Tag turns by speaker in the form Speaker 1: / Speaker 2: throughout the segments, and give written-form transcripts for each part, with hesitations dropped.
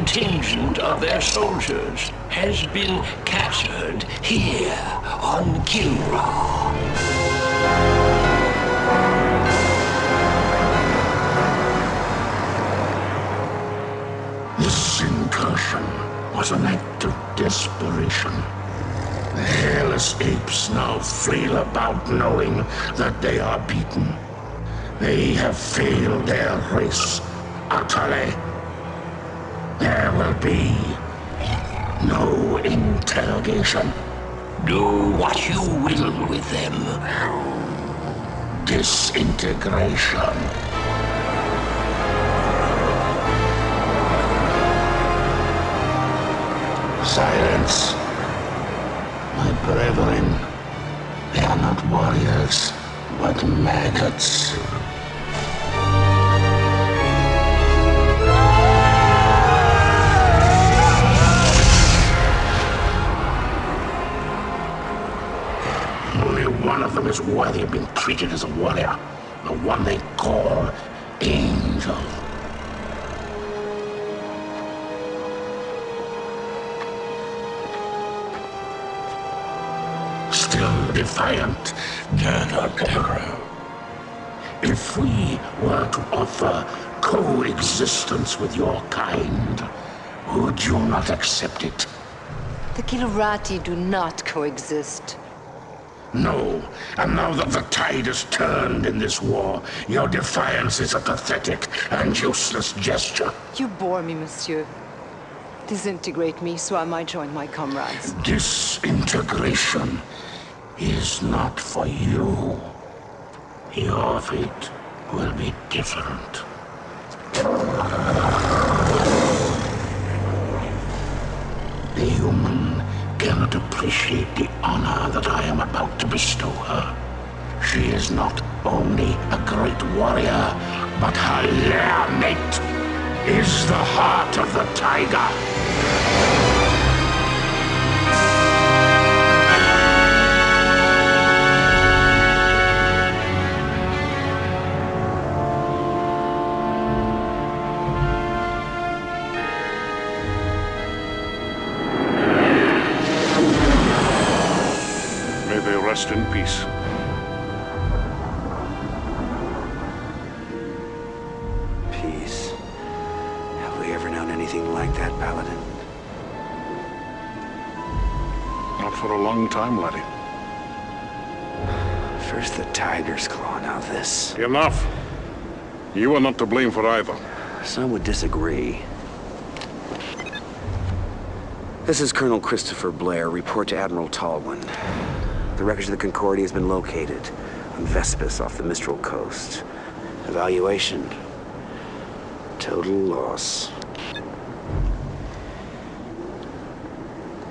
Speaker 1: contingent of their soldiers has been captured here on Kilrathi.
Speaker 2: This incursion was an act of desperation. The hairless apes now flail about knowing that they are beaten. They have failed their race utterly. There will be no interrogation.
Speaker 1: Do what you will with them.
Speaker 2: Disintegration. Silence. My brethren, they are not warriors, but maggots. Only one of them is worthy of being treated as a warrior. The one they call Angel. Still defiant, cannot. If we were to offer coexistence with your kind, would you not accept it?
Speaker 3: The Kilrathi do not coexist.
Speaker 2: No, and now that the tide has turned in this war, your defiance is a pathetic and useless gesture.
Speaker 3: You bore me, monsieur. Disintegrate me so I might join my comrades.
Speaker 2: Disintegration is not for you. Your fate will be different. The human cannot appreciate the honor that I am about to bestow her. She is not only a great warrior, but her lair mate is the heart of the tiger.
Speaker 4: Rest in peace.
Speaker 5: Peace. Have we ever known anything like that, Paladin?
Speaker 4: Not for a long time, laddie.
Speaker 5: First the tiger's claw, now this.
Speaker 4: Enough! You are not to blame for either.
Speaker 5: Some would disagree. This is Colonel Christopher Blair. Report to Admiral Tallwin. The wreckage of the Concordia has been located on Vespus off the Mistral coast. Evaluation. Total loss.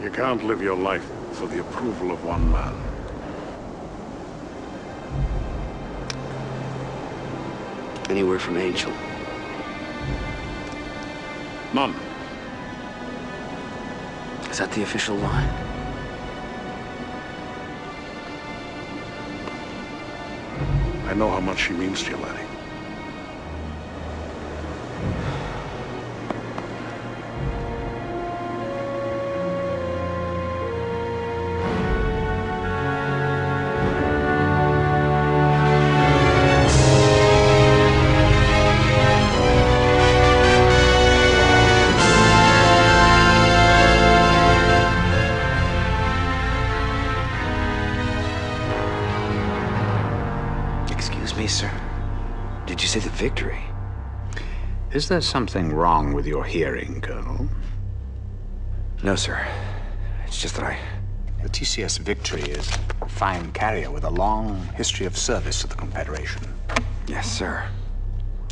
Speaker 4: You can't live your life for the approval of one man.
Speaker 5: Any word from Angel?
Speaker 4: None.
Speaker 5: Is that the official line?
Speaker 4: I know how much she means to you, laddie.
Speaker 5: Sir. Did you say the victory?
Speaker 6: Is there something wrong with your hearing, Colonel?
Speaker 5: No, sir. It's just that
Speaker 6: The TCS Victory is a fine carrier with a long history of service to the Confederation.
Speaker 5: Yes, sir.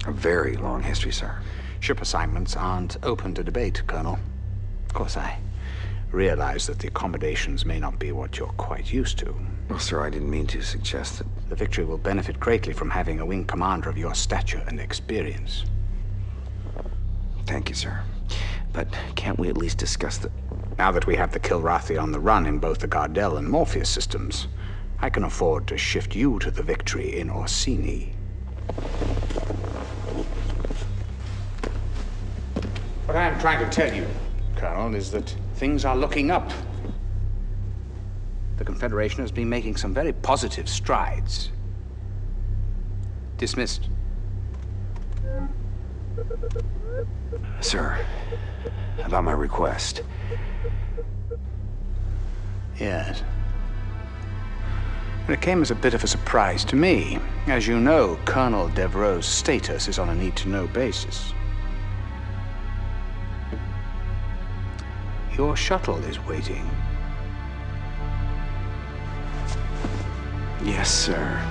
Speaker 5: A very long history, sir.
Speaker 6: Ship assignments aren't open to debate, Colonel. Of course, I realize that the accommodations may not be what you're quite used to.
Speaker 5: Well, sir, I didn't mean to suggest that.
Speaker 6: The Victory will benefit greatly from having a wing commander of your stature and experience.
Speaker 5: Thank you, sir. But can't we at least discuss the...
Speaker 6: Now that we have the Kilrathi on the run in both the Gardel and Morpheus systems, I can afford to shift you to the Victory in Orsini. What I am trying to tell you, Colonel, is that things are looking up. The Confederation has been making some very positive strides. Dismissed.
Speaker 5: Sir, about my request.
Speaker 6: Yes. It came as a bit of a surprise to me. As you know, Colonel Devereaux's status is on a need-to-know basis. Your shuttle is waiting.
Speaker 5: Yes, sir.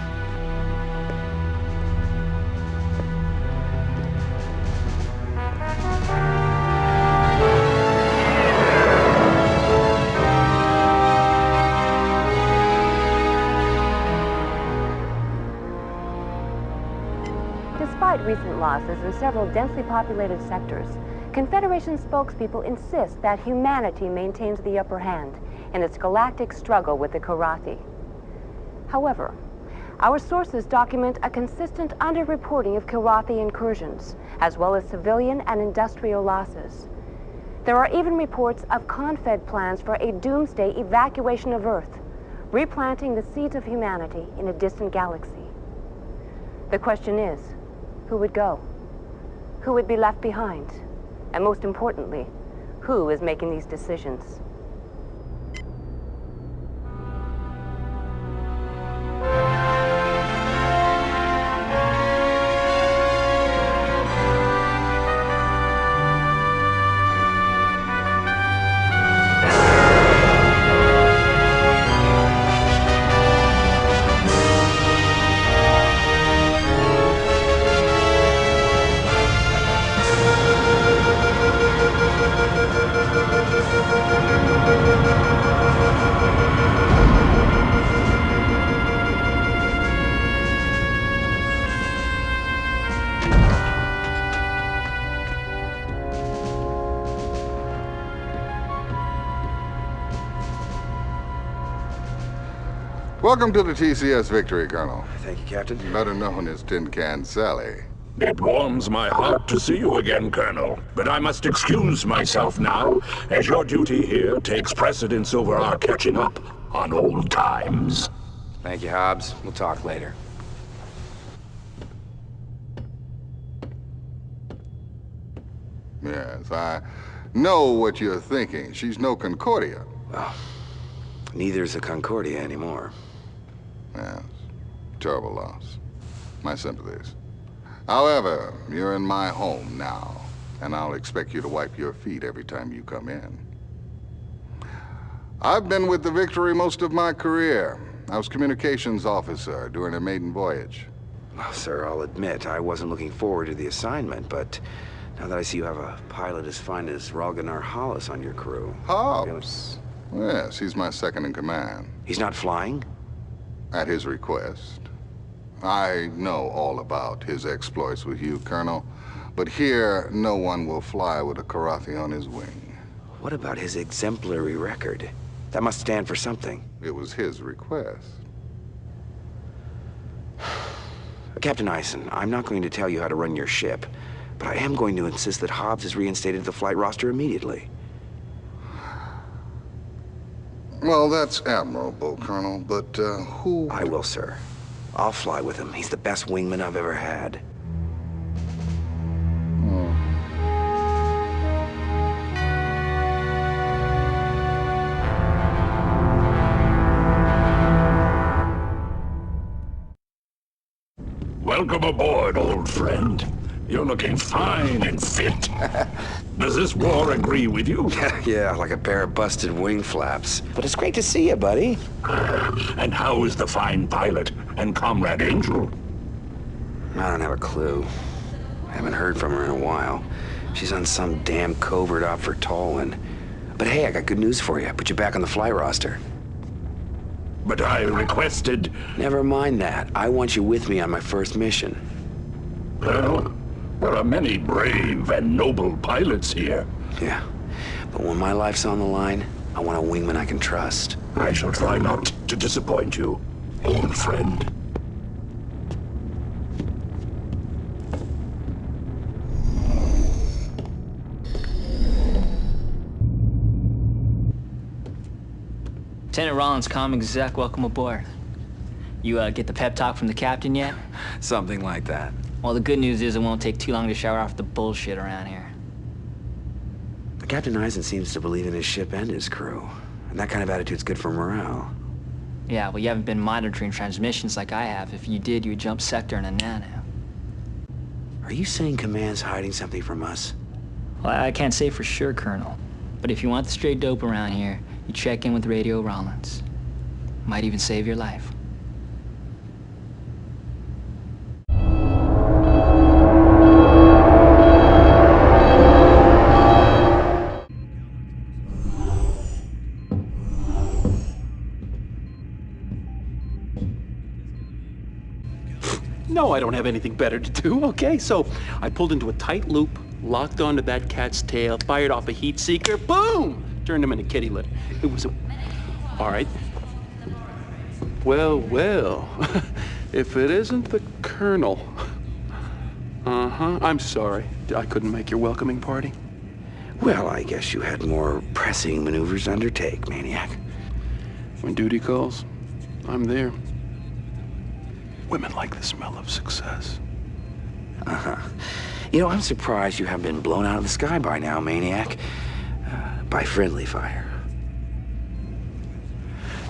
Speaker 7: Despite recent losses in several densely populated sectors, Confederation spokespeople insist that humanity maintains the upper hand in its galactic struggle with the Kilrathi. However, our sources document a consistent underreporting of Kilrathi incursions, as well as civilian and industrial losses. There are even reports of Confed plans for a doomsday evacuation of Earth, replanting the seeds of humanity in a distant galaxy. The question is, who would go? Who would be left behind? And most importantly, who is making these decisions?
Speaker 8: Welcome to the TCS Victory, Colonel.
Speaker 5: Thank you, Captain.
Speaker 8: Better known as Tin Can Sally.
Speaker 1: It warms my heart to see you again, Colonel. But I must excuse myself now, as your duty here takes precedence over our catching up on old times.
Speaker 5: Thank you, Hobbs. We'll talk later.
Speaker 8: Yes, I know what you're thinking. She's no Concordia.
Speaker 5: Well, neither's a Concordia anymore.
Speaker 8: Yes, terrible loss. My sympathies. However, you're in my home now, and I'll expect you to wipe your feet every time you come in. I've been with the Victory most of my career. I was communications officer during a maiden voyage.
Speaker 5: Well, sir, I'll admit I wasn't looking forward to the assignment, but now that I see you have a pilot as fine as Ralganar Hollis on your crew...
Speaker 8: Hobbs? Yes, he's my second in command.
Speaker 5: He's not flying?
Speaker 8: At his request. I know all about his exploits with you, Colonel, but here, no one will fly with a Kilrathi on his wing.
Speaker 5: What about his exemplary record? That must stand for something.
Speaker 8: It was his request.
Speaker 5: Captain Eisen, I'm not going to tell you how to run your ship, but I am going to insist that Hobbs is reinstated to the flight roster immediately.
Speaker 8: Well, that's admirable, Colonel, but who...
Speaker 5: I will, sir. I'll fly with him. He's the best wingman I've ever had.
Speaker 1: Welcome aboard, old friend. You're looking fine and fit. Does this war agree with you?
Speaker 5: Yeah, like a pair of busted wing flaps. But it's great to see you, buddy.
Speaker 1: And how is the fine pilot and Comrade Angel?
Speaker 5: I don't have a clue. I haven't heard from her in a while. She's on some damn covert op for Talwyn. But hey, I got good news for you. I put you back on the flight roster.
Speaker 1: But I requested...
Speaker 5: Never mind that. I want you with me on my first mission.
Speaker 1: Well, there are many brave and noble pilots here.
Speaker 5: Yeah, but when my life's on the line, I want a wingman I can trust.
Speaker 1: I shall try not to disappoint you, old friend.
Speaker 9: Lieutenant Rollins, comm exec, welcome aboard. You get the pep talk from the captain yet?
Speaker 5: Something like that.
Speaker 9: Well, the good news is it won't take too long to shower off the bullshit around here.
Speaker 5: Captain Eisen seems to believe in his ship and his crew. And that kind of attitude's good for morale.
Speaker 9: Yeah, well, you haven't been monitoring transmissions like I have. If you did, you would jump sector in a nano.
Speaker 5: Are you saying Command's hiding something from us?
Speaker 9: Well, I can't say for sure, Colonel. But if you want the straight dope around here, you check in with Radio Rollins. Might even save your life.
Speaker 10: No, I don't have anything better to do, okay? So I pulled into a tight loop, locked onto that cat's tail, fired off a heat seeker, boom! Turned him into kitty litter. It was a... All right. Well, well. If it isn't the Colonel. Uh-huh. I'm sorry. I couldn't make your welcoming party.
Speaker 5: Well, I guess you had more pressing maneuvers to undertake, Maniac.
Speaker 10: When duty calls, I'm there. Women like the smell of success.
Speaker 5: Uh-huh. You know, I'm surprised you haven't been blown out of the sky by now, Maniac. By friendly fire.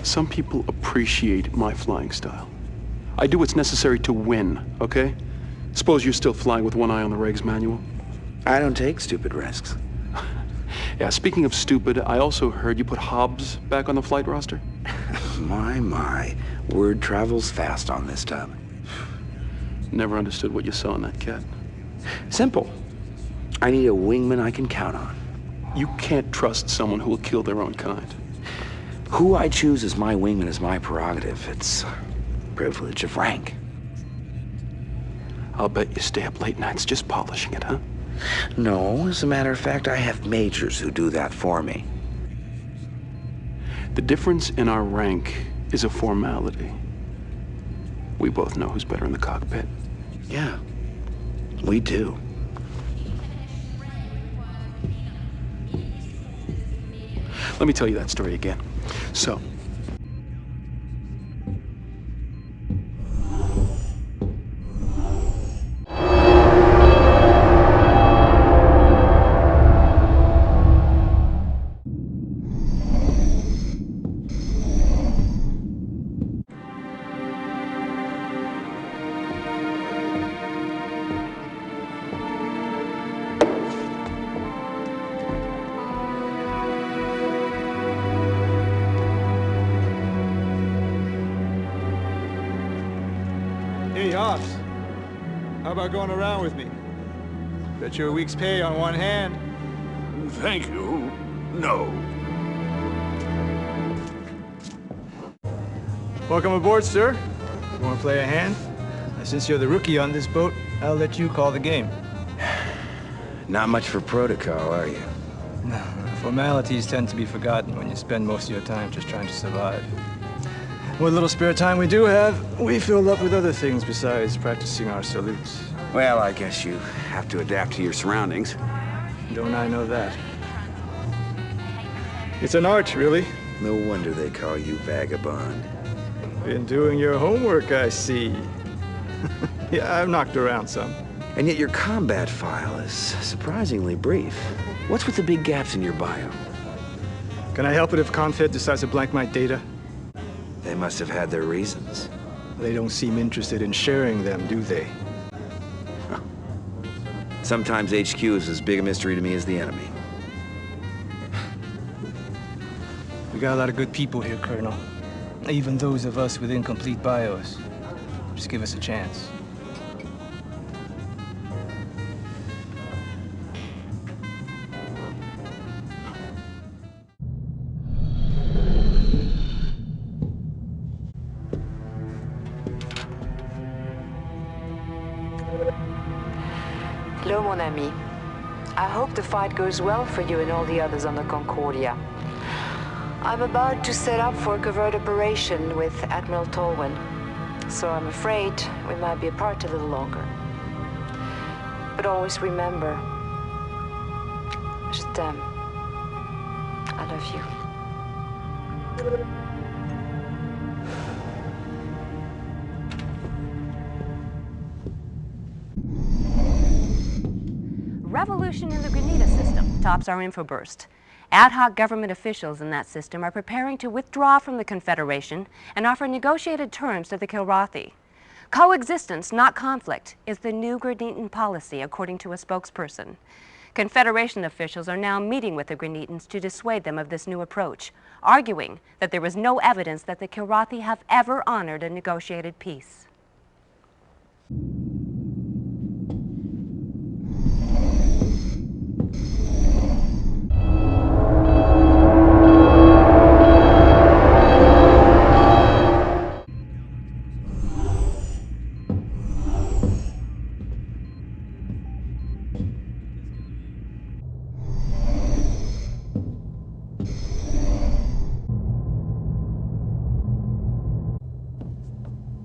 Speaker 10: Some people appreciate my flying style. I do what's necessary to win, okay? Suppose you're still flying with one eye on the regs manual?
Speaker 5: I don't take stupid risks.
Speaker 10: Yeah, speaking of stupid, I also heard you put Hobbs back on the flight roster?
Speaker 5: My. Word travels fast on this tub.
Speaker 10: Never understood what you saw in that cat.
Speaker 5: Simple. I need a wingman I can count on.
Speaker 10: You can't trust someone who will kill their own kind.
Speaker 5: Who I choose as my wingman is my prerogative. It's a privilege of rank.
Speaker 10: I'll bet you stay up late nights just polishing it, huh?
Speaker 5: No, as a matter of fact, I have majors who do that for me.
Speaker 10: The difference in our rank is a formality. We both know who's better in the cockpit.
Speaker 5: Yeah, we do.
Speaker 10: Let me tell you that story again. So,
Speaker 11: Hey, Hobbs. How about going around with me? Bet you a week's pay on one hand.
Speaker 1: Thank you. No.
Speaker 11: Welcome aboard, sir. You want to play a hand? Since you're the rookie on this boat, I'll let you call the game.
Speaker 5: Not much for protocol, are you?
Speaker 11: No, formalities tend to be forgotten when you spend most of your time just trying to survive. What little spare time we do have, we fill up with other things besides practicing our salutes.
Speaker 5: Well, I guess you have to adapt to your surroundings.
Speaker 11: Don't I know that? It's an art, really.
Speaker 5: No wonder they call you Vagabond.
Speaker 11: Been doing your homework, I see. Yeah, I've knocked around some.
Speaker 5: And yet your combat file is surprisingly brief. What's with the big gaps in your bio?
Speaker 11: Can I help it if Confed decides to blank my data?
Speaker 5: They must have had their reasons.
Speaker 11: They don't seem interested in sharing them, do they?
Speaker 5: Huh. Sometimes HQ is as big a mystery to me as the enemy.
Speaker 11: We got a lot of good people here, Colonel. Even those of us with incomplete bios. Just give us a chance.
Speaker 3: Hello, mon ami. I hope the fight goes well for you and all the others on the Concordia. I'm about to set up for a covert operation with Admiral Tolwyn, so I'm afraid we might be apart a little longer. But always remember, je t'aime. I love you.
Speaker 7: revolution in the Granita system tops our info burst. Ad hoc government officials in that system are preparing to withdraw from the Confederation and offer negotiated terms to the Kilrathi. Coexistence, not conflict, is the new Granitan policy, according to a spokesperson. Confederation officials are now meeting with the Granitans to dissuade them of this new approach, arguing that there is no evidence that the Kilrathi have ever honored a negotiated peace.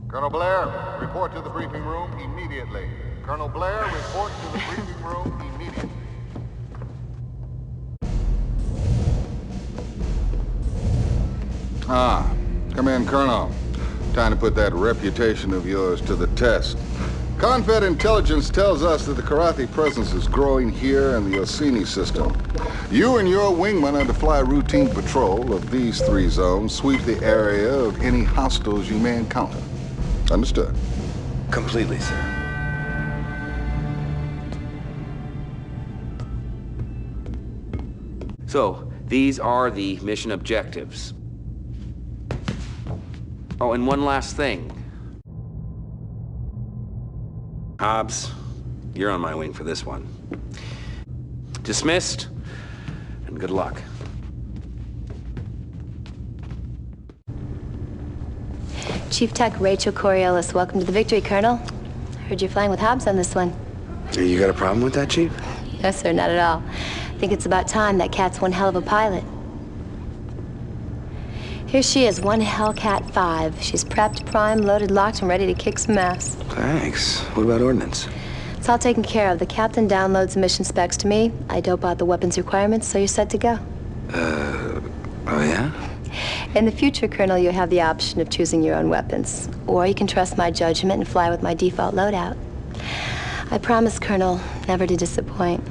Speaker 8: Colonel Blair, report to the briefing room immediately. Colonel Blair, report to the briefing room immediately. Come in, Colonel. Time to put that reputation of yours to the test. Confed intelligence tells us that the Kilrathi presence is growing here in the Orsini system. You and your wingmen are to fly routine patrol of these 3 zones, sweep the area of any hostiles you may encounter. Understood.
Speaker 5: Completely, sir.
Speaker 12: So, these are the mission objectives. Oh, and one last thing. Hobbs, you're on my wing for this one. Dismissed, and good luck.
Speaker 13: Chief Tech Rachel Coriolis, welcome to the victory, Colonel. Heard you're flying with Hobbs on this one.
Speaker 5: You got a problem with that, Chief?
Speaker 13: No, sir, not at all. I think it's about time. That cat's one hell of a pilot. Here she is, one Hellcat 5. She's prepped, primed, loaded, locked, and ready to kick some ass.
Speaker 5: Thanks. What about ordnance?
Speaker 13: It's all taken care of. The captain downloads the mission specs to me. I dope out the weapons requirements, so you're set to go.
Speaker 5: Oh yeah?
Speaker 13: In the future, Colonel, you have the option of choosing your own weapons. Or you can trust my judgment and fly with my default loadout. I promise, Colonel, never to disappoint.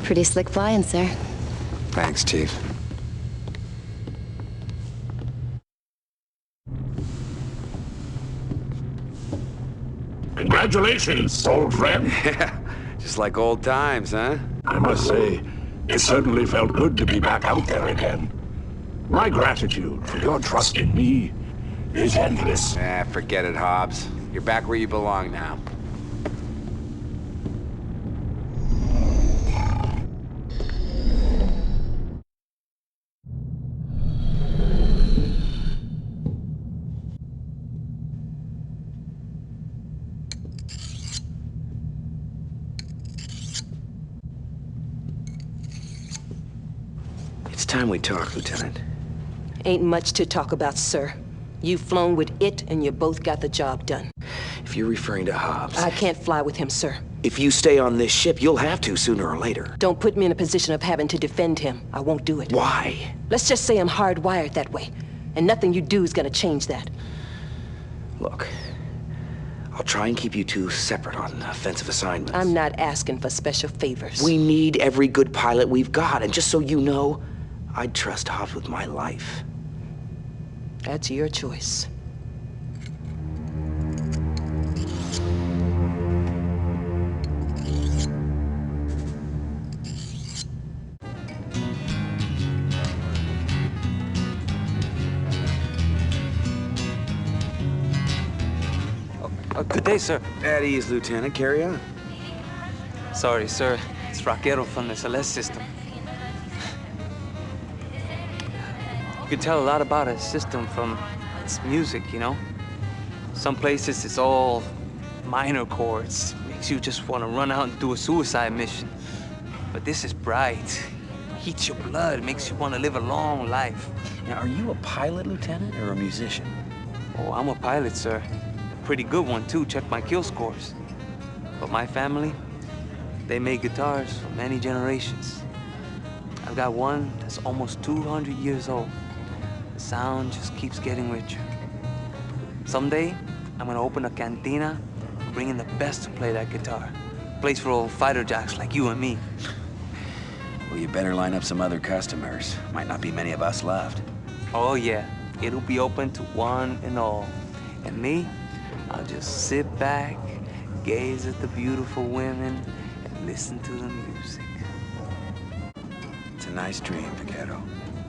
Speaker 13: Pretty slick flying, sir.
Speaker 5: Thanks, Chief.
Speaker 1: Congratulations, old friend.
Speaker 12: Yeah, just like old times, huh?
Speaker 1: I must say, it certainly felt good to be back out there again. My gratitude for your trust in me is endless.
Speaker 12: Forget it, Hobbs. You're back where you belong now.
Speaker 5: It's time we talk, Lieutenant.
Speaker 14: Ain't much to talk about, sir. You've flown with it, and you both got the job done.
Speaker 5: If you're referring to Hobbs...
Speaker 14: I can't fly with him, sir.
Speaker 5: If you stay on this ship, you'll have to sooner or later.
Speaker 14: Don't put me in a position of having to defend him. I won't do it.
Speaker 5: Why?
Speaker 14: Let's just say I'm hardwired that way, and nothing you do is gonna change that.
Speaker 5: Look, I'll try and keep you two separate on offensive assignments.
Speaker 14: I'm not asking for special favors.
Speaker 5: We need every good pilot we've got, and just so you know, I'd trust Hobbs with my life.
Speaker 14: That's your choice.
Speaker 15: Good day, sir.
Speaker 5: At ease, Lieutenant. Carry on.
Speaker 15: Sorry, sir. It's Raquero from the Celeste system. could tell a lot about a system from its music, you know? Some places it's all minor chords. Makes you just want to run out and do a suicide mission. But this is bright. Heats your blood, makes you want to live a long life.
Speaker 16: Now, are you a pilot, Lieutenant, or a musician?
Speaker 15: Oh, I'm a pilot, sir. Pretty good one, too. Check my kill scores. But my family, they made guitars for many generations. I've got one that's almost 200 years old. The sound just keeps getting richer. Someday, I'm gonna open a cantina and bring in the best to play that guitar. A place for old fighter jocks like you and me.
Speaker 16: Well, you better line up some other customers. Might not be many of us left.
Speaker 15: Oh yeah, it'll be open to one and all. And me, I'll just sit back, gaze at the beautiful women, and listen to the music.
Speaker 16: It's a nice dream, Vaquero.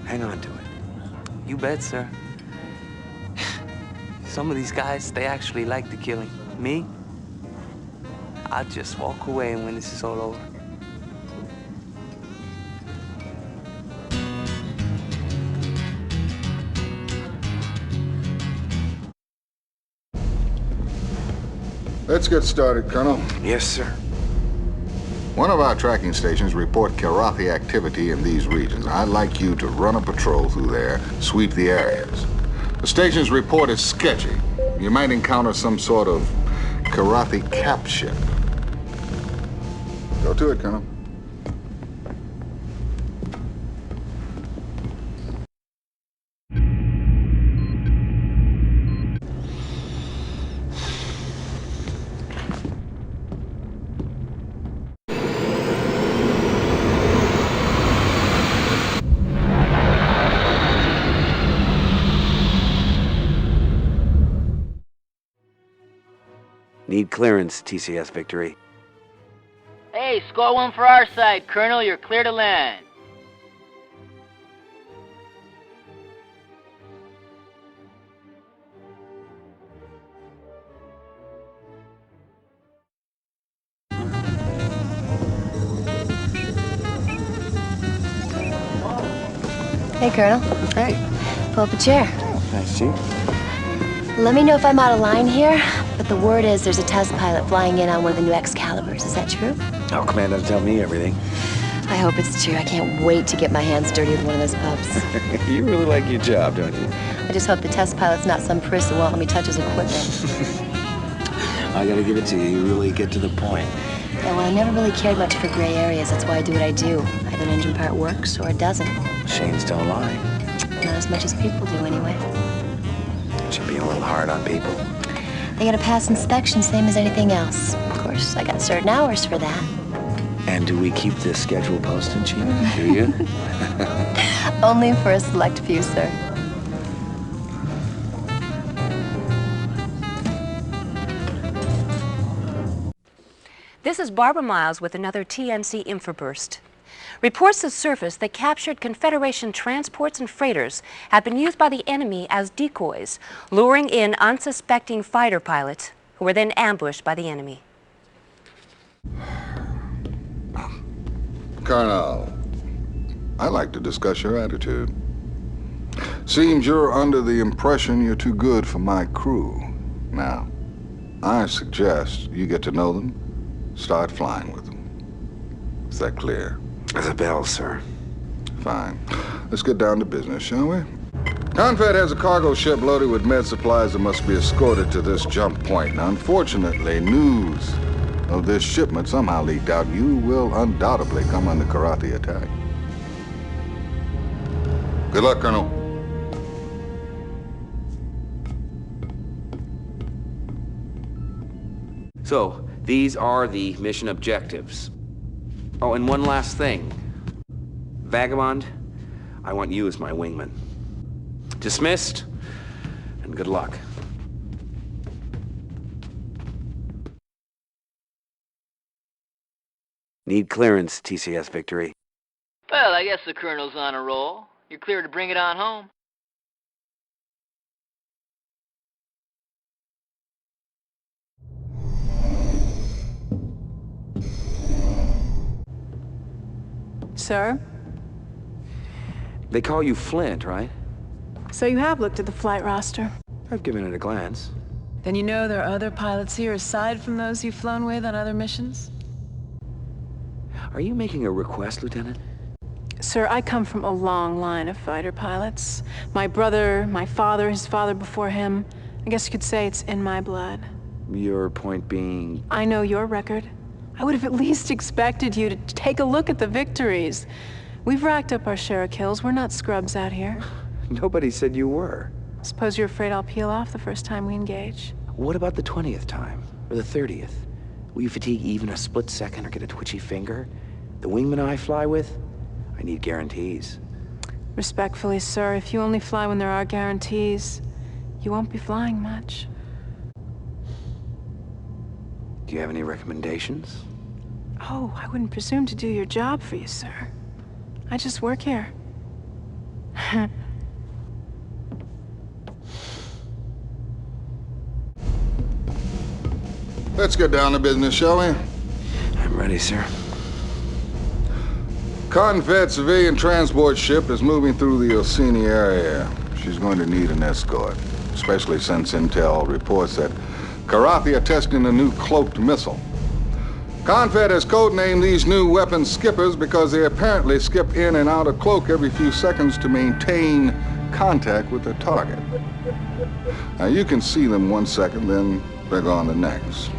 Speaker 16: Hang on to it.
Speaker 15: You bet, sir. Some of these guys, they actually like the killing. Me, I'll just walk away when this is all over.
Speaker 8: Let's get started, Colonel.
Speaker 5: Yes, sir.
Speaker 8: One of our tracking stations report Kilrathi activity in these regions. I'd like you to run a patrol through there, sweep the areas. The station's report is sketchy. You might encounter some sort of Kilrathi cap ship. Go to it, Colonel.
Speaker 5: Need clearance, TCS Victory.
Speaker 17: Hey, score one for our side, Colonel. You're clear to land.
Speaker 13: Hey, Colonel.
Speaker 5: Hey.
Speaker 13: Pull up a chair.
Speaker 5: Nice, Chief.
Speaker 13: Let me know if I'm out of line here, but the word is there's a test pilot flying in on one of the new Excaliburs. Is that true?
Speaker 5: Oh, Commander, tell me everything.
Speaker 13: I hope it's true. I can't wait to get my hands dirty with one of those pups.
Speaker 5: You really like your job, don't you?
Speaker 13: I just hope the test pilot's not some priss who won't let me touch his equipment.
Speaker 5: I gotta give it to you. You really get to the point.
Speaker 13: Yeah, well, I never really cared much for gray areas. That's why I do what I do. Either an engine part works or it doesn't.
Speaker 5: Machines don't lie.
Speaker 13: Not as much as people do, anyway.
Speaker 5: Should be a little hard on people.
Speaker 13: They gotta pass inspection, same as anything else. Of course, I got certain hours for that.
Speaker 5: And do we keep this schedule posted, Chief? Do you?
Speaker 13: Only for a select few, sir.
Speaker 7: This is Barbara Miles with another TNC Infoburst. Reports have surfaced that captured Confederation transports and freighters have been used by the enemy as decoys, luring in unsuspecting fighter pilots who were then ambushed by the enemy.
Speaker 8: Colonel, I'd like to discuss your attitude. Seems you're under the impression you're too good for my crew. Now, I suggest you get to know them, start flying with them. Is that clear?
Speaker 5: As a bell, sir.
Speaker 8: Fine. Let's get down to business, shall we? Confed has a cargo ship loaded with med supplies that must be escorted to this jump point. Now, unfortunately, news of this shipment somehow leaked out. You will undoubtedly come under Kilrathi attack. Good luck, Colonel.
Speaker 12: So, these are the mission objectives. Oh, and one last thing. Vagabond, I want you as my wingman. Dismissed, and good luck.
Speaker 5: Need clearance, TCS Victory.
Speaker 17: Well, I guess the Colonel's on a roll. You're clear to bring it on home.
Speaker 14: Sir?
Speaker 12: They call you Flint, right?
Speaker 18: So you have looked at the flight roster?
Speaker 12: I've given it a glance.
Speaker 19: Then you know there are other pilots here aside from those you've flown with on other missions?
Speaker 12: Are you making a request, Lieutenant?
Speaker 18: Sir, I come from a long line of fighter pilots. My brother, my father, his father before him. I guess you could say it's in my blood.
Speaker 12: Your point being...
Speaker 18: I know your record. I would have at least expected you to take a look at the victories. We've racked up our share of kills. We're not scrubs out here.
Speaker 12: Nobody said you were.
Speaker 18: Suppose you're afraid I'll peel off the first time we engage?
Speaker 12: What about the 20th time? Or the 30th? Will you fatigue even a split second or get a twitchy finger? The wingman I fly with? I need guarantees.
Speaker 18: Respectfully, sir, if you only fly when there are guarantees, you won't be flying much.
Speaker 12: Do you have any recommendations?
Speaker 18: Oh, I wouldn't presume to do your job for you, sir. I just work here.
Speaker 8: Let's get down to business, shall we?
Speaker 12: I'm ready, sir.
Speaker 8: Confed civilian transport ship is moving through the Orsini area. She's going to need an escort, especially since intel reports that Kilrathi are testing a new cloaked missile. Confed has codenamed these new weapons skippers because they apparently skip in and out of cloak every few seconds to maintain contact with their target. Now, you can see them 1 second, then they're gone the next.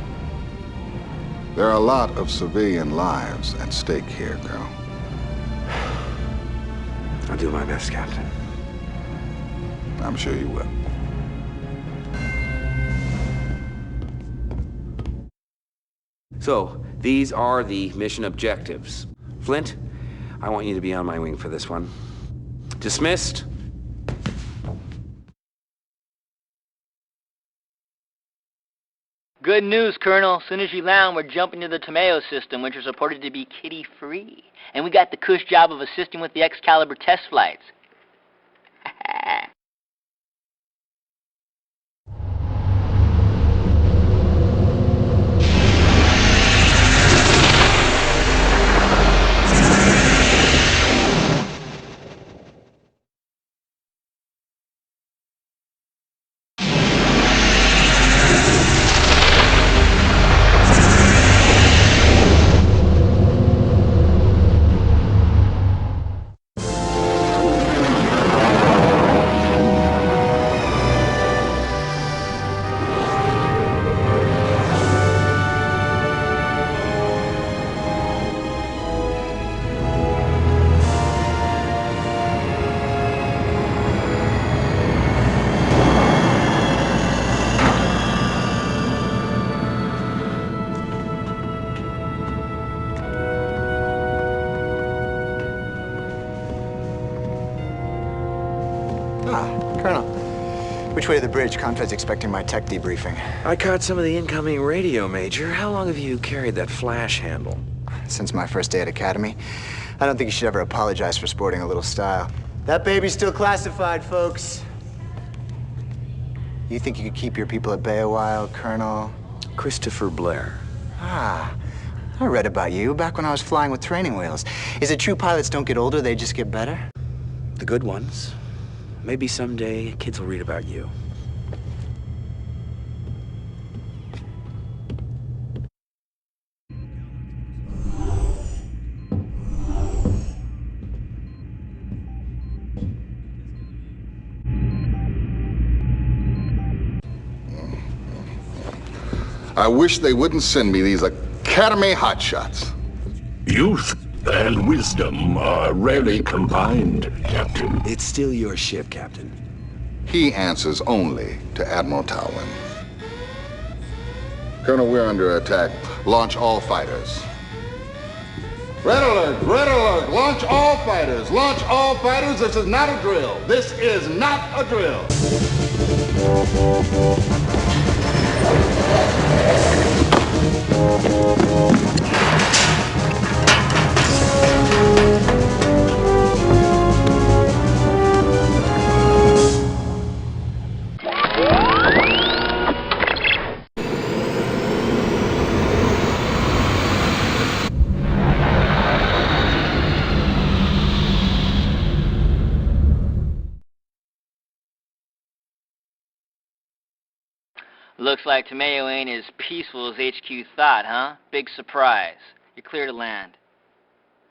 Speaker 8: There are a lot of civilian lives at stake here, Colonel.
Speaker 12: I'll do my best, Captain.
Speaker 8: I'm sure you will.
Speaker 12: So, these are the mission objectives. Flint, I want you to be on my wing for this one. Dismissed.
Speaker 17: Good news, Colonel. As soon as you land, we're jumping to the Tomeo system, which is reported to be kitty-free. And we got the cush job of assisting with the Excalibur test flights.
Speaker 6: Colonel, which way to the bridge? Confed's expecting my tech debriefing.
Speaker 12: I caught some of the incoming radio, Major. How long have you carried that flash handle?
Speaker 6: Since my first day at Academy. I don't think you should ever apologize for sporting a little style. That baby's still classified, folks. You think you could keep your people at bay a while, Colonel?
Speaker 12: Christopher Blair.
Speaker 6: Ah, I read about you back when I was flying with training wheels. Is it true pilots don't get older, they just get better?
Speaker 12: The good ones. Maybe someday kids will read about you.
Speaker 8: I wish they wouldn't send me these Academy hotshots.
Speaker 1: Youth and wisdom are rarely combined, Captain.
Speaker 12: It's still your ship, Captain.
Speaker 8: He answers only to Admiral Talwin. Colonel, we're under attack. Launch all fighters. Red alert! Red alert! Launch all fighters! Launch all fighters! This is not a drill! This is not a drill!
Speaker 17: Looks like Tomeo ain't as peaceful as HQ thought, huh? Big surprise. You're clear to land.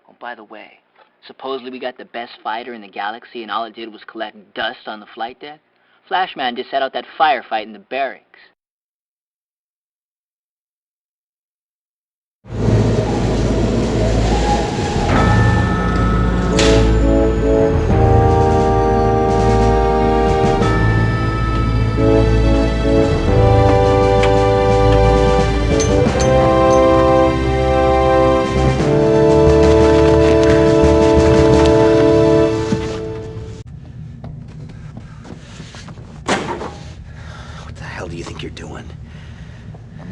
Speaker 17: Oh, by the way, supposedly we got the best fighter in the galaxy and all it did was collect dust on the flight deck? Flashman just set out that firefight in the barracks.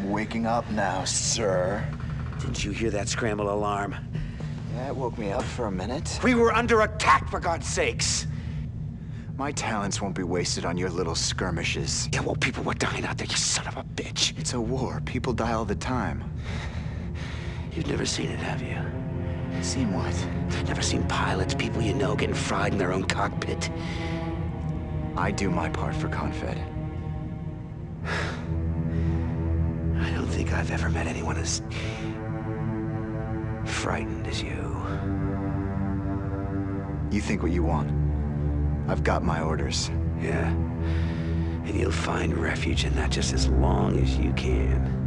Speaker 20: Waking up now, sir.
Speaker 5: Didn't you hear that scramble alarm?
Speaker 20: Yeah, it woke me up for a minute.
Speaker 5: We were under attack, for God's sakes!
Speaker 20: My talents won't be wasted on your little skirmishes.
Speaker 5: Yeah, well, people were dying out there, you son of a bitch.
Speaker 20: It's a war. People die all the time.
Speaker 5: You've never seen it, have you?
Speaker 20: Seen what?
Speaker 5: Never seen pilots, people you know, getting fried in their own cockpit.
Speaker 20: I do my part for Confed.
Speaker 5: I don't think I've ever met anyone as frightened as you.
Speaker 20: You think what you want. I've got my orders.
Speaker 5: Yeah. And you'll find refuge in that just as long as you can.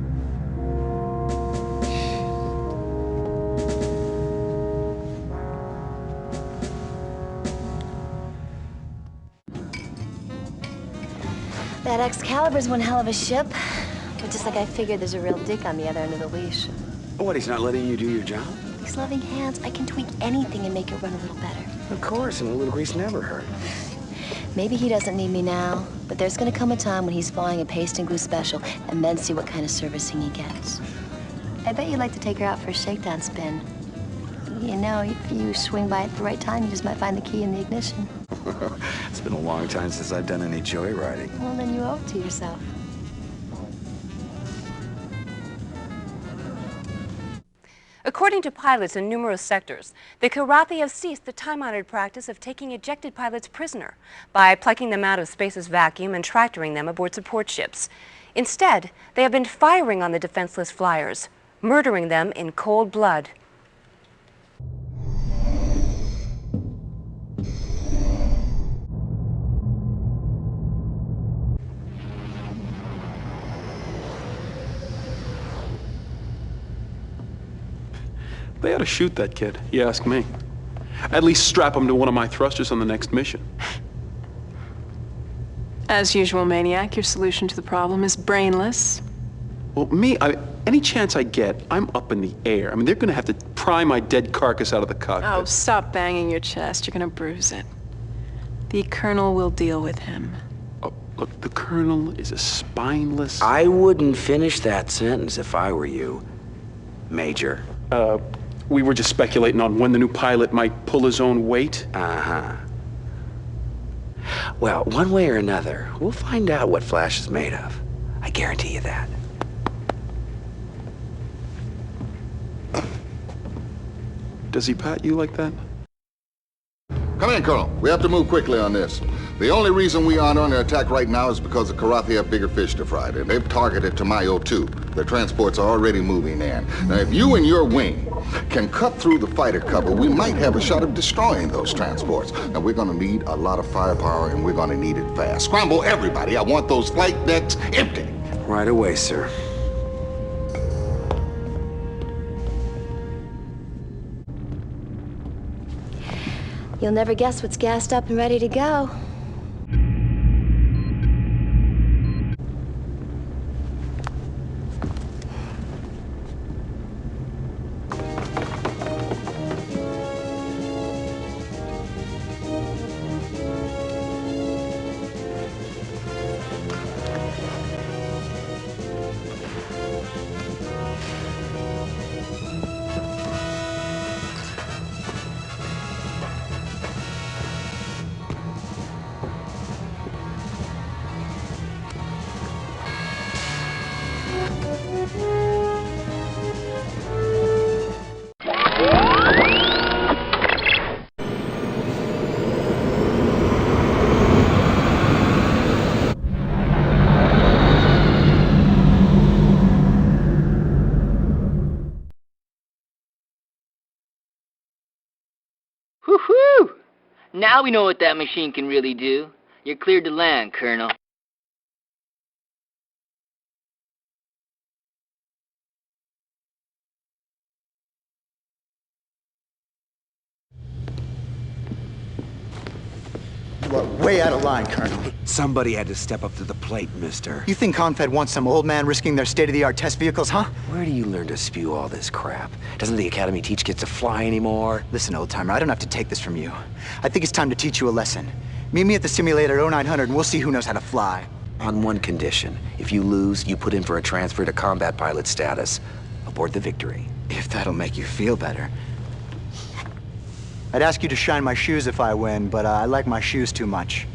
Speaker 13: That Excalibur's one hell of a ship. But just like I figured, there's a real dick on the other end of the leash.
Speaker 5: What, he's not letting you do your job?
Speaker 13: These loving hands, I can tweak anything and make it run a little better.
Speaker 5: Of course, and a little grease never hurt.
Speaker 13: Maybe he doesn't need me now, but there's gonna come a time when he's flying a paste and glue special, and then see what kind of servicing he gets. I bet you'd like to take her out for a shakedown spin. You know, if you swing by at the right time, you just might find the key in the ignition.
Speaker 20: It's been a long time since I've done any joyriding.
Speaker 13: Well, then you owe it to yourself.
Speaker 7: According to pilots in numerous sectors, the Kilrathi have ceased the time-honored practice of taking ejected pilots prisoner by plucking them out of space's vacuum and tractoring them aboard support ships. Instead, they have been firing on the defenseless flyers, murdering them in cold blood.
Speaker 10: They ought to shoot that kid, you ask me. At least strap him to one of my thrusters on the next mission.
Speaker 18: As usual, Maniac, your solution to the problem is brainless.
Speaker 10: Well, any chance I get, I'm up in the air. I mean, they're gonna have to pry my dead carcass out of the cockpit.
Speaker 18: Oh, stop banging your chest. You're gonna bruise it. The Colonel will deal with him.
Speaker 10: Oh, look, the Colonel is a spineless...
Speaker 5: I wouldn't finish that sentence if I were you, Major.
Speaker 10: We were just speculating on when the new pilot might pull his own weight.
Speaker 5: Uh-huh. Well, one way or another, we'll find out what Flash is made of. I guarantee you that.
Speaker 10: Does he pat you like that?
Speaker 8: Come in, Colonel. We have to move quickly on this. The only reason we aren't under attack right now is because the Kilrathi have bigger fish to fry, and they've targeted Tomeo too. Their transports are already moving in. Now, if you and your wing can cut through the fighter cover, we might have a shot of destroying those transports. Now, we're gonna need a lot of firepower, and we're gonna need it fast. Scramble everybody. I want those flight decks empty.
Speaker 5: Right away, sir.
Speaker 13: You'll never guess what's gassed up and ready to go.
Speaker 17: Now we know what that machine can really do. You're cleared to land, Colonel.
Speaker 20: You are way out of line, Colonel.
Speaker 16: Somebody had to step up to the plate, mister.
Speaker 20: You think Confed wants some old man risking their state-of-the-art test vehicles, huh?
Speaker 16: Where do you learn to spew all this crap? Doesn't the Academy teach kids to fly anymore?
Speaker 20: Listen, old-timer, I don't have to take this from you. I think it's time to teach you a lesson. Meet me at the simulator at 0900 and we'll see who knows how to fly.
Speaker 16: On one condition. If you lose, you put in for a transfer to combat pilot status. Aboard the Victory.
Speaker 20: If that'll make you feel better. I'd ask you to shine my shoes if I win, but I like my shoes too much.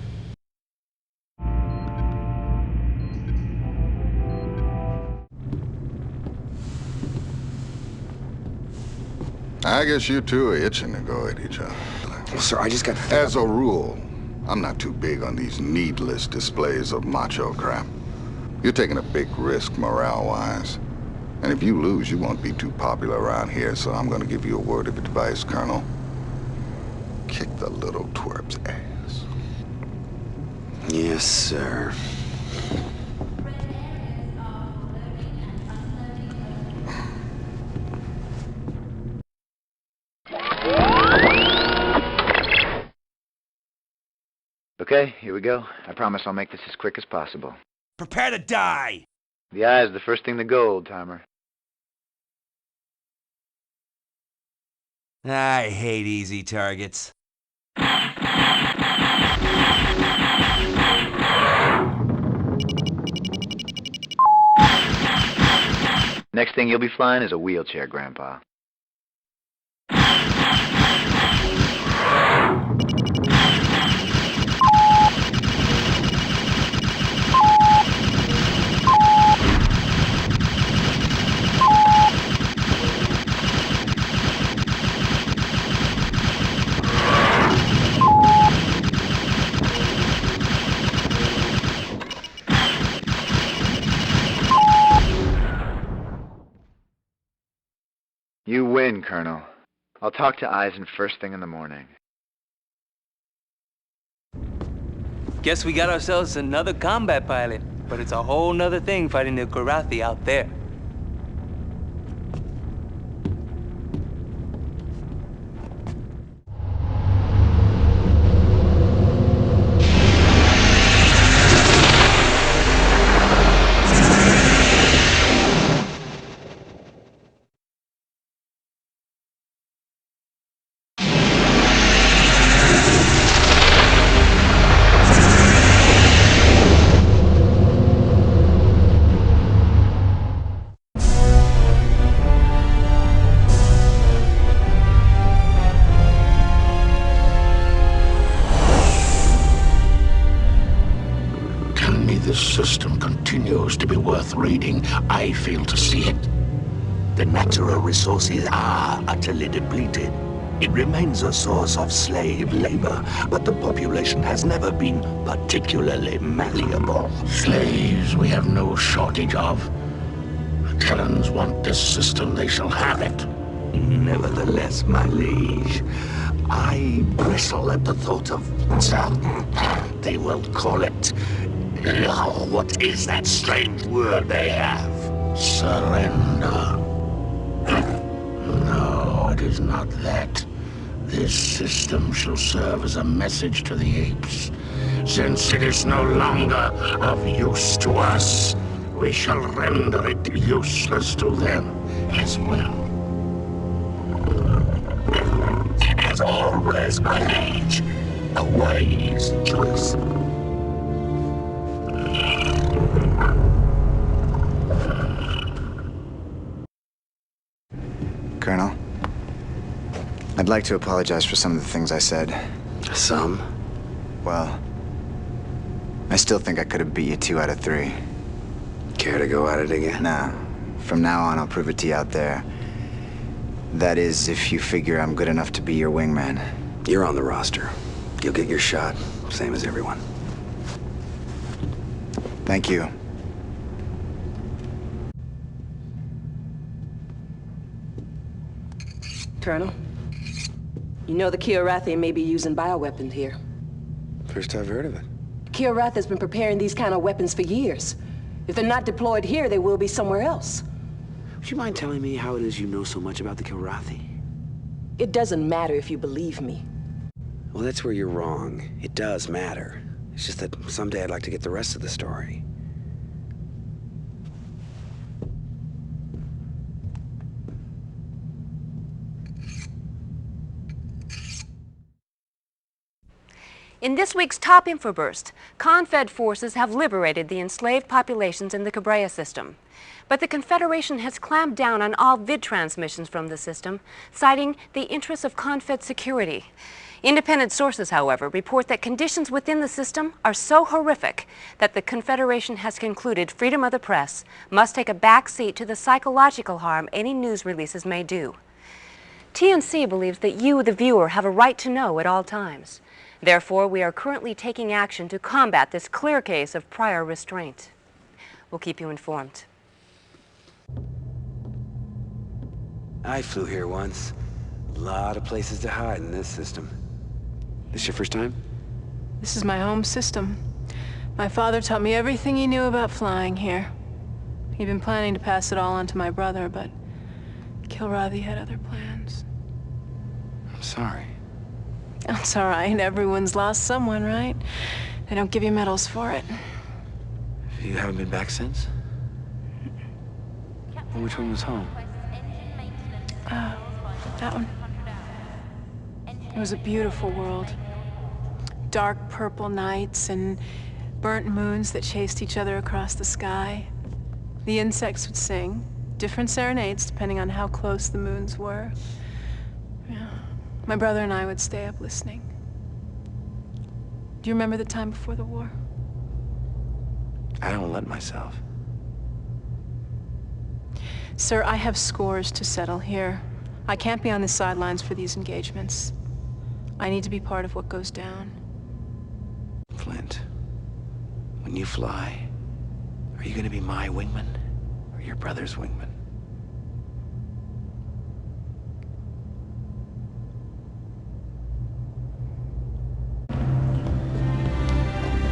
Speaker 8: I guess you two are itching to go at each other.
Speaker 16: Well, sir, I just got...
Speaker 8: As a rule, I'm not too big on these needless displays of macho crap. You're taking a big risk morale-wise. And if you lose, you won't be too popular around here, so I'm gonna give you a word of advice, Colonel. Kick the little twerp's ass.
Speaker 16: Yes, sir.
Speaker 21: Okay, here we go. I promise I'll make this as quick as possible.
Speaker 22: Prepare to die!
Speaker 21: The eye is the first thing to go, old-timer.
Speaker 22: I hate easy targets.
Speaker 21: Next thing you'll be flying is a wheelchair, Grandpa. You win, Colonel. I'll talk to Eisen first thing in the morning.
Speaker 15: Guess we got ourselves another combat pilot, but it's a whole nother thing fighting the Kilrathi out there.
Speaker 2: This system continues to be worth reading. I fail to see it. The natural resources are utterly depleted. It remains a source of slave labor, but the population has never been particularly malleable. Slaves we have no shortage of. The Terrans want this system, they shall have it. Nevertheless, my liege, I bristle at the thought of... they will call it... what is that strange word they have? Surrender. No, it is not that. This system shall serve as a message to the apes. Since it is no longer of use to us, we shall render it useless to them as well. As always, my liege, a wise choice.
Speaker 20: Colonel, I'd like to apologize for some of the things I said.
Speaker 16: Some?
Speaker 20: Well, I still think I could have beat you 2 out of 3.
Speaker 16: Care to go at it again?
Speaker 20: Nah. From now on, I'll prove it to you out there. That is, if you figure I'm good enough to be your wingman.
Speaker 16: You're on the roster. You'll get your shot, same as everyone.
Speaker 20: Thank you.
Speaker 14: Colonel, You know the Kilrathi may be using bioweapons here.
Speaker 5: First I've heard of it.
Speaker 14: Kilrathi has been preparing these kind of weapons for years. If they're not deployed here, they will be somewhere else.
Speaker 5: Would you mind telling me how it is you know so much about the Kilrathi?
Speaker 14: It doesn't matter if you believe me.
Speaker 5: Well, that's where you're wrong. It does matter. It's just that someday I'd like to get the rest of the story.
Speaker 7: In this week's Top Infoburst, Confed forces have liberated the enslaved populations in the Cabrera system. But the Confederation has clamped down on all vid transmissions from the system, citing the interests of Confed security. Independent sources, however, report that conditions within the system are so horrific that the Confederation has concluded freedom of the press must take a back seat to the psychological harm any news releases may do. TNC believes that you, the viewer, have a right to know at all times. Therefore, we are currently taking action to combat this clear case of prior restraint. We'll keep you informed.
Speaker 5: I flew here once. A lot of places to hide in this system. This your first time?
Speaker 18: This is my home system. My father taught me everything he knew about flying here. He'd been planning to pass it all on to my brother, but Kilrathi had other plans.
Speaker 5: I'm sorry.
Speaker 18: That's all right. Everyone's lost someone, right? They don't give you medals for it.
Speaker 5: You haven't been back since? Well, which one was home?
Speaker 18: That one. It was a beautiful world. Dark purple nights and burnt moons that chased each other across the sky. The insects would sing, different serenades depending on how close the moons were. Yeah. My brother and I would stay up listening. Do you remember the time before the war?
Speaker 5: I don't let myself.
Speaker 18: Sir, I have scores to settle here. I can't be on the sidelines for these engagements. I need to be part of what goes down.
Speaker 5: Flint, when you fly, are you gonna be my wingman or your brother's wingman?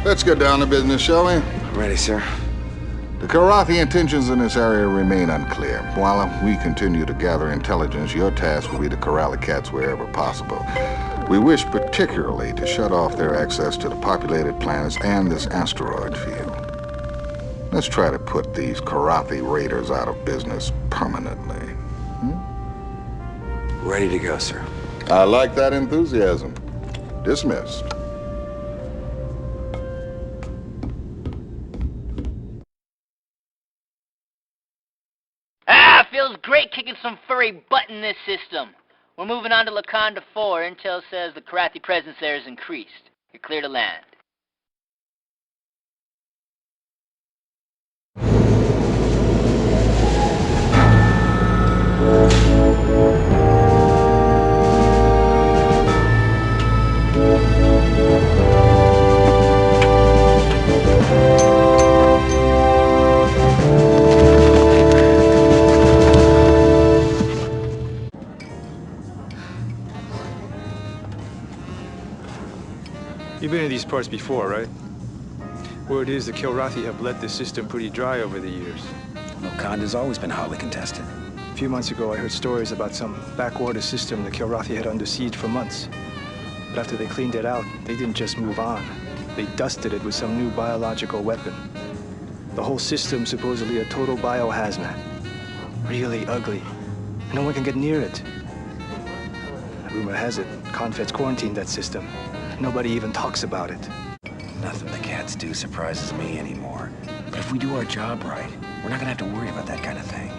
Speaker 8: Let's get down to business, shall we?
Speaker 5: Ready, sir.
Speaker 8: The Kilrathi intentions in this area remain unclear. While we continue to gather intelligence, your task will be to corral the cats wherever possible. We wish particularly to shut off their access to the populated planets and this asteroid field. Let's try to put these Kilrathi raiders out of business permanently.
Speaker 5: Ready to go, sir.
Speaker 8: I like that enthusiasm. Dismissed.
Speaker 17: Feels great kicking some furry butt in this system. We're moving on to Laconda 4. Intel says the Kilrathi presence there is increased. You're clear to land.
Speaker 11: You've been in these parts before, right? Word is the Kilrathi have let the system pretty dry over the years.
Speaker 5: Laconda's always been hotly contested.
Speaker 11: A few months ago, I heard stories about some backwater system the Kilrathi had under siege for months. But after they cleaned it out, they didn't just move on. They dusted it with some new biological weapon. The whole system supposedly a total biohazmat. Really ugly. No one can get near it. Rumor has it, Confed's quarantined that system. Nobody even talks about it.
Speaker 16: Nothing the cats do surprises me anymore. But if we do our job right, we're not gonna have to worry about that kind of thing.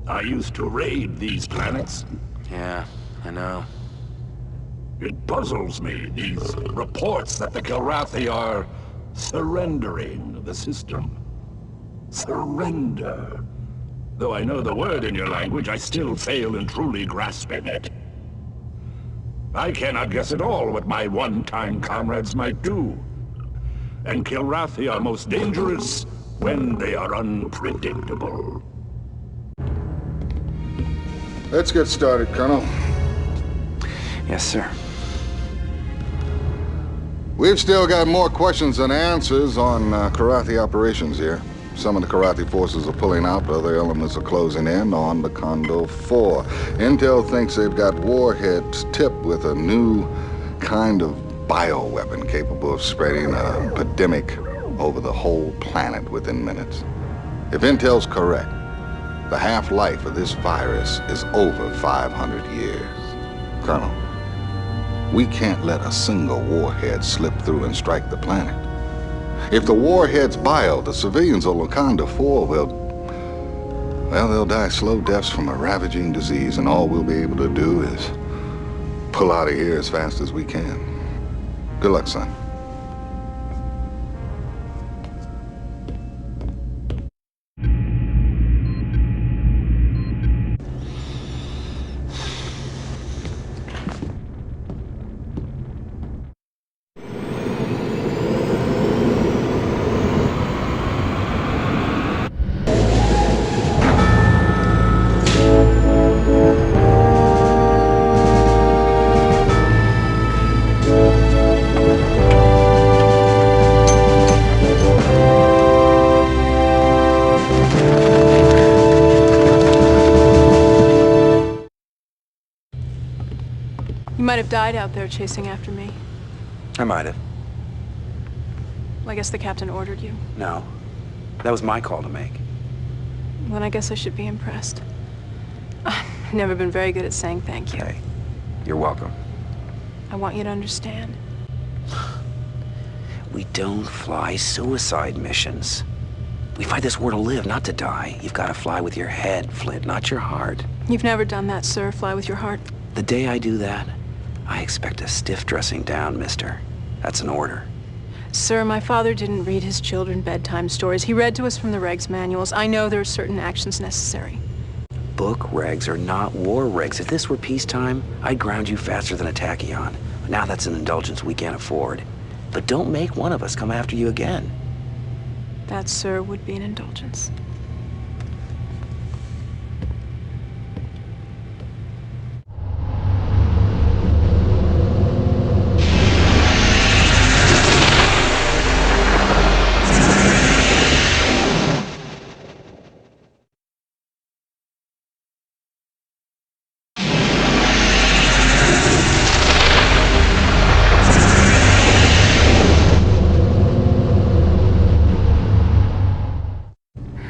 Speaker 1: I used to raid these planets.
Speaker 12: Yeah, I know.
Speaker 1: It puzzles me, these reports that the Kilrathi are surrendering the system. Surrender. Though I know the word in your language, I still fail in truly grasping it. I cannot guess at all what my one-time comrades might do. And Kilrathi are most dangerous when they are unpredictable.
Speaker 8: Let's get started, Colonel.
Speaker 5: Yes, sir.
Speaker 8: We've still got more questions than answers on Kilrathi operations here. Some of the Kilrathi forces are pulling out, but other elements are closing in on the Kondo 4. Intel thinks they've got warheads tipped with a new kind of bioweapon capable of spreading an epidemic over the whole planet within minutes. If Intel's correct, the half-life of this virus is over 500 years. Colonel, we can't let a single warhead slip through and strike the planet. If the warhead's bio, the civilians on Wakanda 4 they'll die slow deaths from a ravaging disease, and all we'll be able to do is pull out of here as fast as we can. Good luck, son.
Speaker 18: You might have died out there chasing after me.
Speaker 5: I might have.
Speaker 18: Well, I guess the captain ordered you.
Speaker 5: No. That was my call to make.
Speaker 18: Then I guess I should be impressed. I've never been very good at saying thank you.
Speaker 5: Hey, you're welcome.
Speaker 18: I want you to understand.
Speaker 5: We don't fly suicide missions. We fight this war to live, not to die. You've got to fly with your head, Flint, not your heart.
Speaker 18: You've never done that, sir. Fly with your heart.
Speaker 5: The day I do that, I expect a stiff dressing down, mister. That's an order.
Speaker 18: Sir, my father didn't read his children bedtime stories. He read to us from the regs manuals. I know there are certain actions necessary.
Speaker 5: Book regs are not war regs. If this were peacetime, I'd ground you faster than a tachyon. But now that's an indulgence we can't afford. But don't make one of us come after you again.
Speaker 18: That, sir, would be an indulgence.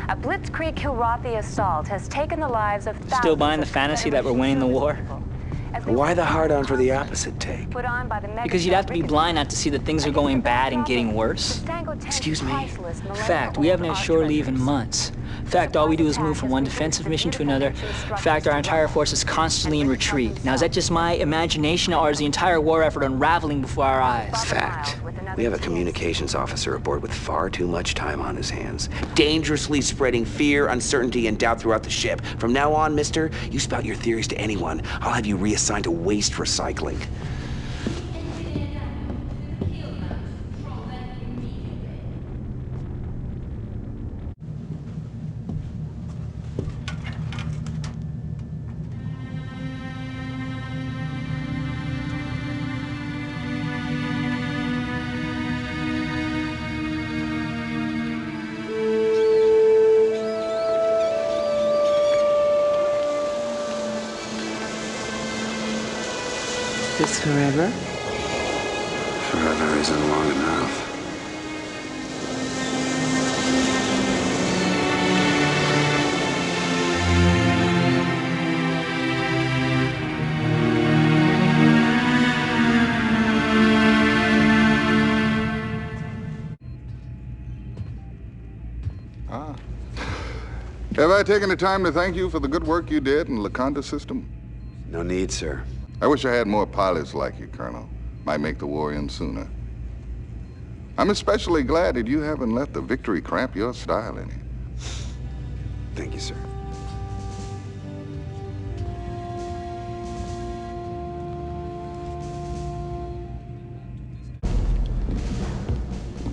Speaker 7: A blitzkrieg Kilrathi assault has taken the lives of thousands.
Speaker 4: Still buying the fantasy that we're winning the war?
Speaker 5: Why the hard-on for the opposite take?
Speaker 4: Because you'd have to be blind not to see that things are going bad and getting worse.
Speaker 5: Excuse me?
Speaker 4: Fact, we haven't had shore leave in months. Fact, all we do is move from one defensive mission to another. Fact, our entire force is constantly in retreat. Now, is that just my imagination, or is the entire war effort unraveling before our eyes?
Speaker 5: Fact. We have a communications officer aboard with far too much time on his hands, dangerously spreading fear, uncertainty, and doubt throughout the ship. From now on, mister, you spout your theories to anyone. I'll have you reassigned to waste recycling.
Speaker 14: This forever?
Speaker 5: Forever isn't long enough.
Speaker 8: Have I taken the time to thank you for the good work you did in the Wakanda system?
Speaker 5: No need, sir.
Speaker 8: I wish I had more pilots like you, Colonel. Might make the war end sooner. I'm especially glad that you haven't let the victory cramp your style any.
Speaker 5: Thank you, sir.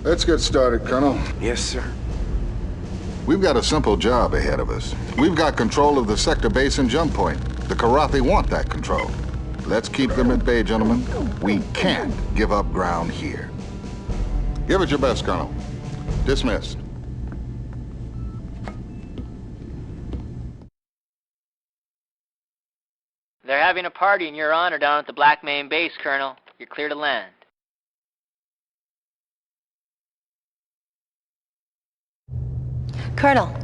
Speaker 8: Let's get started, Colonel.
Speaker 5: Yes, sir.
Speaker 8: We've got a simple job ahead of us. We've got control of the sector base and jump point. The Kilrathi want that control. Let's keep them at bay, gentlemen. We can't give up ground here. Give it your best, Colonel. Dismissed.
Speaker 17: They're having a party in your honor down at the Black Main base, Colonel. You're clear to land.
Speaker 13: Colonel,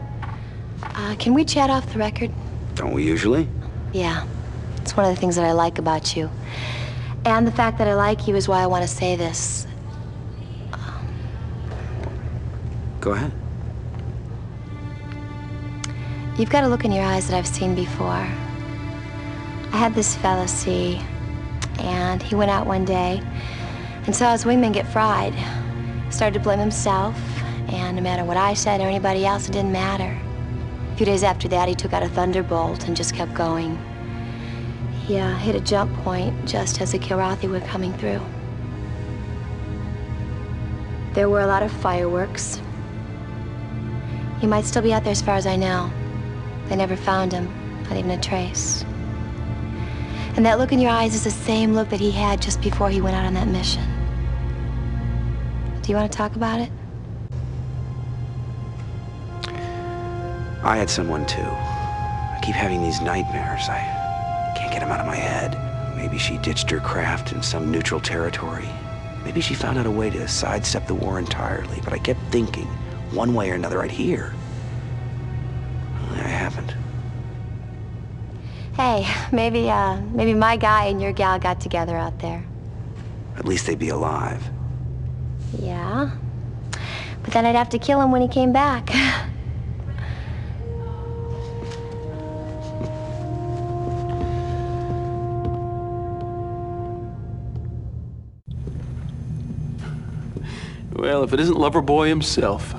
Speaker 13: can we chat off the record?
Speaker 5: Don't we usually?
Speaker 13: Yeah. It's one of the things that I like about you. And the fact that I like you is why I want to say this.
Speaker 5: Go ahead.
Speaker 13: You've got a look in your eyes that I've seen before. I had this fella see, and he went out one day and saw his wingman get fried. Started to blame himself, and no matter what I said or anybody else, it didn't matter. A few days after that, he took out a thunderbolt and just kept going. He hit a jump point just as the Kilrathi were coming through. There were a lot of fireworks. He might still be out there as far as I know. They never found him, not even a trace. And that look in your eyes is the same look that he had just before he went out on that mission. Do you want to talk about it?
Speaker 5: I had someone too. I keep having these nightmares. I can't get them out of my head. Maybe she ditched her craft in some neutral territory. Maybe she found out a way to sidestep the war entirely, but I kept thinking, one way or another, I'd hear. I haven't.
Speaker 13: Hey, maybe my guy and your gal got together out there.
Speaker 5: At least they'd be alive.
Speaker 13: Yeah. But then I'd have to kill him when he came back.
Speaker 10: Well, if it isn't Loverboy himself.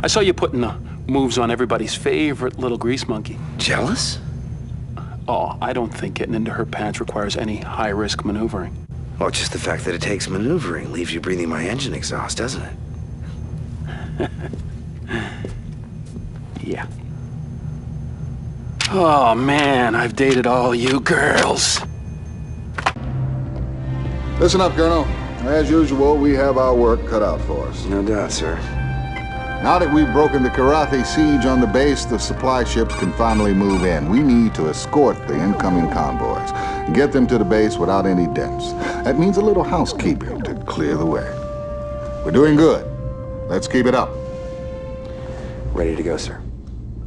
Speaker 10: I saw you putting the moves on everybody's favorite little grease monkey.
Speaker 5: Jealous?
Speaker 10: Oh, I don't think getting into her pants requires any high-risk maneuvering.
Speaker 5: Well, just the fact that it takes maneuvering leaves you breathing my engine exhaust, doesn't it?
Speaker 10: Yeah. Oh, man, I've dated all you girls.
Speaker 8: Listen up, Colonel. As usual, we have our work cut out for us.
Speaker 5: No doubt, sir.
Speaker 8: Now that we've broken the Kilrathi siege on the base, the supply ships can finally move in. We need to escort the incoming convoys and get them to the base without any dents. That means a little housekeeping to clear the way. We're doing good. Let's keep it up.
Speaker 5: Ready to go, sir.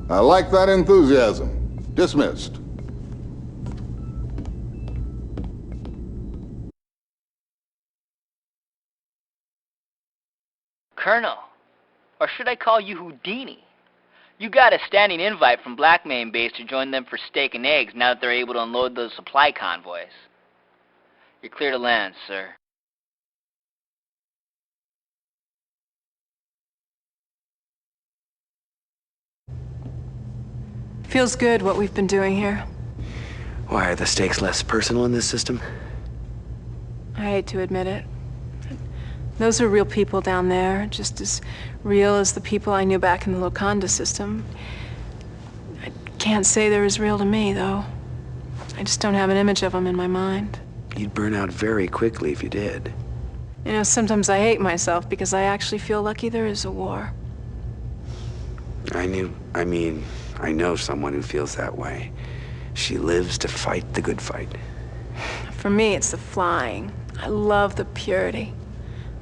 Speaker 8: I like that enthusiasm. Dismissed.
Speaker 17: Colonel, or should I call you Houdini? You got a standing invite from Black Main base to join them for steak and eggs now that they're able to unload those supply convoys. You're clear to land, sir.
Speaker 18: Feels good what we've been doing here.
Speaker 5: Why, are the stakes less personal in this system?
Speaker 18: I hate to admit it. Those are real people down there, just as real as the people I knew back in the Loconda system. I can't say they're as real to me, though. I just don't have an image of them in my mind.
Speaker 5: You'd burn out very quickly if you did.
Speaker 18: You know, sometimes I hate myself because I actually feel lucky there is a war.
Speaker 5: I know someone who feels that way. She lives to fight the good fight.
Speaker 18: For me, it's the flying. I love the purity.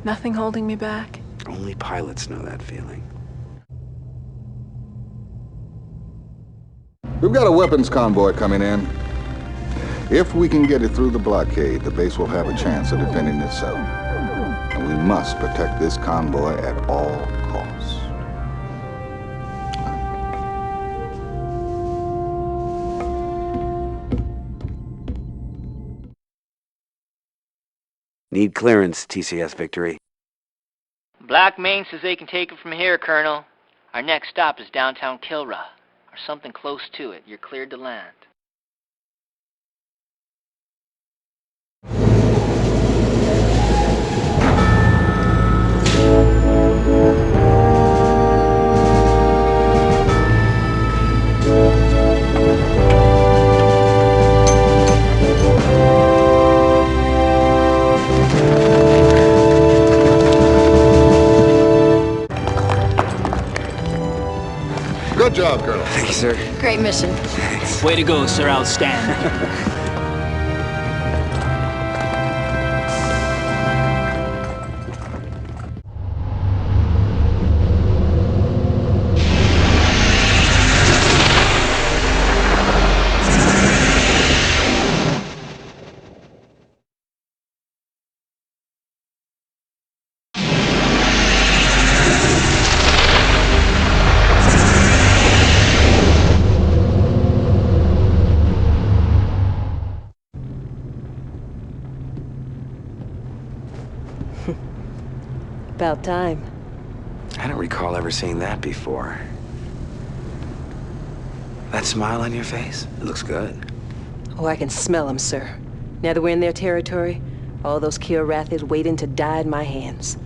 Speaker 18: Nothing holding me back.
Speaker 5: Only pilots know that feeling.
Speaker 8: We've got a weapons convoy coming in. If we can get it through the blockade, the base will have a chance of defending itself. And we must protect this convoy at all costs.
Speaker 5: Need clearance, TCS Victory.
Speaker 17: Black Main says they can take it from here, Colonel. Our next stop is downtown Kilrathi, or something close to it. You're cleared to land.
Speaker 8: job, Colonel.
Speaker 5: Thank you, sir.
Speaker 13: Great mission.
Speaker 4: Way to go, sir. Outstanding.
Speaker 14: About time.
Speaker 5: I don't recall ever seeing that before. That smile on your face? It looks good.
Speaker 14: Oh, I can smell them, sir. Now that we're in their territory, all those Kilrathis waiting to die in my hands.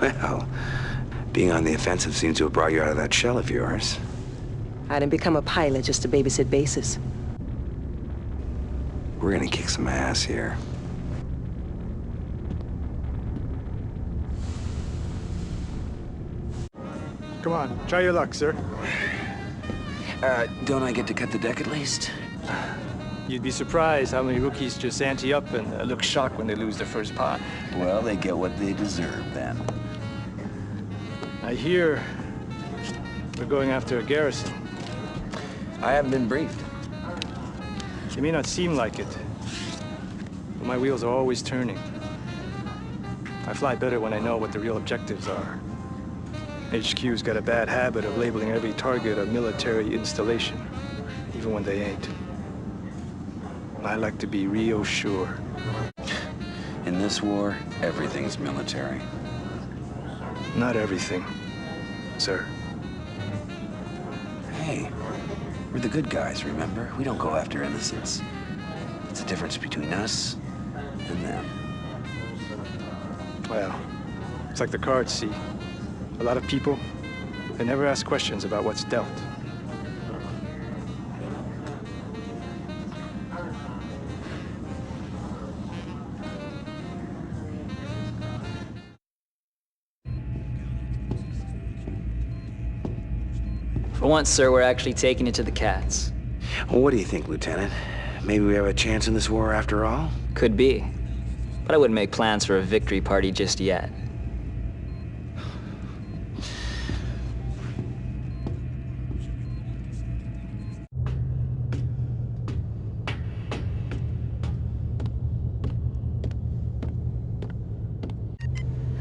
Speaker 5: Well, being on the offensive seems to have brought you out of that shell of yours.
Speaker 14: I didn't become a pilot just to babysit bases.
Speaker 5: We're gonna kick some ass here.
Speaker 11: Come on, try your luck, sir.
Speaker 16: Don't I get to cut the deck at least?
Speaker 11: You'd be surprised how many rookies just ante up and look shocked when they lose their first pot.
Speaker 16: Well, they get what they deserve, then.
Speaker 11: I hear we're going after a garrison.
Speaker 16: I haven't been briefed.
Speaker 11: It may not seem like it, but my wheels are always turning. I fly better when I know what the real objectives are. HQ's got a bad habit of labeling every target a military installation, even when they ain't. I like to be real sure.
Speaker 16: In this war, everything's military.
Speaker 11: Not everything, sir.
Speaker 16: Hey, we're the good guys, remember? We don't go after innocents. It's the difference between us and them.
Speaker 11: Well, it's like the cards see. A lot of people, they never ask questions about what's dealt.
Speaker 4: For once, sir, we're actually taking it to the cats.
Speaker 5: Well, what do you think, Lieutenant? Maybe we have a chance in this war after all?
Speaker 4: Could be. But I wouldn't make plans for a victory party just yet.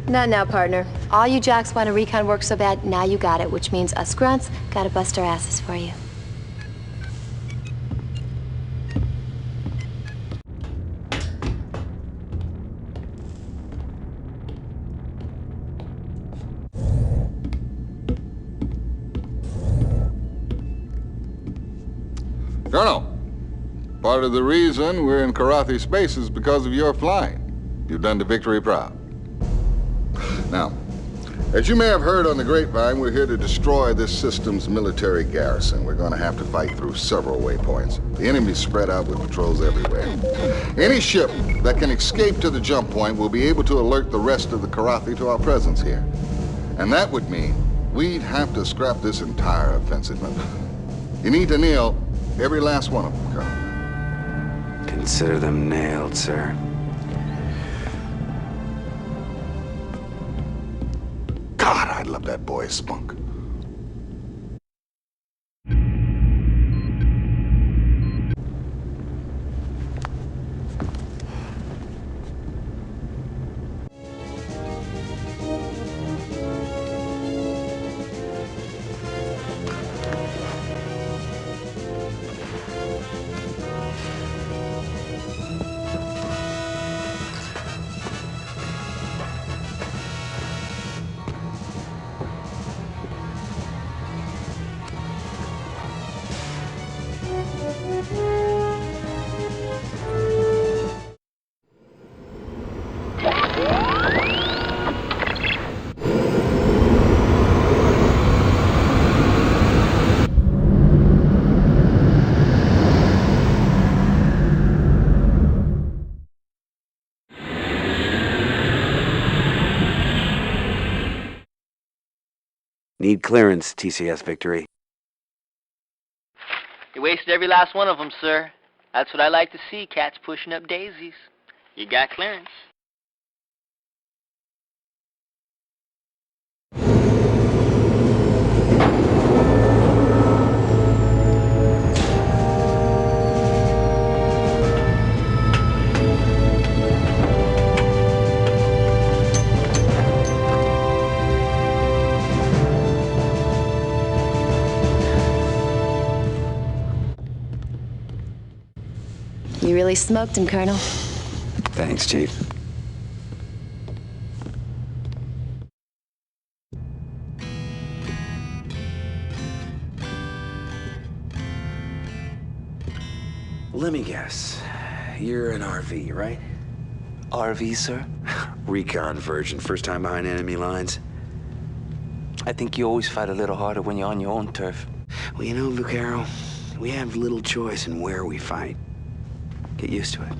Speaker 13: Not now, partner. All you jocks want to recon work so bad, now you got it, which means us grunts gotta bust our asses for you.
Speaker 8: Colonel, part of the reason we're in Kilrathi space is because of your flying. You've done the victory proud. Now, as you may have heard on the grapevine, we're here to destroy this system's military garrison. We're going to have to fight through several waypoints. The enemy's spread out with patrols everywhere. Any ship that can escape to the jump point will be able to alert the rest of the Kilrathi to our presence here. And that would mean we'd have to scrap this entire offensive. You need to nail every last one of them, Colonel.
Speaker 5: Consider them nailed, sir.
Speaker 8: God, I love that boy's spunk.
Speaker 5: Need clearance, TCS Victory.
Speaker 17: You wasted every last one of them, sir. That's what I like to see, cats pushing up daisies. You got clearance.
Speaker 13: You really smoked him, Colonel.
Speaker 16: Thanks, Chief.
Speaker 5: Let me guess. You're an RV, right?
Speaker 15: RV, sir?
Speaker 5: Recon version, first time behind enemy lines.
Speaker 15: I think you always fight a little harder when you're on your own turf.
Speaker 5: Well, you know, Lucero, we have little choice in where we fight. Get used to it.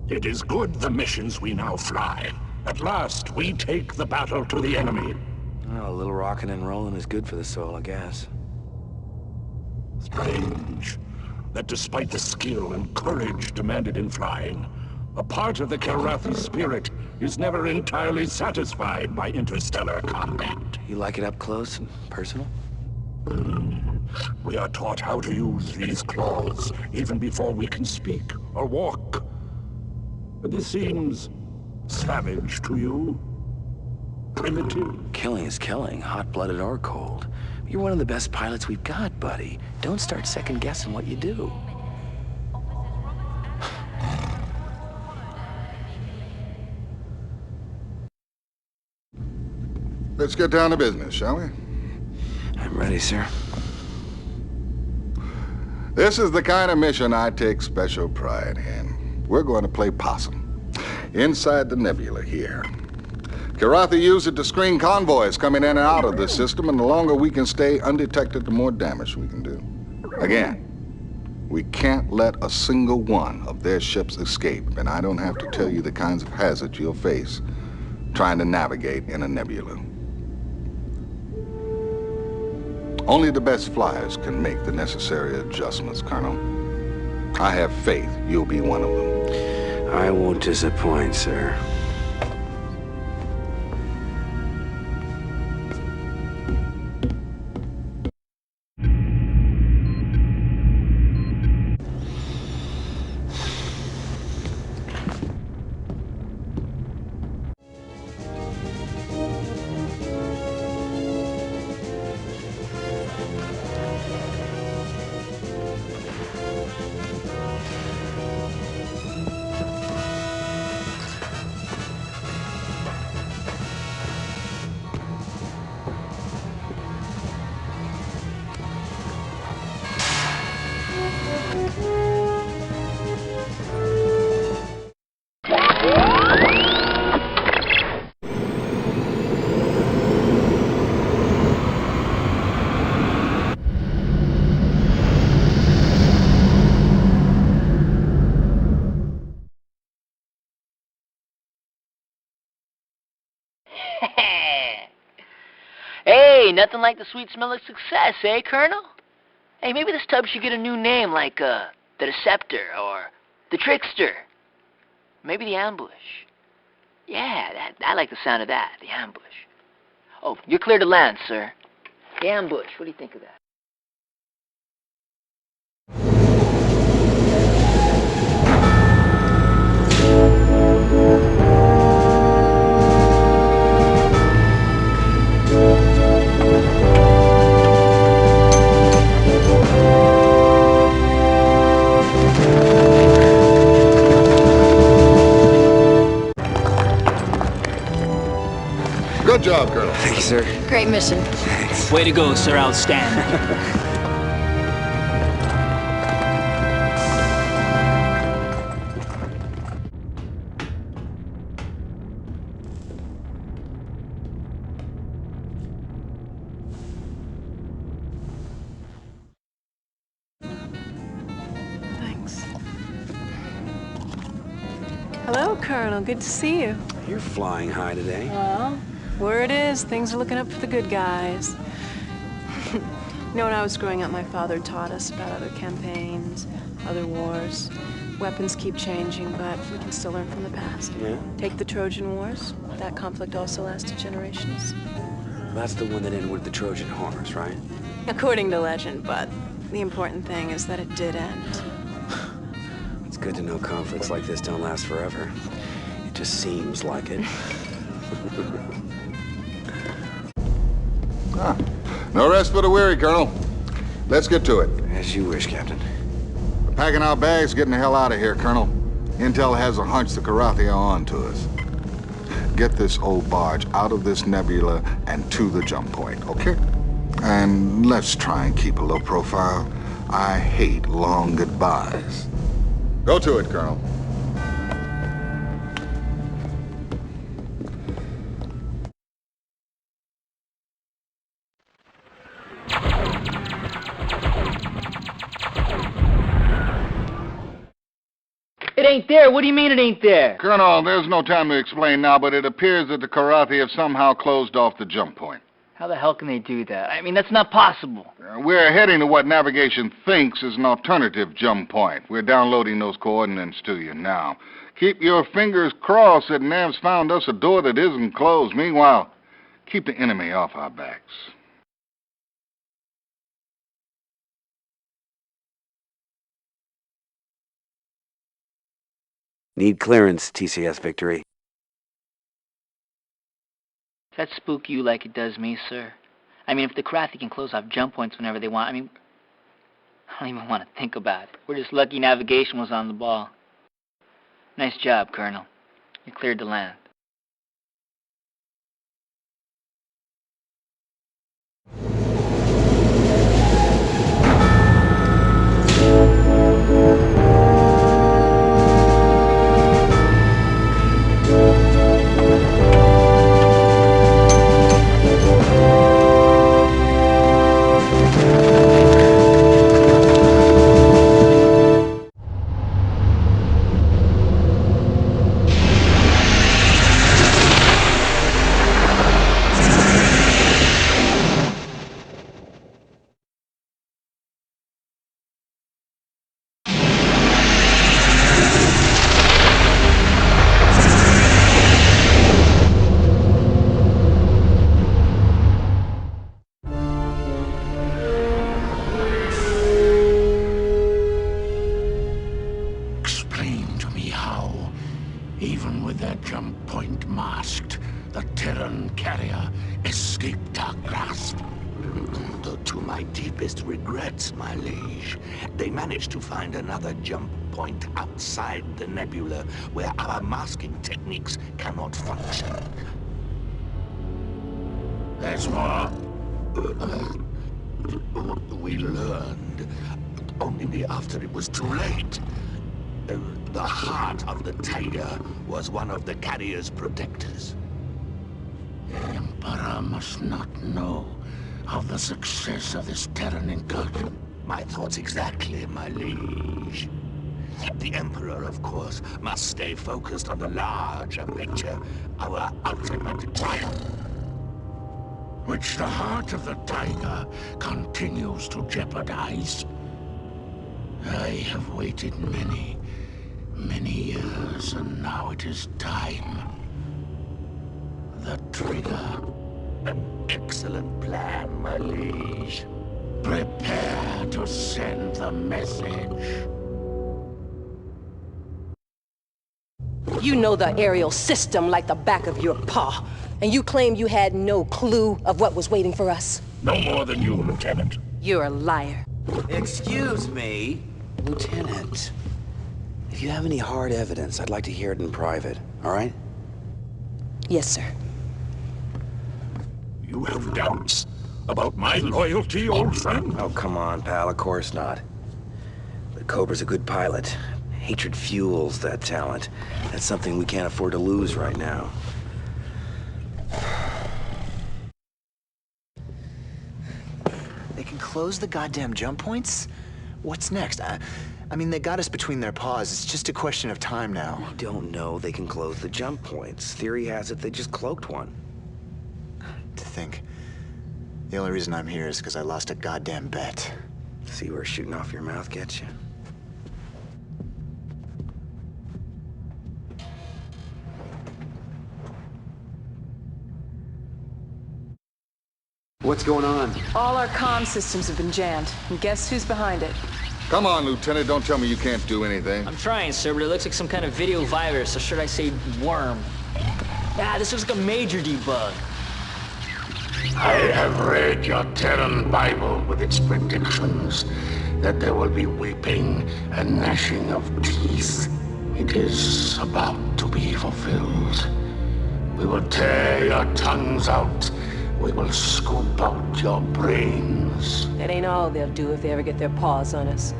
Speaker 1: It is good the missions we now fly. At last, we take the battle to the enemy.
Speaker 5: Well, a little rocking and rolling is good for the soul, I guess.
Speaker 1: Strange that despite the skill and courage demanded in flying, a part of the Kilrathi spirit is never entirely satisfied by interstellar combat.
Speaker 5: You like it up close and personal?
Speaker 1: We are taught how to use these claws even before we can speak or walk. But this seems savage to you? Primitive?
Speaker 5: Killing is killing, hot-blooded or cold. You're one of the best pilots we've got, buddy. Don't start second-guessing what you do.
Speaker 8: Let's get down to business, shall we?
Speaker 5: I'm ready, sir.
Speaker 8: This is the kind of mission I take special pride in. We're going to play possum inside the nebula here. Kilrathi used it to screen convoys coming in and out of the system, and the longer we can stay undetected, the more damage we can do. Again, we can't let a single one of their ships escape, and I don't have to tell you the kinds of hazards you'll face trying to navigate in a nebula. Only the best flyers can make the necessary adjustments, Colonel. I have faith you'll be one of them.
Speaker 5: I won't disappoint, sir.
Speaker 17: Hey, nothing like the sweet smell of success, eh, Colonel? Hey, maybe this tub should get a new name like, the Deceptor, or the Trickster. Maybe the Ambush. Yeah, I like the sound of that, the Ambush. Oh, you're clear to land, sir. The Ambush, what do you think of that?
Speaker 8: Good job, Colonel.
Speaker 5: Thank you, sir.
Speaker 13: Great mission.
Speaker 5: Thanks.
Speaker 4: Way to go, sir. Outstanding.
Speaker 18: Hello, Colonel. Good to see you.
Speaker 5: You're flying high today.
Speaker 18: Well, word is, things are looking up for the good guys. You know, when I was growing up, my father taught us about other campaigns, other wars. Weapons keep changing, but we can still learn from the past.
Speaker 5: Yeah?
Speaker 18: Take the Trojan Wars. That conflict also lasted generations.
Speaker 5: That's the one that ended with the Trojan horse, right?
Speaker 18: According to legend, but the important thing is that it did end.
Speaker 5: It's good to know conflicts like this don't last forever. It just seems like it.
Speaker 8: No rest for the weary, Colonel. Let's get to it.
Speaker 5: As you wish, Captain.
Speaker 8: We're packing our bags, getting the hell out of here, Colonel. Intel has a hunch the Kilrathi are on to us. Get this old barge out of this nebula and to the jump point, okay? And let's try and keep a low profile. I hate long goodbyes. Go to it, Colonel.
Speaker 17: It ain't there. What do you mean it ain't there?
Speaker 8: Colonel, there's no time to explain now, but it appears that the Kilrathi have somehow closed off the jump point.
Speaker 17: How the hell can they do that? I mean, that's not possible.
Speaker 8: We're heading to what navigation thinks is an alternative jump point. We're downloading those coordinates to you now. Keep your fingers crossed that Nav's found us a door that isn't closed. Meanwhile, keep the enemy off our backs.
Speaker 5: Need clearance, TCS Victory.
Speaker 17: Does that spook you like it does me, sir? I mean, if the Kilrathi can close off jump points whenever they want, I mean, I don't even want to think about it. We're just lucky navigation was on the ball. Nice job, Colonel. You cleared the land.
Speaker 2: Even with their jump point masked, the Terran carrier escaped our grasp. Though to my deepest regrets, my liege, they managed to find another jump point outside the nebula where our masking techniques cannot function. There's more. We learned only after it was too late. The heart of the tiger was one of the carrier's protectors. The Emperor must not know of the success of this Terran incursion. My thoughts exactly, my liege. The Emperor, of course, must stay focused on the larger picture, our ultimate triumph. Which the heart of the tiger continues to jeopardize. I have waited many years, and now it is time. The trigger. An excellent plan, my liege. Prepare to send the message.
Speaker 14: You know the aerial system like the back of your paw, and you claim you had no clue of what was waiting for us?
Speaker 2: No more than you, Lieutenant.
Speaker 14: You're a liar.
Speaker 5: Excuse me, Lieutenant. If you have any hard evidence, I'd like to hear it in private, all right?
Speaker 14: Yes, sir.
Speaker 2: You have doubts about my loyalty, old friend?
Speaker 5: Oh, come on, pal, of course not. But Cobra's a good pilot. Hatred fuels that talent. That's something we can't afford to lose right now.
Speaker 20: They can close the goddamn jump points? What's next?
Speaker 11: I mean, they got us between their paws. It's just a question of time now.
Speaker 5: We don't know they can close the jump points. Theory has it they just cloaked one.
Speaker 11: To think. The only reason I'm here is because I lost a goddamn bet.
Speaker 5: See where shooting off your mouth gets you?
Speaker 16: What's going on?
Speaker 19: All our comm systems have been jammed, and guess who's behind it?
Speaker 8: Come on, Lieutenant. Don't tell me you can't do anything.
Speaker 4: I'm trying, sir, but it looks like some kind of video virus, or should I say worm. Ah, this looks like a major debug.
Speaker 2: I have read your Terran Bible with its predictions that there will be weeping and gnashing of teeth. It is about to be fulfilled. We will tear your tongues out. We will scoop out your brains.
Speaker 14: That ain't all they'll do if they ever get their paws on us.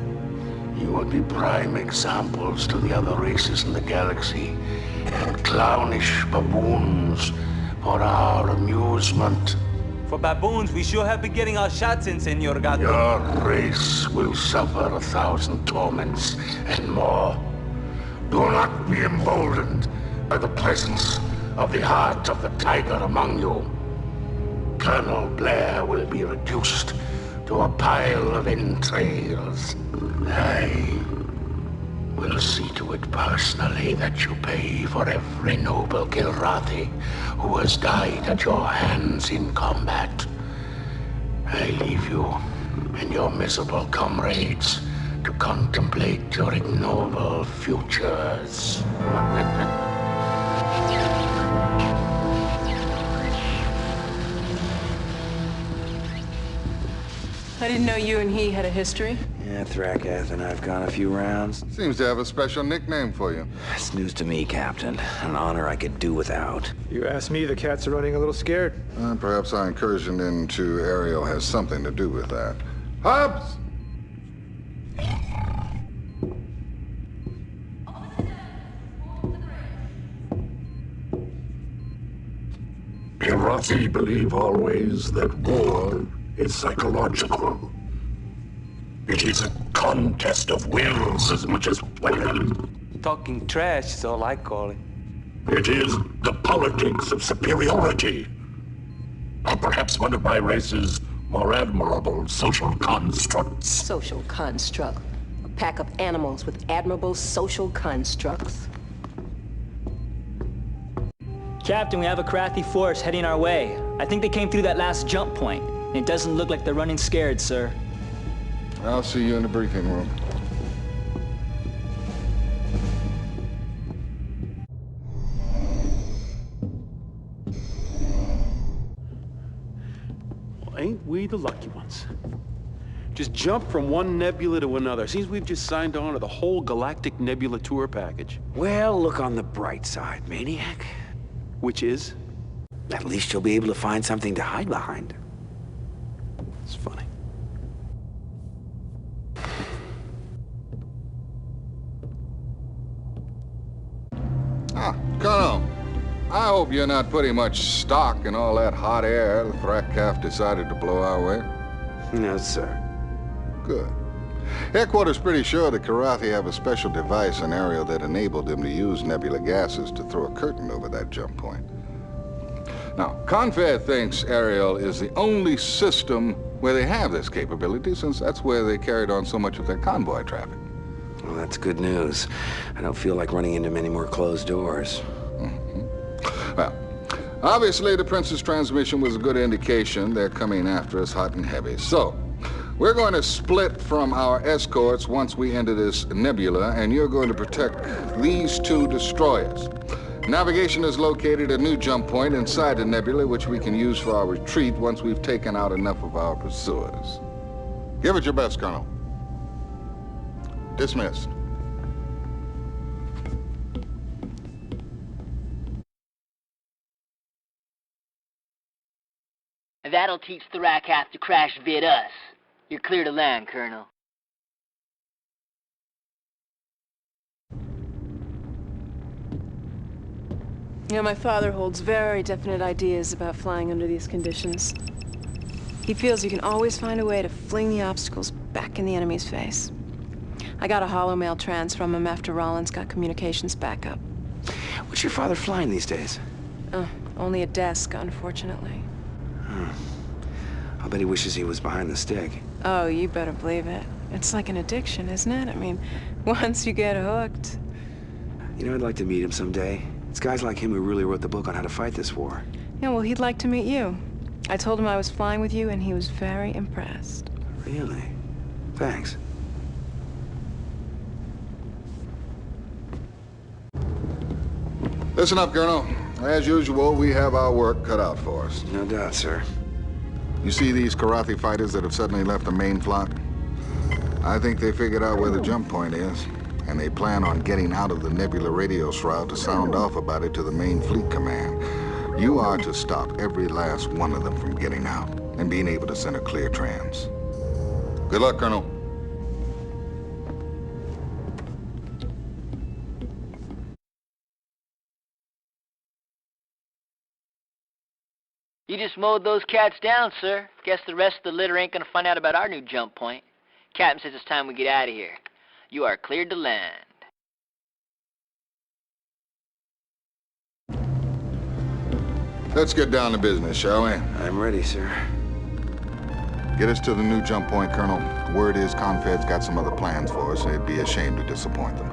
Speaker 2: You will be prime examples to the other races in the galaxy, and clownish baboons for our amusement.
Speaker 15: For baboons, we sure have been getting our shots in, Senor Gato.
Speaker 2: Your race will suffer 1,000 torments and more. Do not be emboldened by the presence of the heart of the tiger among you. Colonel Blair will be reduced to a pile of entrails. I will see to it personally that you pay for every noble Kilrathi who has died at your hands in combat. I leave you and your miserable comrades to contemplate your ignoble futures.
Speaker 19: I didn't know you and he had a history.
Speaker 5: Yeah, Thrakath and I've gone a few rounds.
Speaker 8: Seems to have a special nickname for you.
Speaker 5: It's news to me, Captain. An honor I could do without.
Speaker 11: You ask me, the cats are running a little scared.
Speaker 8: Perhaps our incursion into Ariel has something to do with that. Hobbs!
Speaker 1: Kilrathi believe always that war is psychological. It is a contest of wills as much as weapon.
Speaker 15: Talking trash is all I call it.
Speaker 1: It is the politics of superiority. Or perhaps one of my race's more admirable social constructs.
Speaker 14: Social construct. A pack of animals with admirable social constructs.
Speaker 4: Captain, we have a Kilrathi force heading our way. I think they came through that last jump point. And it doesn't look like they're running scared, sir.
Speaker 8: I'll see you in the briefing room.
Speaker 10: Well, ain't we the lucky ones? Just jump from one nebula to another. Seems we've just signed on to the whole galactic nebula tour package.
Speaker 5: Well, look on the bright side, Maniac.
Speaker 10: Which is?
Speaker 5: At least you'll be able to find something to hide behind.
Speaker 10: It's funny.
Speaker 8: Colonel, I hope you're not putting much stock in all that hot air the Thrakath decided to blow our way.
Speaker 5: No, sir.
Speaker 8: Good. Headquarters pretty sure the Kilrathi have a special device in Ariel that enabled them to use nebula gases to throw a curtain over that jump point. Now, Confed thinks Ariel is the only system where they have this capability, since that's where they carried on so much of their convoy traffic.
Speaker 5: Well, that's good news. I don't feel like running into many more closed doors.
Speaker 8: Well, obviously the Prince's transmission was a good indication they're coming after us hot and heavy. So, we're going to split from our escorts once we enter this nebula, and you're going to protect these two destroyers. Navigation has located a new jump point inside the nebula, which we can use for our retreat once we've taken out enough of our pursuers. Give it your best, Colonel. Dismissed.
Speaker 17: That'll teach Thrakath to crash vid us. You're clear to land, Colonel.
Speaker 19: You know, my father holds very definite ideas about flying under these conditions. He feels you can always find a way to fling the obstacles back in the enemy's face.
Speaker 18: I got a holomail trans from him after Rollins got communications back up.
Speaker 5: What's your father flying these days?
Speaker 18: Only a desk, unfortunately.
Speaker 5: I'll bet he wishes he was behind the stick.
Speaker 18: Oh, you better believe it. It's like an addiction, isn't it? I mean, once you get hooked.
Speaker 5: You know, I'd like to meet him someday. It's guys like him who really wrote the book on how to fight this war.
Speaker 18: Yeah, well, he'd like to meet you. I told him I was flying with you, and he was very impressed.
Speaker 5: Really? Thanks.
Speaker 8: Listen up, Colonel. As usual, we have our work cut out for us.
Speaker 5: No doubt, sir.
Speaker 8: You see these Kilrathi fighters that have suddenly left the main flock? I think they figured out where the jump point is, and they plan on getting out of the nebula radio shroud to sound off about it to the main fleet command. You are to stop every last one of them from getting out and being able to send a clear trans. Good luck, Colonel.
Speaker 17: You just mowed those cats down, sir. Guess the rest of the litter ain't gonna find out about our new jump point. Captain says it's time we get out of here. You are cleared to land.
Speaker 8: Let's get down to business, shall we?
Speaker 5: I'm ready, sir.
Speaker 8: Get us to the new jump point, Colonel. Word is Confed's got some other plans for us, and it'd be a shame to disappoint them.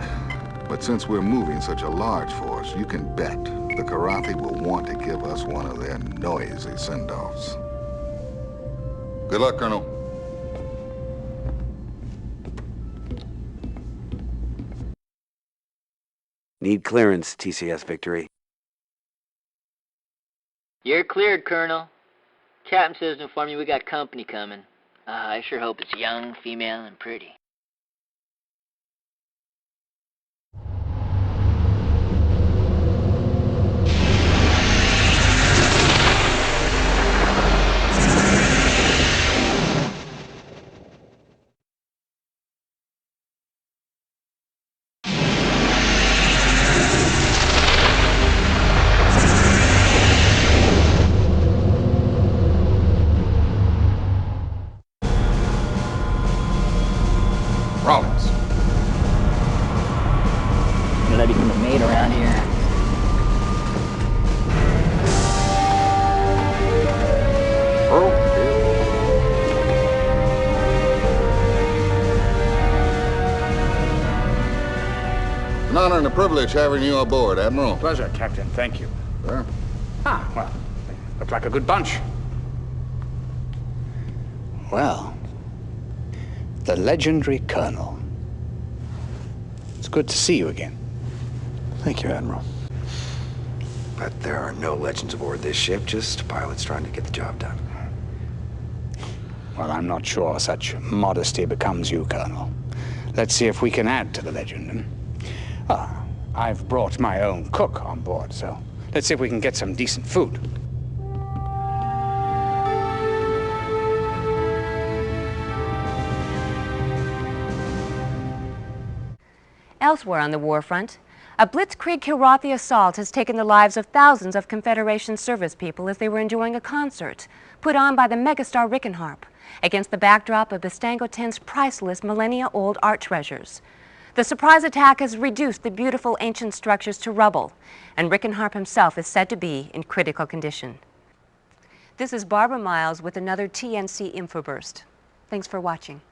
Speaker 8: But since we're moving such a large force, you can bet the Kilrathi will want to give us one of their noisy send-offs. Good luck, Colonel.
Speaker 5: Need clearance, TCS Victory.
Speaker 17: You're cleared, Colonel. Captain says to inform you we got company coming. I sure hope it's young, female, and pretty.
Speaker 6: Rollins.
Speaker 4: You let become a maid around here.
Speaker 8: It's an honor and a privilege having you aboard, Admiral.
Speaker 6: Pleasure, Captain. Thank you.
Speaker 8: Sir?
Speaker 6: Well, look like a good bunch. Well, the legendary Colonel. It's good to see you again.
Speaker 5: Thank you, Admiral. But there are no legends aboard this ship, just pilots trying to get the job done.
Speaker 6: Well, I'm not sure such modesty becomes you, Colonel. Let's see if we can add to the legend. I've brought my own cook on board, so let's see if we can get some decent food.
Speaker 7: Elsewhere on the war front, a blitzkrieg Kilrathi assault has taken the lives of thousands of Confederation service people as they were enjoying a concert put on by the megastar Rickenharp against the backdrop of the Stango 10's priceless millennia-old art treasures. The surprise attack has reduced the beautiful ancient structures to rubble, and Rickenharp himself is said to be in critical condition. This is Barbara Miles with another TNC Infoburst. Thanks for watching.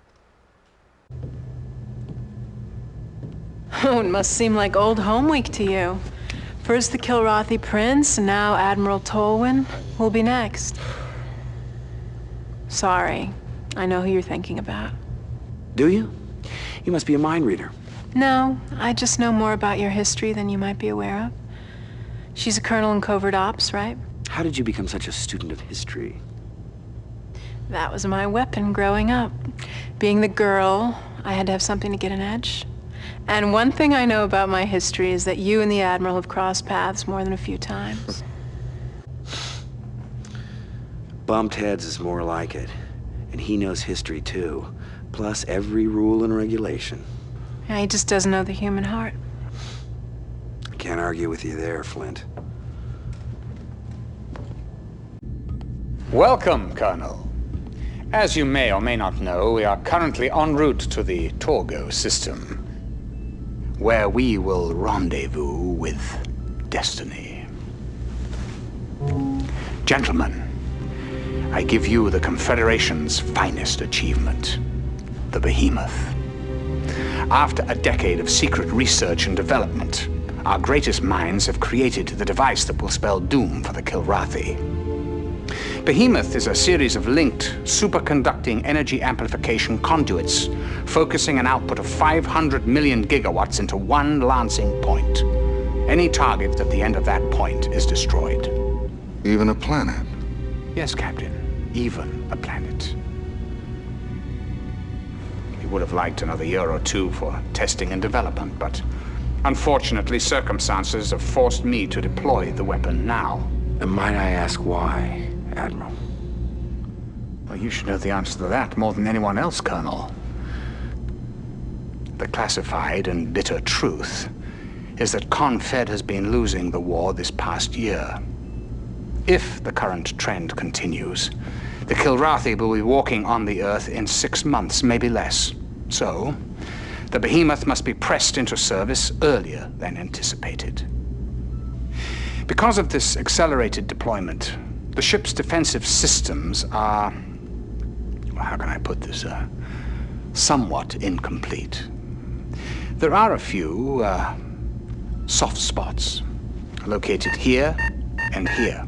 Speaker 18: Oh, it must seem like old home week to you. First the Kilrathi Prince, and now Admiral Tolwyn will be next. Sorry, I know who you're thinking about.
Speaker 5: Do you? You must be a mind reader.
Speaker 18: No, I just know more about your history than you might be aware of. She's a colonel in covert ops, right?
Speaker 5: How did you become such a student of history?
Speaker 18: That was my weapon growing up. Being the girl, I had to have something to get an edge. And one thing I know about my history is that you and the Admiral have crossed paths more than a few times.
Speaker 5: Bumped heads is more like it. And he knows history too. Plus every rule and regulation.
Speaker 18: Yeah, he just doesn't know the human heart.
Speaker 5: I can't argue with you there, Flint.
Speaker 6: Welcome, Colonel. As you may or may not know, we are currently en route to the Torgo system, where we will rendezvous with destiny. Gentlemen, I give you the Confederation's finest achievement, the Behemoth. After a decade of secret research and development, our greatest minds have created the device that will spell doom for the Kilrathi. Behemoth is a series of linked, superconducting energy amplification conduits, focusing an output of 500 million gigawatts into one lancing point. Any target at the end of that point is destroyed.
Speaker 8: Even a planet?
Speaker 6: Yes, Captain. Even a planet. We would have liked another year or two for testing and development, but unfortunately, circumstances have forced me to deploy the weapon now.
Speaker 12: And might I ask why, Admiral?
Speaker 6: Well, you should know the answer to that more than anyone else, Colonel. The classified and bitter truth is that Confed has been losing the war this past year. If the current trend continues, the Kilrathi will be walking on the Earth in 6 months, maybe less. So, the Behemoth must be pressed into service earlier than anticipated. Because of this accelerated deployment, the ship's defensive systems are, well, how can I put this, somewhat incomplete. There are a few soft spots located here and here.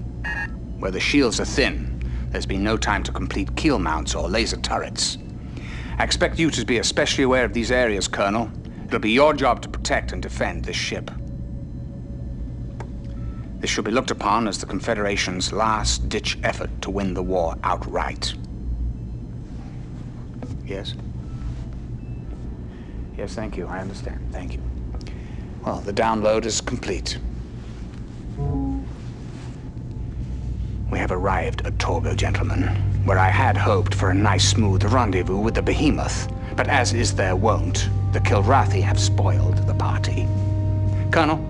Speaker 6: Where the shields are thin, there's been no time to complete keel mounts or laser turrets. I expect you to be especially aware of these areas, Colonel. It'll be your job to protect and defend this ship. This should be looked upon as the Confederation's last-ditch effort to win the war outright. Yes? Yes, thank you. I understand. Thank you. Well, the download is complete. We have arrived at Torgo, gentlemen, where I had hoped for a nice, smooth rendezvous with the Behemoth. But as is their wont, the Kilrathi have spoiled the party. Colonel,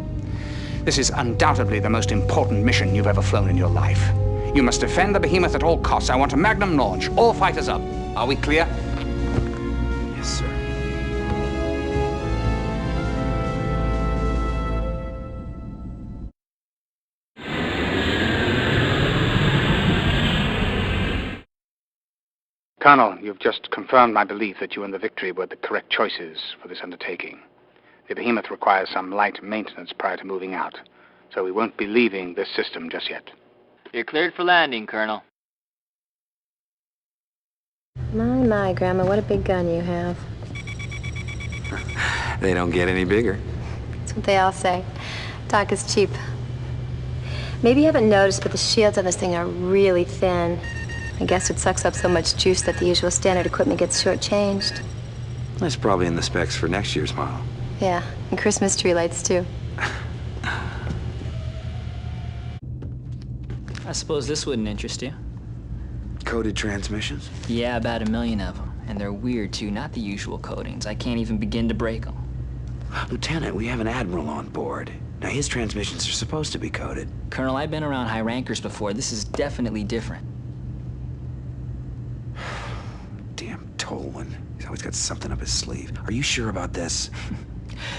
Speaker 6: this is undoubtedly the most important mission you've ever flown in your life. You must defend the Behemoth at all costs. I want a magnum launch. All fighters up. Are we clear?
Speaker 12: Yes, sir.
Speaker 6: Colonel, you've just confirmed my belief that you and the Victory were the correct choices for this undertaking. The Behemoth requires some light maintenance prior to moving out, so we won't be leaving this system just yet.
Speaker 17: You're cleared for landing, Colonel.
Speaker 13: My, Grandma, what a big gun you have.
Speaker 16: They don't get any bigger.
Speaker 13: That's what they all say. Talk is cheap. Maybe you haven't noticed, but the shields on this thing are really thin. I guess it sucks up so much juice that the usual standard equipment gets shortchanged.
Speaker 16: That's probably in the specs for next year's model.
Speaker 13: Yeah, and Christmas tree lights, too.
Speaker 4: I suppose this wouldn't interest you.
Speaker 16: Coded transmissions?
Speaker 4: Yeah, about 1 million of them. And they're weird, too, not the usual codings. I can't even begin to break them.
Speaker 16: Lieutenant, we have an admiral on board. Now, his transmissions are supposed to be coded.
Speaker 4: Colonel, I've been around high rankers before. This is definitely different.
Speaker 16: Damn Tolwyn. He's always got something up his sleeve. Are you sure about this?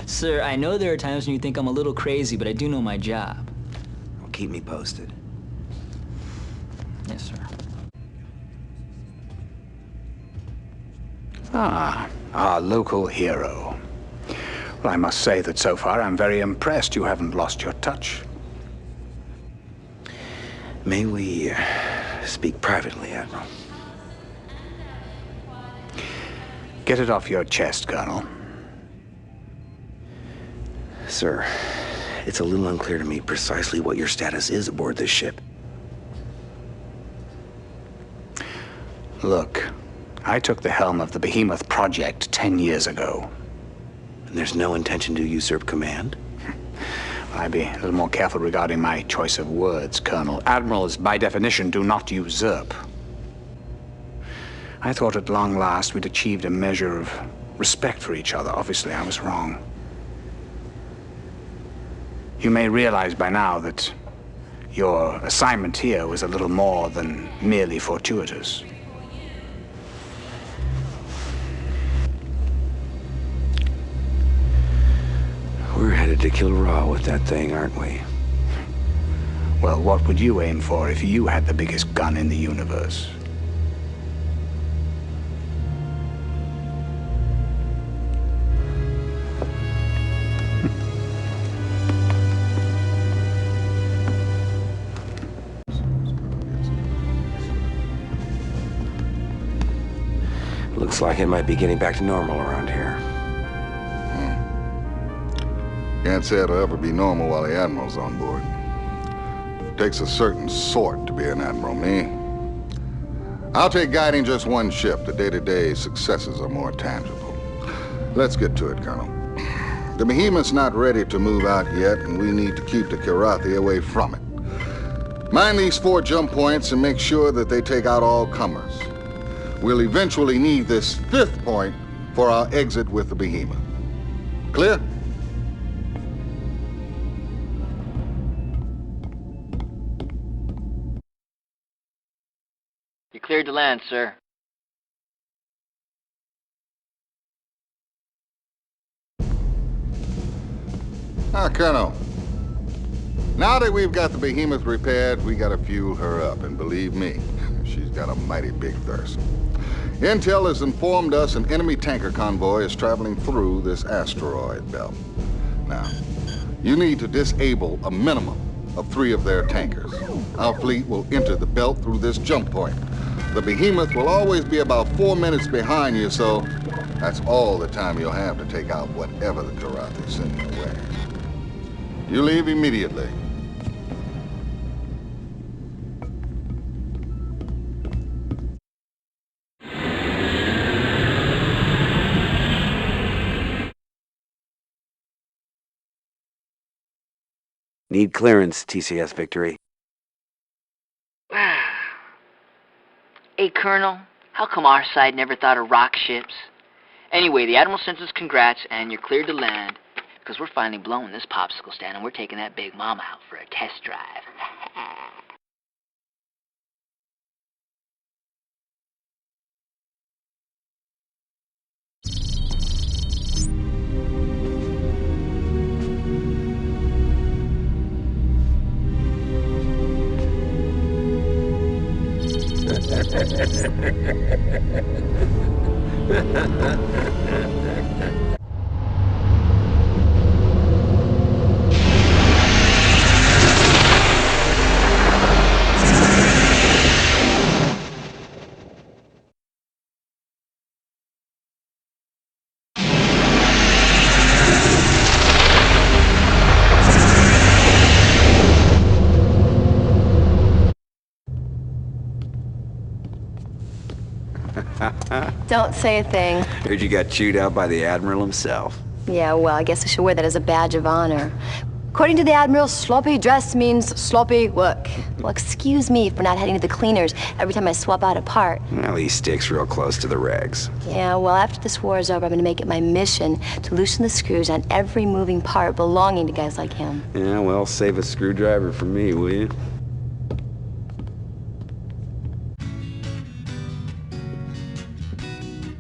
Speaker 4: Sir, I know there are times when you think I'm a little crazy, but I do know my job.
Speaker 16: Well, keep me posted.
Speaker 4: Yes, sir.
Speaker 6: Ah, our local hero. Well, I must say that so far I'm very impressed you haven't lost your touch.
Speaker 16: May we speak privately, Admiral?
Speaker 6: Get it off your chest, Colonel.
Speaker 16: Sir, it's a little unclear to me precisely what your status is aboard this ship.
Speaker 6: Look, I took the helm of the Behemoth project 10 years ago.
Speaker 16: And there's no intention to usurp command?
Speaker 6: Well, I'd be a little more careful regarding my choice of words, Colonel. Admirals, by definition, do not usurp. I thought at long last we'd achieved a measure of respect for each other. Obviously, I was wrong. You may realize by now that your assignment here was a little more than merely fortuitous.
Speaker 5: to kill Ra with that thing, aren't we?
Speaker 6: Well, what would you aim for if you had the biggest gun in the universe?
Speaker 5: Looks like it might be getting back to normal around here.
Speaker 8: Can't say it'll ever be normal while the Admiral's on board. Takes a certain sort to be an Admiral, me. I'll take guiding just one ship. The day-to-day successes are more tangible. Let's get to it, Colonel. The Behemoth's not ready to move out yet, and we need to keep the Kilrathi away from it. Mind these 4 jump points and make sure that they take out all comers. We'll eventually need this 5th point for our exit with the Behemoth. Clear?
Speaker 17: You're cleared to land, sir.
Speaker 8: Colonel. Now that we've got the Behemoth repaired, we gotta fuel her up, and believe me, she's got a mighty big thirst. Intel has informed us an enemy tanker convoy is traveling through this asteroid belt. Now, you need to disable a minimum of 3 of their tankers. Our fleet will enter the belt through this jump point. The Behemoth will always be about 4 minutes behind you, so that's all the time you'll have to take out whatever the Kilrathi send your way. You leave immediately.
Speaker 5: Need clearance, TCS Victory.
Speaker 17: Hey, Colonel, how come our side never thought of rock ships? Anyway, the Admiral sends us congrats, and you're cleared to land, because we're finally blowing this popsicle stand, and we're taking that Big Mama out for a test drive.
Speaker 13: Don't say a thing.
Speaker 5: Heard you got chewed out by the Admiral himself.
Speaker 13: Yeah, well, I guess I should wear that as a badge of honor. According to the Admiral, sloppy dress means sloppy work. Well, excuse me for not heading to the cleaners every time I swap out a part.
Speaker 5: Well, he sticks real close to the regs.
Speaker 13: Yeah, well, after this war is over, I'm gonna make it my mission to loosen the screws on every moving part belonging to guys like him.
Speaker 5: Yeah, well, save a screwdriver for me, will you?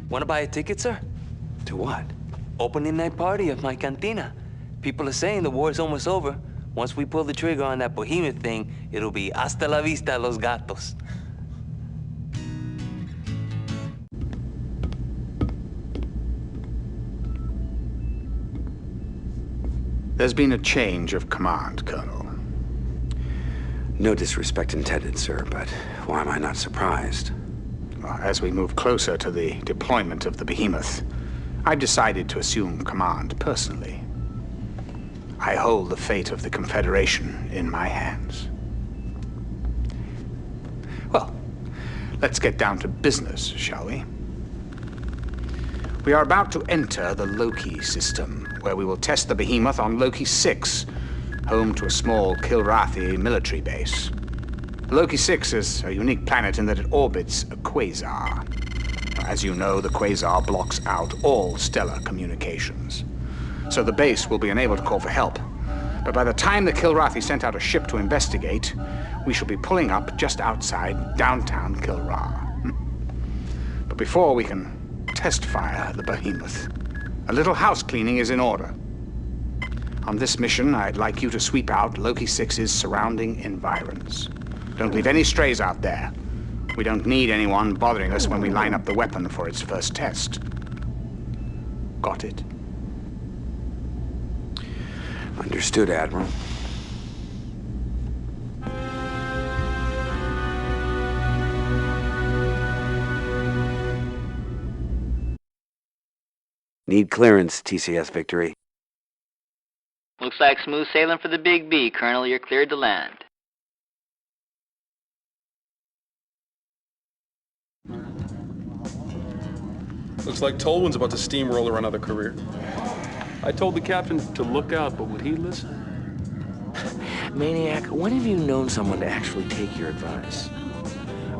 Speaker 15: Wanna buy a ticket, sir?
Speaker 5: To what?
Speaker 15: Opening night party of my cantina. People are saying the war's almost over. Once we pull the trigger on that Behemoth thing, it'll be hasta la vista los gatos.
Speaker 6: There's been a change of command, Colonel.
Speaker 5: No disrespect intended, sir, but why am I not surprised?
Speaker 6: As we move closer to the deployment of the Behemoth, I've decided to assume command personally. I hold the fate of the Confederation in my hands. Well, let's get down to business, shall we? We are about to enter the Loki system, where we will test the Behemoth on Loki 6, home to a small Kilrathi military base. Loki 6 is a unique planet in that it orbits a quasar. As you know, the quasar blocks out all stellar communications. So the base will be unable to call for help. But by the time the Kilrathi sent out a ship to investigate, we shall be pulling up just outside downtown Kilra. But before we can test fire the Behemoth, a little house cleaning is in order. On this mission, I'd like you to sweep out Loki 6's surrounding environs. Don't leave any strays out there. We don't need anyone bothering us when we line up the weapon for its first test. Got it?
Speaker 5: Understood, Admiral. Need clearance, TCS Victory.
Speaker 17: Looks like smooth sailing for the Big B, Colonel. You're cleared to land.
Speaker 10: Looks like Tolwyn's about to steamroll her another career. I told the captain to look out, but would he listen?
Speaker 16: Maniac, when have you known someone to actually take your advice?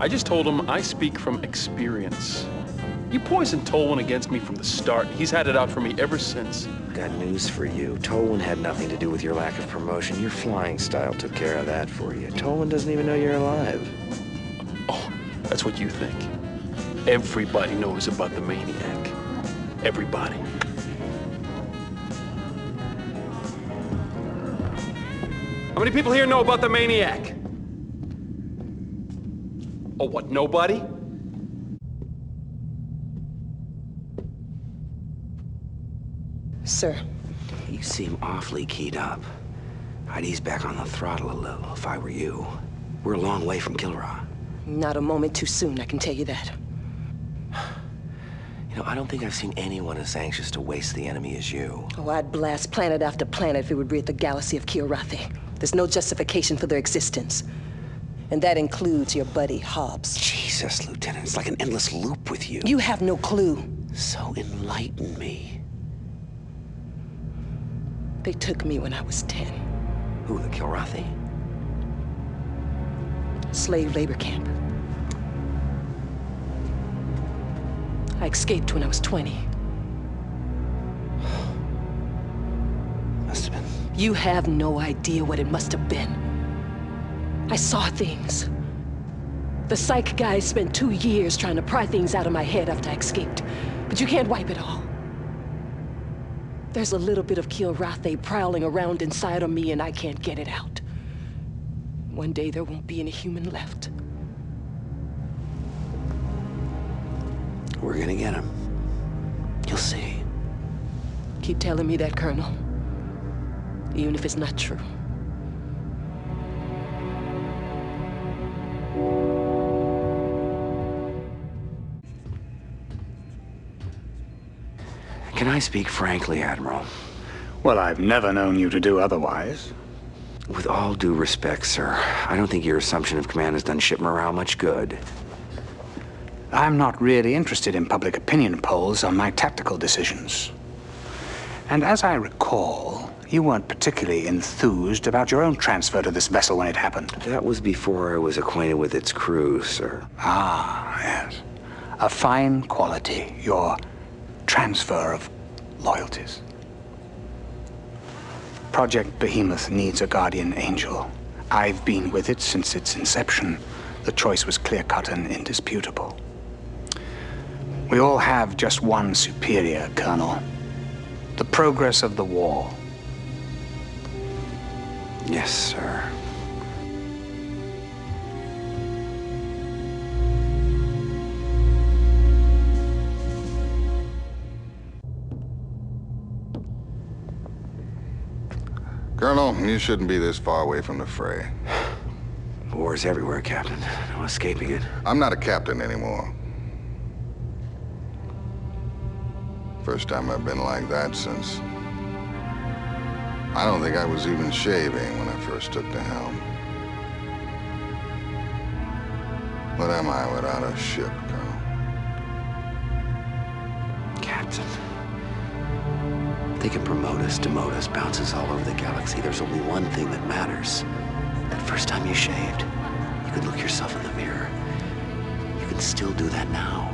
Speaker 10: I just told him I speak from experience. You poisoned Tolwyn against me from the start. He's had it out for me ever since.
Speaker 16: Got news for you. Tolwyn had nothing to do with your lack of promotion. Your flying style took care of that for you. Tolwyn doesn't even know you're alive.
Speaker 10: Oh, that's what you think. Everybody knows about the Maniac. Everybody. How many people here know about the Maniac? Oh, what, nobody?
Speaker 14: Sir.
Speaker 5: You seem awfully keyed up. I'd ease back on the throttle a little if I were you. We're a long way from Kilrathi.
Speaker 14: Not a moment too soon, I can tell you that.
Speaker 16: You know, I don't think I've seen anyone as anxious to waste the enemy as you.
Speaker 14: Oh, I'd blast planet after planet if it would rid the galaxy of Kilrathi. There's no justification for their existence. And that includes your buddy, Hobbs.
Speaker 5: Jesus, Lieutenant, it's like an endless loop with you.
Speaker 14: You have no clue.
Speaker 5: So enlighten me.
Speaker 14: They took me when I was 10.
Speaker 5: Who, the Kilrathi?
Speaker 14: Slave labor camp. I escaped when I was 20.
Speaker 5: Must have been.
Speaker 14: You have no idea what it must have been. I saw things. The psych guys spent 2 years trying to pry things out of my head after I escaped. But you can't wipe it all. There's a little bit of Kilrathi prowling around inside of me and I can't get it out. One day there won't be any human left.
Speaker 5: We're gonna get him. You'll see.
Speaker 14: Keep telling me that, Colonel. Even if it's not true.
Speaker 5: Can I speak frankly, Admiral?
Speaker 6: Well, I've never known you to do otherwise.
Speaker 5: With all due respect, sir, I don't think your assumption of command has done ship morale much good.
Speaker 6: I'm not really interested in public opinion polls on my tactical decisions. And as I recall, you weren't particularly enthused about your own transfer to this vessel when it happened.
Speaker 5: That was before I was acquainted with its crew, sir.
Speaker 6: Ah, yes. A fine quality, your transfer of loyalties. Project Behemoth needs a guardian angel. I've been with it since its inception. The choice was clear-cut and indisputable. We all have just one superior, Colonel. The progress of the war.
Speaker 5: Yes, sir.
Speaker 8: Colonel, you shouldn't be this far away from the fray.
Speaker 5: War's everywhere, Captain. No escaping it.
Speaker 8: I'm not a captain anymore. First time I've been like that since... I don't think I was even shaving when I first took the helm. What am I without a ship, Colonel?
Speaker 5: Captain. They can promote us, demote us, bounce us all over the galaxy. There's only one thing that matters. That first time you shaved, you could look yourself in the mirror. You can still do that now.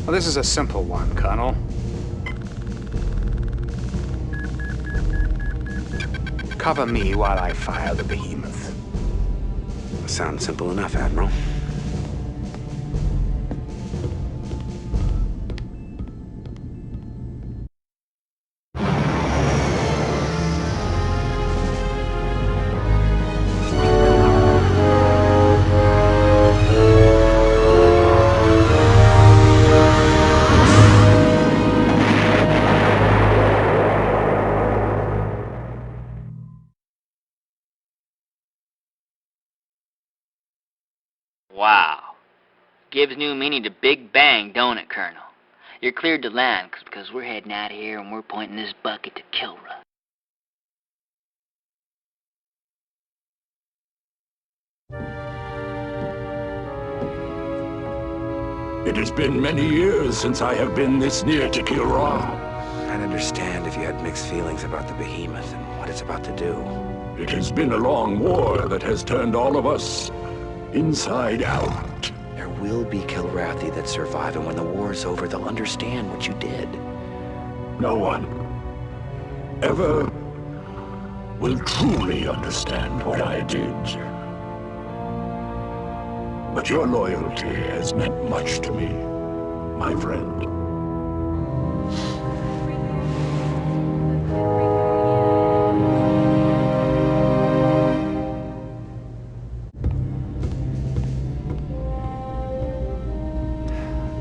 Speaker 6: Well, this is a simple one, Cover me while I fire the behemoth.
Speaker 5: Sounds simple enough, Admiral.
Speaker 17: Wow. Gives new meaning to Big Bang, don't it, Colonel? You're cleared to land, because we're heading out of here and we're pointing this bucket to Kilrathi.
Speaker 1: It has been many years since I have been this near to Kilrathi.
Speaker 5: I'd understand if you had mixed feelings about the behemoth and what it's about to do.
Speaker 1: It has been a long war that has turned all of us inside out.
Speaker 5: There will be Kilrathi that survive, and when the war's over, they'll understand what you did.
Speaker 1: No one ever will truly understand what I did. But your loyalty has meant much to me, my friend.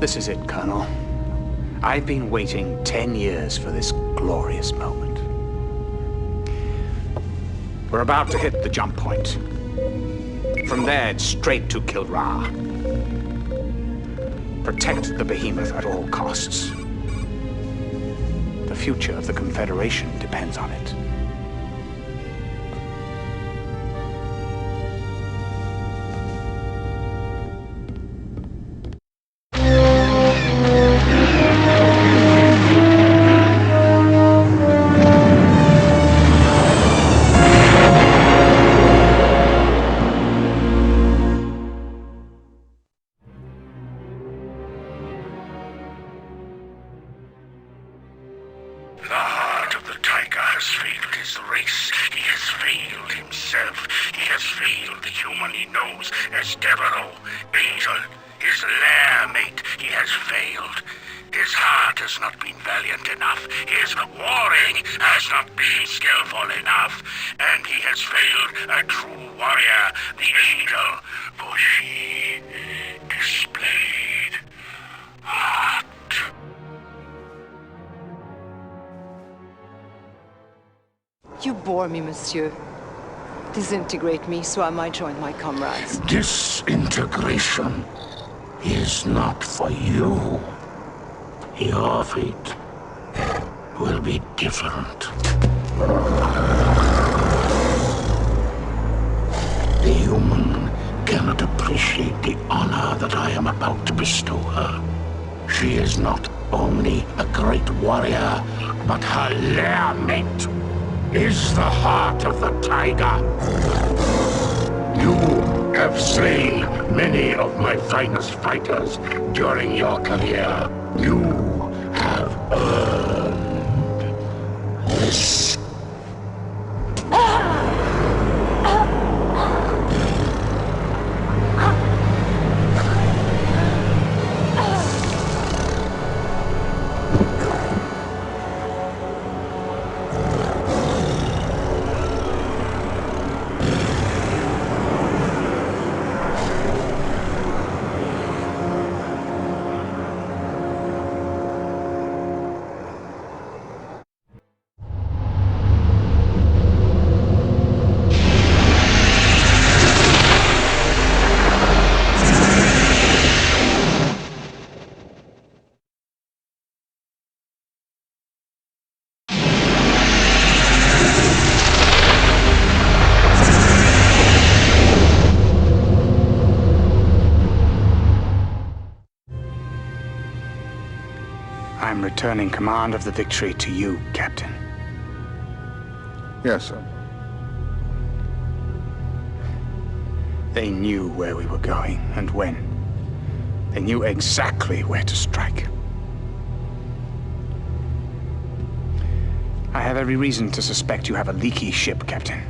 Speaker 6: This is it, Colonel. I've been waiting 10 years for this glorious moment. We're about to hit the jump point. From there, it's straight to Kilrathi. Protect the behemoth at all costs. The future of the Confederation depends on it.
Speaker 3: You bore me, monsieur. Disintegrate me so I might join my comrades.
Speaker 2: Disintegration is not for you. Your fate will be different. The human cannot appreciate the honor that I am about to bestow her. She is not only a great warrior, but her lair mate is the heart of the tiger. You have slain many of my finest fighters during your career. You have earned this.
Speaker 6: I'm returning command of the victory to you, Captain.
Speaker 8: Yes, sir.
Speaker 6: They knew where we were going and when. They knew exactly where to strike. I have every reason to suspect you have a leaky ship, Captain.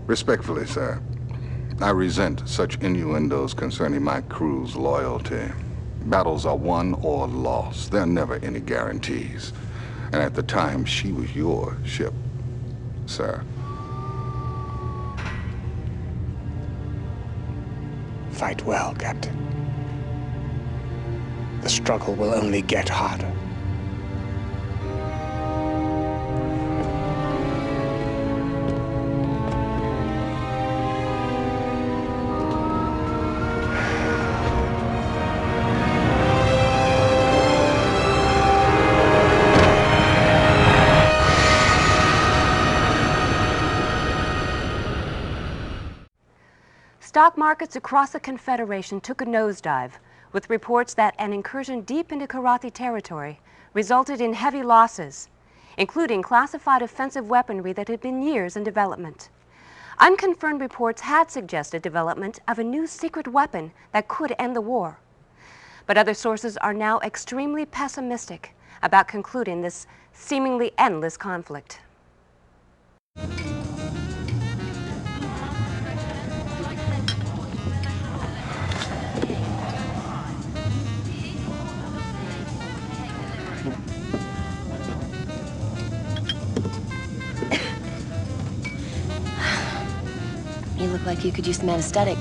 Speaker 8: Respectfully, sir, I resent such innuendos concerning my crew's loyalty. Battles are won or lost. There are never any guarantees. And at the time, she was your ship, sir.
Speaker 6: Fight well, Captain. The struggle will only get harder.
Speaker 7: Stock markets across the Confederation took a nosedive, with reports that an incursion deep into Kilrathi territory resulted in heavy losses, including classified offensive weaponry that had been years in development. Unconfirmed reports had suggested development of a new secret weapon that could end the war. But other sources are now extremely pessimistic about concluding this seemingly endless conflict.
Speaker 13: You look like you could use some anesthetic.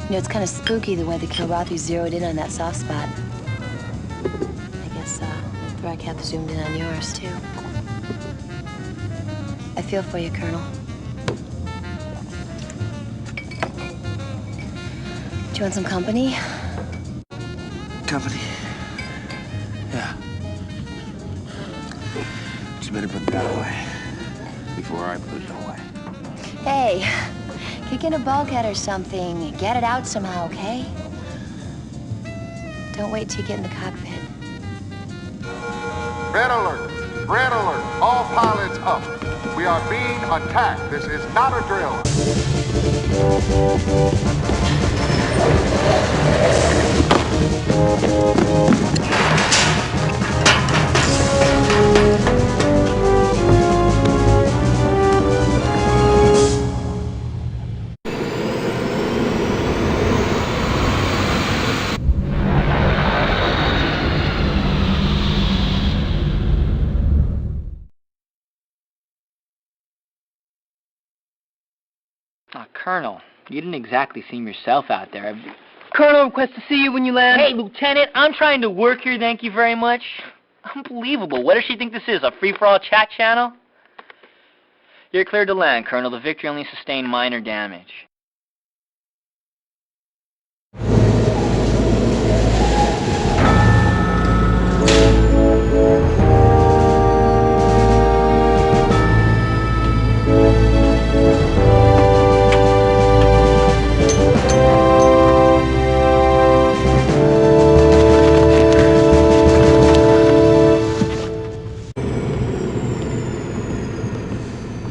Speaker 13: You know, it's kind of spooky the way the Kilrathi zeroed in on that soft spot. I guess, Thrakhath zoomed in on yours, too. I feel for you, Colonel. Do you want some company?
Speaker 16: Company? Yeah. You better put that away before I put it away.
Speaker 13: Hey, kick in a bulkhead or something. Get it out somehow, okay? Don't wait till you get in the cockpit.
Speaker 8: Red alert! Red alert! All pilots up! We are being attacked. This is not a drill.
Speaker 17: Colonel, you didn't exactly seem yourself out there. Colonel, request to see you when you land. Hey, Lieutenant, I'm trying to work here, thank you very much. Unbelievable. What does she think this is, a free-for-all chat channel? You're cleared to land, Colonel. The Victory only sustained minor damage.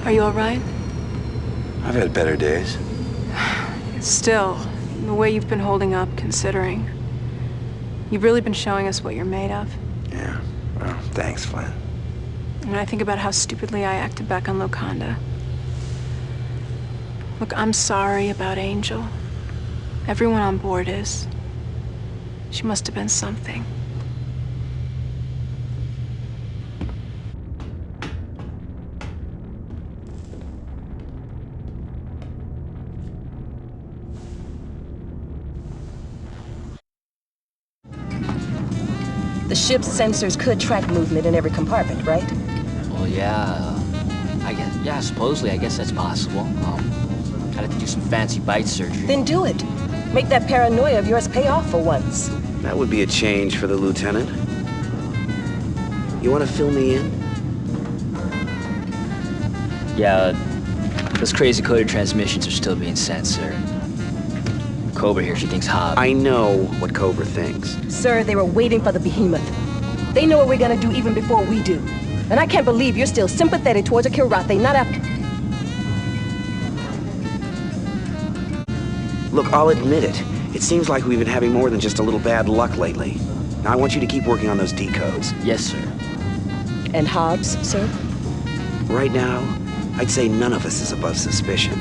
Speaker 18: Are you all right?
Speaker 16: I've had better days.
Speaker 18: Still, the way you've been holding up, considering. You've really been showing us what you're made of.
Speaker 16: Yeah, well, thanks, Flynn.
Speaker 18: And I think about how stupidly I acted back on Lokanda. Look, I'm sorry about Angel. Everyone on board is. She must have been something.
Speaker 9: The ship's sensors could track movement in every compartment, right?
Speaker 4: Well, yeah. Supposedly, I guess that's possible. I'd have to do some fancy bite surgery.
Speaker 9: Then do it. Make that paranoia of yours pay off for once.
Speaker 5: That would be a change for the lieutenant. You want to fill me in?
Speaker 4: Yeah, those crazy coded transmissions are still being sent, sir. Cobra here, she thinks Hob.
Speaker 5: I know what Cobra thinks.
Speaker 9: Sir, they were waiting for the behemoth. They know what we're gonna do even before we do. And I can't believe you're still sympathetic towards a Kilrathi, not after...
Speaker 5: Look, I'll admit it. It seems like we've been having more than just a little bad luck lately. Now I want you to keep working on those decodes.
Speaker 4: Yes, sir.
Speaker 9: And Hobbs, sir?
Speaker 5: Right now, I'd say none of us is above suspicion.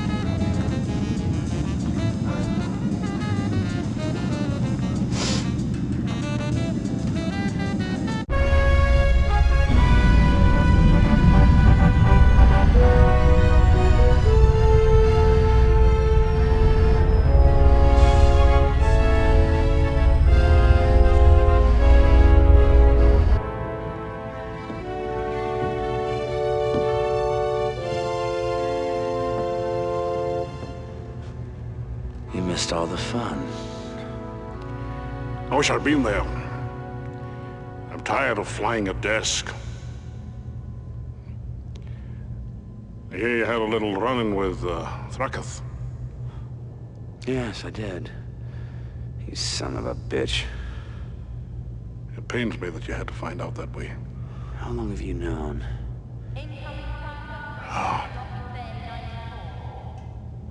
Speaker 5: You missed all the fun.
Speaker 1: I wish I'd been there. I'm tired of flying a desk. I hear you had a little run-in with Thraketh.
Speaker 5: Yes, I did. You son of a bitch.
Speaker 1: It pains me that you had to find out that way.
Speaker 5: How long have you known?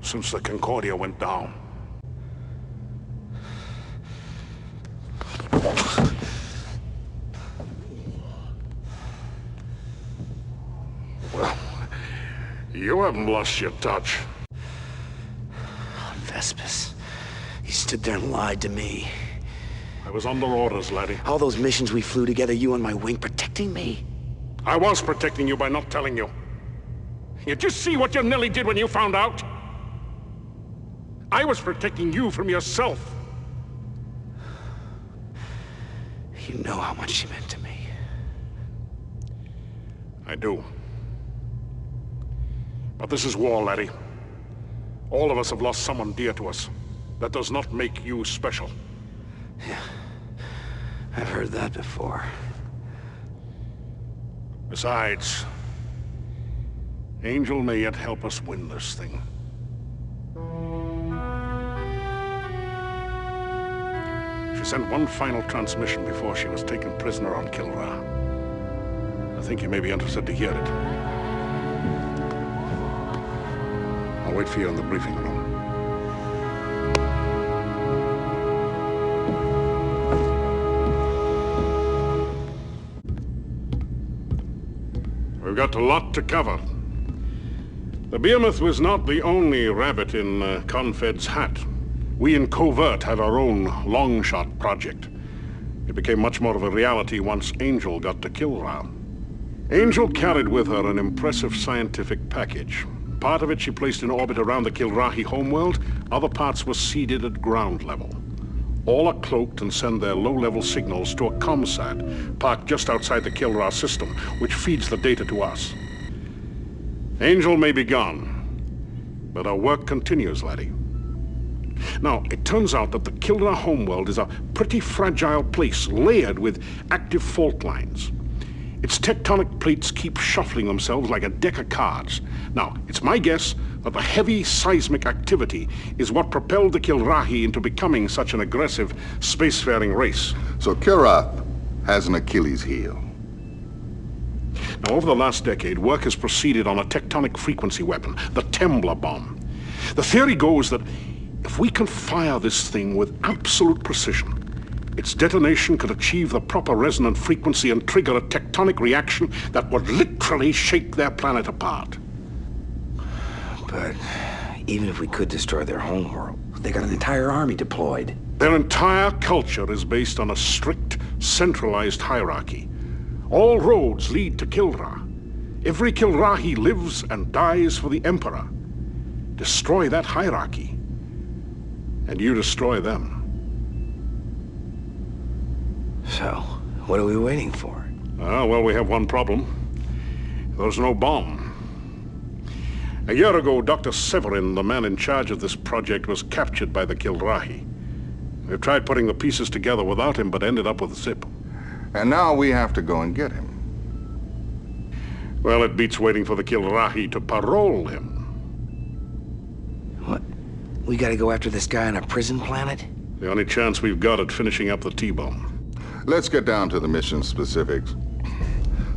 Speaker 1: Since the Concordia went down. Well, you haven't lost your touch.
Speaker 5: Vespis. You stood there and lied to me.
Speaker 1: I was under orders, laddie.
Speaker 5: All those missions we flew together, you and my wing protecting me.
Speaker 1: I was protecting you by not telling you. You just see what you nearly did when you found out? I was protecting you from yourself.
Speaker 5: You know how much she meant to me.
Speaker 1: I do. But this is war, laddie. All of us have lost someone dear to us. That does not make you special.
Speaker 5: Yeah, I've heard that before.
Speaker 1: Besides, Angel may yet help us win this thing. She sent one final transmission before she was taken prisoner on Kilrathi. I think you may be interested to hear it. I'll wait for you in the briefing room. We've got a lot to cover. The Behemoth was not the only rabbit in Confed's hat. We in Covert had our own long-shot project. It became much more of a reality once Angel got to Kilrathi. Angel carried with her an impressive scientific package. Part of it she placed in orbit around the Kilrathi homeworld, other parts were seeded at ground level. All are cloaked and send their low-level signals to a ComSat parked just outside the Kilrathi system, which feeds the data to us. Angel may be gone, but our work continues, laddie. Now, it turns out that the Kilrathi homeworld is a pretty fragile place, layered with active fault lines. Its tectonic plates keep shuffling themselves like a deck of cards. Now, it's my guess that the heavy seismic activity is what propelled the Kilrathi into becoming such an aggressive spacefaring race.
Speaker 8: So Kilrathi has an Achilles heel.
Speaker 1: Now, over the last decade, work has proceeded on a tectonic frequency weapon, the Tembla bomb. The theory goes that if we can fire this thing with absolute precision, its detonation could achieve the proper resonant frequency and trigger a tectonic reaction that would literally shake their planet apart.
Speaker 5: But even if we could destroy their homeworld, they got an entire army deployed.
Speaker 1: Their entire culture is based on a strict, centralized hierarchy. All roads lead to Kilrathi. Every Kilrathi lives and dies for the Emperor. Destroy that hierarchy, and you destroy them.
Speaker 5: So, what are we waiting for?
Speaker 1: Well, we have one problem. There's no bomb. A year ago, Dr. Severin, the man in charge of this project, was captured by the Kilrathi. We've tried putting the pieces together without him, but ended up with a zip.
Speaker 8: And now we have to go and get him.
Speaker 1: Well, it beats waiting for the Kilrathi to parole him.
Speaker 5: What? We gotta go after this guy on a prison planet?
Speaker 1: The only chance we've got at finishing up the T-bomb.
Speaker 8: Let's get down to the mission specifics.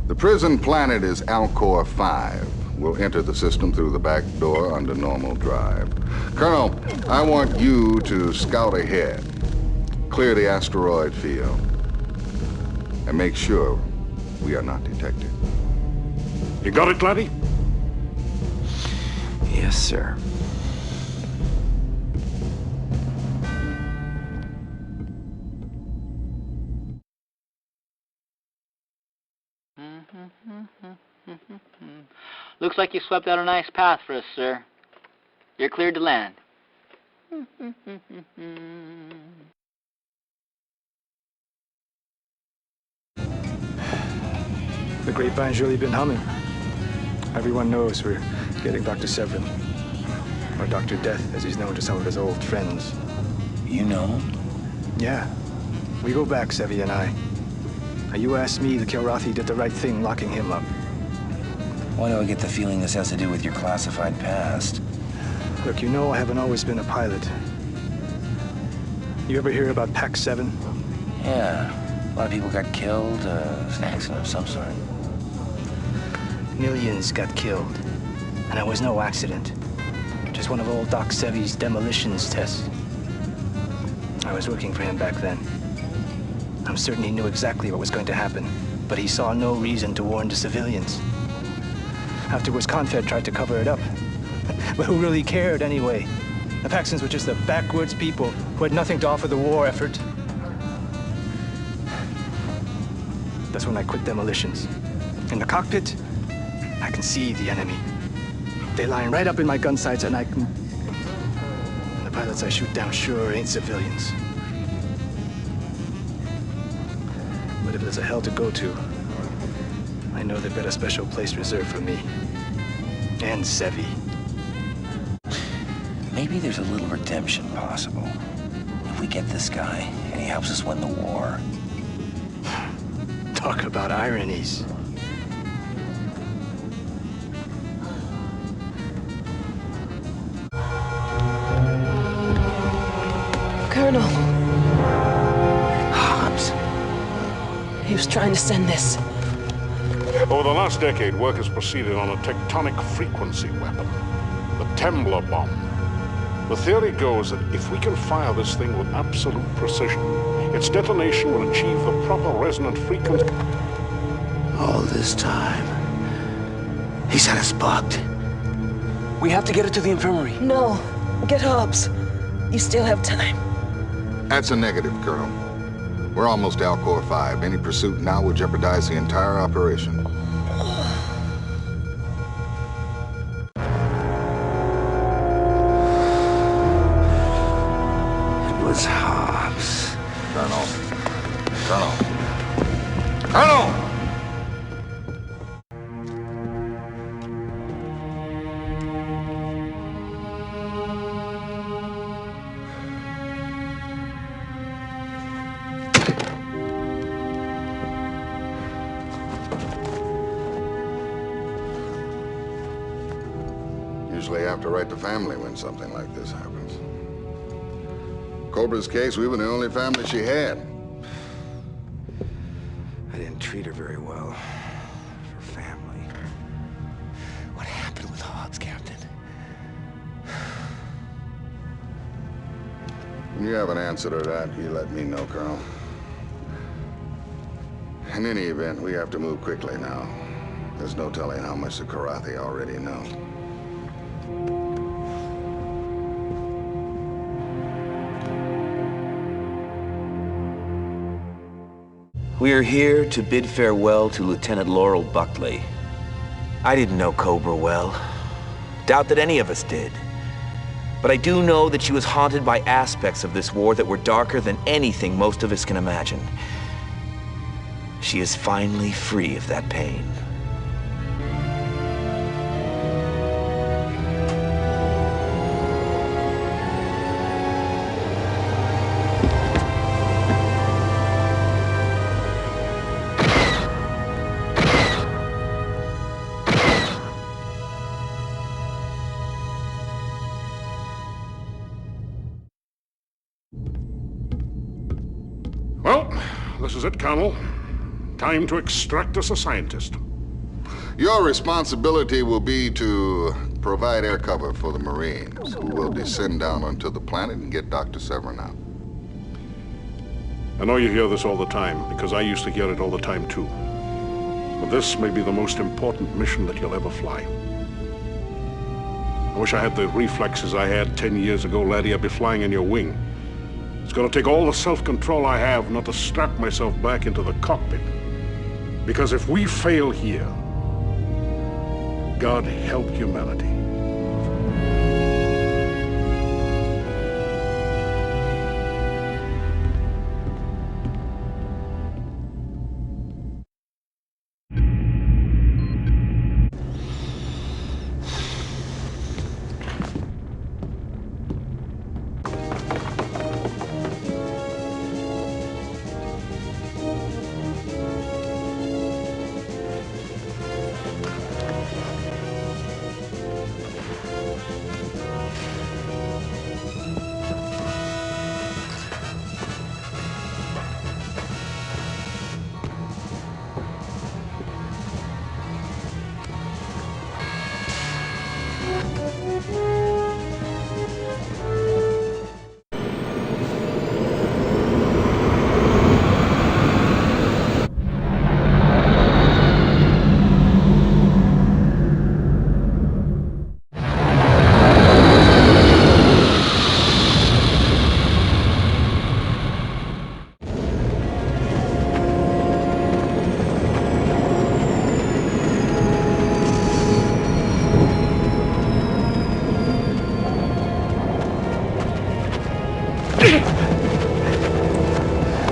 Speaker 8: The prison planet is Alcor 5. will enter the system through the back door under normal drive. Colonel, I want you to scout ahead, clear the asteroid field, and make sure we are not detected.
Speaker 1: You got it, laddie?
Speaker 16: Yes, sir.
Speaker 17: Looks like you swept out a nice path for us, sir. You're cleared to land.
Speaker 11: The grapevine's really been humming. Everyone knows we're getting Dr. Severin. Or Dr. Death, as he's known to some of his old friends.
Speaker 16: You know him?
Speaker 11: Yeah. We go back, Sevi and I. Now, you asked me, the Kilrathi did the right thing locking him up.
Speaker 16: Why do I get the feeling this has to do with your classified past?
Speaker 11: Look, you know I haven't always been a pilot. You ever hear about Pac 7?
Speaker 16: Yeah. A lot of people got killed. It was an accident of some sort.
Speaker 11: Millions got killed. And it was no accident. Just one of old Doc Sevi's demolitions tests. I was working for him back then. I'm certain he knew exactly what was going to happen, but he saw no reason to warn the civilians. Afterwards, Confed tried to cover it up. But who really cared anyway? The Paxtons were just the backwards people who had nothing to offer the war effort. That's when I quit demolitions. In the cockpit, I can see the enemy. They line right up in my gun sights, and I can... The pilots I shoot down sure ain't civilians. But if there's a hell to go to, I know they've got a special place reserved for me. And Sevi.
Speaker 16: Maybe there's a little redemption possible. If we get this guy, and he helps us win the war.
Speaker 11: Talk about ironies.
Speaker 9: Colonel.
Speaker 14: Hobbs. He was trying to send this.
Speaker 1: Over the last decade, work has proceeded on a tectonic frequency weapon, the Tembler bomb. The theory goes that if we can fire this thing with absolute precision, its detonation will achieve the proper resonant frequency.
Speaker 2: All this time, he's had us bugged.
Speaker 15: We have to get it to the infirmary.
Speaker 9: No. Get Hobbs. You still have time.
Speaker 8: That's a negative, Colonel. We're almost Alcor 5. Any pursuit now would jeopardize the entire operation.
Speaker 2: It was Hobbs.
Speaker 8: Colonel! Usually have to write the family when something like this happens. Cobra's case, we were the only family she had.
Speaker 5: I didn't treat her very well. Her family. What happened with Hobbs, Captain?
Speaker 8: When you have an answer to that, you let me know, Colonel. In any event, we have to move quickly now. There's no telling how much the Kilrathi already know.
Speaker 16: We are here to bid farewell to Lieutenant Laurel Buckley. I didn't know Cobra well. Doubt that any of us did. But I do know that she was haunted by aspects of this war that were darker than anything most of us can imagine. She is finally free of that pain.
Speaker 1: Well, this is it, Colonel. Time to extract us a scientist.
Speaker 8: Your responsibility will be to provide air cover for the Marines, who will descend down onto the planet and get Dr. Severin out.
Speaker 1: I know you hear this all the time, because I used to hear it all the time too. But this may be the most important mission that you'll ever fly. I wish I had the reflexes I had 10 years ago, laddie. I'd be flying in your wing. It's gonna take all the self-control I have not to strap myself back into the cockpit. Because if we fail here, God help humanity.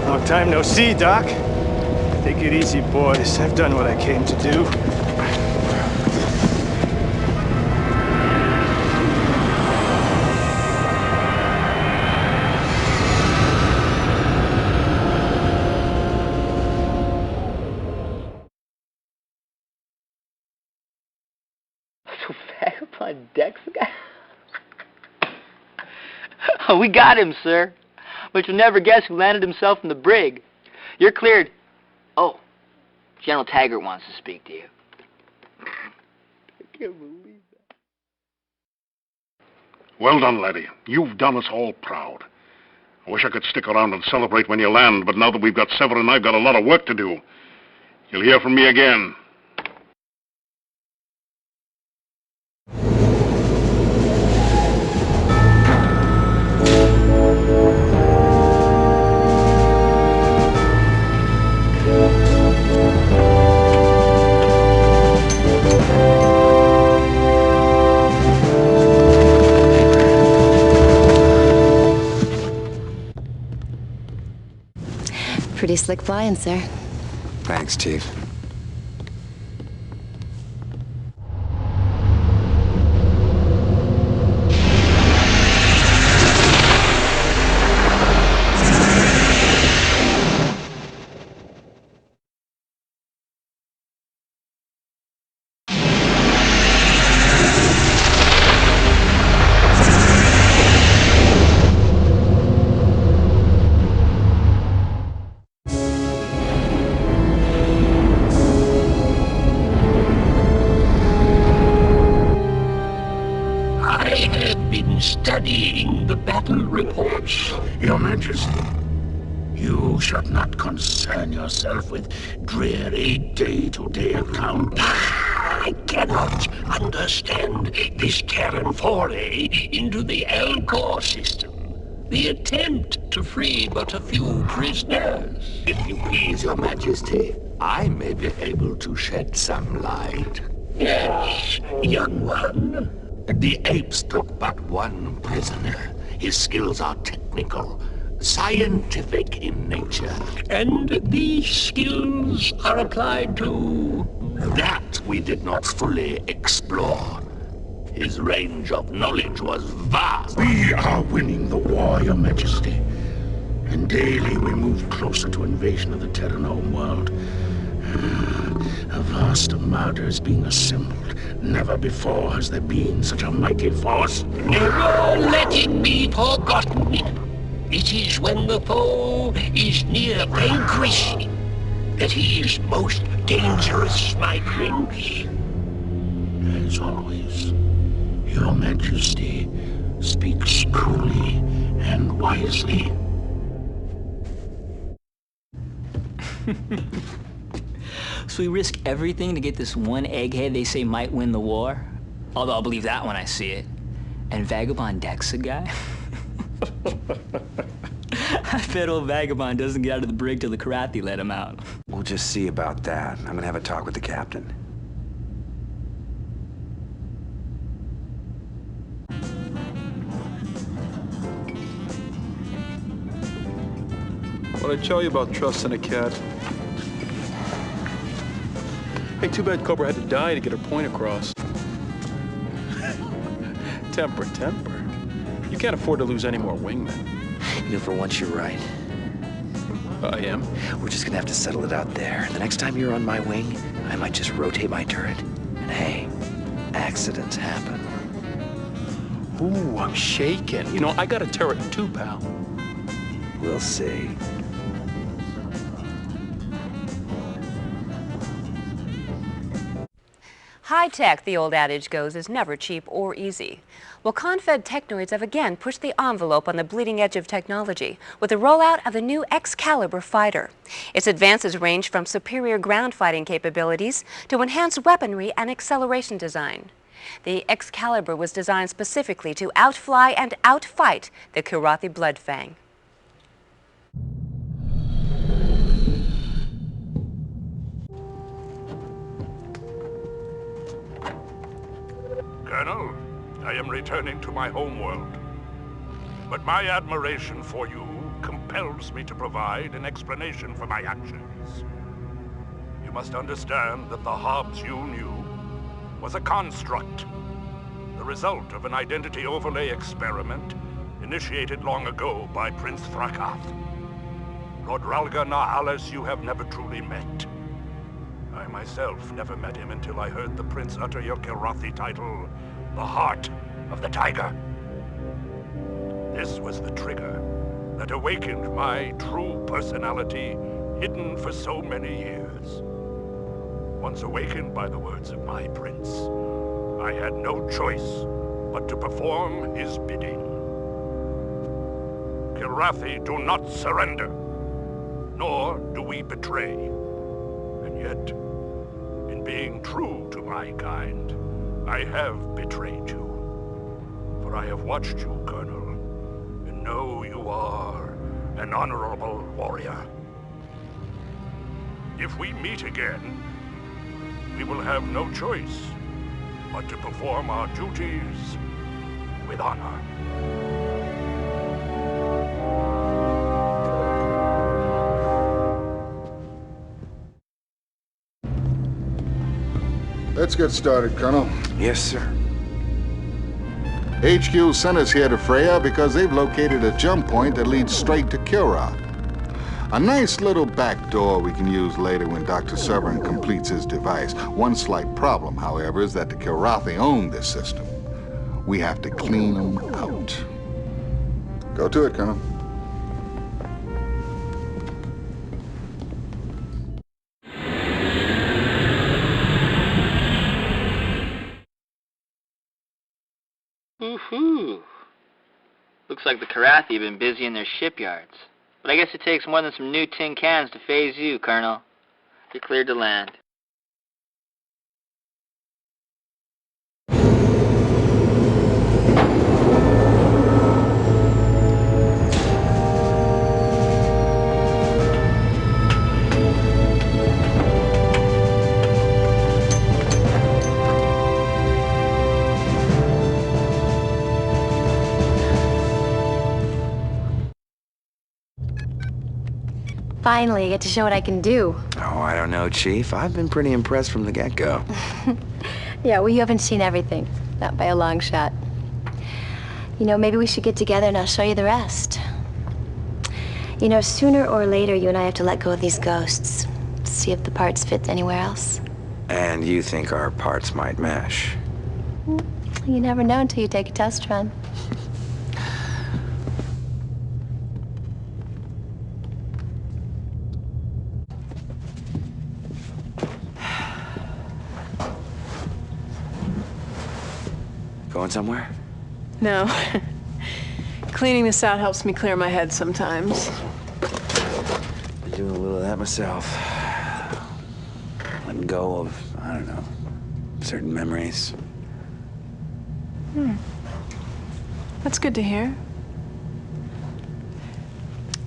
Speaker 11: Long time no see, Doc. Take it easy, boys. I've done what I came to do.
Speaker 17: So vagabond decks guy? Oh, we got him, sir. But you'll never guess who landed himself in the brig. You're cleared. Oh, General Taggart wants to speak to you. I can't believe that.
Speaker 1: Well done, laddie. You've done us all proud. I wish I could stick around and celebrate when you land, but now that we've got Severin, I've got a lot of work to do. You'll hear from me again.
Speaker 13: Pretty slick flying, sir.
Speaker 20: Thanks, Chief.
Speaker 2: Studying the battle reports, Your Majesty. You should not concern yourself with dreary day-to-day accounts. I cannot understand this Terran foray into the Elcor system. The attempt to free but a few prisoners. If you please, Your Majesty, I may be able to shed some light. Yes, young one. The apes took but one prisoner. His skills are technical, scientific in nature. And these skills are applied to... That we did not fully explore. His range of knowledge was vast. We are winning the war, Your Majesty. And daily we move closer to invasion of the Terran homeworld. A vast armada is being assembled. Never before has there been such a mighty force. Never let it be forgotten. It is when the foe is near vanquished that he is most dangerous, my prince. as always. Your Majesty speaks truly and wisely.
Speaker 4: So we risk everything to get this one egghead they say might win the war? Although I'll believe that when I see it. And Vagabond Deck's a guy? I bet old Vagabond doesn't get out of the brig till the Kilrathi let him out.
Speaker 5: We'll just see about that. I'm gonna have a talk with the captain.
Speaker 11: What'd I tell you about trusting a cat?
Speaker 10: Hey, too bad Cobra had to die to get her point across. Temper. You can't afford to lose any more wingmen.
Speaker 5: You know, for once you're right.
Speaker 10: I am?
Speaker 5: We're just gonna have to settle it out there. The next time you're on my wing, I might just rotate my turret. And hey, accidents happen.
Speaker 10: Ooh, I'm shaking. You know, I got a turret too, pal.
Speaker 5: We'll see.
Speaker 7: High tech, the old adage goes, is never cheap or easy. Well, Confed technoids have again pushed the envelope on the bleeding edge of technology with the rollout of the new Excalibur fighter. Its advances range from superior ground fighting capabilities to enhanced weaponry and acceleration design. The Excalibur was designed specifically to outfly and outfight the Kilrathi Bloodfang.
Speaker 1: Colonel, I am returning to my homeworld. But my admiration for you compels me to provide an explanation for my actions. You must understand that the Hobbs you knew was a construct, the result of an identity overlay experiment initiated long ago by Prince Thrakath. Lord Ralga Nahales you have never truly met. I myself never met him until I heard the Prince utter your Kilrathi title, the Heart of the Tiger. This was the trigger that awakened my true personality, hidden for so many years. Once awakened by the words of my prince, I had no choice but to perform his bidding. Kilrathi do not surrender, nor do we betray. And yet, in being true to my kind, I have betrayed you. For I have watched you, Colonel, and know you are an honorable warrior. If we meet again, we will have no choice but to perform our duties with honor.
Speaker 8: Let's get started, Colonel.
Speaker 5: Yes, sir.
Speaker 8: HQ sent us here to Freya because they've located a jump point that leads straight to Kilrathi. A nice little back door we can use later when Dr. Severin completes his device. One slight problem, however, is that the Kilrathi own this system. We have to clean them out. Go to it, Colonel.
Speaker 17: Woohoo! Looks like the Kilrathi have been busy in their shipyards. But I guess it takes more than some new tin cans to phase you, Colonel. You're cleared to land.
Speaker 13: Finally, I get to show what I can do.
Speaker 5: Oh, I don't know, Chief. I've been pretty impressed from the get-go.
Speaker 13: Yeah, well, you haven't seen everything. Not by a long shot. You know, maybe we should get together and I'll show you the rest. You know, sooner or later, you and I have to let go of these ghosts. See if the parts fit anywhere else.
Speaker 5: And you think our parts might mesh?
Speaker 13: You never know until you take a test run.
Speaker 12: Going somewhere?
Speaker 18: No. Cleaning this out helps me clear my head sometimes.
Speaker 12: I'm doing a little of that myself. Letting go of, I don't know, certain memories.
Speaker 18: That's good to hear.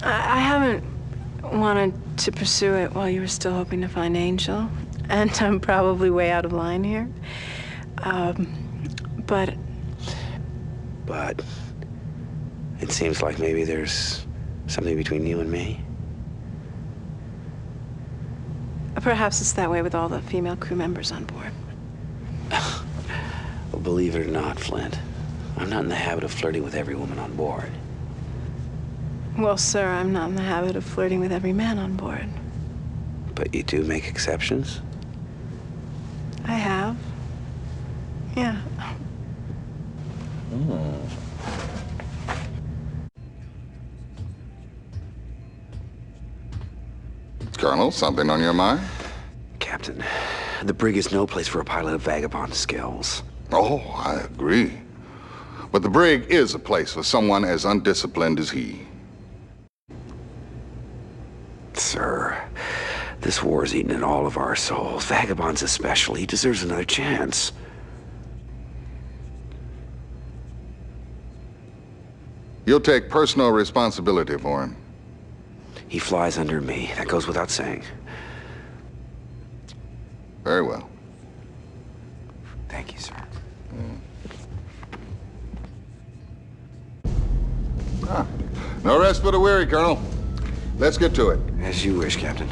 Speaker 18: I haven't wanted to pursue it while you were still hoping to find Angel. And I'm probably way out of line here. But
Speaker 12: it seems like maybe there's something between you and me.
Speaker 18: perhaps it's that way with all the female crew members on board.
Speaker 12: Well, believe it or not, Flint, I'm not in the habit of flirting with every woman on board.
Speaker 18: Well, sir, I'm not in the habit of flirting with every man on board.
Speaker 12: But you do make exceptions?
Speaker 18: I have. Yeah.
Speaker 8: Colonel, something on your mind?
Speaker 12: Captain, the brig is no place for a pilot of vagabond skills.
Speaker 8: Oh, I agree. But the brig is a place for someone as undisciplined as he.
Speaker 12: Sir, this war's eaten at all of our souls. Vagabonds especially. He deserves another chance.
Speaker 8: You'll take personal responsibility for him.
Speaker 12: He flies under me. That goes without saying.
Speaker 8: Very well.
Speaker 12: Thank you, sir.
Speaker 8: No rest for the weary, Colonel. Let's get to it.
Speaker 12: As you wish, Captain.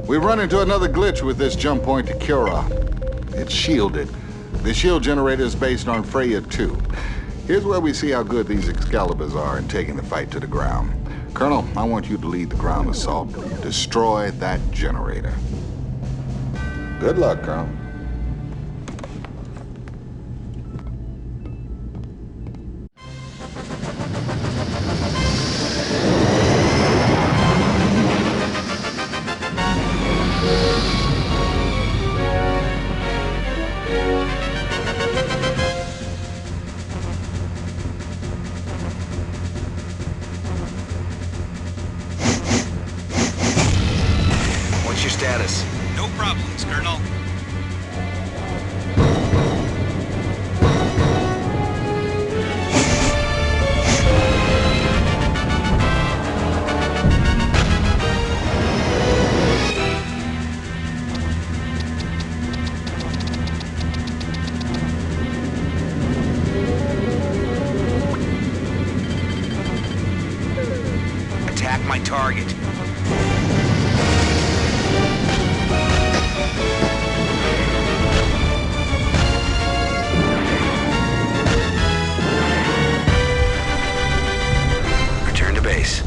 Speaker 8: We've run into another glitch with this jump point to Kilrathi. It's shielded. The shield generator is based on Freya 2. Here's where we see how good these Excaliburs are in taking the fight to the ground. Colonel, I want you to lead the ground assault. Destroy that generator. Good luck, Colonel.
Speaker 16: What's your status?
Speaker 21: No problems, Colonel.
Speaker 16: Attack my target. Return to base.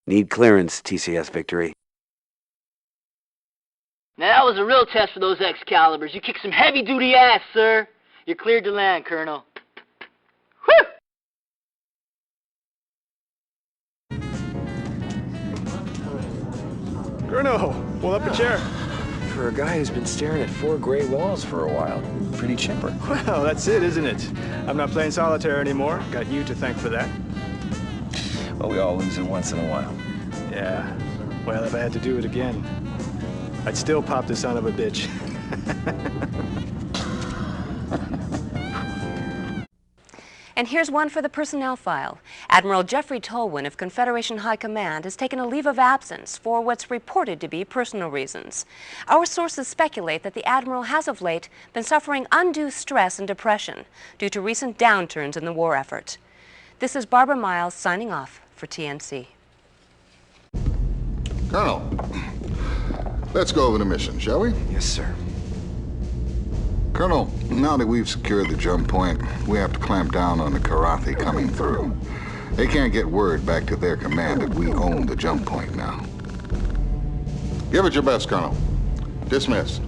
Speaker 12: Need clearance, TCS Victory.
Speaker 17: Now that was a real test for those Excaliburs. You kicked some heavy-duty ass, sir. You're cleared to land, Colonel. Whew!
Speaker 11: Colonel, pull up a chair.
Speaker 22: For a guy who's been staring at 4 gray walls for a while, pretty chipper.
Speaker 11: Well, that's it, isn't it? I'm not playing solitaire anymore. Got you to thank for that.
Speaker 22: Well, we all lose it once in a while.
Speaker 11: Yeah. Well, if I had to do it again, I'd still pop the son of a bitch.
Speaker 7: And here's one for the personnel file. Admiral Jeffrey Tolwyn of Confederation High Command has taken a leave of absence for what's reported to be personal reasons. Our sources speculate that the Admiral has of late been suffering undue stress and depression due to recent downturns in the war effort. This is Barbara Miles signing off for TNC.
Speaker 8: Colonel, let's go over the mission, shall we?
Speaker 12: Yes, sir.
Speaker 8: Colonel, now that we've secured the jump point, we have to clamp down on the Kilrathi coming through. They can't get word back to their command that we own the jump point now. Give it your best, Colonel. Dismissed.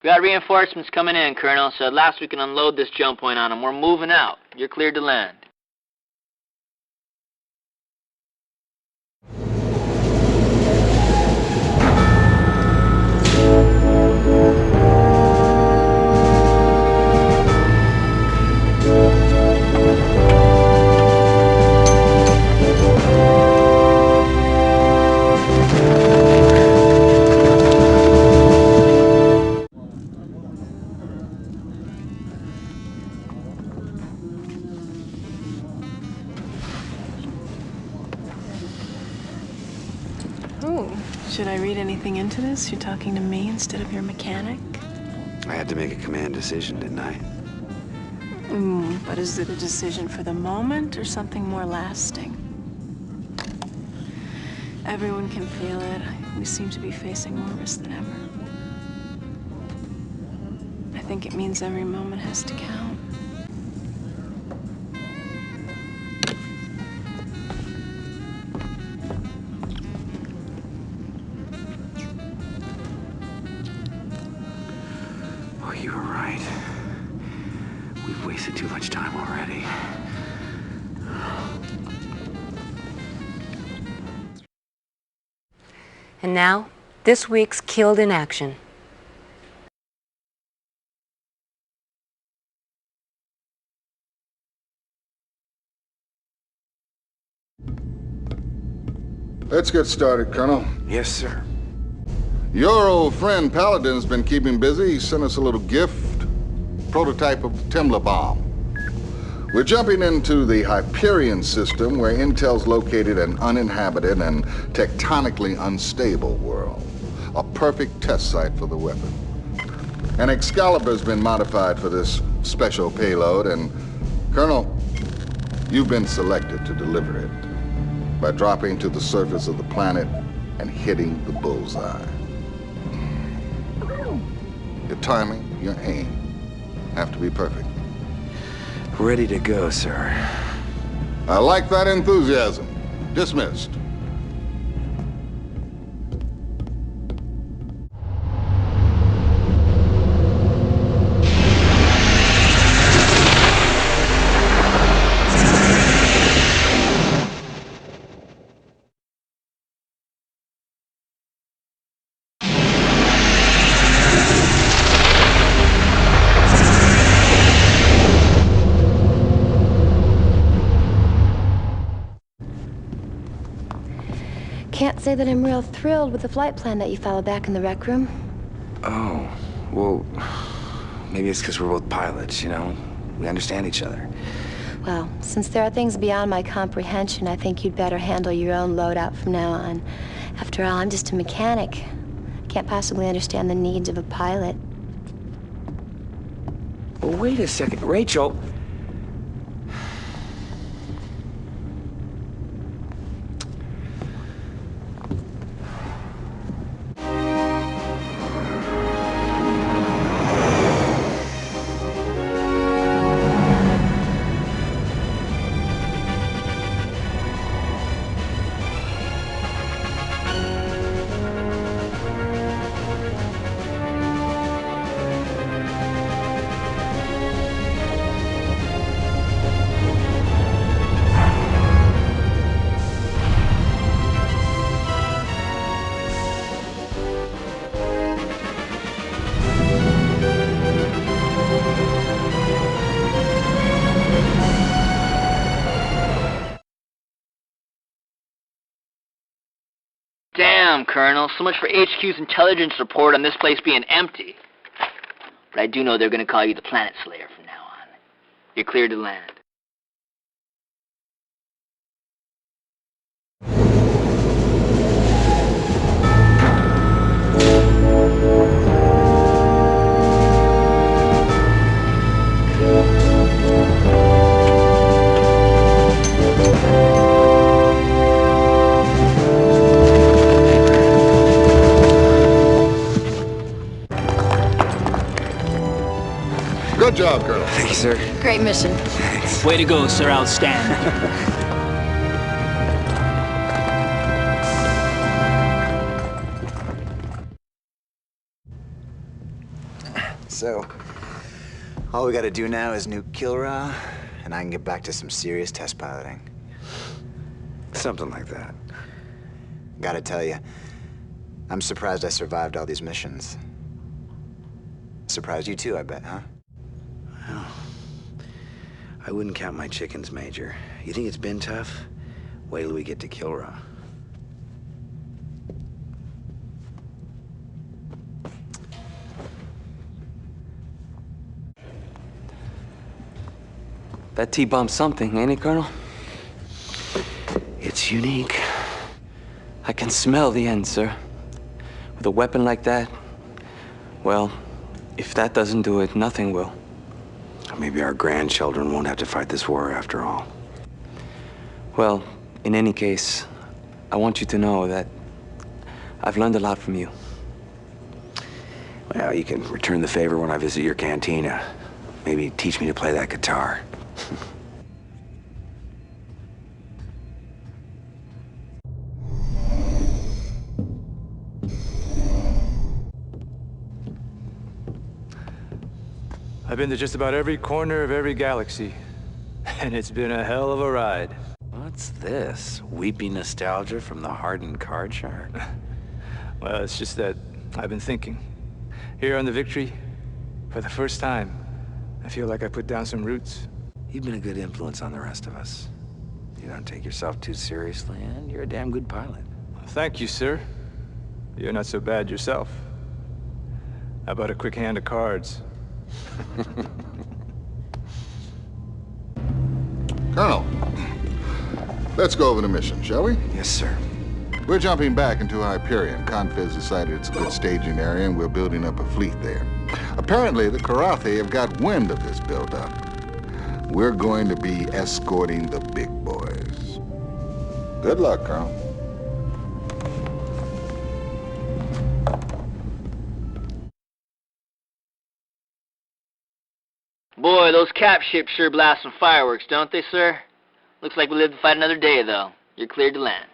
Speaker 17: We got reinforcements coming in, Colonel, so at last we can unload this jump point on them. We're moving out. You're cleared to land.
Speaker 18: Should I read anything into this? You're talking to me instead of your mechanic?
Speaker 5: I had to make a command decision, didn't I?
Speaker 18: But is it a decision for the moment or something more lasting? Everyone can feel it. We seem to be facing more risk than ever. I think it means every moment has to count.
Speaker 5: You were right. We've wasted too much time already.
Speaker 7: And now, this week's Killed in Action.
Speaker 8: Let's get started, Colonel.
Speaker 5: Yes, sir.
Speaker 8: Your old friend Paladin's been keeping busy. He sent us a little gift. Prototype of the Temla bomb. We're jumping into the Hyperion system where Intel's located an uninhabited and tectonically unstable world. A perfect test site for the weapon. An Excalibur's been modified for this special payload, and Colonel, you've been selected to deliver it by dropping to the surface of the planet and hitting the bullseye. Your timing, your aim have to be perfect.
Speaker 5: Ready to go, sir.
Speaker 8: I like that enthusiasm. Dismissed.
Speaker 13: Can't say that I'm real thrilled with the flight plan that you followed back in the rec room.
Speaker 5: Oh, well, maybe it's because we're both pilots, you know? We understand each other.
Speaker 13: Well, since there are things beyond my comprehension, I think you'd better handle your own loadout from now on. After all, I'm just a mechanic. I can't possibly understand the needs of a pilot.
Speaker 5: Well, wait a second. Rachel!
Speaker 17: Damn, Colonel. So much for HQ's intelligence report on this place being empty. But I do know they're gonna call you the Planet Slayer from now on. You're cleared to land.
Speaker 8: Good job, Colonel.
Speaker 5: Thank you, sir.
Speaker 13: Great mission.
Speaker 5: Thanks.
Speaker 4: Way to go, sir. Outstanding.
Speaker 20: So, all we gotta do now is nuke Kilra, and I can get back to some serious test piloting.
Speaker 5: Something like that.
Speaker 20: Gotta tell you, I'm surprised I survived all these missions. Surprised you too, I bet, huh?
Speaker 5: Well, I wouldn't count my chickens, Major. You think it's been tough? Wait till we get to Kilra.
Speaker 15: That T-bomb's something, ain't it, Colonel?
Speaker 5: It's unique.
Speaker 15: I can smell the end, sir. With a weapon like that, well, if that doesn't do it, nothing will.
Speaker 5: Maybe our grandchildren won't have to fight this war after all.
Speaker 15: Well, in any case, I want you to know that I've learned a lot from you.
Speaker 5: Well, you can return the favor when I visit your cantina. Maybe teach me to play that guitar.
Speaker 11: I've been to just about every corner of every galaxy, and it's been a hell of a ride.
Speaker 5: What's this? Weepy nostalgia from the hardened card shark?
Speaker 11: Well, it's just that I've been thinking. Here on the Victory, for the first time, I feel like I put down some roots.
Speaker 5: You've been a good influence on the rest of us. You don't take yourself too seriously, and you're a damn good pilot.
Speaker 11: Thank you, sir. You're not so bad yourself. How about a quick hand of cards?
Speaker 8: Colonel, let's go over the mission, shall we?
Speaker 5: Yes, sir.
Speaker 8: We're jumping back into Hyperion. Confed's decided it's a good staging area, and we're building up a fleet there. Apparently, the Kilrathi have got wind of this buildup. We're going to be escorting the big boys. Good luck, Colonel.
Speaker 17: Boy, those cap ships sure blast some fireworks, don't they, sir? Looks like we live to fight another day, though. You're cleared to land.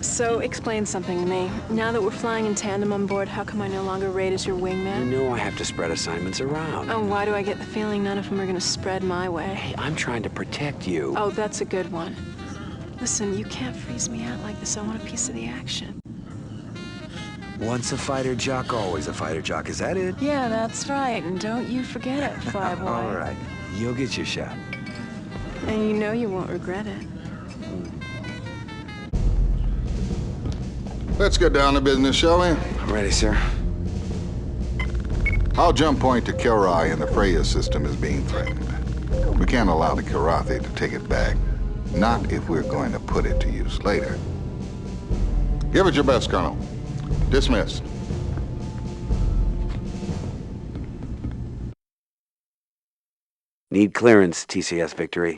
Speaker 18: So, explain something to me. Now that we're flying in tandem on board, how come I no longer rate as your wingman?
Speaker 5: You know I have to spread assignments around.
Speaker 18: Oh, why do I get the feeling none of them are gonna spread my way?
Speaker 5: Hey, I'm trying to protect you.
Speaker 18: Oh, that's a good one. Listen, you can't freeze me out like this. I want a piece of the action.
Speaker 5: Once a fighter jock, always a fighter jock. Is that it?
Speaker 18: Yeah, that's right. And don't you forget it, flyboy.
Speaker 5: All right. You'll get your shot.
Speaker 18: And you know you won't regret it.
Speaker 8: Let's get down to business, shall we?
Speaker 5: I'm ready, sir.
Speaker 8: Our jump point to Kilrathi in the Freya system is being threatened. We can't allow the Kilrathi to take it back. Not if we're going to put it to use later. Give it your best, Colonel. Dismissed.
Speaker 5: Need clearance, TCS Victory.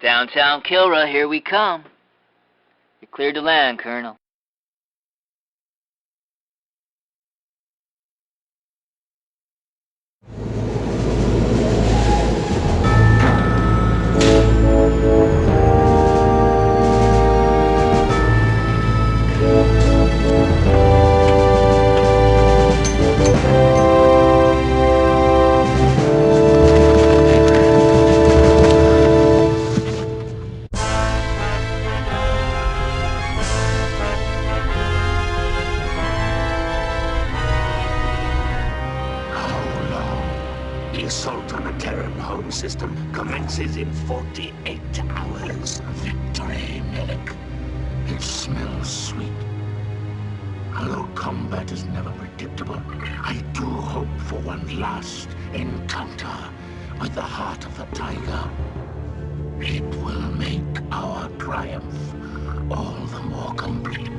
Speaker 17: Downtown Kilra, here we come. You're cleared to land, Colonel.
Speaker 2: The assault on the Terran home system commences in 48 hours. Victory, Milik. It smells sweet. Although combat is never predictable, I do hope for one last encounter with the heart of the tiger. It will make our triumph all the more complete.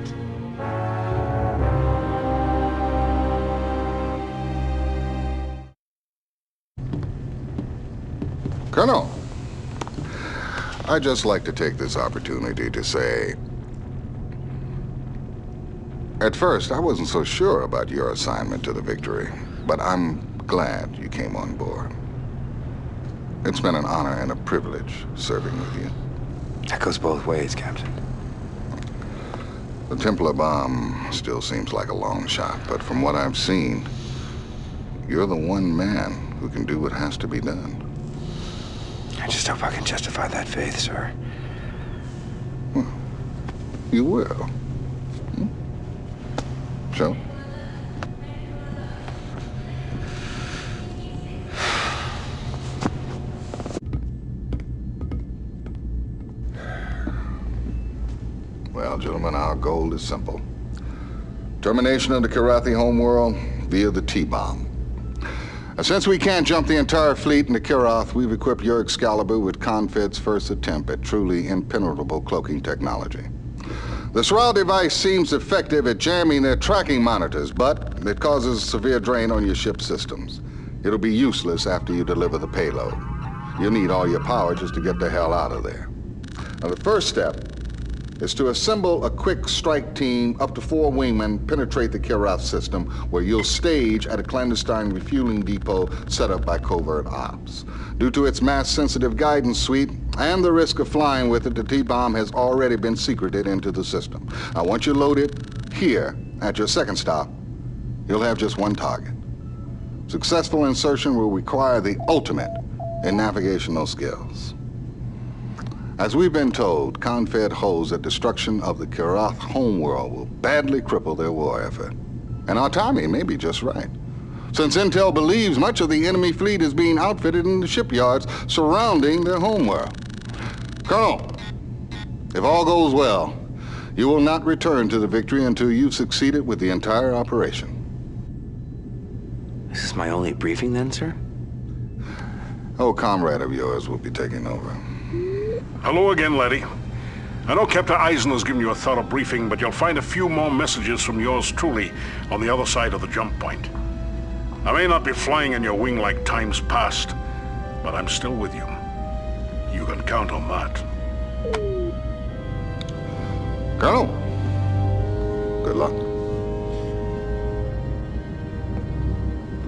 Speaker 8: Colonel, I'd just like to take this opportunity to say, at first, I wasn't so sure about your assignment to the Victory, but I'm glad you came on board. It's been an honor and a privilege serving with you.
Speaker 20: That goes both ways, Captain.
Speaker 8: The Templar bomb still seems like a long shot, but from what I've seen, you're the one man who can do what has to be done.
Speaker 20: I just hope I can justify that faith, sir.
Speaker 8: Well, you will. So? Well, gentlemen, our goal is simple. Termination of the Kilrathi homeworld via the T-bomb. Since we can't jump the entire fleet into Kilrath, we've equipped your Excalibur with Confed's first attempt at truly impenetrable cloaking technology. The Sorrel device seems effective at jamming their tracking monitors, but it causes severe drain on your ship's systems. It'll be useless after you deliver the payload. You'll need all your power just to get the hell out of there. Now, the first step is to assemble a quick strike team, up to 4 wingmen, penetrate the Kilrath system, where you'll stage at a clandestine refueling depot set up by covert ops. Due to its mass-sensitive guidance suite and the risk of flying with it, the T-bomb has already been secreted into the system. Now, once you load it here, at your second stop, you'll have just one target. Successful insertion will require the ultimate in navigational skills. As we've been told, Confed holds that destruction of the Kilrath homeworld will badly cripple their war effort. And our timing may be just right, since intel believes much of the enemy fleet is being outfitted in the shipyards surrounding their homeworld. Colonel, if all goes well, you will not return to the Victory until you've succeeded with the entire operation.
Speaker 5: Is this my only briefing then, sir?
Speaker 8: Oh, comrade of yours will be taking over.
Speaker 1: Hello again, laddie. I know Captain Eisner's given you a thorough briefing, but you'll find a few more messages from yours truly on the other side of the jump point. I may not be flying in your wing like times past, but I'm still with you. You can count on that.
Speaker 8: Colonel, good luck.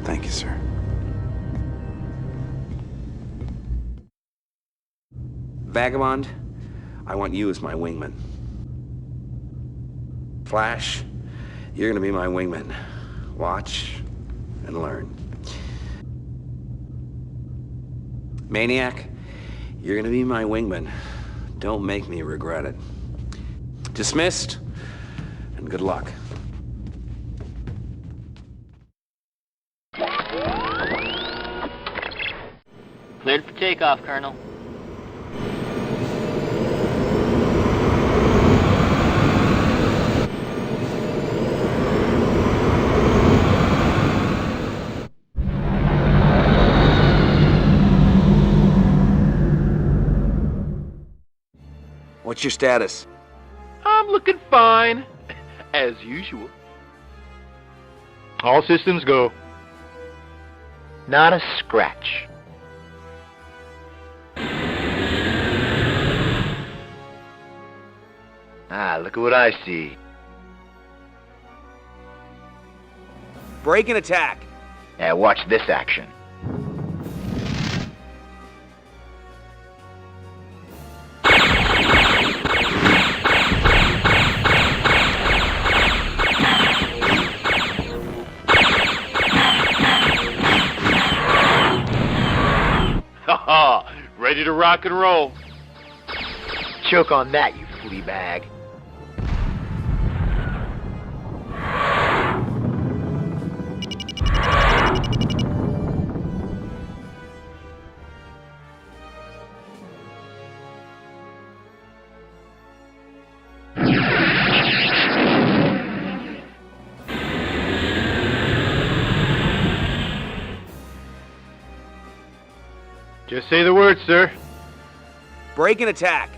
Speaker 5: Thank you, sir. Vagabond, I want you as my wingman. Flash, you're gonna be my wingman. Watch and learn. Maniac, you're gonna be my wingman. Don't make me regret it. Dismissed, and good luck.
Speaker 17: Cleared for takeoff, Colonel.
Speaker 5: What's your status?
Speaker 19: I'm looking fine, as usual. All systems go. Not a scratch. Ah, look at what I see.
Speaker 5: Break and attack.
Speaker 19: Yeah, watch this action. Ready to rock and roll. Choke on that, you flea bag. Just say the word, sir.
Speaker 12: Break and attack.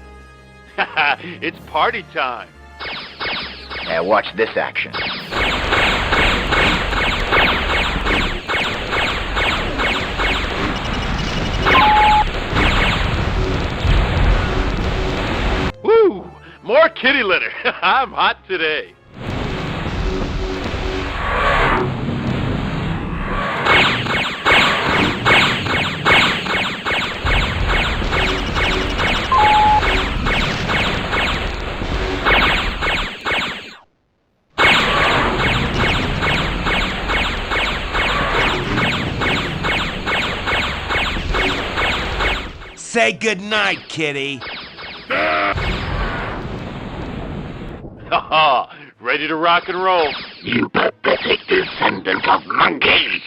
Speaker 19: It's party time. Now watch this action. Woo! More kitty litter. I'm hot today.
Speaker 16: Say goodnight, kitty.
Speaker 19: Ready to rock and roll.
Speaker 2: You pathetic descendant of monkeys!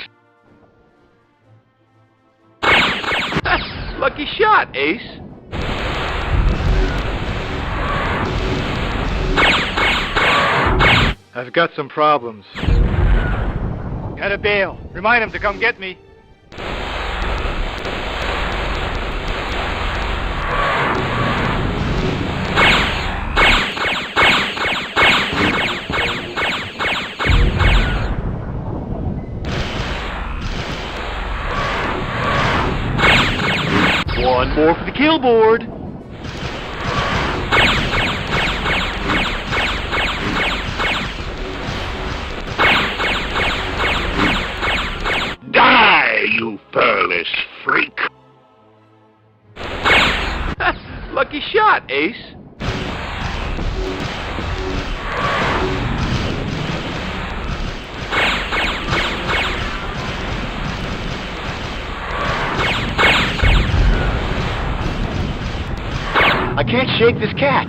Speaker 19: Lucky shot, Ace. I've got some problems. Gotta bail. Remind him to come get me. One more for the kill board.
Speaker 2: Die, you furless freak!
Speaker 19: Lucky shot, Ace. I can't shake this cat.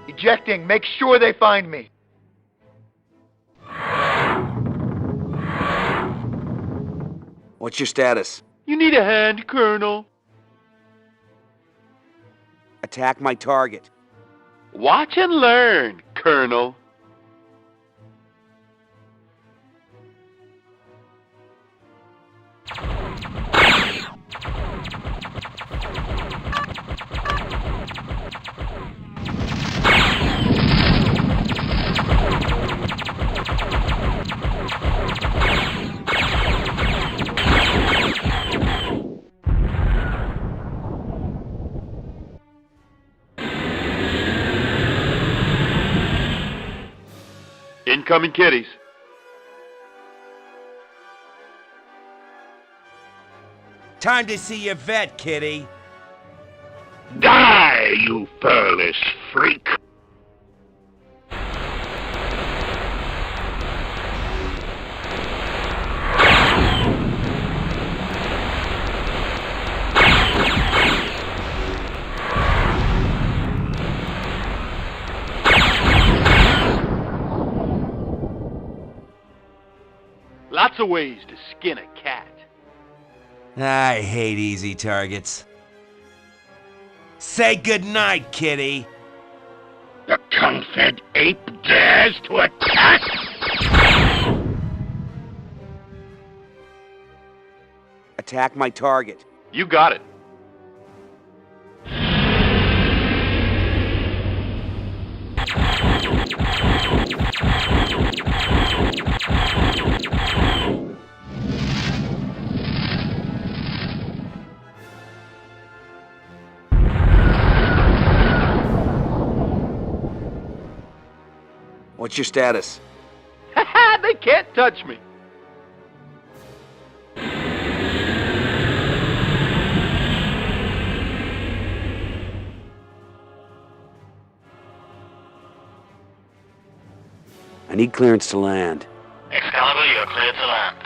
Speaker 19: Ejecting. Make sure they find me.
Speaker 12: What's your status?
Speaker 19: You need a hand, Colonel.
Speaker 12: Attack my target.
Speaker 19: Watch and learn, Colonel. Incoming kitties.
Speaker 16: Time to see your vet, kitty.
Speaker 2: Die, you furless freak!
Speaker 19: Lots of ways to skin a cat.
Speaker 16: I hate easy targets. Say goodnight, kitty.
Speaker 2: The tongue-fed ape dares to attack!
Speaker 12: Attack my target.
Speaker 19: You got it.
Speaker 12: What's your status?
Speaker 19: They can't touch me.
Speaker 12: I need clearance to land.
Speaker 2: Excalibur, you're cleared to land.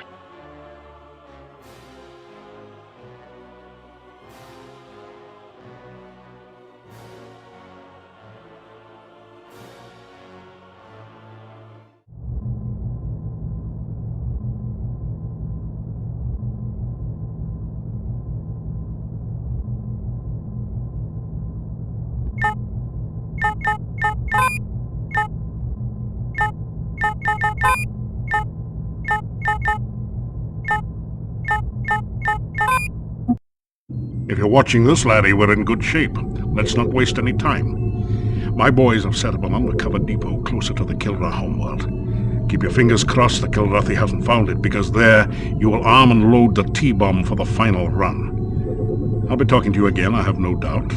Speaker 1: If you're watching this, laddie, we're in good shape. Let's not waste any time. My boys have set up an undercover depot closer to the Kilra homeworld. Keep your fingers crossed the Kilrathi hasn't found it, because there you will arm and load the T-bomb for the final run. I'll be talking to you again, I have no doubt.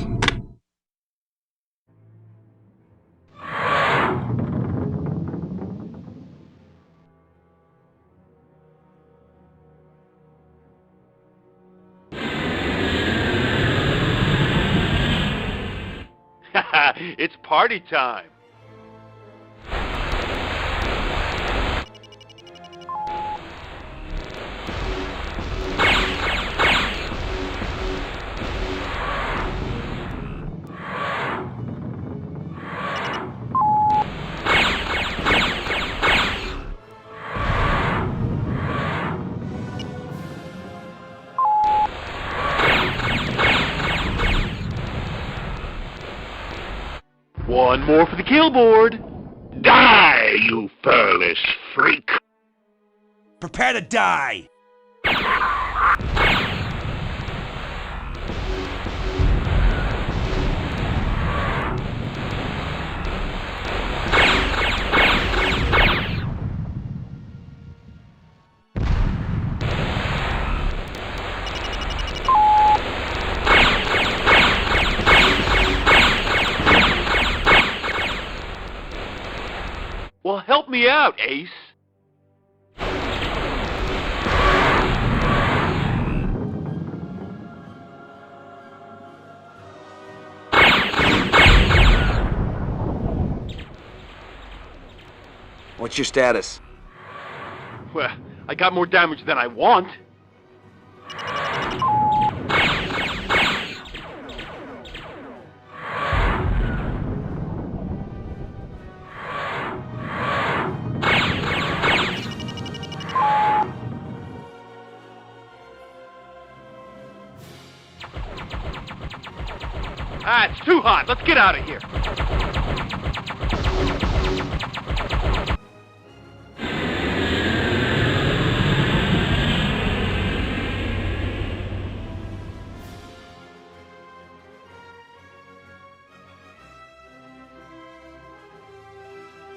Speaker 3: It's party time. One more for the kill board.
Speaker 2: Die, you furless freak!
Speaker 16: Prepare to die!
Speaker 3: Well, help me out, Ace.
Speaker 5: What's your status?
Speaker 3: Well, I got more damage than I want. Ah, it's too hot. Let's get out of here.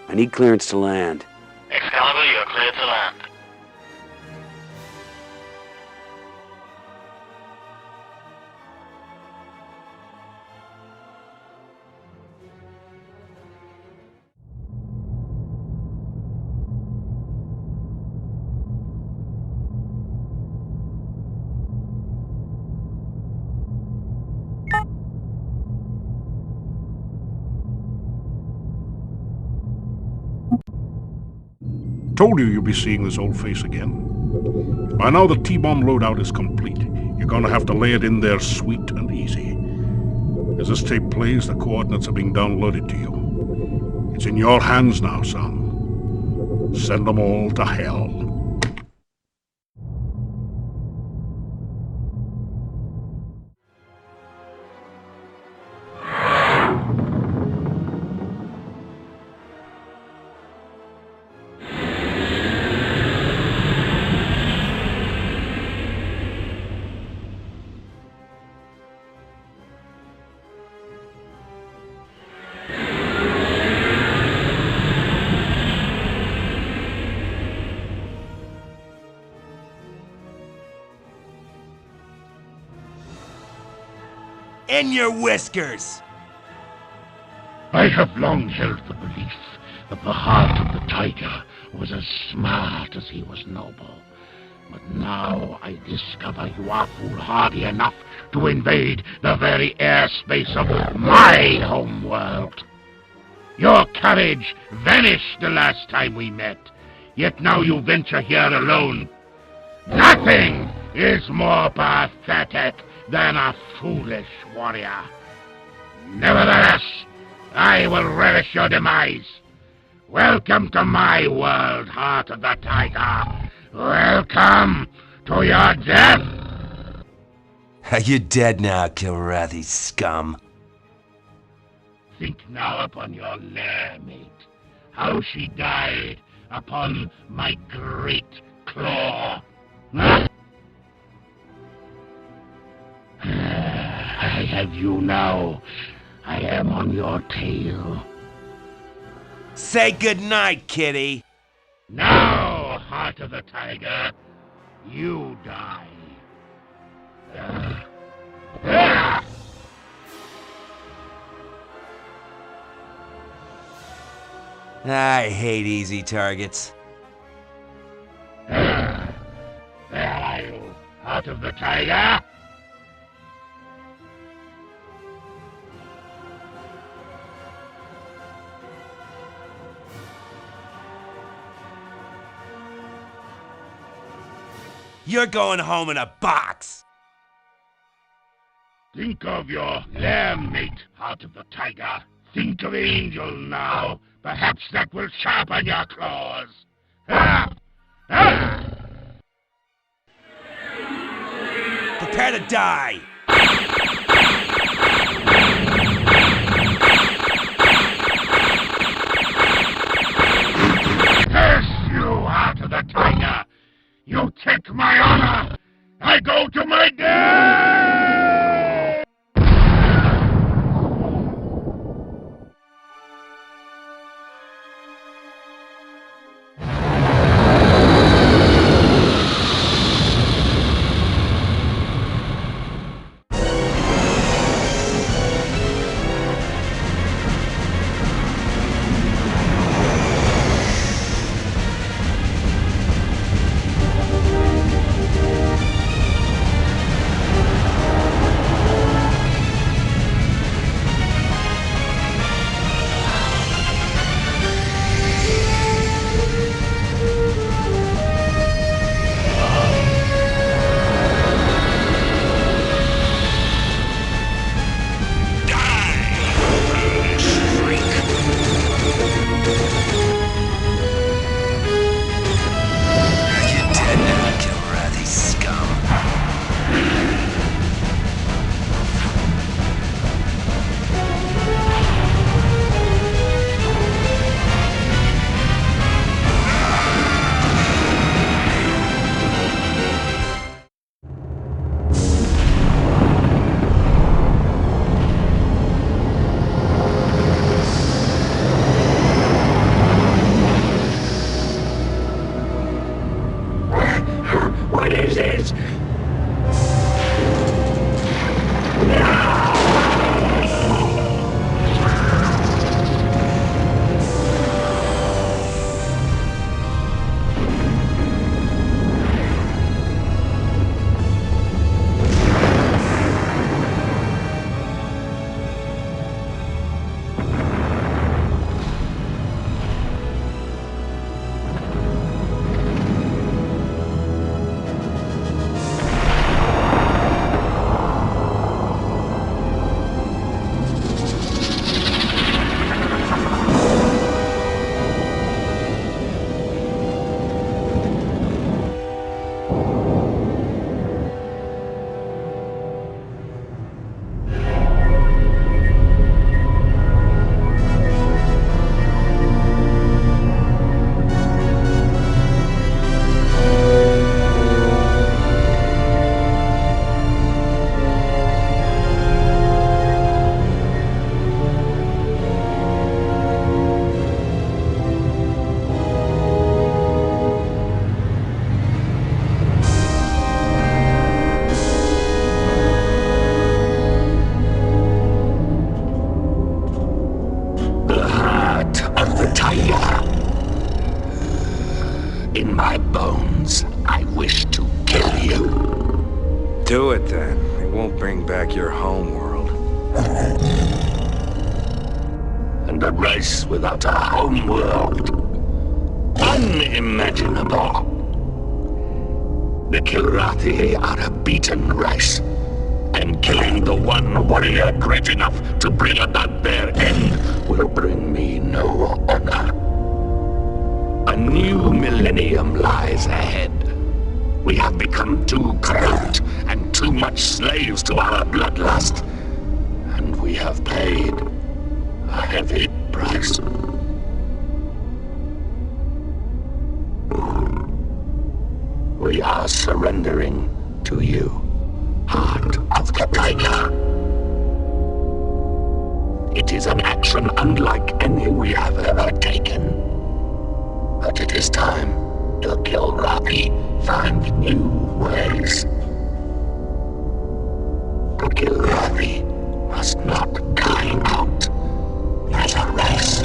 Speaker 5: I need clearance to land.
Speaker 21: Excalibur, you're cleared to land.
Speaker 1: Told you you'd be seeing this old face again. By now the T-bomb loadout is complete. You're gonna have to lay it in there sweet and easy. As this tape plays, the coordinates are being downloaded to you. It's in your hands now, son. Send them all to hell.
Speaker 16: In your whiskers!
Speaker 2: I have long held the belief that the heart of the tiger was as smart as he was noble. But now I discover you are foolhardy enough to invade the very airspace of my homeworld. Your courage vanished the last time we met, yet now you venture here alone. Nothing is more pathetic than a foolish warrior. Nevertheless, I will relish your demise. Welcome to my world, Heart of the Tiger. Welcome to your death.
Speaker 16: You're dead now, Kilrathi scum.
Speaker 2: Think now upon your lair mate, how she died upon my great claw. Huh? I have you now. I am on your tail.
Speaker 16: Say goodnight, kitty.
Speaker 2: Now, heart of the tiger, you die.
Speaker 16: I hate easy targets.
Speaker 2: Where are you, heart of the tiger?
Speaker 16: You're going home in a box.
Speaker 2: Think of your lair mate, heart of the tiger. Think of Angel now. Perhaps that will sharpen your claws.
Speaker 16: Prepare to die.
Speaker 2: Curse you, heart of the tiger. You take my honor. I go to my death. What is it? In my bones, I wish to kill you.
Speaker 5: Do it then. It won't bring back your home world.
Speaker 2: And a race without a home world. Unimaginable. The Kilrathi are a beaten race. And killing the one warrior great enough to bring about their end will bring me no honor. A new millennium lies ahead. We have become too corrupt and too much slaves to our bloodlust. And we have paid A heavy price. We are surrendering to you, Heart of the Tiger. It is an action unlike any we have ever taken. But it is time to Kilrathi find new ways. The Kilrathi must not die out as a race.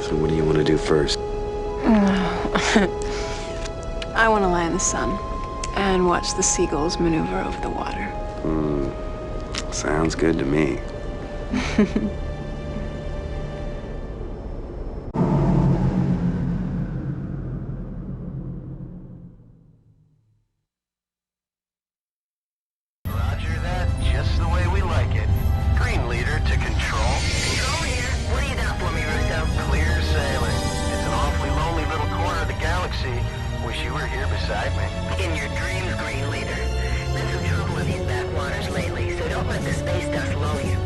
Speaker 5: So what do you want to do first?
Speaker 18: I want to lie in the sun and watch the seagulls maneuver over the water.
Speaker 5: Sounds good to me.
Speaker 6: Roger that, just the way we like it. Green leader to control. Control here. What do you got for me, Russo? Clear sailing. It's an awfully lonely little corner of the galaxy. Wish you were here beside me.
Speaker 14: In your dreams, Green Leader. Been some trouble in these backwaters lately, so don't let the space dust lull you.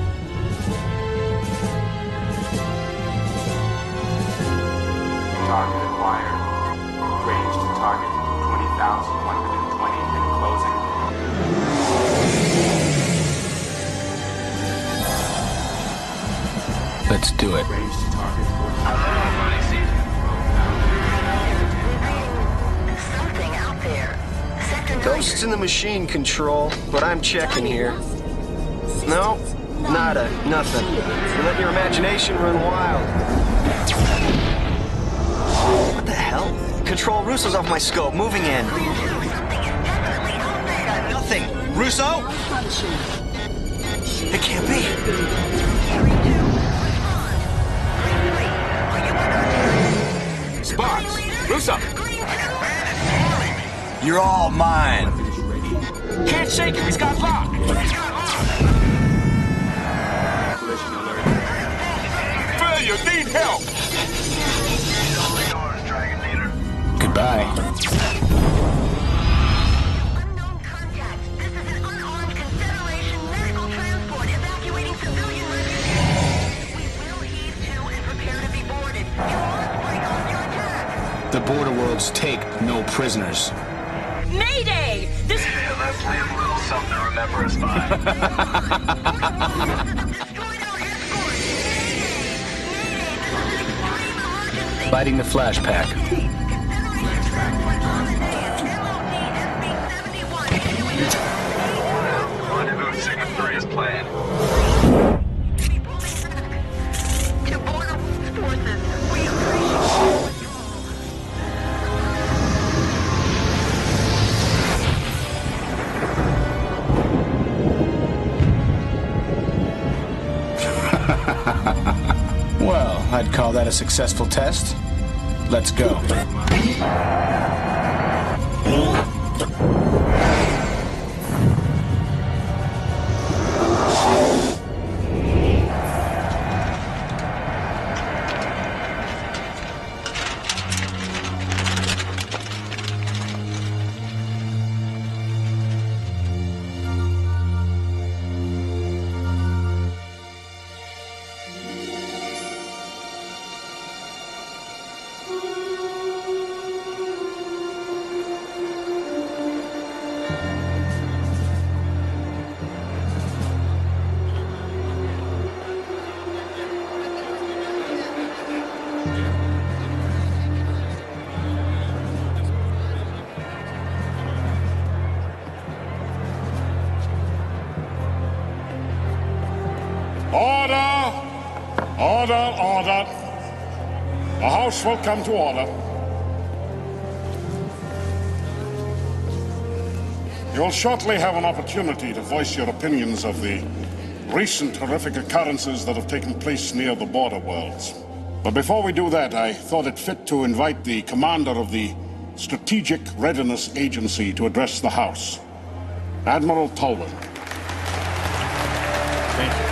Speaker 23: Target acquired. Range to target 20,120 and closing.
Speaker 24: Let's do it.
Speaker 23: Range to target
Speaker 14: Something out there. Sector
Speaker 6: Ghosts in the machine, Control, but I'm checking here. No, nada, nothing. You let your imagination run wild. What the hell? Control, Russo's off my scope, moving in. Got nothing. Russo? It can't be.
Speaker 23: Sparks! Russo!
Speaker 6: You're all mine.
Speaker 23: Can't shake him, he's got lock! Failure, need help!
Speaker 24: Goodbye.
Speaker 14: Unknown contact. This is an unarmed Confederation medical transport evacuating civilian refugees. We will heave to and prepare to be boarded. You must break off your attack.
Speaker 24: The border worlds take no prisoners.
Speaker 14: Mayday! This
Speaker 6: Let's leave a little something to remember us by.
Speaker 24: Lighting the flash pack.
Speaker 6: Rendezvous at Sigma 3 is planned.
Speaker 14: to border forces, we appreciate.
Speaker 24: Well, I'd call that a successful test. Let's go.
Speaker 1: Order, order. The House will come to order. You'll shortly have an opportunity to voice your opinions of the recent horrific occurrences that have taken place near the border worlds. But before we do that, I thought it fit to invite the commander of the Strategic Readiness Agency to address the House, Admiral Tolwyn.
Speaker 7: Thank you.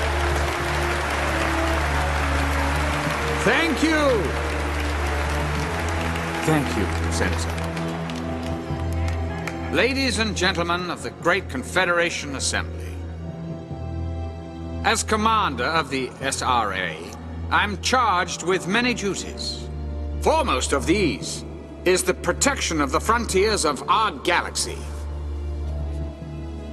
Speaker 7: Thank you! Thank you, Senator. Ladies and gentlemen of the Great Confederation Assembly, as commander of the SRA, I'm charged with many duties. Foremost of these is the protection of the frontiers of our galaxy.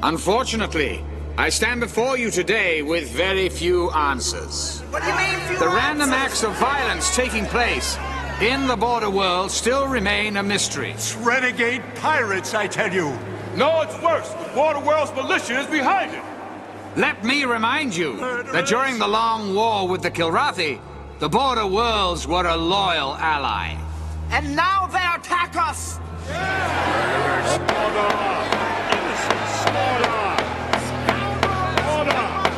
Speaker 7: Unfortunately, I stand before you today with very few answers.
Speaker 23: What do you mean, few
Speaker 7: The random acts of violence taking place in the border world still remain a mystery.
Speaker 23: It's renegade pirates, I tell you. No, it's worse. The border world's militia is behind it.
Speaker 7: Let me remind you that during the long war with the Kilrathi, the border worlds were a loyal ally.
Speaker 23: And now they attack us!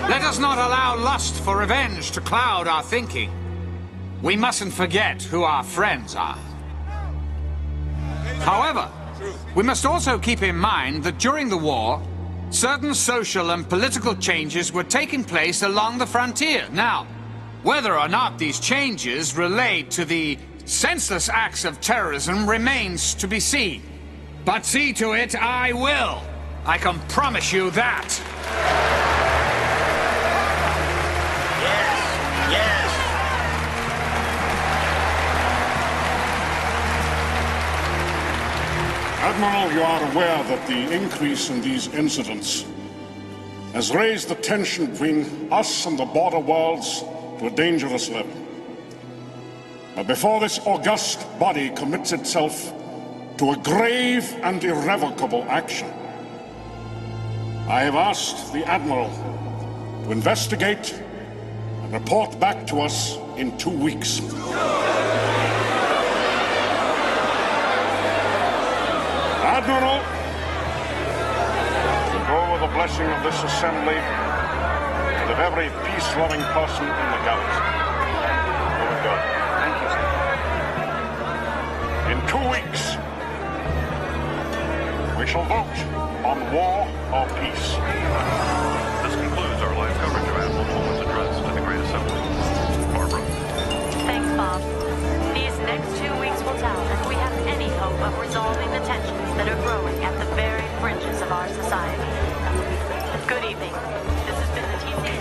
Speaker 7: Let us not allow lust for revenge to cloud our thinking. We mustn't forget who our friends are. However, we must also keep in mind that during the war, certain social and political changes were taking place along the frontier. Now, whether or not these changes relate to the senseless acts of terrorism remains to be seen. But see to it I will. I can promise you that.
Speaker 1: Admiral, you are aware that the increase in these incidents has raised the tension between us and the border worlds to a dangerous level. But before this august body commits itself to a grave and irrevocable action, I have asked the Admiral to investigate and report back to us in 2 weeks. Admiral, go with the blessing of this assembly and of every peace-loving person in the galaxy. Go with God. Thank you, sir. In 2 weeks, we shall vote on war or peace.
Speaker 9: This concludes our live coverage of Admiral Tolwyn's address to the Great Assembly. Barbara.
Speaker 10: Thanks, Bob. These next 2 weeks will tell if we have any hope of resolving the tensions that are growing at the very fringes of our society. Good evening. This has been the TCN.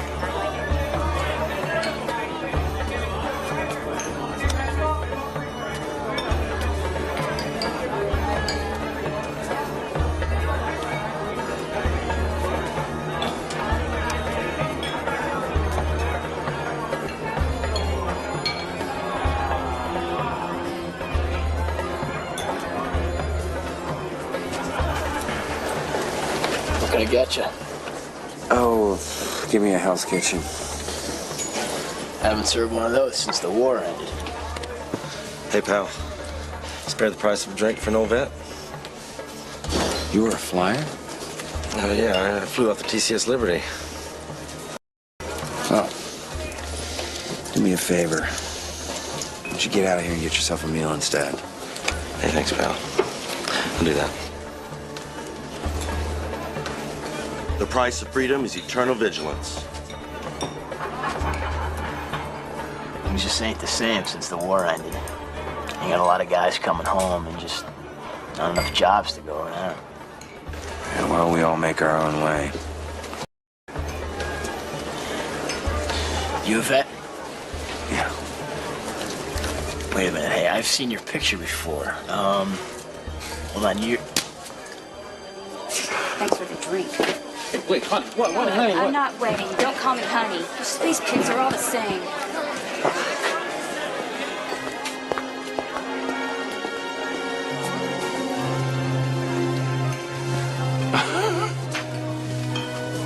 Speaker 4: Gonna get you.
Speaker 5: Oh, give me a Hell's Kitchen.
Speaker 4: Haven't served one of those since the war ended.
Speaker 22: Hey, pal. Spare the price of a drink for an old vet?
Speaker 5: You were a flyer?
Speaker 22: Yeah, I flew off the TCS Liberty.
Speaker 5: Oh. Do me a favor. Why don't you get out of here and get yourself a meal instead?
Speaker 22: Hey, thanks, pal. I'll do that.
Speaker 25: The price of freedom is eternal vigilance.
Speaker 4: Things just ain't the same since the war ended. You got a lot of guys coming home and just not enough jobs to go around.
Speaker 5: Yeah, well, we all make our own way.
Speaker 4: You a vet?
Speaker 5: Yeah.
Speaker 4: Wait a minute, hey, I've seen your picture before. Hold on, you...
Speaker 26: Thanks for the drink.
Speaker 7: Wait, honey, what, honey,
Speaker 26: I'm not waiting. Don't call me honey. These kids are all the same.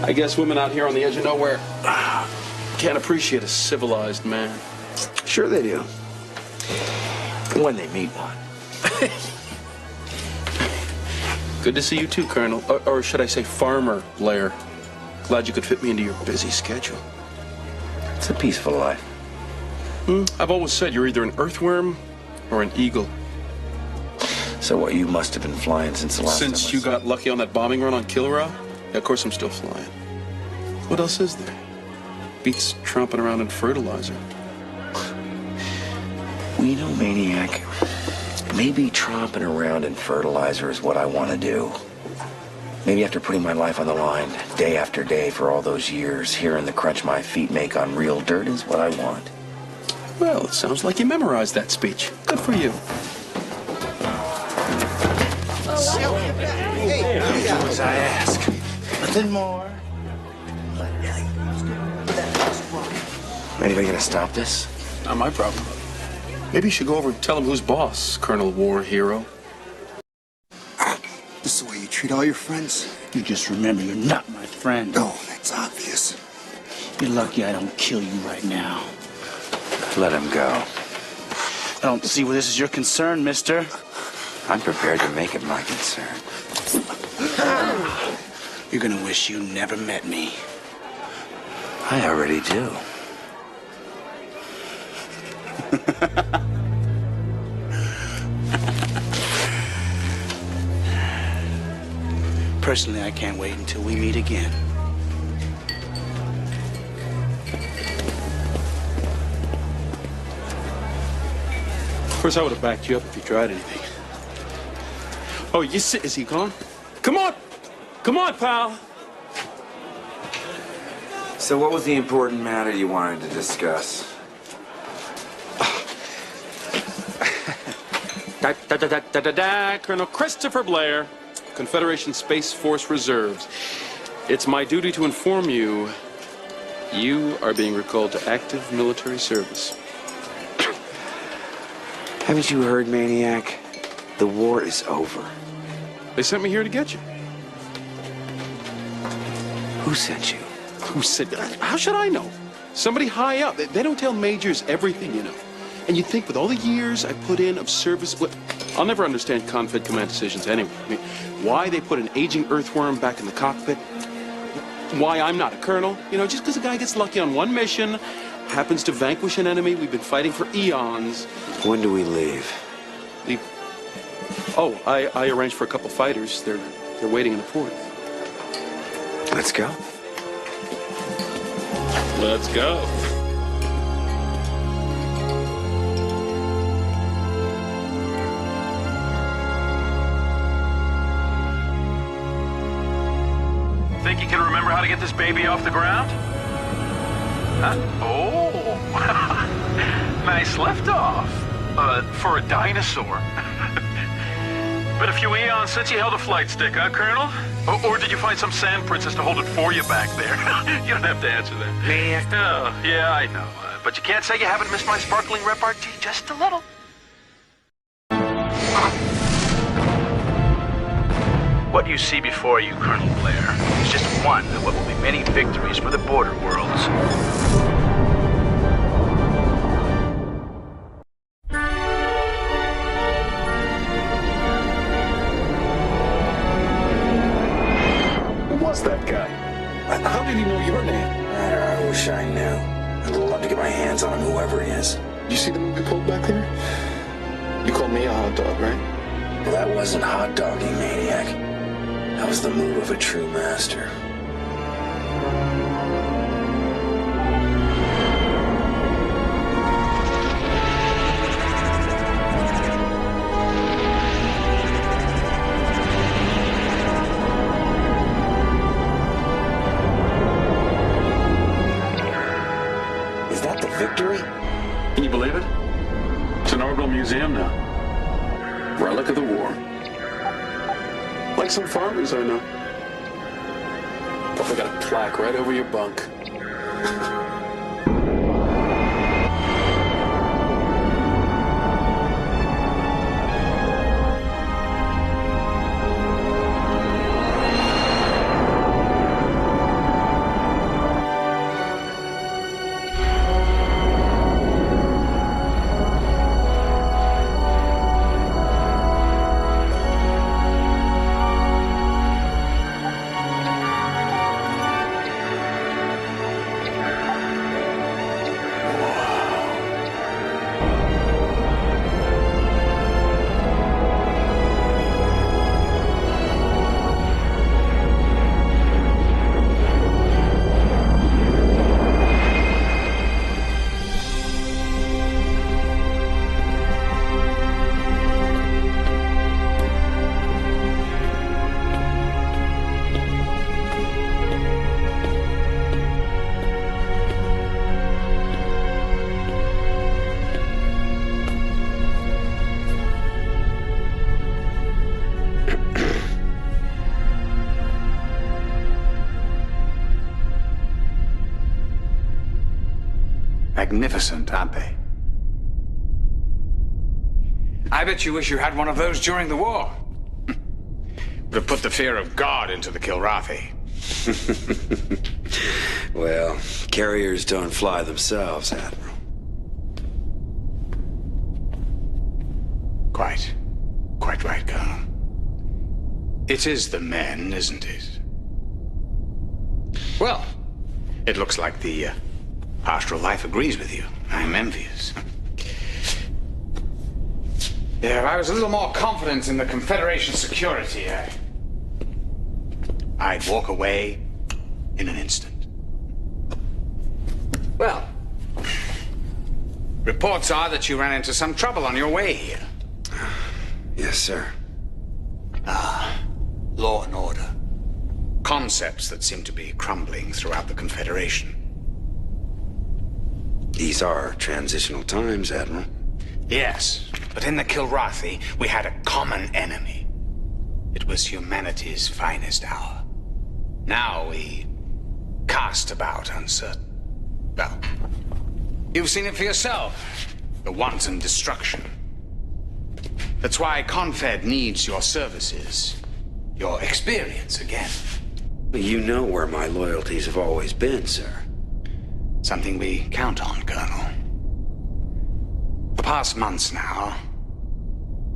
Speaker 27: I guess women out here on the edge of nowhere can't appreciate a civilized man.
Speaker 16: Sure they do. When they meet one.
Speaker 8: Good to see you too, Colonel. Or should I say Farmer Blair. Glad you could fit me into your busy schedule.
Speaker 16: It's a peaceful life.
Speaker 8: I've always said you're either an earthworm or an eagle.
Speaker 16: So what, you must have been flying since the last time
Speaker 8: Since you got lucky on that bombing run on Kilrathi? Yeah, of course I'm still flying. What else is there? Beats tromping around in fertilizer.
Speaker 16: Well, you know, Maniac, maybe tromping around in fertilizer is what I want to do. Maybe after putting my life on the line, day after day for all those years, hearing the crunch my feet make on real dirt is what I want.
Speaker 8: Well, it sounds like you memorized that speech. Good for you.
Speaker 16: Do as I ask.
Speaker 22: Nothing more.
Speaker 16: Anybody gonna stop this?
Speaker 8: Not my problem. Maybe you should go over and tell him who's boss, Colonel War Hero.
Speaker 22: This is the way you treat all your friends? You just remember you're not my friend. Oh, that's obvious.
Speaker 11: You're lucky I don't kill you right now.
Speaker 16: Let him go.
Speaker 11: I don't see where this is your concern, mister.
Speaker 16: I'm prepared to make it my concern.
Speaker 11: You're gonna wish you never met me.
Speaker 16: I already do.
Speaker 11: Personally, I can't wait until we meet again.
Speaker 8: Of course, I would have backed you up if you tried anything. Oh, you sit. Is he gone? Come on! Come on, pal!
Speaker 16: So what was the important matter you wanted to discuss?
Speaker 8: Colonel Christopher Blair, Confederation Space Force Reserves. It's my duty to inform you, you are being recalled to active military service.
Speaker 16: Haven't you heard, Maniac? The war is over.
Speaker 8: They sent me here to get you.
Speaker 16: Who sent you?
Speaker 8: Who said that? How should I know? Somebody high up. They don't tell majors everything, you know. And you'd think with all the years I put in of service, I'll never understand Confed command decisions anyway. I mean, why they put an aging earthworm back in the cockpit, why I'm not a colonel, you know, just because a guy gets lucky on one mission, happens to vanquish an enemy we've been fighting for eons.
Speaker 16: When do we leave?
Speaker 8: Leave? Oh, I arranged for a couple fighters. They're waiting in the port.
Speaker 16: Let's go.
Speaker 8: Let's go.
Speaker 9: Think you can remember how to get this baby off the ground? Huh? Oh, nice liftoff. For a dinosaur. Been a few eons since you held a flight stick, huh, Colonel? Or did you find some sand princess to hold it for you back there? You don't have to answer that.
Speaker 16: Maniac.
Speaker 9: Oh, yeah, I know. But you can't say you haven't missed my sparkling repartee just a little.
Speaker 11: What you see before you, Colonel Blair, is just one of what will be many victories for the border worlds.
Speaker 8: That guy? How did he know your name?
Speaker 16: I wish I knew. I'd love to get my hands on him, whoever he is.
Speaker 8: You see the movie pulled back there? You called me a hot dog, right?
Speaker 16: Well, that wasn't hot dogging, Maniac. That was the move of a true master. Victory?
Speaker 8: Can you believe it? It's an orbital museum now. Relic of the war. Like some farmers I know. Probably got a plaque right over your bunk.
Speaker 7: magnificent, aren't they? I bet you wish you had one of those during the war. Would have put the fear of God into the Kilrathi.
Speaker 5: Well, carriers don't fly themselves, Admiral.
Speaker 7: Quite right, Colonel. It is the men, isn't it? Well, it looks like the Astral Life agrees with you. I'm envious. Yeah, if I was a little more confident in the Confederation security, I'd walk away in an instant. Well, reports are that you ran into some trouble on your way here.
Speaker 5: Yes, sir.
Speaker 7: Law and order. Concepts that seem to be crumbling throughout the Confederation.
Speaker 5: These are transitional times, Admiral.
Speaker 7: Yes, but in the Kilrathi, we had a common enemy. It was humanity's finest hour. Now we cast about uncertain. Well, you've seen it for yourself. The wanton destruction. That's why Confed needs your services. Your experience again.
Speaker 5: You know where my loyalties have always been, sir.
Speaker 7: Something we count on, Colonel. The past months now,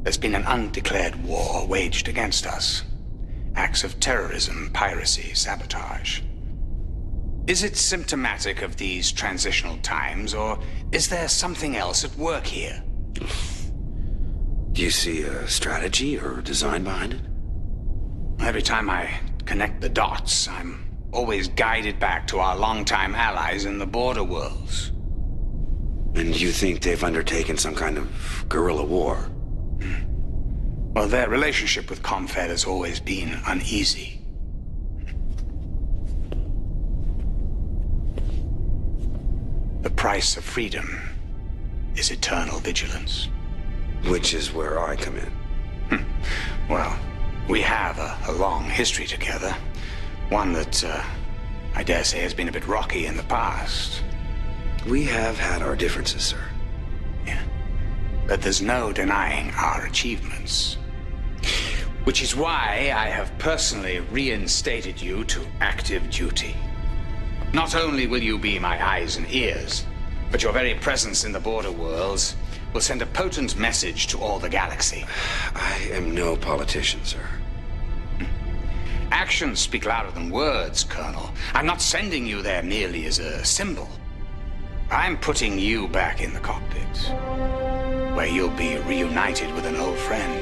Speaker 7: there's been an undeclared war waged against us. Acts of terrorism, piracy, sabotage. Is it symptomatic of these transitional times, or is there something else at work here?
Speaker 5: Do you see a strategy or design behind it?
Speaker 7: Every time I connect the dots, I'm always guided back to our longtime allies in the border worlds.
Speaker 5: And you think they've undertaken some kind of guerrilla war?
Speaker 7: Well, their relationship with Confed has always been uneasy. The price of freedom is eternal vigilance.
Speaker 5: Which is where I come in.
Speaker 7: Well, we have a long history together. One that, I dare say, has been a bit rocky in the past.
Speaker 5: We have had our differences, sir.
Speaker 7: Yeah. But there's no denying our achievements. Which is why I have personally reinstated you to active duty. Not only will you be my eyes and ears, but your very presence in the border worlds will send a potent message to all the galaxy.
Speaker 5: I am no politician, sir.
Speaker 7: Actions speak louder than words, Colonel. I'm not sending you there merely as a symbol. I'm putting you back in the cockpit, where you'll be reunited with an old friend.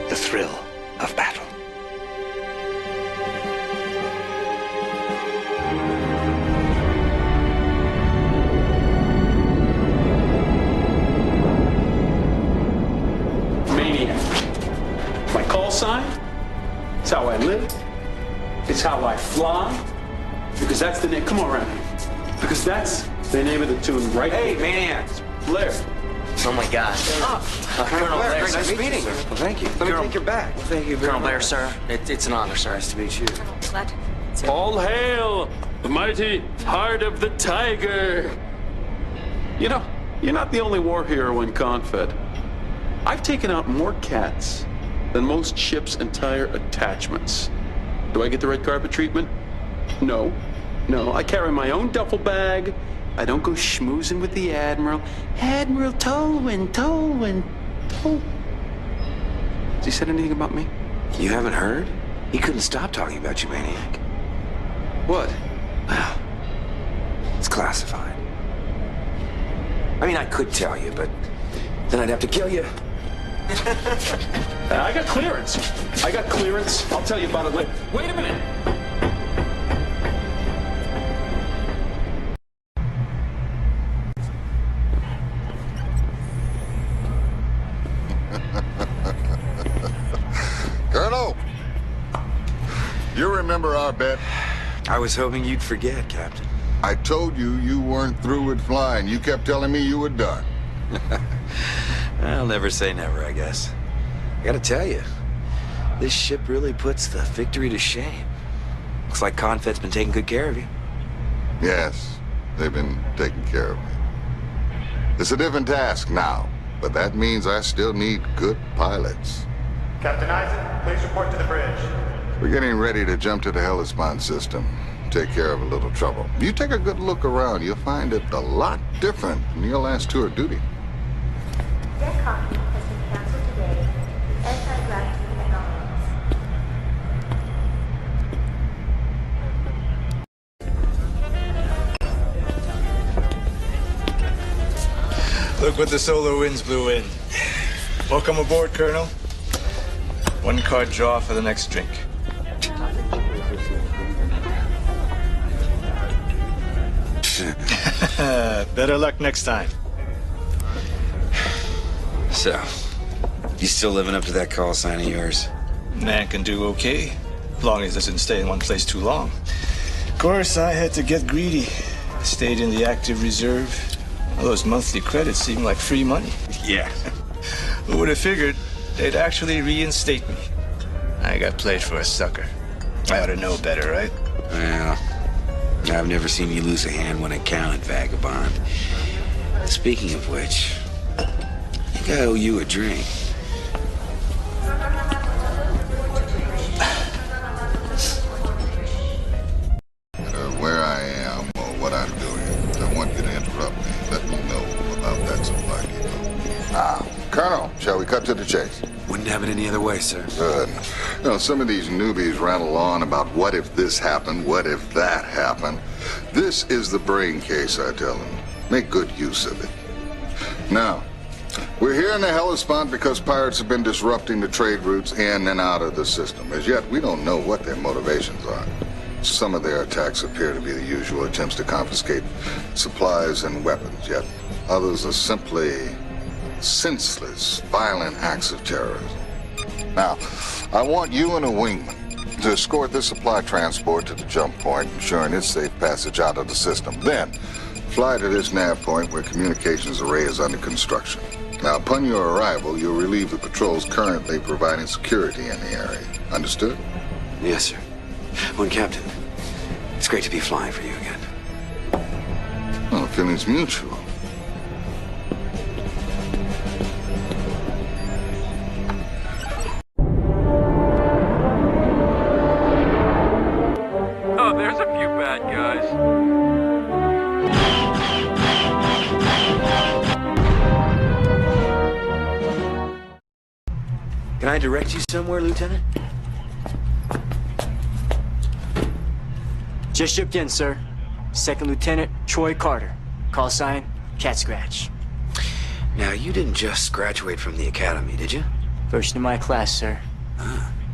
Speaker 7: The thrill of battle.
Speaker 8: Maniac. My call sign? It's how I live. It's how I fly. Because that's the name. Come on, around here. Because that's the name of the tune, right?
Speaker 5: Hey, Maniac.
Speaker 8: Blair.
Speaker 12: Oh my God.
Speaker 5: Colonel Blair, very nice meeting you. Well, thank you. Let me take your back. Well, thank you very
Speaker 12: Colonel Blair,
Speaker 5: much.
Speaker 12: sir. It's an honor, sir.
Speaker 5: Nice to meet you.
Speaker 26: Glad.
Speaker 8: All hail the mighty heart of the tiger. You know, you're not the only war hero in Confed. I've taken out more cats than most ships' entire attachments. Do I get the red carpet treatment? No. No, I carry my own duffel bag. I don't go schmoozing with the Admiral. Admiral Tolwyn. Has he said anything about me?
Speaker 5: You haven't heard? He couldn't stop talking about you, Maniac.
Speaker 8: What?
Speaker 5: Well, it's classified. I mean, I could tell you, but then I'd have to kill you.
Speaker 8: I got clearance. I'll tell you about it later. Wait a minute.
Speaker 13: Colonel! You remember our bet?
Speaker 5: I was hoping you'd forget, Captain.
Speaker 13: I told you you weren't through with flying. You kept telling me you were done.
Speaker 5: I'll never say never, I guess. I gotta tell you, this ship really puts the victory to shame. Looks like Confed's been taking good care of you.
Speaker 13: Yes. They've been taking care of me. It's a different task now, but that means I still need good pilots.
Speaker 3: Captain Isaac, please report to the bridge.
Speaker 13: We're getting ready to jump to the Hellespont system. Take care of a little trouble. You take a good look around, you'll find it a lot different from your last tour of duty.
Speaker 15: Deck hockey has been canceled today. Anti-gravity anomalies.
Speaker 22: Look what the solar winds blew in. Welcome aboard, Colonel. One card draw for the next drink. Better luck next time.
Speaker 5: So, you still living up to that call sign of yours?
Speaker 22: Man can do okay, as long as he doesn't stay in one place too long. Of course, I had to get greedy. Stayed in the active reserve. All those monthly credits seem like free money.
Speaker 5: Yeah.
Speaker 22: Who would have figured they'd actually reinstate me? I got played for a sucker. I ought to know better, right?
Speaker 5: Well, I've never seen you lose a hand when it counted, vagabond. Speaking of which, I think I owe you a drink.
Speaker 13: Where I am or what I'm doing, I want you to interrupt me. Let me know about that supply depot. Colonel, shall we cut to the chase?
Speaker 5: Wouldn't have it any other way, sir.
Speaker 13: Good. You know, some of these newbies rattle on about what if this happened, what if that happened. This is the brain case, I tell them. Make good use of it. Now, we're here in the Hellespont because pirates have been disrupting the trade routes in and out of the system. As yet, we don't know what their motivations are. Some of their attacks appear to be the usual attempts to confiscate supplies and weapons, yet others are simply senseless, violent acts of terrorism. Now, I want you and a wingman to escort this supply transport to the jump point, ensuring its safe passage out of the system. Then, fly to this nav point where communications array is under construction. Now, upon your arrival, you'll relieve the patrols currently providing security in the area. Understood?
Speaker 5: Yes, sir. Well, Captain, it's great to be flying for you again.
Speaker 13: Well, feeling's mutual.
Speaker 9: Oh, there's a few bad guys.
Speaker 5: Can I direct you somewhere, Lieutenant?
Speaker 17: Just shipped in, sir. Second Lieutenant Troy Carter. Call sign, Cat Scratch.
Speaker 5: Now, you didn't just graduate from the academy, did you?
Speaker 17: First in my class, sir.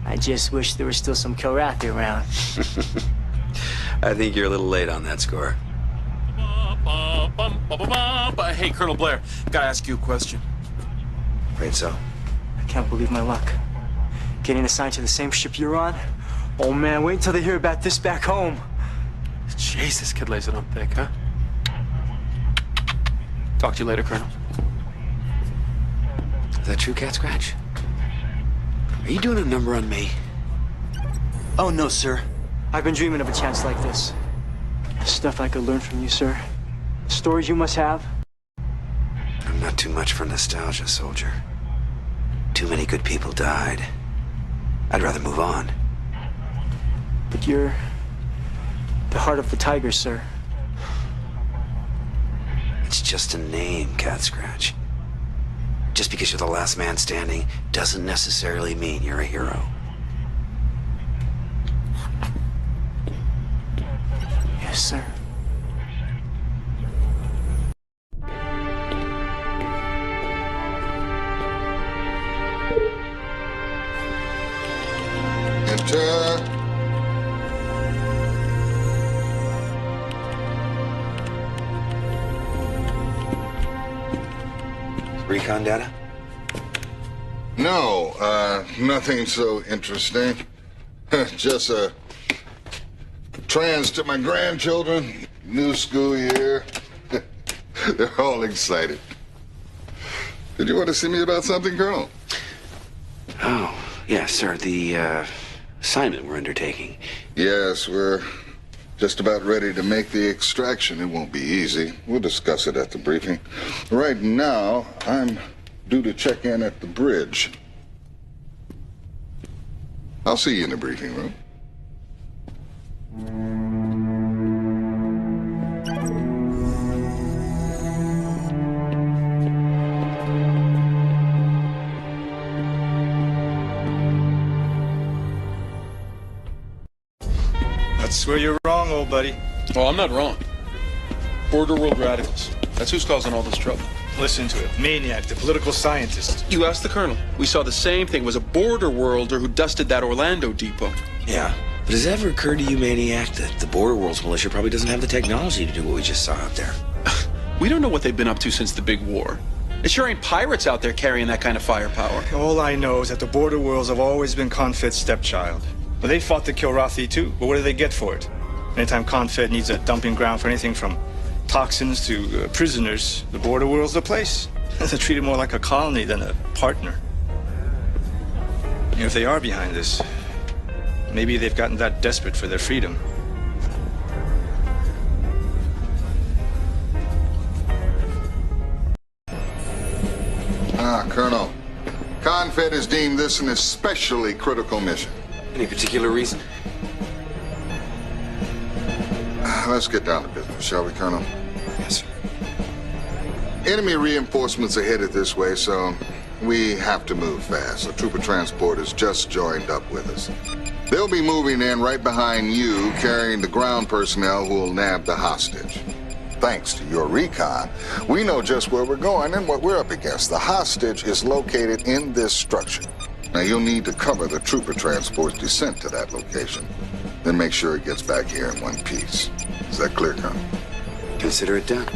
Speaker 17: I just wish there was still some Kilrathi around.
Speaker 5: I think you're a little late on that score.
Speaker 8: Hey, Colonel Blair, gotta ask you a question.
Speaker 5: Afraid so.
Speaker 17: I can't believe my luck. Getting assigned to the same ship you're on? Oh man, wait until they hear about this back home.
Speaker 8: Jeez, this kid lays it on thick, huh? Talk to you later, Colonel.
Speaker 5: Is that true, Cat Scratch? Are you doing a number on me?
Speaker 17: Oh no, sir. I've been dreaming of a chance like this. Stuff I could learn from you, sir. Stories you must have.
Speaker 5: I'm not too much for nostalgia, soldier. Too many good people died. I'd rather move on.
Speaker 17: But you're the heart of the tiger, sir.
Speaker 5: It's just a name, Cat Scratch. Just because you're the last man standing doesn't necessarily mean you're a hero.
Speaker 17: Yes, sir.
Speaker 13: Enter.
Speaker 5: Recon data?
Speaker 13: No, nothing so interesting. Just a trans to my grandchildren. New school year. They're all excited. Did you want to see me about something, Colonel?
Speaker 5: Oh, yes, sir. The assignment we're undertaking.
Speaker 13: Yes, we're Just about ready to make the extraction. It won't be easy. We'll discuss it at the briefing. Right now, I'm due to check in at the bridge. I'll see you in the briefing room.
Speaker 22: That's where you're wrong, old buddy.
Speaker 8: Oh, I'm not wrong. Border world radicals. That's who's causing all this trouble.
Speaker 22: Listen to it. Maniac, the political scientist.
Speaker 8: You asked the colonel. We saw the same thing. It was a border worlder who dusted that Orlando depot.
Speaker 12: Yeah. But has it ever occurred to you, Maniac, that the Border Worlds militia probably doesn't have the technology to do what we just saw out there?
Speaker 8: We don't know what they've been up to since the big war. It sure ain't pirates out there carrying that kind of firepower.
Speaker 22: All I know is that the Border Worlds have always been Confed's stepchild. But they fought the Kilrathi too, but what do they get for it? Anytime Confed needs a dumping ground for anything from toxins to prisoners, the Border World's the place. They treat it more like a colony than a partner. You know, if they are behind this, maybe they've gotten that desperate for their freedom.
Speaker 13: Colonel. Confed has deemed this an especially critical mission.
Speaker 12: Any particular reason?
Speaker 13: Let's get down to business, shall we, Colonel?
Speaker 12: Yes, sir.
Speaker 13: Enemy reinforcements are headed this way, so we have to move fast. A trooper transport has just joined up with us. They'll be moving in right behind you, carrying the ground personnel who will nab the hostage. Thanks to your recon, we know just where we're going and what we're up against. The hostage is located in this structure. Now, you'll need to cover the trooper transport's descent to that location. Then make sure it gets back here in one piece. Is that clear, Colonel?
Speaker 12: Consider it done.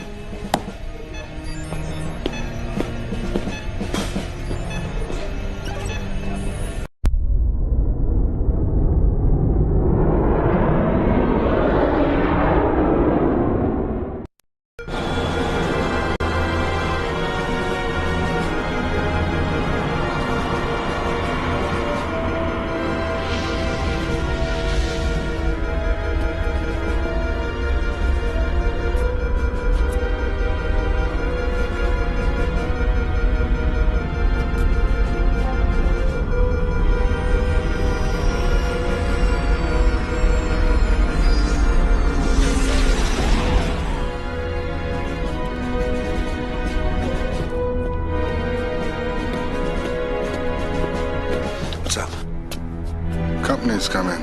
Speaker 13: Company's coming.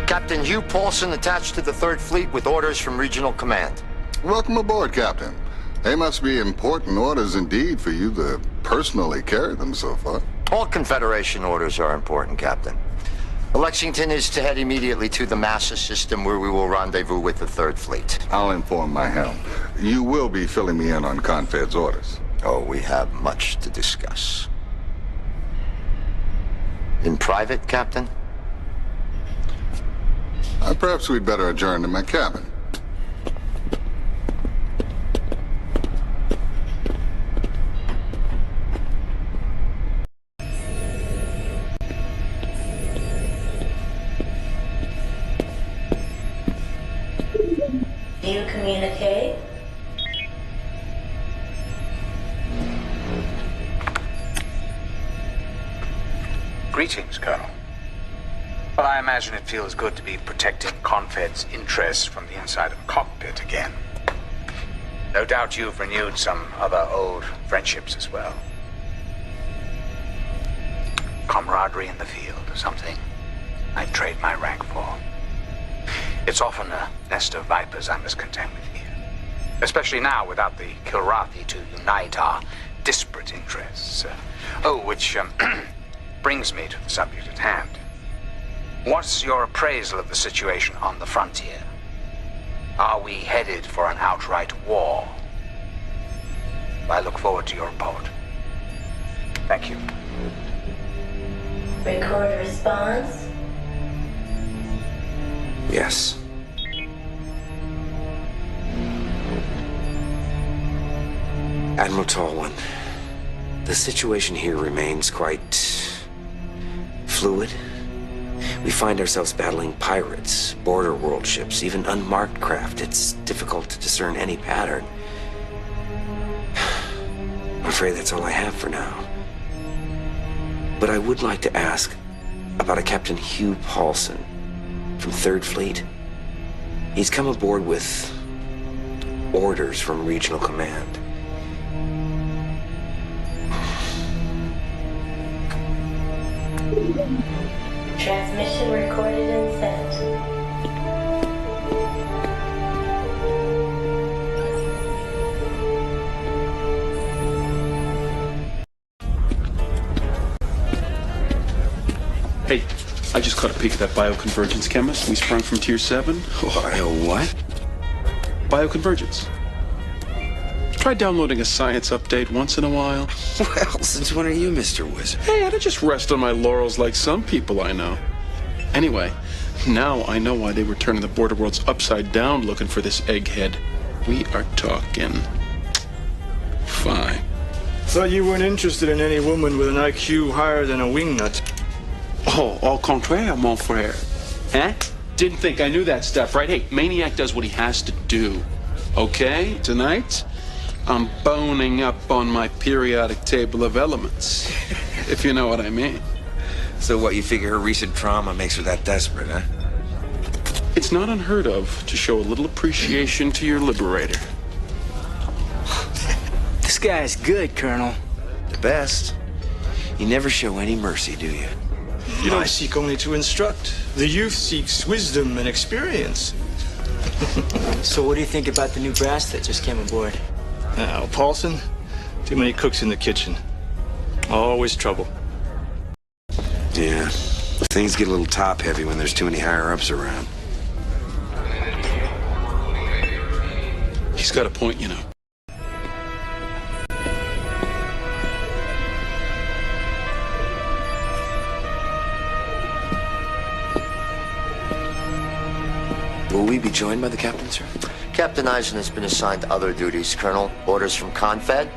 Speaker 2: Captain Hugh Paulson attached to the 3rd Fleet with orders from Regional Command.
Speaker 13: Welcome aboard, Captain. They must be important orders indeed for you to personally carry them so far.
Speaker 2: All Confederation orders are important, Captain. Lexington is to head immediately to the Massa system where we will rendezvous with the 3rd Fleet.
Speaker 13: I'll inform my helm. You will be filling me in on Confed's orders.
Speaker 2: Oh, we have much to discuss. In private, Captain?
Speaker 13: Perhaps we'd better adjourn to my cabin.
Speaker 15: Do you communicate?
Speaker 11: Greetings, Colonel. Well, I imagine it feels good to be protecting Confed's interests from the inside of a cockpit again. No doubt you've renewed some other old friendships as well. Camaraderie in the field, something I'd trade my rank for. It's often a nest of vipers I must contend with here. Especially now without the Kilrathi to unite our disparate interests. Which brings me to the subject at hand. What's your appraisal of the situation on the frontier? Are we headed for an outright war? I look forward to your report. Thank you.
Speaker 15: Record response.
Speaker 5: Yes. Admiral Tallman, the situation here remains quite fluid. We find ourselves battling pirates, border world ships, even unmarked craft. It's difficult to discern any pattern. I'm afraid that's all I have for now. But I would like to ask about a Captain Hugh Paulson from 3rd Fleet. He's come aboard with orders from Regional Command.
Speaker 15: Transmission recorded and sent.
Speaker 8: Hey, I just caught a peek at that bioconvergence chemist we sprung from Tier 7.
Speaker 5: Bio what?
Speaker 8: Bioconvergence. Try downloading a science update once in a while.
Speaker 5: Well, since when are you Mr. Wizard?
Speaker 8: Hey, I don't just rest on my laurels like some people I know. Anyway, now I know why they were turning the border worlds upside down looking for this egghead. We are talking fine.
Speaker 22: Thought you weren't interested in any woman with an IQ higher than a wingnut.
Speaker 8: Oh, au contraire, mon frère. Huh? Didn't think I knew that stuff, right? Hey, Maniac does what he has to do. Okay? Tonight, I'm boning up on my periodic table of elements. If you know what I mean.
Speaker 5: So what, you figure her recent trauma makes her that desperate, huh?
Speaker 8: It's not unheard of to show a little appreciation to your liberator.
Speaker 17: This guy's good, Colonel.
Speaker 5: The best. You never show any mercy, do you?
Speaker 22: You know, I seek only to instruct. The youth seeks wisdom and experience.
Speaker 17: So what do you think about the new brass that just came aboard?
Speaker 22: Now, Paulson, too many cooks in the kitchen. Always trouble.
Speaker 5: Yeah. Things get a little top-heavy when there's too many higher-ups around.
Speaker 8: He's got a point, you know.
Speaker 5: Will we be joined by the captain, sir?
Speaker 2: Captain Eisen has been assigned other duties, Colonel. Orders from Confed.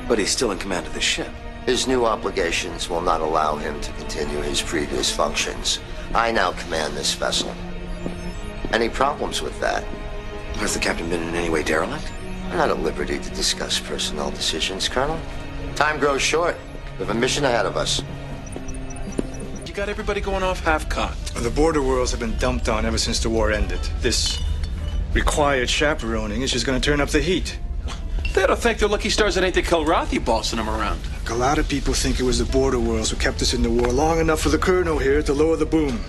Speaker 5: But he's still in command of the ship.
Speaker 2: His new obligations will not allow him to continue his previous functions. I now command this vessel. Any problems with that?
Speaker 5: Has the captain been in any way derelict?
Speaker 2: I'm not at liberty to discuss personnel decisions, Colonel. Time grows short. We have a mission ahead of us.
Speaker 8: You got everybody going off half-cocked.
Speaker 22: The border worlds have been dumped on ever since the war ended. This required chaperoning is just going to turn up the heat.
Speaker 8: They ought to thank their lucky stars it ain't the Kilrathi bossing them around.
Speaker 22: A lot of people think it was the border worlds who kept us in the war long enough for the colonel here to lower the boom.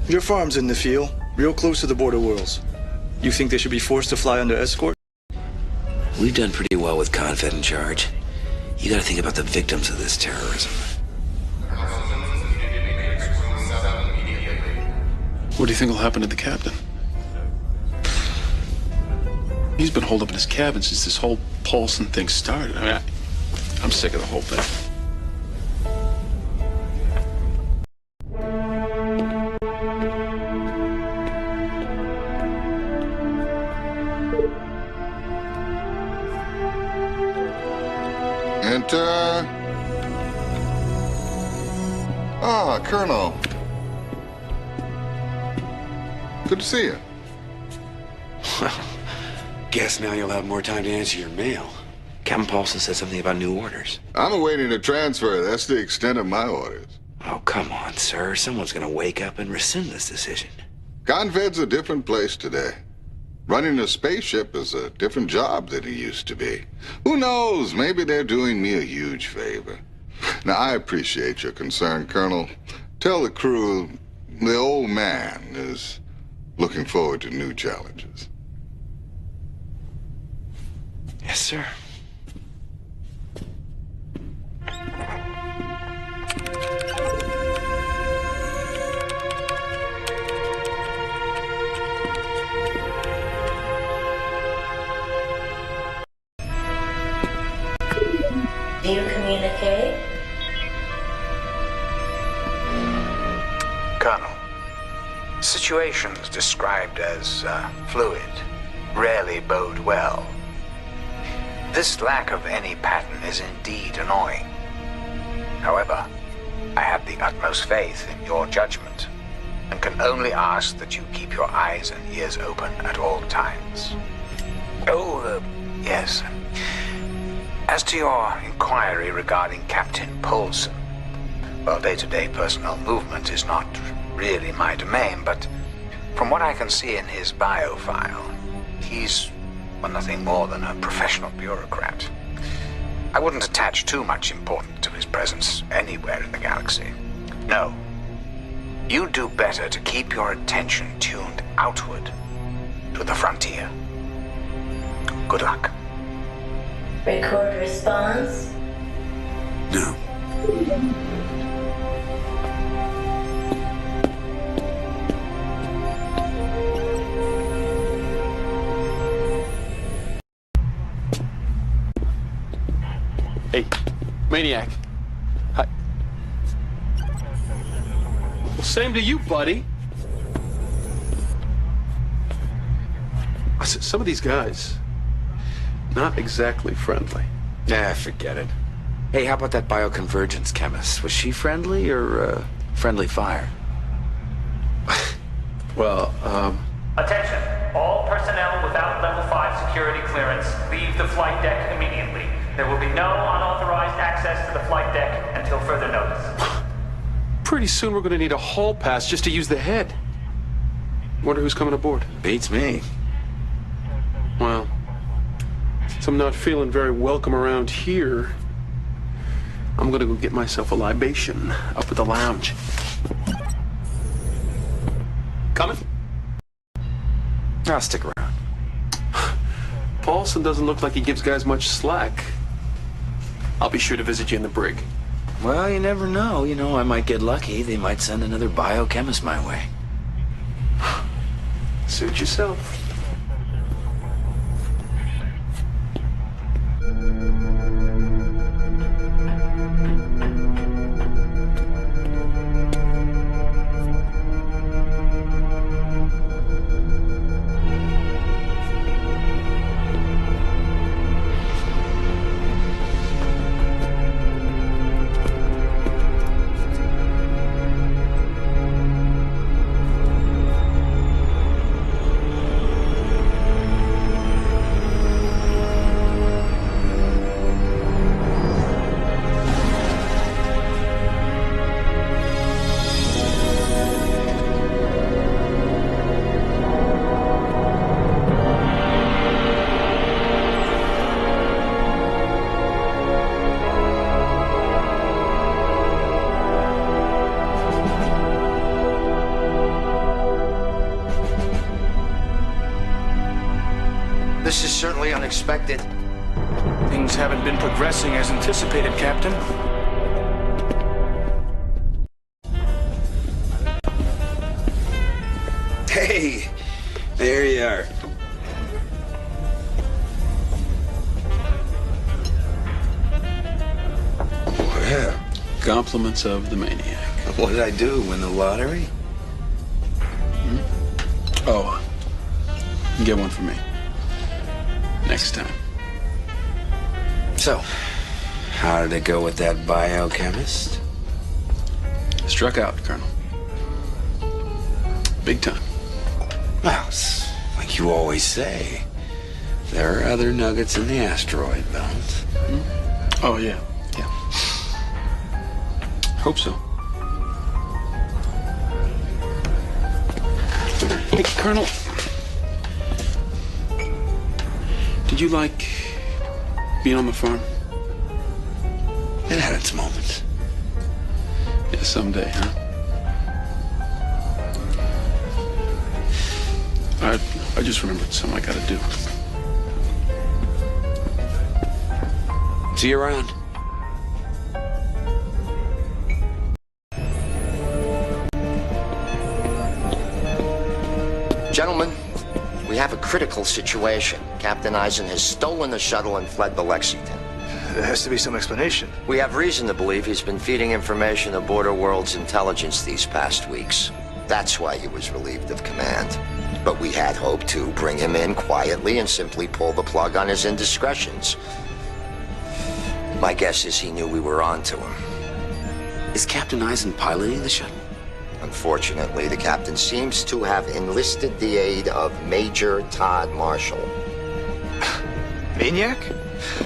Speaker 22: Your farm's in the field, real close to the border worlds. You think they should be forced to fly under escort?
Speaker 5: We've done pretty well with Confed in charge. You gotta think about the victims of this terrorism.
Speaker 8: What do you think will happen to the captain? He's been holed up in his cabin since this whole Paulson thing started. I mean, I'm sick of the whole thing.
Speaker 13: Enter. Ah, Colonel. Good to see you.
Speaker 5: Well, guess now you'll have more time to answer your mail. Captain Paulson said something about new orders.
Speaker 13: I'm awaiting a transfer. That's the extent of my orders.
Speaker 5: Oh, come on, sir. Someone's gonna wake up and rescind this decision.
Speaker 13: Confed's a different place today. Running a spaceship is a different job than it used to be. Who knows? Maybe they're doing me a huge favor. Now, I appreciate your concern, Colonel. Tell the crew the old man is looking forward to new challenges.
Speaker 5: Yes, sir.
Speaker 15: Do you communicate?
Speaker 11: situations described as fluid rarely bode well. This lack of any pattern is indeed annoying. However, I have the utmost faith in your judgment, and can only ask that you keep your eyes and ears open at all times. Oh, yes. As to your inquiry regarding Captain Paulson, well, day-to-day personnel movement is not really my domain, but from what I can see in his bio file, he's, well, nothing more than a professional bureaucrat. I wouldn't attach too much importance to his presence anywhere in the galaxy. No. You do better to keep your attention tuned outward to the frontier. Good luck.
Speaker 15: Record response.
Speaker 5: No.
Speaker 8: Hey, Maniac. Hi. Well, same to you, buddy. Some of these guys, not exactly friendly.
Speaker 5: Yeah, forget it. Hey, how about that bioconvergence chemist? Was she friendly or friendly fire?
Speaker 8: Well,
Speaker 3: Attention. All personnel without level 5 security clearance leave the flight deck immediately. There will be no unauthorized access to the flight deck until further notice.
Speaker 8: pretty soon we're going to need a hall pass just to use the head. Wonder who's coming aboard.
Speaker 5: Beats me.
Speaker 8: Well, since I'm not feeling very welcome around here, I'm gonna go get myself a libation up at the lounge. Coming?
Speaker 5: I'll stick around.
Speaker 8: Paulson doesn't look like he gives guys much slack. I'll be sure to visit you in the brig.
Speaker 5: Well, you never know. You know, I might get lucky. They might send another biochemist my way.
Speaker 8: Suit yourself.
Speaker 2: This is certainly unexpected.
Speaker 24: Things haven't been progressing as anticipated, Captain.
Speaker 5: Hey, there you are. Well,
Speaker 8: compliments of the maniac.
Speaker 5: What did I do? Win the lottery?
Speaker 8: Oh, get one for me. Next time.
Speaker 5: So, how did it go with that biochemist?
Speaker 8: Struck out, Colonel. Big time.
Speaker 5: Well, it's like you always say. There are other nuggets in the asteroid belt.
Speaker 8: Oh, yeah. Yeah. Hope so. Hey, Colonel. Did you like being on the farm?
Speaker 5: It had its moments.
Speaker 8: Yeah, someday, huh? I just remembered something I gotta do.
Speaker 5: See you around.
Speaker 2: Gentlemen, we have a critical situation. Captain Eisen has stolen the shuttle and fled to Lexington.
Speaker 17: There has to be some explanation.
Speaker 2: We have reason to believe he's been feeding information to Border World's intelligence these past weeks. That's why he was relieved of command. But we had hoped to bring him in quietly and simply pull the plug on his indiscretions. My guess is he knew we were on to him.
Speaker 5: Is Captain Eisen piloting the shuttle?
Speaker 2: Unfortunately, the captain seems to have enlisted the aid of Major Todd Marshall.
Speaker 22: Maniac?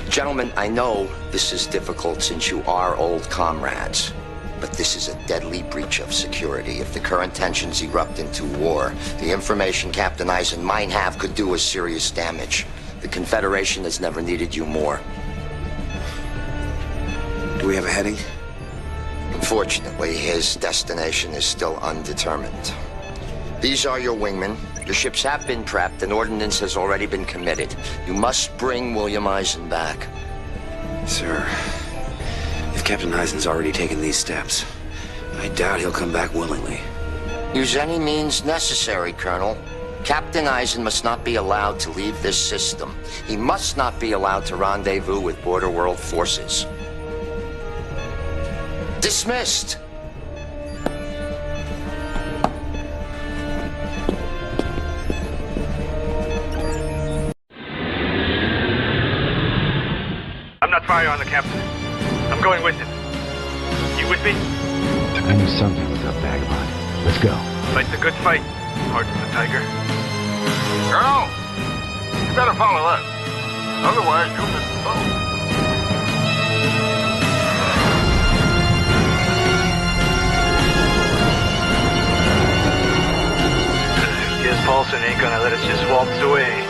Speaker 2: Gentlemen, I know this is difficult since you are old comrades. But this is a deadly breach of security. If the current tensions erupt into war, the information Captain Eisen might have could do us serious damage. The Confederation has never needed you more.
Speaker 5: Do we have a heading?
Speaker 2: Unfortunately, his destination is still undetermined. These are your wingmen. Your ships have been prepped and ordnance has already been committed. You must bring William Eisen back.
Speaker 5: Sir, if Captain Eisen's already taken these steps, I doubt he'll come back willingly.
Speaker 2: Use any means necessary, Colonel. Captain Eisen must not be allowed to leave this system. He must not be allowed to rendezvous with border world forces. Dismissed!
Speaker 9: I'm not firing on the captain. I'm going with him. You with me?
Speaker 16: I knew something was up, Vagabond. Let's go.
Speaker 9: Fight's a good fight. Heart of the tiger.
Speaker 13: Colonel, you better follow us. Otherwise, you'll miss the boat.
Speaker 9: Guess Paulson ain't gonna let us just waltz away.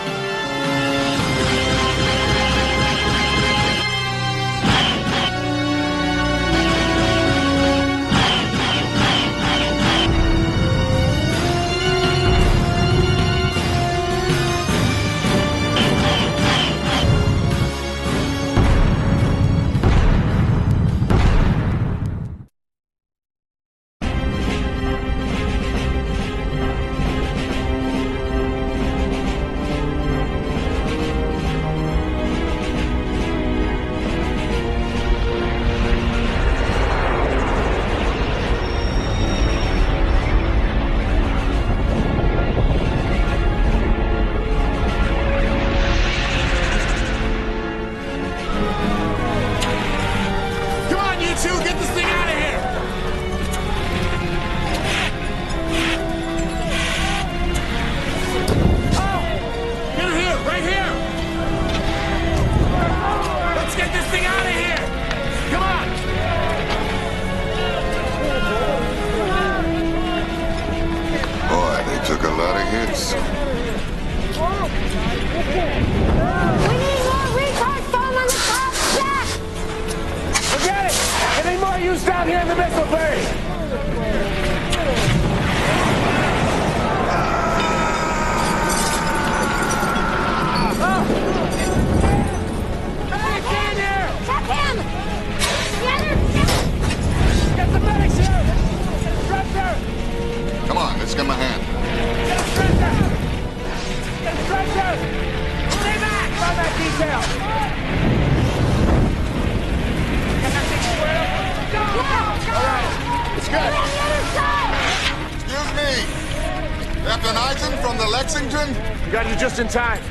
Speaker 23: Just in time.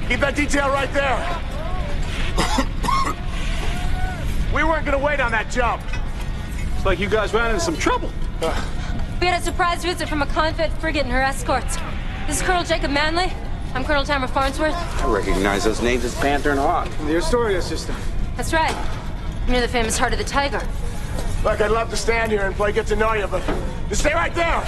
Speaker 23: Keep that detail right there. We weren't gonna wait on that jump.
Speaker 8: It's like you guys ran into some trouble.
Speaker 10: We had a surprise visit from a Confed frigate and her escorts. This is Colonel Jacob Manley. I'm Colonel Tamara Farnsworth.
Speaker 22: I recognize those names as Panther and Hawk from the Astoria system.
Speaker 10: That's right. Near the famous Heart of the Tiger.
Speaker 23: Look, I'd love to stand here and play get to know you, but just stay right there.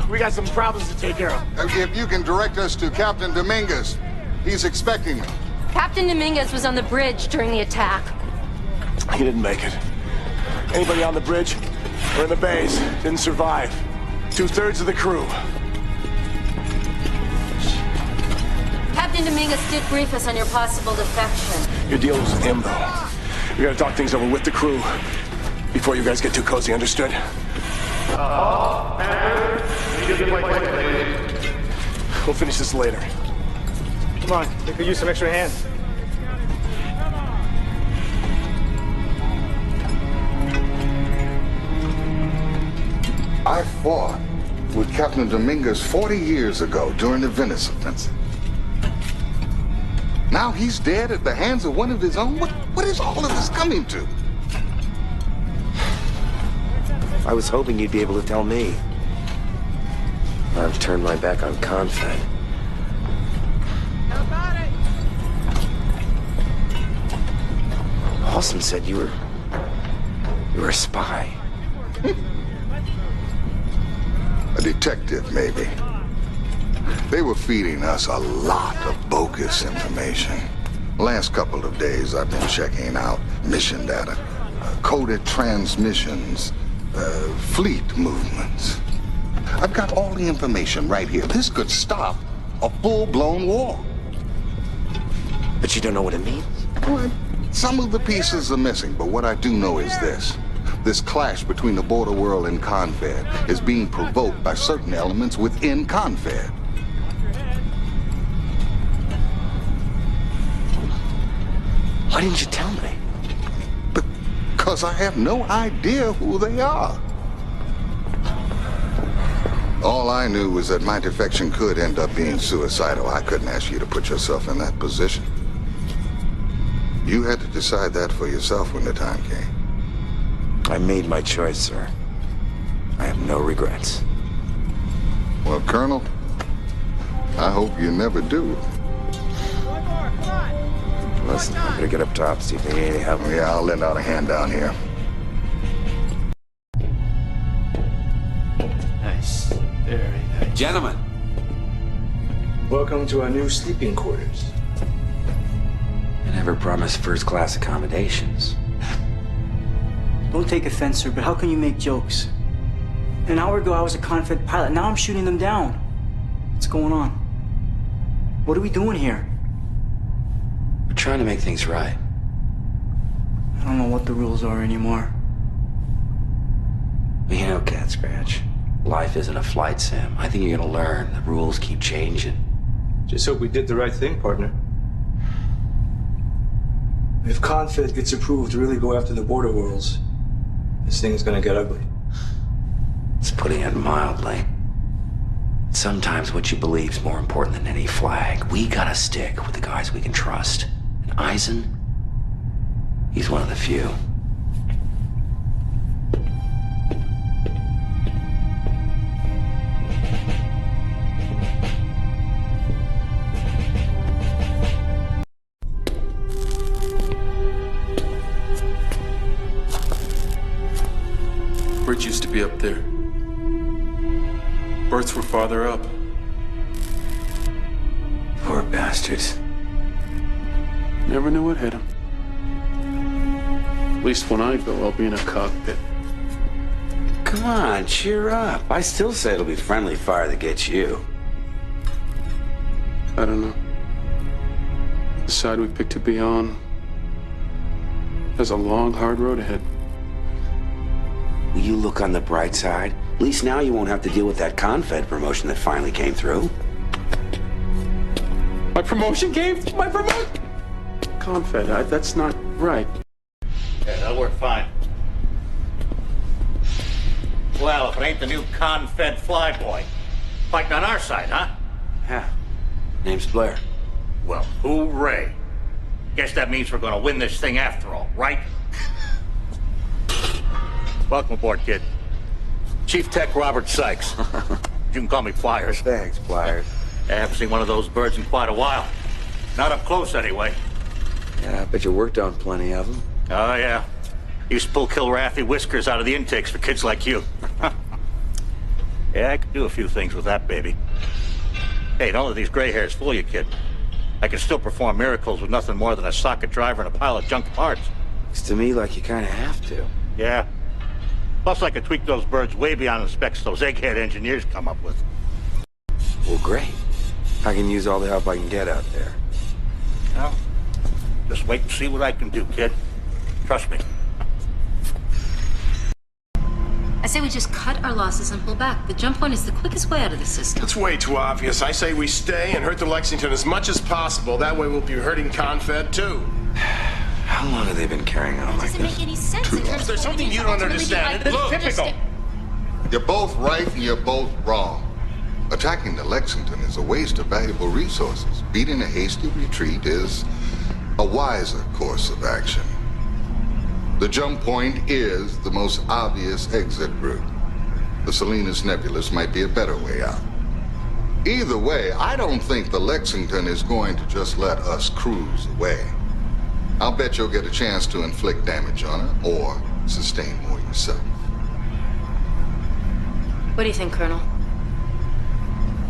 Speaker 23: We got some problems to take care of.
Speaker 13: If you can direct us to Captain Dominguez. He's expecting me.
Speaker 10: Captain Dominguez was on the bridge during the attack.
Speaker 23: He didn't make it. Anybody on the bridge or in the bays didn't survive. 2/3 of the crew.
Speaker 10: Captain Dominguez did brief us on your possible defection.
Speaker 23: Your deal was with him, though. We gotta talk things over with the crew before you guys get too cozy, understood? We'll finish this later.
Speaker 22: Come on, we could use some extra hands.
Speaker 13: I fought with Captain Dominguez 40 years ago during the Venice offensive. Now he's dead at the hands of one of his own? What is all of this coming to?
Speaker 5: I was hoping you'd be able to tell me. I've turned my back on Confed. Halston said you were a spy.
Speaker 13: A detective, maybe. They were feeding us a lot of bogus information. Last couple of days, I've been checking out mission data, coded transmissions, fleet movements. I've got all the information right here. This could stop a full-blown war.
Speaker 5: But you don't know what it means?
Speaker 13: Well, some of the pieces are missing, but what I do know is this. This clash between the border world and Confed is being provoked by certain elements within Confed.
Speaker 5: Why didn't you tell me?
Speaker 13: Because I have no idea who they are. All I knew was that my defection could end up being suicidal. I couldn't ask you to put yourself in that position. You had to decide that for yourself when the time came.
Speaker 5: I made my choice, sir. I have no regrets.
Speaker 13: Well, Colonel, I hope you never do.
Speaker 5: Listen, I'm gonna get up top, see if they need any help.
Speaker 13: Yeah, I'll lend out a hand down here.
Speaker 17: Nice. Very nice.
Speaker 12: Gentlemen.
Speaker 23: Welcome to our new sleeping quarters.
Speaker 5: I never promised first-class accommodations.
Speaker 17: Don't take offense, sir, but how can you make jokes? An hour ago, I was a Confed pilot. Now I'm shooting them down. What's going on? What are we doing here?
Speaker 5: We're trying to make things right.
Speaker 17: I don't know what the rules are anymore.
Speaker 5: You know, Cat Scratch, life isn't a flight sim. I think you're gonna learn. The rules keep changing.
Speaker 23: Just hope we did the right thing, partner. If Confed gets approved to really go after the border worlds, this thing is gonna get ugly.
Speaker 5: It's putting it mildly. Sometimes what you believe is more important than any flag. We gotta stick with the guys we can trust. And Eisen, he's one of the few.
Speaker 8: Bridge used to be up there. Berths were farther up.
Speaker 5: Poor bastards.
Speaker 8: Never knew what hit them. At least when I go, I'll be in a cockpit.
Speaker 12: Come on, cheer up. I still say it'll be friendly fire that gets you.
Speaker 8: I don't know. The side we picked to be on has a long, hard road ahead.
Speaker 12: Will you look on the bright side? At least now you won't have to deal with that Confed promotion that finally came through.
Speaker 8: My promotion came? My promotion? Confed, that's not right.
Speaker 6: Yeah, that'll work fine. Well, if it ain't the new Confed flyboy, fighting on our side, huh?
Speaker 12: Yeah. Name's Blair.
Speaker 6: Well, hooray. Guess that means we're gonna win this thing after all, right? Welcome aboard, kid. Chief Tech Robert Sykes. You can call me Pliers.
Speaker 5: Thanks, Pliers.
Speaker 6: I haven't seen one of those birds in quite a while. Not up close, anyway.
Speaker 5: Yeah, I bet you worked on plenty of them.
Speaker 6: Oh, yeah. Used to pull Kilrathi whiskers out of the intakes for kids like you. Yeah, I could do a few things with that baby. Hey, don't let these gray hairs fool you, kid. I can still perform miracles with nothing more than a socket driver and a pile of junk parts.
Speaker 5: Looks to me like you kind of have to.
Speaker 6: Yeah. Plus, I could tweak those birds way beyond the specs those egghead engineers come up with.
Speaker 5: Well, great. I can use all the help I can get out there.
Speaker 6: Well, just wait and see what I can do, kid. Trust me.
Speaker 14: I say we just cut our losses and pull back. The jump point is the quickest way out of the system.
Speaker 23: It's way too obvious. I say we stay and hurt the Lexington as much as possible. That way we'll be hurting Confed, too.
Speaker 5: How long have they been carrying on like this?
Speaker 14: Doesn't make any sense in terms
Speaker 23: Is there
Speaker 14: of what we
Speaker 23: something
Speaker 14: do
Speaker 23: you
Speaker 14: to
Speaker 23: don't
Speaker 14: ultimately
Speaker 23: understand?
Speaker 14: divide
Speaker 23: It's
Speaker 14: the
Speaker 23: typical.
Speaker 13: You're both right and you're both wrong. Attacking the Lexington is a waste of valuable resources. Beating a hasty retreat is a wiser course of action. The jump point is the most obvious exit route. The Salinas Nebulous might be a better way out. Either way, I don't think the Lexington is going to just let us cruise away. I'll bet you'll get a chance to inflict damage on her or sustain more yourself.
Speaker 14: What do you think, Colonel?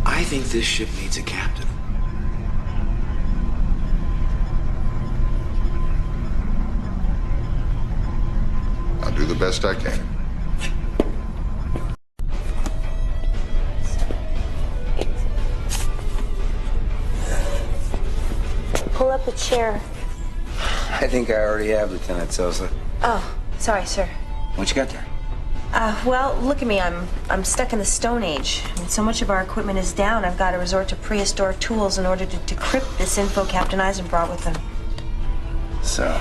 Speaker 5: I think this ship needs a captain.
Speaker 13: I'll do the best I can.
Speaker 15: Pull up a chair.
Speaker 5: I think I already have, Lieutenant Sosa.
Speaker 1: Oh, sorry, sir.
Speaker 5: What you got there?
Speaker 1: Well, look at me. I'm stuck in the Stone Age. I mean, so much of our equipment is down, I've got to resort to prehistoric tools in order to decrypt this info Captain Eisen brought with him.
Speaker 5: So,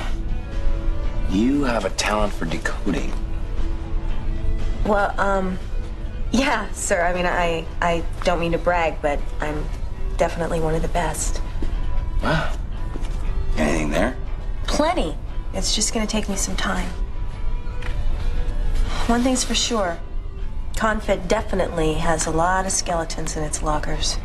Speaker 5: you have a talent for decoding.
Speaker 1: Well, yeah, sir. I mean, I don't mean to brag, but I'm definitely one of the best.
Speaker 5: Wow. Anything there?
Speaker 1: Plenty. It's just gonna take me some time. One thing's for sure. Confed definitely has a lot of skeletons in its lockers.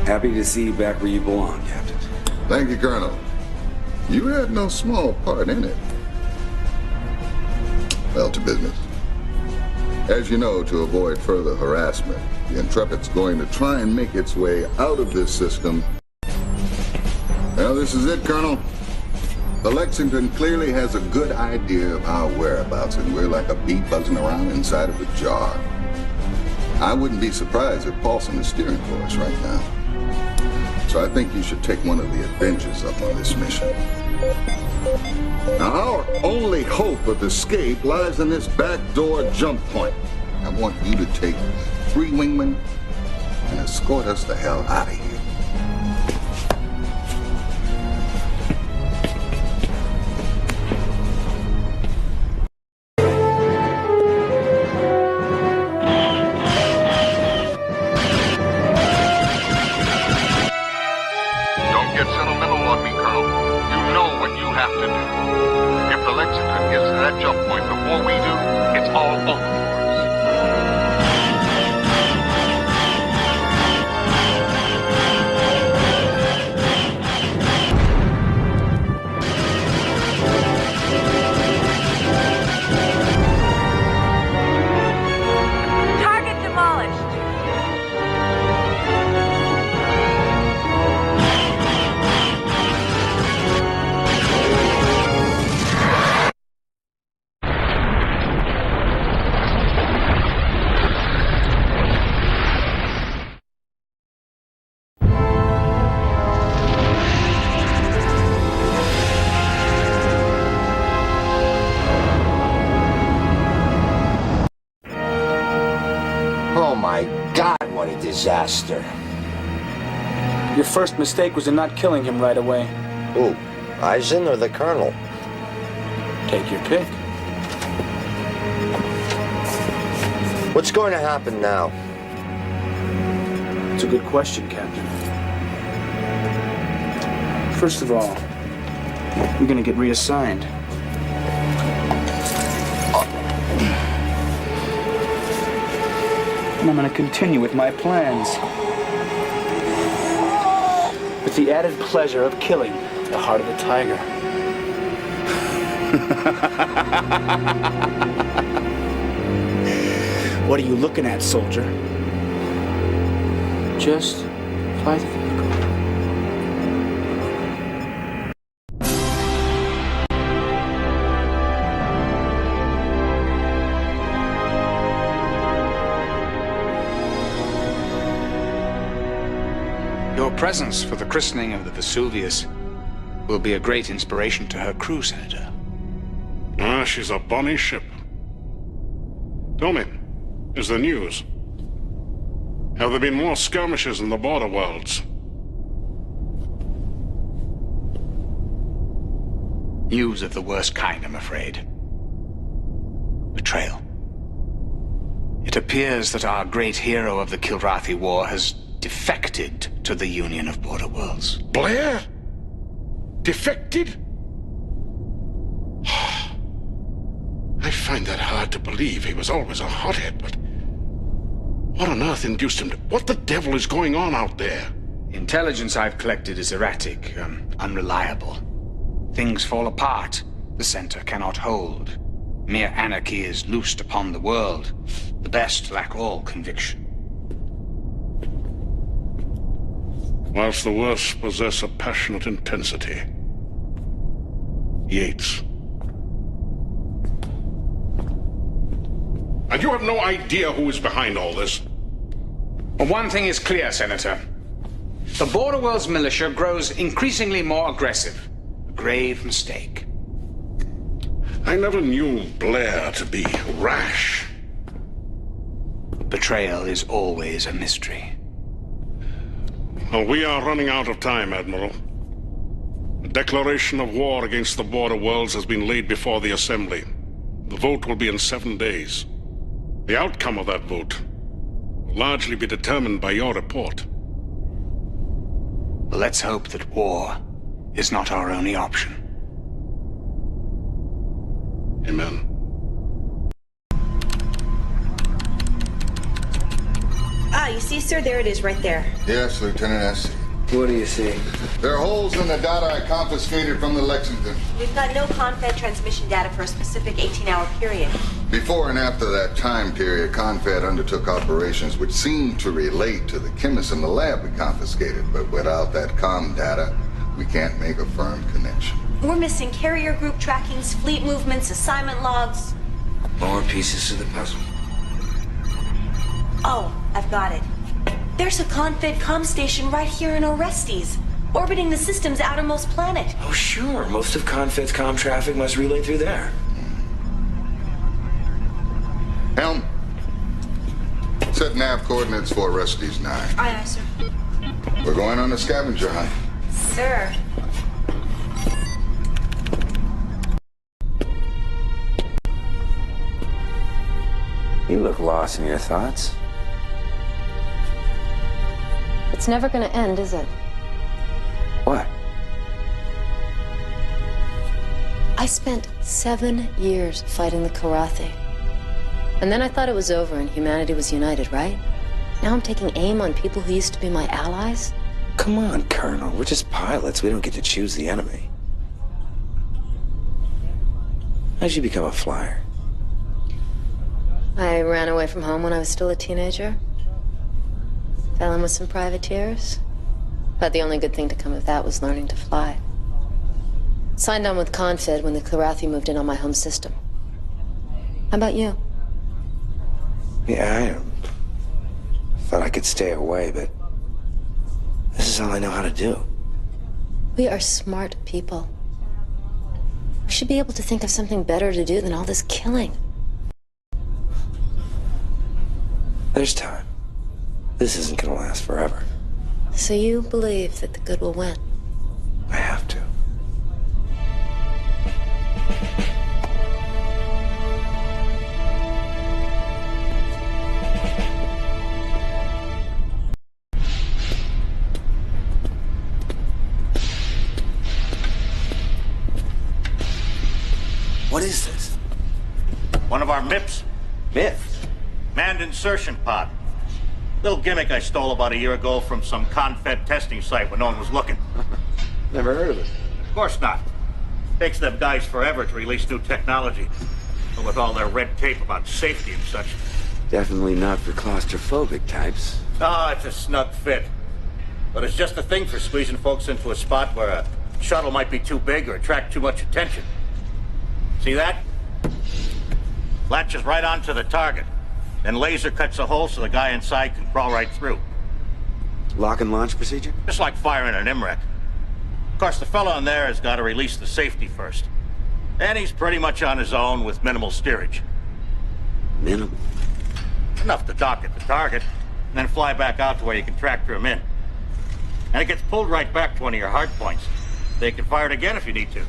Speaker 5: Happy to see you back where you belong, Captain.
Speaker 13: Thank you, Colonel. You had no small part in it. Well, to business. As you know, to avoid further harassment, the Intrepid's going to try and make its way out of this system. Well, this is it, Colonel. The Lexington clearly has a good idea of our whereabouts, and we're like a bee buzzing around inside of a jar. I wouldn't be surprised if Paulson is steering for us right now. So I think you should take one of the Avengers up on this mission. Now, our only hope of escape lies in this backdoor jump point. I want you to take 3 wingmen and escort us the hell out of here.
Speaker 18: Don't get sentimental on me, Colonel. You know what you have to do. If the Lexington gets to that jump point before we do, it's all over for us.
Speaker 10: Target demolished.
Speaker 2: Oh my God, what a disaster.
Speaker 17: Your first mistake was in not killing him right away.
Speaker 2: Who? Eisen or the Colonel?
Speaker 17: Take your pick.
Speaker 2: What's going to happen now?
Speaker 17: It's a good question, Captain. First of all, you're gonna get reassigned. And I'm gonna continue with my plans. With the added pleasure of killing the heart of the tiger. What are you looking at, soldier? Just fly the vehicle.
Speaker 7: Your presence for the christening of the Vesuvius will be a great inspiration to her crew, Senator.
Speaker 18: Ah, she's a bonny ship. Tell me, is there news?
Speaker 4: Have there been more skirmishes in the border worlds?
Speaker 11: News of the worst kind, I'm afraid. Betrayal. It appears that our great hero of the Kilrathi War has defected to the Union of Border Worlds.
Speaker 4: Blair? Defected? I find that hard to believe. He was always a hothead, but what on earth induced him to... What the devil is going on out there?
Speaker 11: Intelligence I've collected is erratic, unreliable. Things fall apart. The center cannot hold. Mere anarchy is loosed upon the world. The best lack all conviction.
Speaker 4: Whilst the worst possess a passionate intensity. Yates. And you have no idea who is behind all this?
Speaker 11: Well, one thing is clear, Senator. The Border Worlds militia grows increasingly more aggressive. A grave mistake.
Speaker 4: I never knew Blair to be rash.
Speaker 11: Betrayal is always a mystery.
Speaker 4: Well, we are running out of time, Admiral. A declaration of war against the Border Worlds has been laid before the Assembly. The vote will be in 7 days. The outcome of that vote will largely be determined by your report.
Speaker 11: Let's hope that war is not our only option.
Speaker 4: Amen.
Speaker 1: Ah, you see, sir? There it is, right there.
Speaker 13: Yes, Lieutenant S.
Speaker 5: What do you see?
Speaker 13: There are holes in the data I confiscated from the Lexington.
Speaker 1: We've got no Confed transmission data for a specific 18-hour period.
Speaker 13: Before and after that time period, Confed undertook operations which seemed to relate to the chemists in the lab we confiscated, but without that comm data, we can't make a firm connection.
Speaker 1: We're missing carrier group trackings, fleet movements, assignment logs.
Speaker 5: More pieces to the puzzle.
Speaker 1: Oh, I've got it. There's a Confed comm station right here in Orestes, orbiting the system's outermost planet.
Speaker 5: Oh, sure. Most of Confed's comm traffic must relay through there.
Speaker 13: Helm, set nav coordinates for Orestes 9.
Speaker 1: Aye, aye, sir.
Speaker 13: We're going on a scavenger hunt.
Speaker 1: Sir.
Speaker 5: You look lost in your thoughts.
Speaker 19: It's never gonna end, is it?
Speaker 5: What?
Speaker 19: I spent 7 years fighting the Kilrathi. And then I thought it was over and humanity was united, right? Now I'm taking aim on people who used to be my allies?
Speaker 5: Come on, Colonel. We're just pilots. We don't get to choose the enemy. How'd you become a flyer?
Speaker 19: I ran away from home when I was still a teenager. Fell in with some privateers. But the only good thing to come of that was learning to fly. Signed on with Confed when the Kilrathi moved in on my home system. How about you?
Speaker 5: Yeah, I thought I could stay away, but this is all I know how to do.
Speaker 19: We are smart people. We should be able to think of something better to do than all this killing.
Speaker 5: There's time. This isn't gonna last forever.
Speaker 19: So you believe that the good will win?
Speaker 5: I have to. What is this?
Speaker 6: One of our MIPs.
Speaker 5: MIP?
Speaker 6: Manned insertion pod. Little gimmick I stole about a year ago from some Confed testing site when no one was looking.
Speaker 5: Never heard of it.
Speaker 6: Of course not. Takes them guys forever to release new technology. But with all their red tape about safety and such.
Speaker 5: Definitely not for claustrophobic types.
Speaker 6: Ah, it's a snug fit. But it's just a thing for squeezing folks into a spot where a shuttle might be too big or attract too much attention. See that? Latches right onto the target. Then laser cuts a hole so the guy inside can crawl right through.
Speaker 5: Lock and launch procedure?
Speaker 6: Just like firing an MREC. Of course, the fellow in there has got to release the safety first. And he's pretty much on his own with minimal steerage.
Speaker 5: Minimal?
Speaker 6: Enough to dock at the target. and then fly back out to where you can tractor him in. And it gets pulled right back to one of your hard points. They can fire it again if you need to.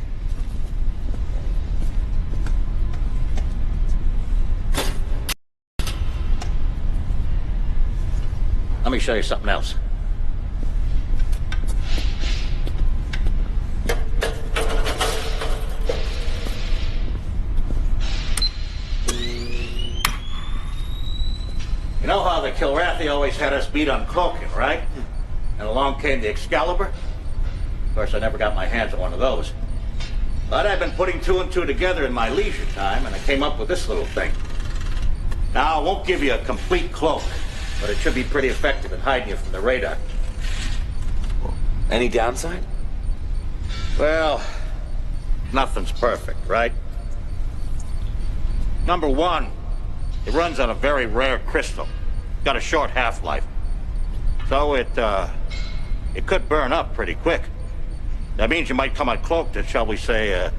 Speaker 6: Let me show you something else. You know how the Kilrathi always had us beat on cloaking, right? And along came the Excalibur. Of course, I never got my hands on one of those. But I've been putting two and two together in my leisure time, and I came up with this little thing. Now, I won't give you a complete cloak, but it should be pretty effective at hiding you from the radar.
Speaker 12: Any downside?
Speaker 6: Well, nothing's perfect, right? Number one, it runs on a very rare crystal. Got a short half-life. So it could burn up pretty quick. That means you might come uncloaked at, shall we say, a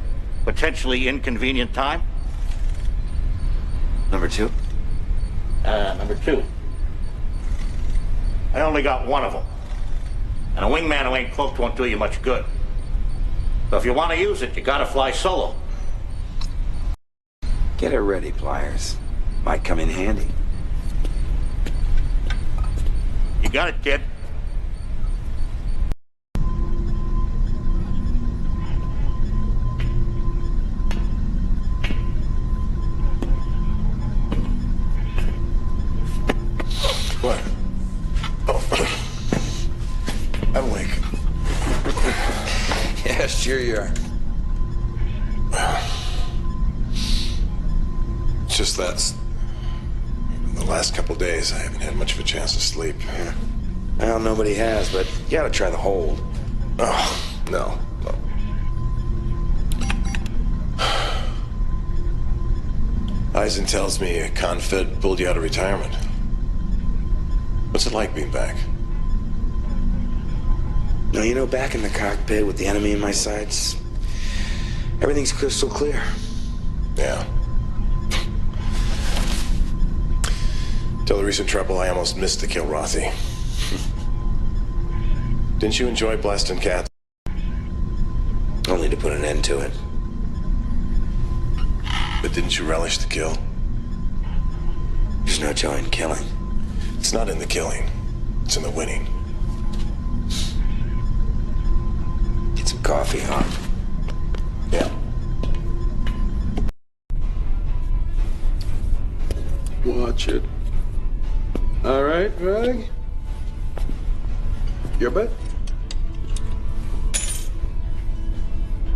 Speaker 6: potentially inconvenient time.
Speaker 12: Number two?
Speaker 6: Number two. I only got one of them. And a wingman who ain't cloaked won't do you much good. So if you want to use it, you gotta fly solo.
Speaker 12: Get it ready, Pliers. Might come in handy.
Speaker 6: You got it, kid.
Speaker 23: What? Oh. I'm awake.
Speaker 12: Yeah, sure you are.
Speaker 23: It's just that the last couple of days, I haven't had much of a chance to sleep.
Speaker 12: Yeah. Well, nobody has, but you gotta try the hold.
Speaker 23: Oh, no. Eisen tells me a Confed pulled you out of retirement. What's it like being back?
Speaker 12: No, you know, back in the cockpit with the enemy in my sights, everything's crystal clear.
Speaker 23: Yeah. Till the recent trouble, I almost missed the Kilrathi. Didn't you enjoy blasting cats?
Speaker 12: Only to put an end to it.
Speaker 23: But didn't you relish the kill?
Speaker 12: There's no joy in killing.
Speaker 23: It's not in the killing. It's in the winning.
Speaker 12: Get some coffee, huh?
Speaker 23: Yeah.
Speaker 8: Watch it. All right, Rag. Your bet?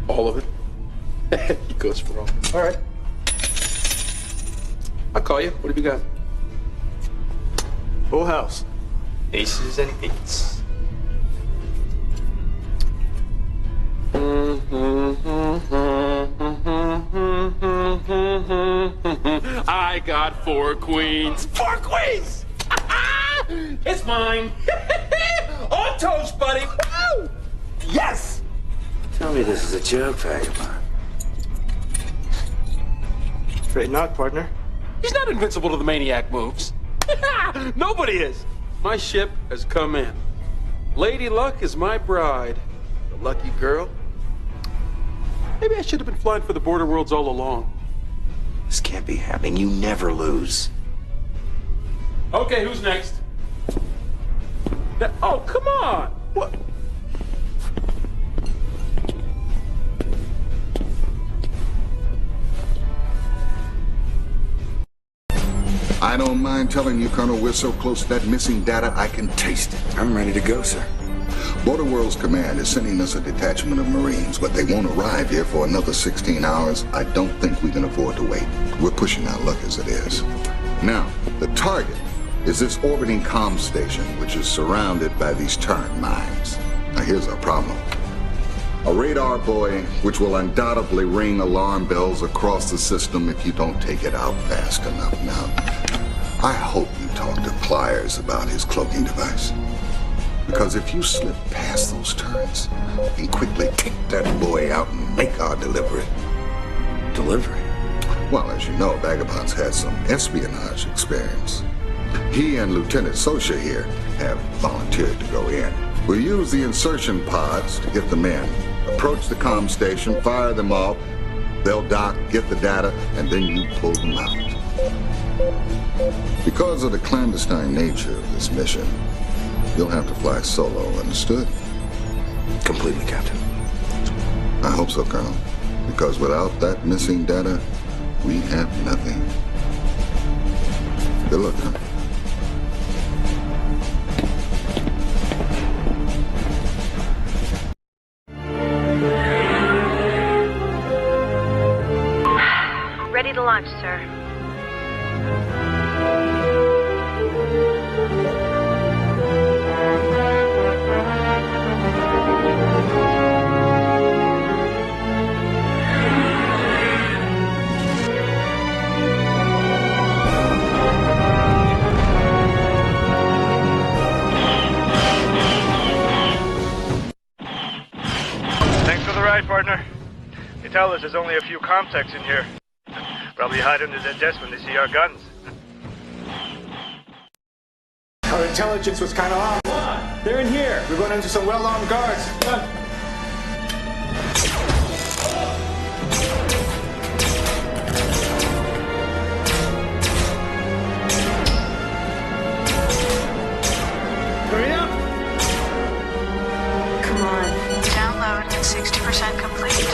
Speaker 8: All of it? He goes for all. All right. I'll call you. What have you got?
Speaker 22: Full house. Aces and eights.
Speaker 8: I got 4 queens. 4 queens! It's mine. On toast, buddy. Woo! Yes!
Speaker 12: Tell me this is a joke, Vagabond.
Speaker 22: Afraid not, partner.
Speaker 8: He's not invincible to the maniac moves. Nobody is. My ship has come in. Lady Luck is my bride. The lucky girl. Maybe I should have been flying for the border worlds all along.
Speaker 12: This can't be happening. You never lose.
Speaker 8: Okay, who's next? Oh, come on! What?
Speaker 13: I don't mind telling you, Colonel, we're so close to that missing data, I can taste it.
Speaker 12: I'm ready to go, sir.
Speaker 13: Border Worlds Command is sending us a detachment of Marines, but they won't arrive here for another 16 hours. I don't think we can afford to wait. We're pushing our luck as it is. Now, the target is this orbiting comm station, which is surrounded by these turret mines. Now, here's our problem. A radar buoy, which will undoubtedly ring alarm bells across the system if you don't take it out fast enough. Now, I hope you talk to Pliers about his cloaking device. Because if you slip past those turrets, you can quickly take that buoy out and make our delivery.
Speaker 12: Delivery?
Speaker 13: Well, as you know, Vagabond's had some espionage experience. He and Lieutenant Sosha here have volunteered to go in. We'll use the insertion pods to get them in. Approach the comm station, fire them off. They'll dock, get the data, and then you pull them out. Because of the clandestine nature of this mission, you'll have to fly solo, understood?
Speaker 5: Completely, Captain.
Speaker 13: I hope so, Colonel. Because without that missing data, we have nothing. Good luck, Colonel.
Speaker 10: Ready to launch, sir.
Speaker 22: Thanks for the ride, partner. They tell us there's only a few comtechs in here. Probably hide under their desks when they see our guns.
Speaker 23: Our intelligence was kind of off. They're in here. We're going into some well-armed guards. Come.
Speaker 22: Hurry up!
Speaker 1: Come on.
Speaker 10: Download 60% complete.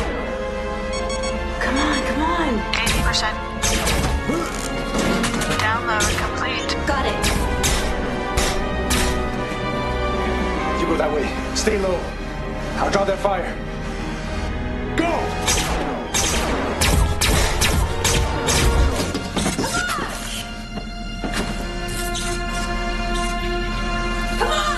Speaker 1: Come on, come on.
Speaker 10: 80%. Download complete.
Speaker 1: Got it.
Speaker 23: You go that way. Stay low. I'll draw that fire. Go!
Speaker 1: Come on!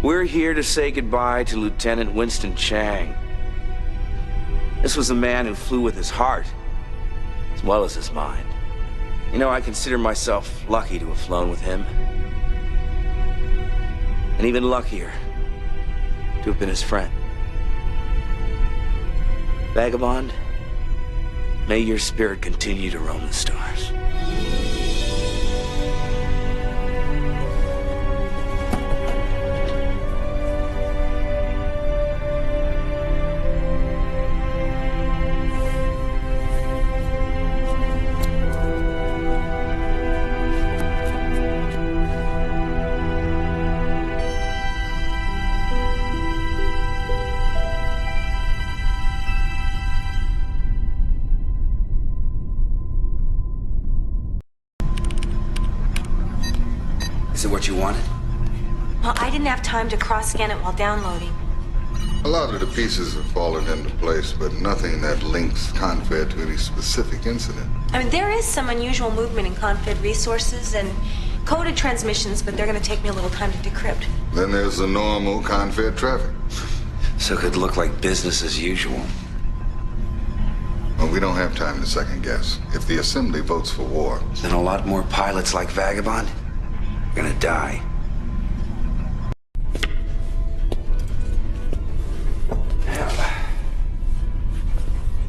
Speaker 5: We're here to say goodbye to Lieutenant Winston Chang. This was a man who flew with his heart, as well as his mind. You know, I consider myself lucky to have flown with him. And even luckier to have been his friend. Vagabond, may your spirit continue to roam the stars. Is it what you wanted?
Speaker 1: Well, I didn't have time to cross-scan it while downloading.
Speaker 13: A lot of the pieces have fallen into place, but nothing that links Confed to any specific incident.
Speaker 1: I mean, there is some unusual movement in Confed resources and coded transmissions, but they're going to take me a little time to decrypt.
Speaker 13: Then there's the normal Confed traffic.
Speaker 5: So it could look like business as usual.
Speaker 13: Well, we don't have time to second guess. If the Assembly votes for war,
Speaker 5: Then a lot more pilots like Vagabond are gonna die.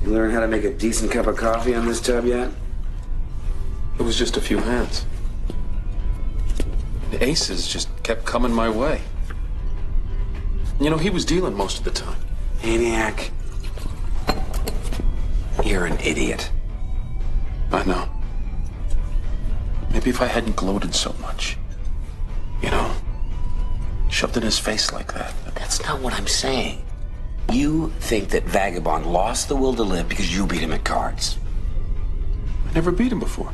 Speaker 5: You learn how to make a decent cup of coffee on this tub yet?
Speaker 8: It was just a few hands. The aces just kept coming my way. You know, he was dealing most of the time.
Speaker 5: Maniac. You're an idiot.
Speaker 8: I know. Maybe if I hadn't gloated so much. You know? Shoved in his face like that.
Speaker 5: That's not what I'm saying. You think that Vagabond lost the will to live because you beat him at cards.
Speaker 8: I never beat him before.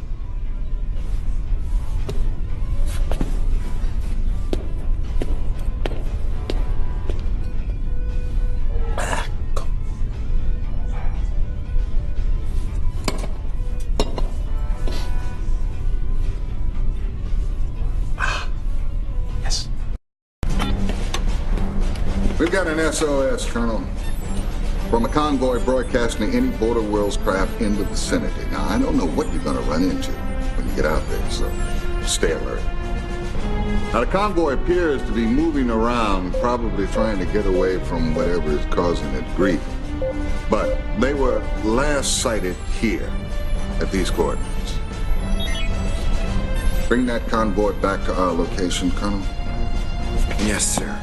Speaker 13: we've got an SOS, Colonel, from a convoy broadcasting any border worlds craft in the vicinity. Now, I don't know what you're going to run into when you get out there, so stay alert. Now, the convoy appears to be moving around, probably trying to get away from whatever is causing it grief. But they were last sighted here, at these coordinates. Bring that convoy back to our location, Colonel.
Speaker 5: Yes, sir.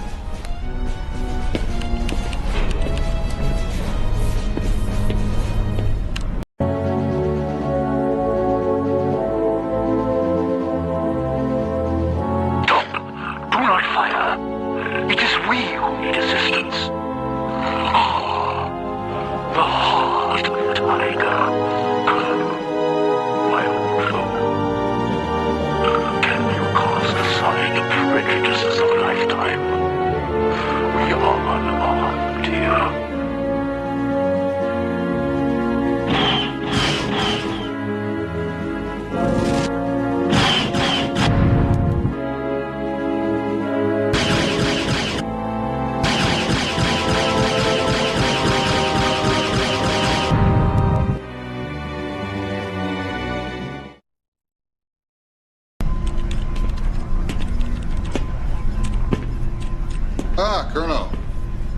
Speaker 13: Ah, Colonel.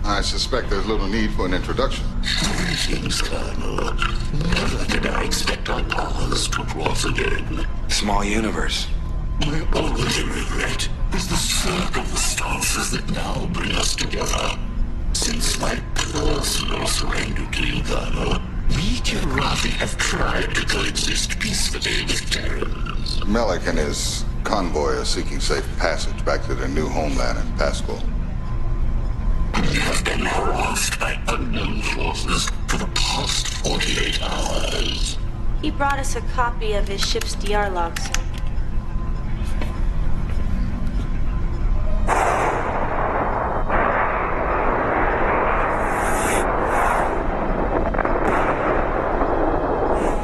Speaker 13: I suspect there's little need for an introduction.
Speaker 3: Greetings, Colonel. Never did I expect our powers to cross again.
Speaker 5: Small universe.
Speaker 3: My only regret is the circumstances that now bring us together. Since my personal surrender to you, Colonel, we Kilrathi have tried to coexist peacefully with Terrans.
Speaker 13: Malik and his convoy are seeking safe passage back to their new homeland in Pascal.
Speaker 3: We have been harassed by unknown forces for the past 48 hours.
Speaker 1: He brought us a copy of his ship's DR log, sir.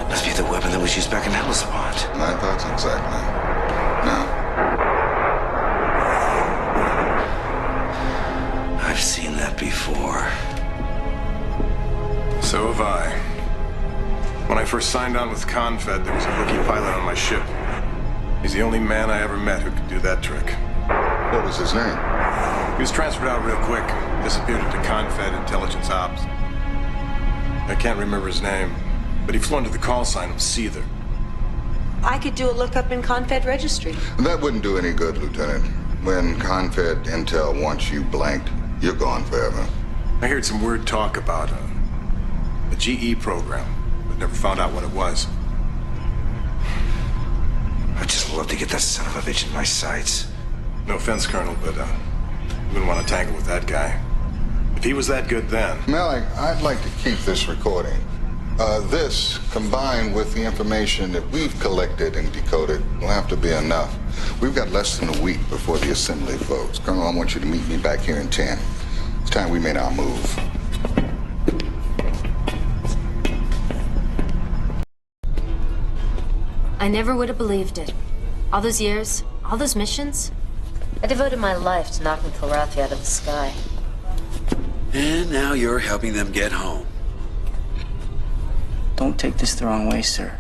Speaker 5: Must be the weapon that was used back in Hellespont.
Speaker 13: My thoughts exactly. Now,
Speaker 5: I've seen that before.
Speaker 23: So have I. When I first signed on with Confed, there was a rookie pilot on my ship. He's the only man I ever met who could do that trick.
Speaker 13: What was his name?
Speaker 23: He was transferred out real quick. Disappeared into Confed Intelligence Ops. I can't remember his name, but he flew under the call sign of Seether.
Speaker 1: I could do a lookup in Confed registry.
Speaker 13: That wouldn't do any good, Lieutenant. When Confed Intel wants you blanked, you're gone forever.
Speaker 23: I heard some weird talk about a GE program, but never found out what it was.
Speaker 5: I'd just love to get that son of a bitch in my sights.
Speaker 23: No offense, Colonel, but you wouldn't want to tangle with that guy. If he was that good then...
Speaker 13: Malik, I'd like to keep this recording. This, combined with the information that we've collected and decoded, will have to be enough. We've got less than a week before the assembly votes. Colonel, I want you to meet me back here in 10. It's time we made our move.
Speaker 14: I never would have believed it. All those years, all those missions.
Speaker 19: I devoted my life to knocking Kilrathi out of the sky.
Speaker 5: And now you're helping them get home.
Speaker 17: Don't take this the wrong way, sir.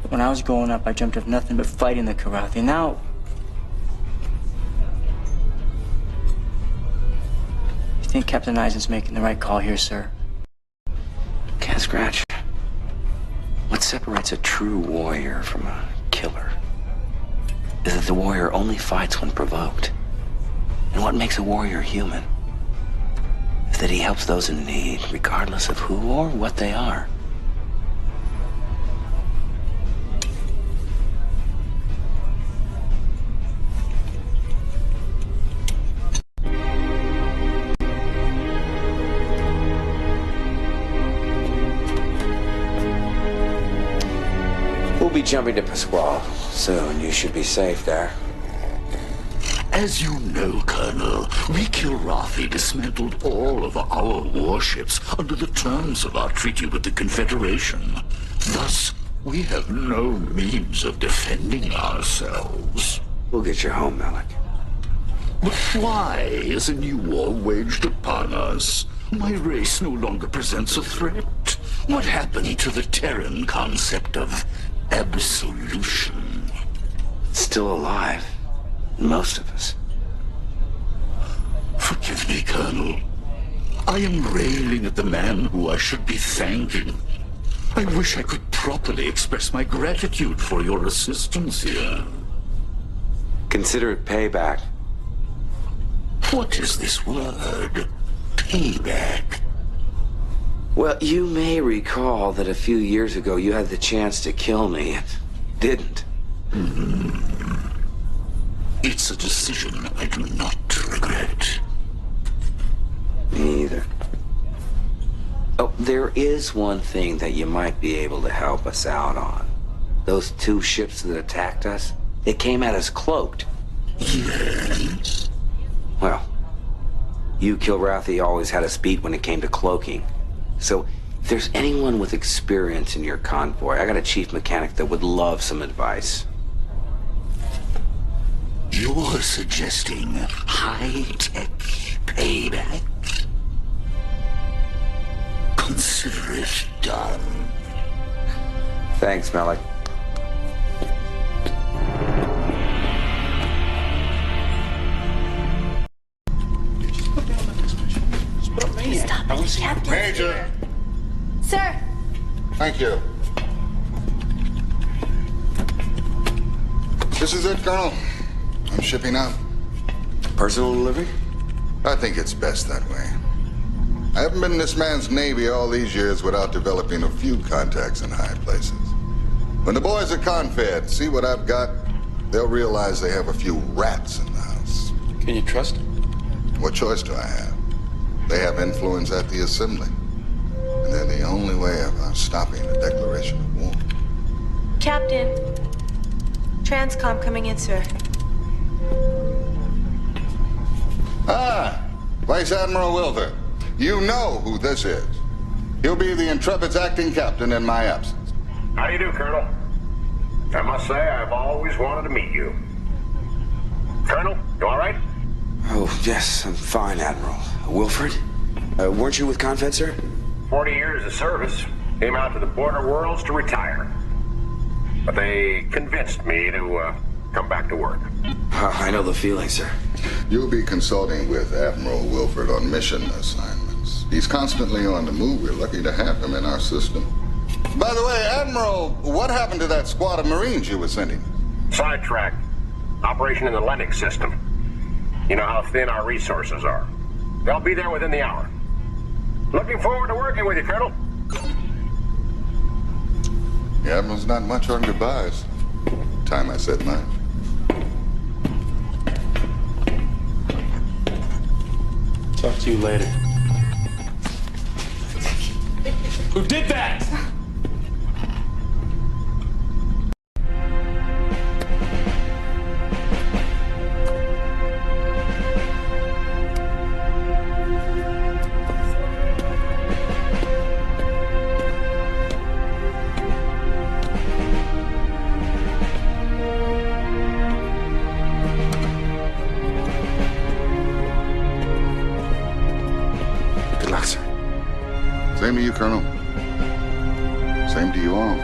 Speaker 17: When I was growing up, I dreamt of nothing but fighting the Kilrathi. Now... You think Captain Eisen's making the right call here, sir?
Speaker 5: Can't scratch. What separates a true warrior from a killer is that the warrior only fights when provoked. And what makes a warrior human is that he helps those in need, regardless of who or what they are. We'll be jumping to Pasquale soon. You should be safe there.
Speaker 3: As you know, Colonel, we Kilrathi dismantled all of our warships under the terms of our treaty with the Confederation. Thus, we have no means of defending ourselves.
Speaker 5: We'll get you home, Malik.
Speaker 3: But why is a new war waged upon us? My race no longer presents a threat. What happened to the Terran concept of absolution?
Speaker 5: Still alive.
Speaker 12: than most of us.
Speaker 3: Forgive me, Colonel. I am railing at the man who I should be thanking. I wish I could properly express my gratitude for your assistance here.
Speaker 12: Consider it payback.
Speaker 3: What is this word? Payback?
Speaker 12: Well, you may recall that a few years ago you had the chance to kill me and didn't.
Speaker 3: It's a decision I do not regret.
Speaker 12: Me either. Oh, there is one thing that you might be able to help us out on. Those two ships that attacked us, they came at us cloaked.
Speaker 3: Yes?
Speaker 12: Well, you Kilrathi always had us beat when it came to cloaking. So, if there's anyone with experience in your convoy, I got a chief mechanic that would love some advice.
Speaker 3: You're suggesting high-tech payback? Consider it done.
Speaker 12: Thanks, Malik.
Speaker 15: Stop it, Captain.
Speaker 13: Major!
Speaker 15: Sir!
Speaker 13: Thank you. This is it, Colonel. I'm shipping out.
Speaker 12: Personal delivery?
Speaker 13: I think it's best that way. I haven't been in this man's Navy all these years without developing a few contacts in high places. When the boys at Confed see what I've got, they'll realize they have a few rats in the house.
Speaker 8: Can you trust him?
Speaker 13: What choice do I have? They have influence at the Assembly. And they're the only way of us stopping a declaration of war.
Speaker 1: Captain. Transcom coming in, sir.
Speaker 13: Ah, Vice Admiral Wilfer. You know who this is. He'll be the Intrepid's acting captain in my absence.
Speaker 16: How do you do, Colonel? I must say, I've always wanted to meet you. Colonel, you all right?
Speaker 12: Oh, yes, I'm fine, Admiral. Wilford? Weren't you with Confed, sir?
Speaker 16: 40 years of service. Came out to the border worlds to retire. But they convinced me to come back to work.
Speaker 12: I know the feeling, sir.
Speaker 13: You'll be consulting with Admiral Wilford on mission assignments. He's constantly on the move. We're lucky to have him in our system. By the way, Admiral, what happened to that squad of Marines you were sending?
Speaker 16: Sidetracked. Operation in the Lennox system. You know how thin our resources are. They'll be there within the hour. Looking forward to working with you, Colonel.
Speaker 13: The Admiral's not much on goodbyes. Time I said mine.
Speaker 8: Talk to you later. Who did that?
Speaker 13: Same to you, Colonel. Same to you all.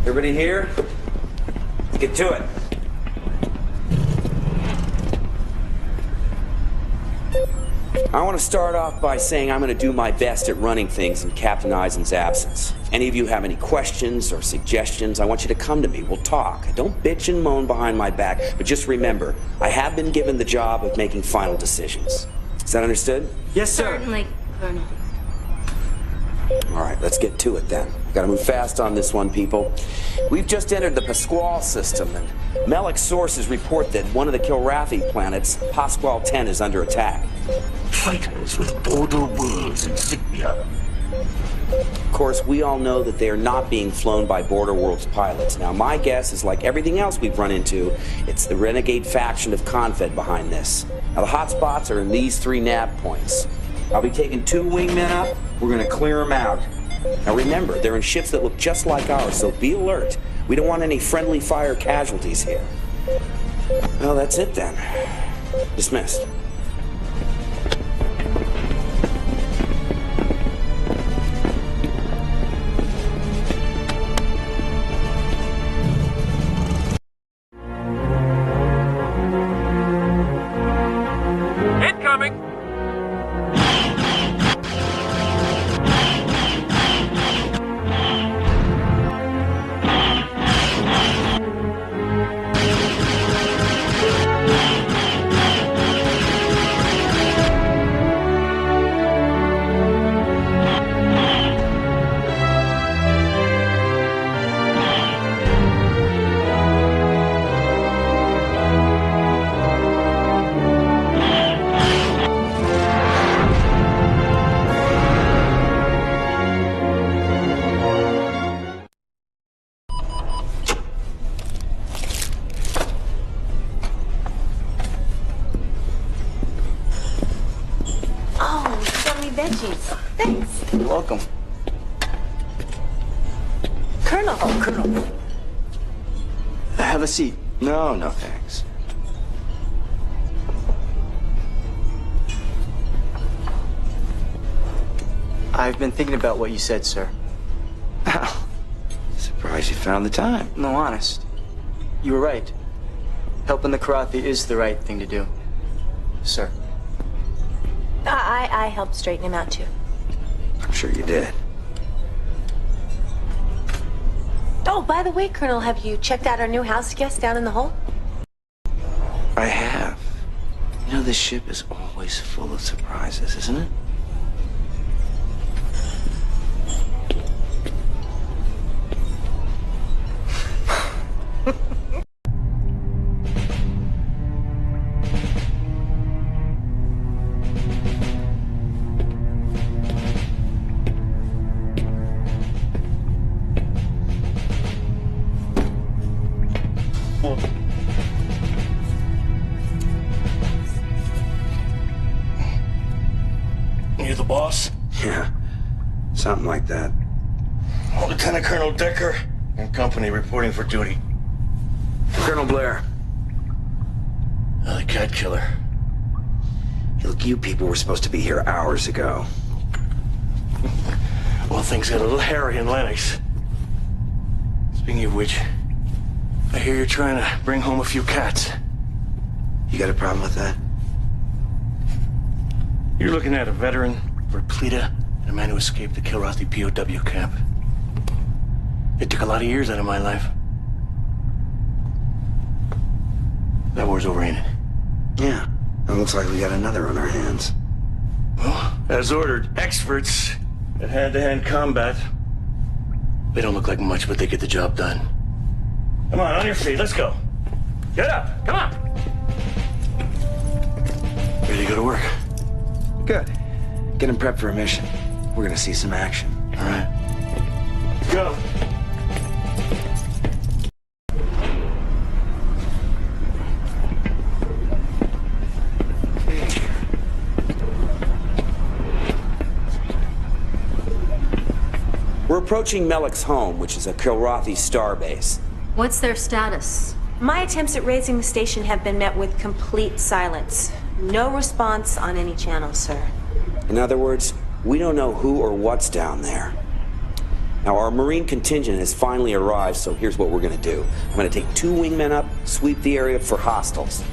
Speaker 12: Everybody here? Let's get to it. I want to start off by saying I'm going to do my best at running things in Captain Eisen's absence. If any of you have any questions or suggestions, I want you to come to me. We'll talk. Don't bitch and moan behind my back, but just remember, I have been given the job of making final decisions. Is that understood?
Speaker 17: Yes, sir.
Speaker 14: Certainly, Colonel.
Speaker 12: All right, let's get to it then. Gotta move fast on this one, people. We've just entered the Pasquale system, and Melek's sources report that one of the Kilrathi planets, Pasquale 10, is under attack.
Speaker 3: Fighters with Border Worlds insignia.
Speaker 12: Of course, we all know that they are not being flown by Border Worlds pilots. Now, my guess is like everything else we've run into, it's the renegade faction of Confed behind this. Now, the hotspots are in these 3 nav points. I'll be taking 2 wingmen up. We're gonna clear them out. Now remember, they're in ships that look just like ours, so be alert. We don't want any friendly fire casualties here. Well, that's it then. Dismissed.
Speaker 18: Incoming!
Speaker 1: Veggies. Thanks.
Speaker 17: You're welcome.
Speaker 1: Colonel.
Speaker 17: Oh, Colonel. Have a seat.
Speaker 12: No, no thanks.
Speaker 17: I've been thinking about what you said, sir.
Speaker 12: Surprised you found the time.
Speaker 17: No, honest. You were right. Helping the Kilrathi is the right thing to do. Sir.
Speaker 1: I helped straighten him out, too.
Speaker 12: I'm sure you did.
Speaker 1: Oh, by the way, Colonel, have you checked out our new house guest down in the hole?
Speaker 12: I have. You know, this ship is always full of surprises, isn't it?
Speaker 9: You the boss?
Speaker 12: Yeah, something like that.
Speaker 9: Lieutenant Colonel Decker and company reporting for duty.
Speaker 12: Colonel Blair.
Speaker 9: The cat killer.
Speaker 12: Look, you people were supposed to be here hours ago.
Speaker 9: Well, things got a little hairy in Lennox. Speaking of which, I hear you're trying to bring home a few cats.
Speaker 12: You got a problem with that?
Speaker 9: You're looking at a veteran, Verpleta, and a man who escaped the Kilrathi POW camp. It took a lot of years out of my life. That war's over, ain't it?
Speaker 12: Yeah. It looks like we got another on our hands.
Speaker 9: Well, as ordered, experts at hand-to-hand combat. They don't look like much, but they get the job done. Come on your feet, let's go. Get up, come on. Ready to go to work?
Speaker 12: Good. Get him prepped for a mission. We're gonna see some action.
Speaker 9: All right. Go.
Speaker 12: We're approaching Melek's home, which is a Kilrathi starbase.
Speaker 14: What's their status?
Speaker 1: My attempts at raising the station have been met with complete silence. No response on any channel, sir.
Speaker 12: In other words, we don't know who or what's down there. Now, our Marine contingent has finally arrived, so here's what we're gonna do. I'm gonna take 2 wingmen up, sweep the area for hostiles.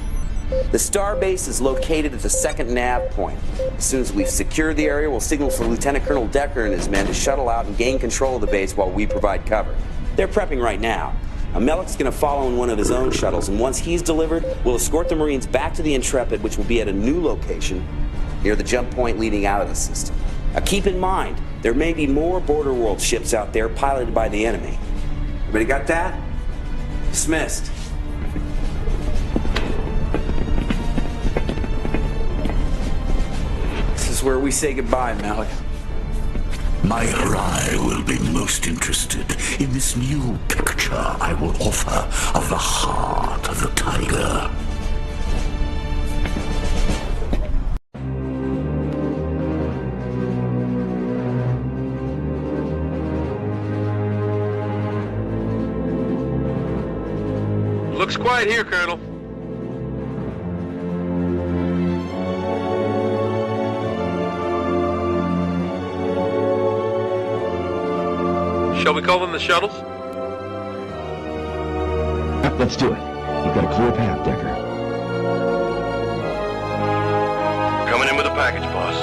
Speaker 12: The starbase is located at the second nav point. As soon as we've secured the area, we'll signal for Lieutenant Colonel Decker and his men to shuttle out and gain control of the base while we provide cover. They're prepping right now. Melik's gonna follow in one of his own shuttles, and once he's delivered, we'll escort the Marines back to the Intrepid, which will be at a new location near the jump point leading out of the system. Now keep in mind, there may be more Border World ships out there piloted by the enemy. Everybody got that? Dismissed. This is where we say goodbye, Malik.
Speaker 3: My Rai will be most interested in this new picture I will offer of the heart of the tiger.
Speaker 2: Looks quiet here, Colonel. Shall we call in the shuttles?
Speaker 20: Yep, let's do it. You've got a clear path, Decker.
Speaker 2: Coming in with a package, boss.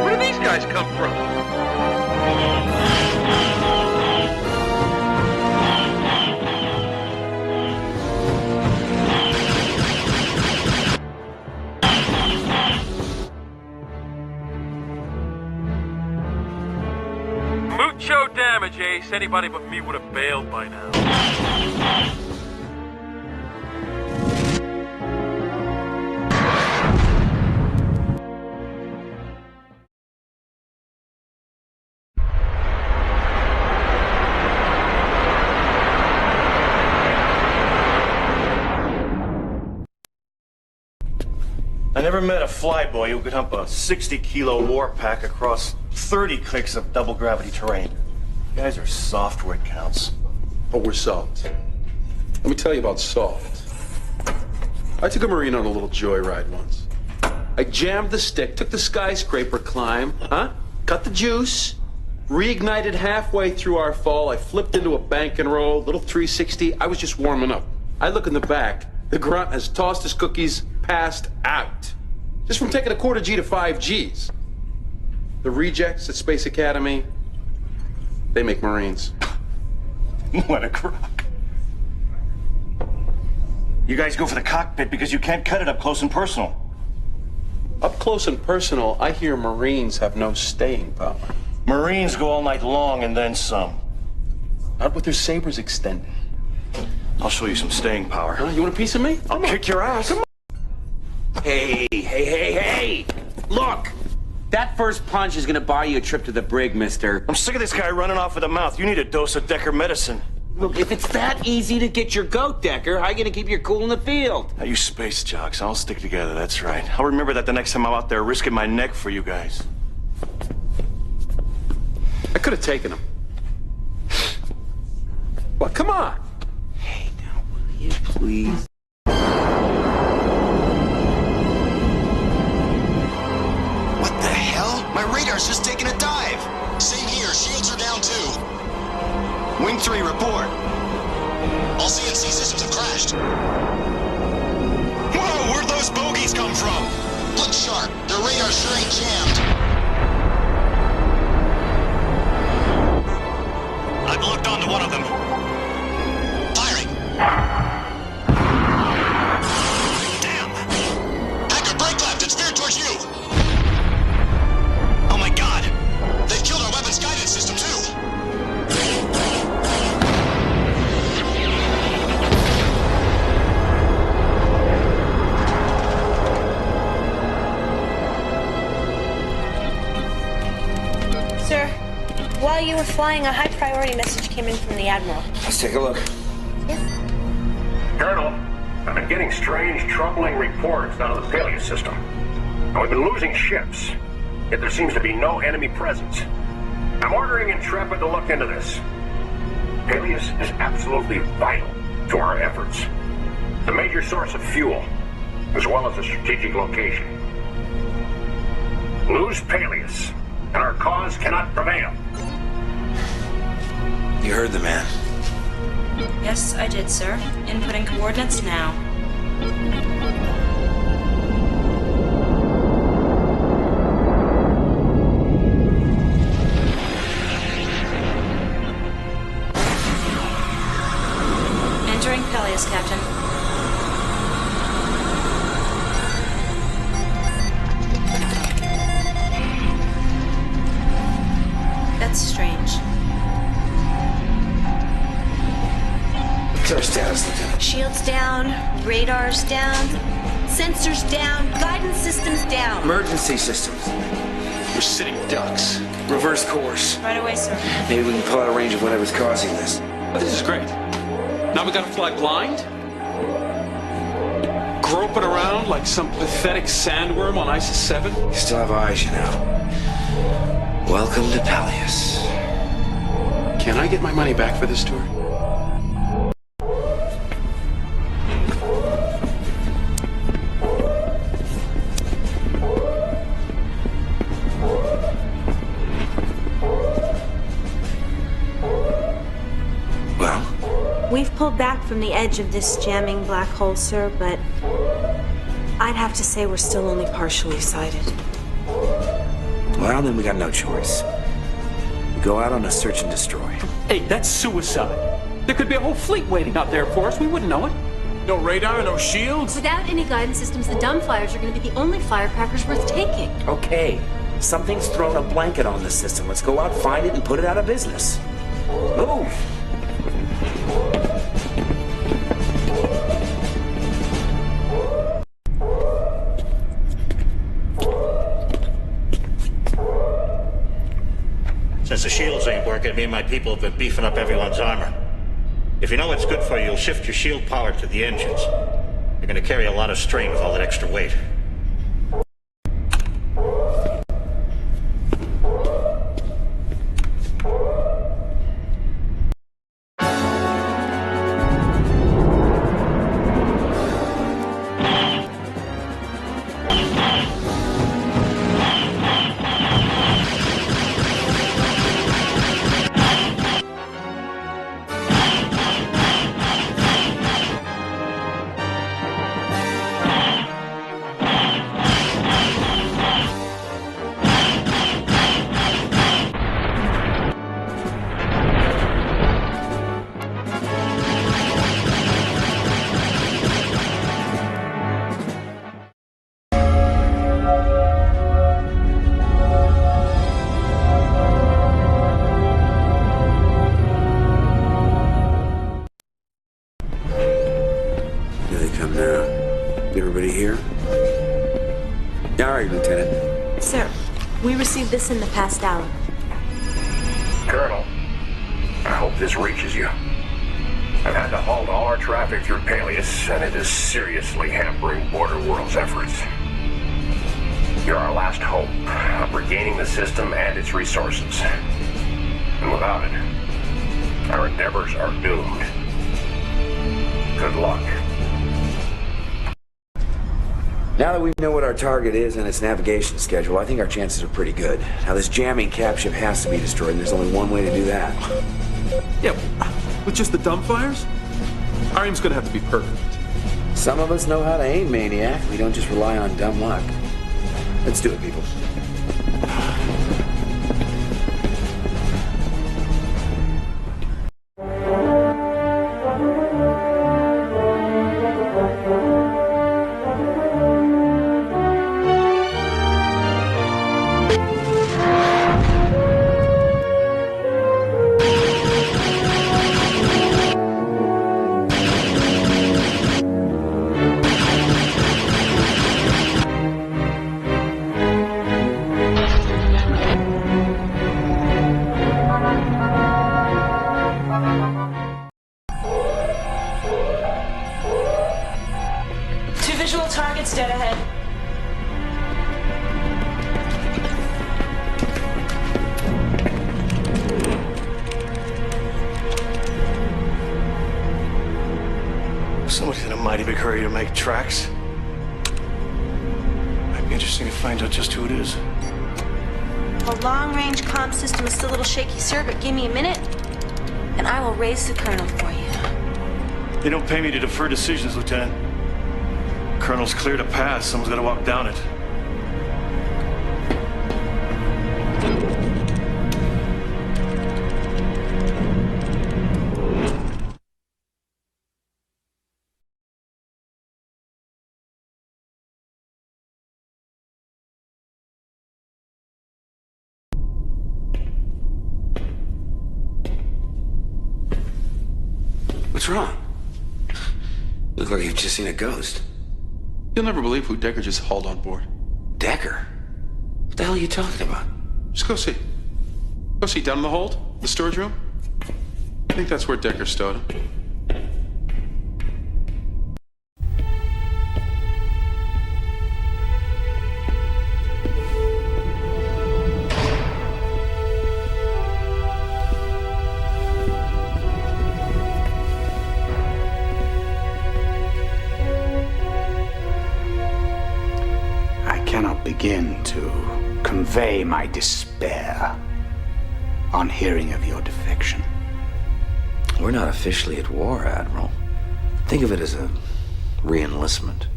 Speaker 2: Where do these guys come from? Mucho damage, Ace. Anybody but me would have bailed by now.
Speaker 9: I never met a flyboy who could hump a 60-kilo war pack across 30 clicks of double-gravity terrain. You guys are soft where it counts.
Speaker 8: Oh, we're soft. Let me tell you about soft. I took a Marine on a little joyride once. I jammed the stick, took the skyscraper climb, cut the juice, reignited halfway through our fall. I flipped into a bank and roll, little 360. I was just warming up. I look in the back. The grunt has tossed his cookies, passed out. Just from taking a quarter G to 5 Gs. The rejects at Space Academy, they make Marines.
Speaker 9: What a crock. You guys go for the cockpit because you can't cut it up close and personal.
Speaker 8: Up close and personal, I hear Marines have no staying power.
Speaker 9: Marines go all night long and then some.
Speaker 8: Not with their sabers extended.
Speaker 9: I'll show you some staying power.
Speaker 8: Huh? You want a piece of me?
Speaker 9: I'll kick your ass. Come on.
Speaker 12: Hey! Look! That first punch is gonna buy you a trip to the brig, mister.
Speaker 9: I'm sick of this guy running off with a mouth. You need a dose of Decker medicine.
Speaker 12: Look, if it's that easy to get your goat, Decker, how are you gonna keep your cool in the field?
Speaker 9: Now, you space jocks, I'll stick together, that's right. I'll remember that the next time I'm out there risking my neck for you guys.
Speaker 8: I could have taken him. Well, come on!
Speaker 12: Hey, now, will you please?
Speaker 21: What the hell? My radar's just taking a dive. Same here, shields are down too. Wing 3, report. All CNC systems have crashed. Whoa, where'd those bogeys come from? Look sharp, their radar sure ain't jammed. I've looked onto one of them. Firing. Damn. Hacker, brake left, it's veered towards you. Oh my god. They've killed our weapons guidance system too.
Speaker 1: Sir, while you were flying, a high-priority message came in from the Admiral.
Speaker 12: Let's take a look.
Speaker 16: Colonel, I've been getting strange, troubling reports out of the Peleus system. Now, we've been losing ships, yet there seems to be no enemy presence. I'm ordering Intrepid to look into this. Peleus is absolutely vital to our efforts. It's a major source of fuel, as well as a strategic location. Lose Peleus, and our cause cannot prevail.
Speaker 12: You heard the man.
Speaker 4: Yes, I did, sir. Inputting coordinates now. Entering Peleus, Captain. That's strange.
Speaker 12: What's our status, Lieutenant?
Speaker 1: Shields down, radars down, sensors down, guidance systems down.
Speaker 12: Emergency systems. We're sitting ducks. Reverse course.
Speaker 4: Right away, sir.
Speaker 12: Maybe we can pull out a range of whatever's causing this.
Speaker 8: Oh, this is great. Now we gotta fly blind? Groping around like some pathetic sandworm on ISIS 7?
Speaker 12: You still have eyes, you know. Welcome to Peleus.
Speaker 8: Can I get my money back for this tour?
Speaker 1: We've pulled back from the edge of this jamming black hole, sir, but I'd have to say we're still only partially sighted.
Speaker 12: Well, then we got no choice. We go out on a search and destroy.
Speaker 8: Hey, that's suicide. There could be a whole fleet waiting out there for us. We wouldn't know it.
Speaker 2: No radar, no shields?
Speaker 14: Without any guidance systems, the dumbfires are going to be the only firecrackers worth taking.
Speaker 12: Okay, something's thrown a blanket on the system. Let's go out, find it, and put it out of business. Move!
Speaker 6: Since the shields ain't working, me and my people have been beefing up everyone's armor. If you know what's good for you, you'll shift your shield power to the engines. You're gonna carry a lot of strain with all that extra weight.
Speaker 1: This in the past hour.
Speaker 16: Colonel, I hope this reaches you. I've had to halt all our traffic through Peleus, and it is seriously hampering Border World's efforts. You're our last hope of regaining the system and its resources. And without it, our endeavors are doomed. Good luck.
Speaker 12: Now that we know what our target is and its navigation schedule, I think our chances are pretty good. Now, this jamming cap ship has to be destroyed, and there's only one way to do that.
Speaker 8: Yeah, with just the dumbfires? Our aim's gonna have to be perfect.
Speaker 12: Some of us know how to aim, Maniac. We don't just rely on dumb luck. Let's do it, people.
Speaker 1: Targets dead ahead.
Speaker 23: Somebody's in a mighty big hurry to make tracks. Might be interesting to find out just who it is.
Speaker 1: The long-range comm system is still a little shaky, sir, but give me a minute, and I will raise the colonel for you.
Speaker 9: They don't pay me to defer decisions, Lieutenant. Colonel's cleared a path. Someone's got to walk down it.
Speaker 12: What's wrong? You look like you've just seen a ghost.
Speaker 8: You'll never believe who Decker just hauled on board.
Speaker 12: Decker? What the hell are you talking about?
Speaker 8: Just go see. Go see down in the hold, the storage room. I think that's where Decker stowed him.
Speaker 7: Begin to convey my despair on hearing of your defection.
Speaker 12: We're not officially at war, Admiral. Think of it as a re-enlistment.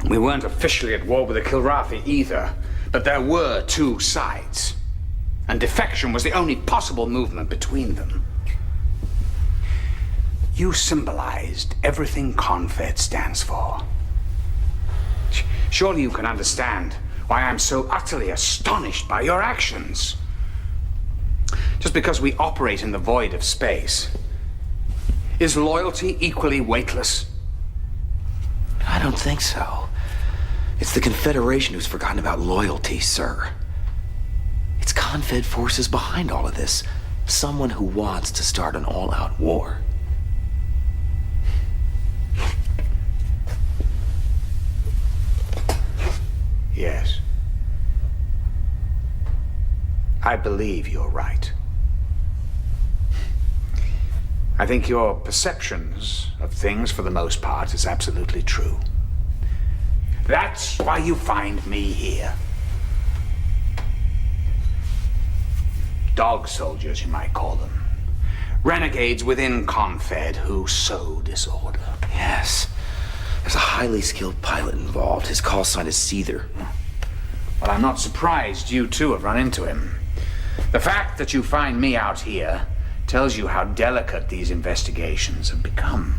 Speaker 7: We weren't officially at war with the Kilrathi either, but there were two sides, and defection was the only possible movement between them. You symbolized everything Confed stands for. Surely you can understand why I'm so utterly astonished by your actions. Just because we operate in the void of space, is loyalty equally weightless?
Speaker 12: I don't think so. It's the Confederation who's forgotten about loyalty, sir. It's Confed forces behind all of this. Someone who wants to start an all-out war.
Speaker 7: Yes. I believe you're right. I think your perceptions of things, for the most part, is absolutely true. That's why you find me here. Dog soldiers, you might call them. Renegades within Confed who sow disorder.
Speaker 12: Yes. There's a highly skilled pilot involved. His call sign is Seether.
Speaker 7: Well, I'm not surprised you too have run into him. The fact that you find me out here tells you how delicate these investigations have become.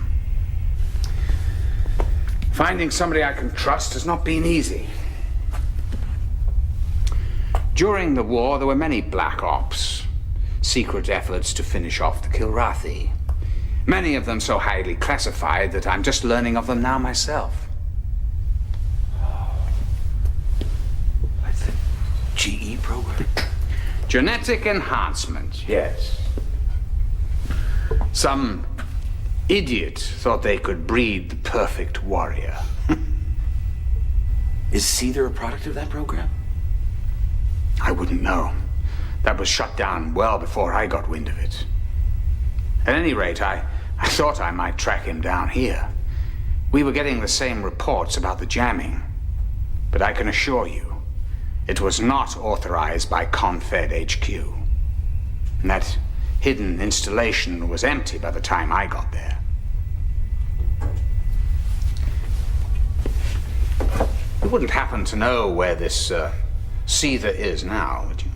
Speaker 7: Finding somebody I can trust has not been easy. During the war, there were many black ops, secret efforts to finish off the Kilrathi. Many of them so highly classified that I'm just learning of them now myself.
Speaker 12: Like the GE program?
Speaker 7: Genetic enhancement, yes. Some idiot thought they could breed the perfect warrior.
Speaker 12: Is Seether a product of that program?
Speaker 7: I wouldn't know. That was shut down well before I got wind of it. At any rate, I thought I might track him down here. We were getting the same reports about the jamming. But I can assure you, it was not authorized by Confed HQ. And that hidden installation was empty by the time I got there. You wouldn't happen to know where this Seether is now, would you?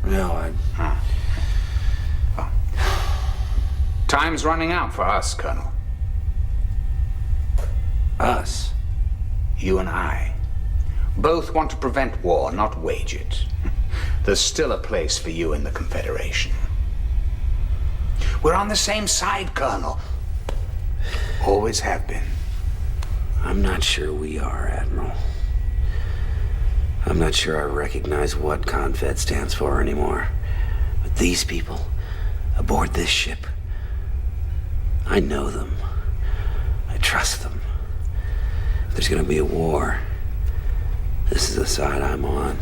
Speaker 12: No,
Speaker 7: Well, time's running out for us, Colonel.
Speaker 12: Us?
Speaker 7: You and I. Both want to prevent war, not wage it. There's still a place for you in the Confederation. We're on the same side, Colonel. Always have been.
Speaker 12: I'm not sure we are, Admiral. I'm not sure I recognize what Confed stands for anymore. But these people, aboard this ship, I know them. I trust them. If there's gonna be a war, this is the side I'm on.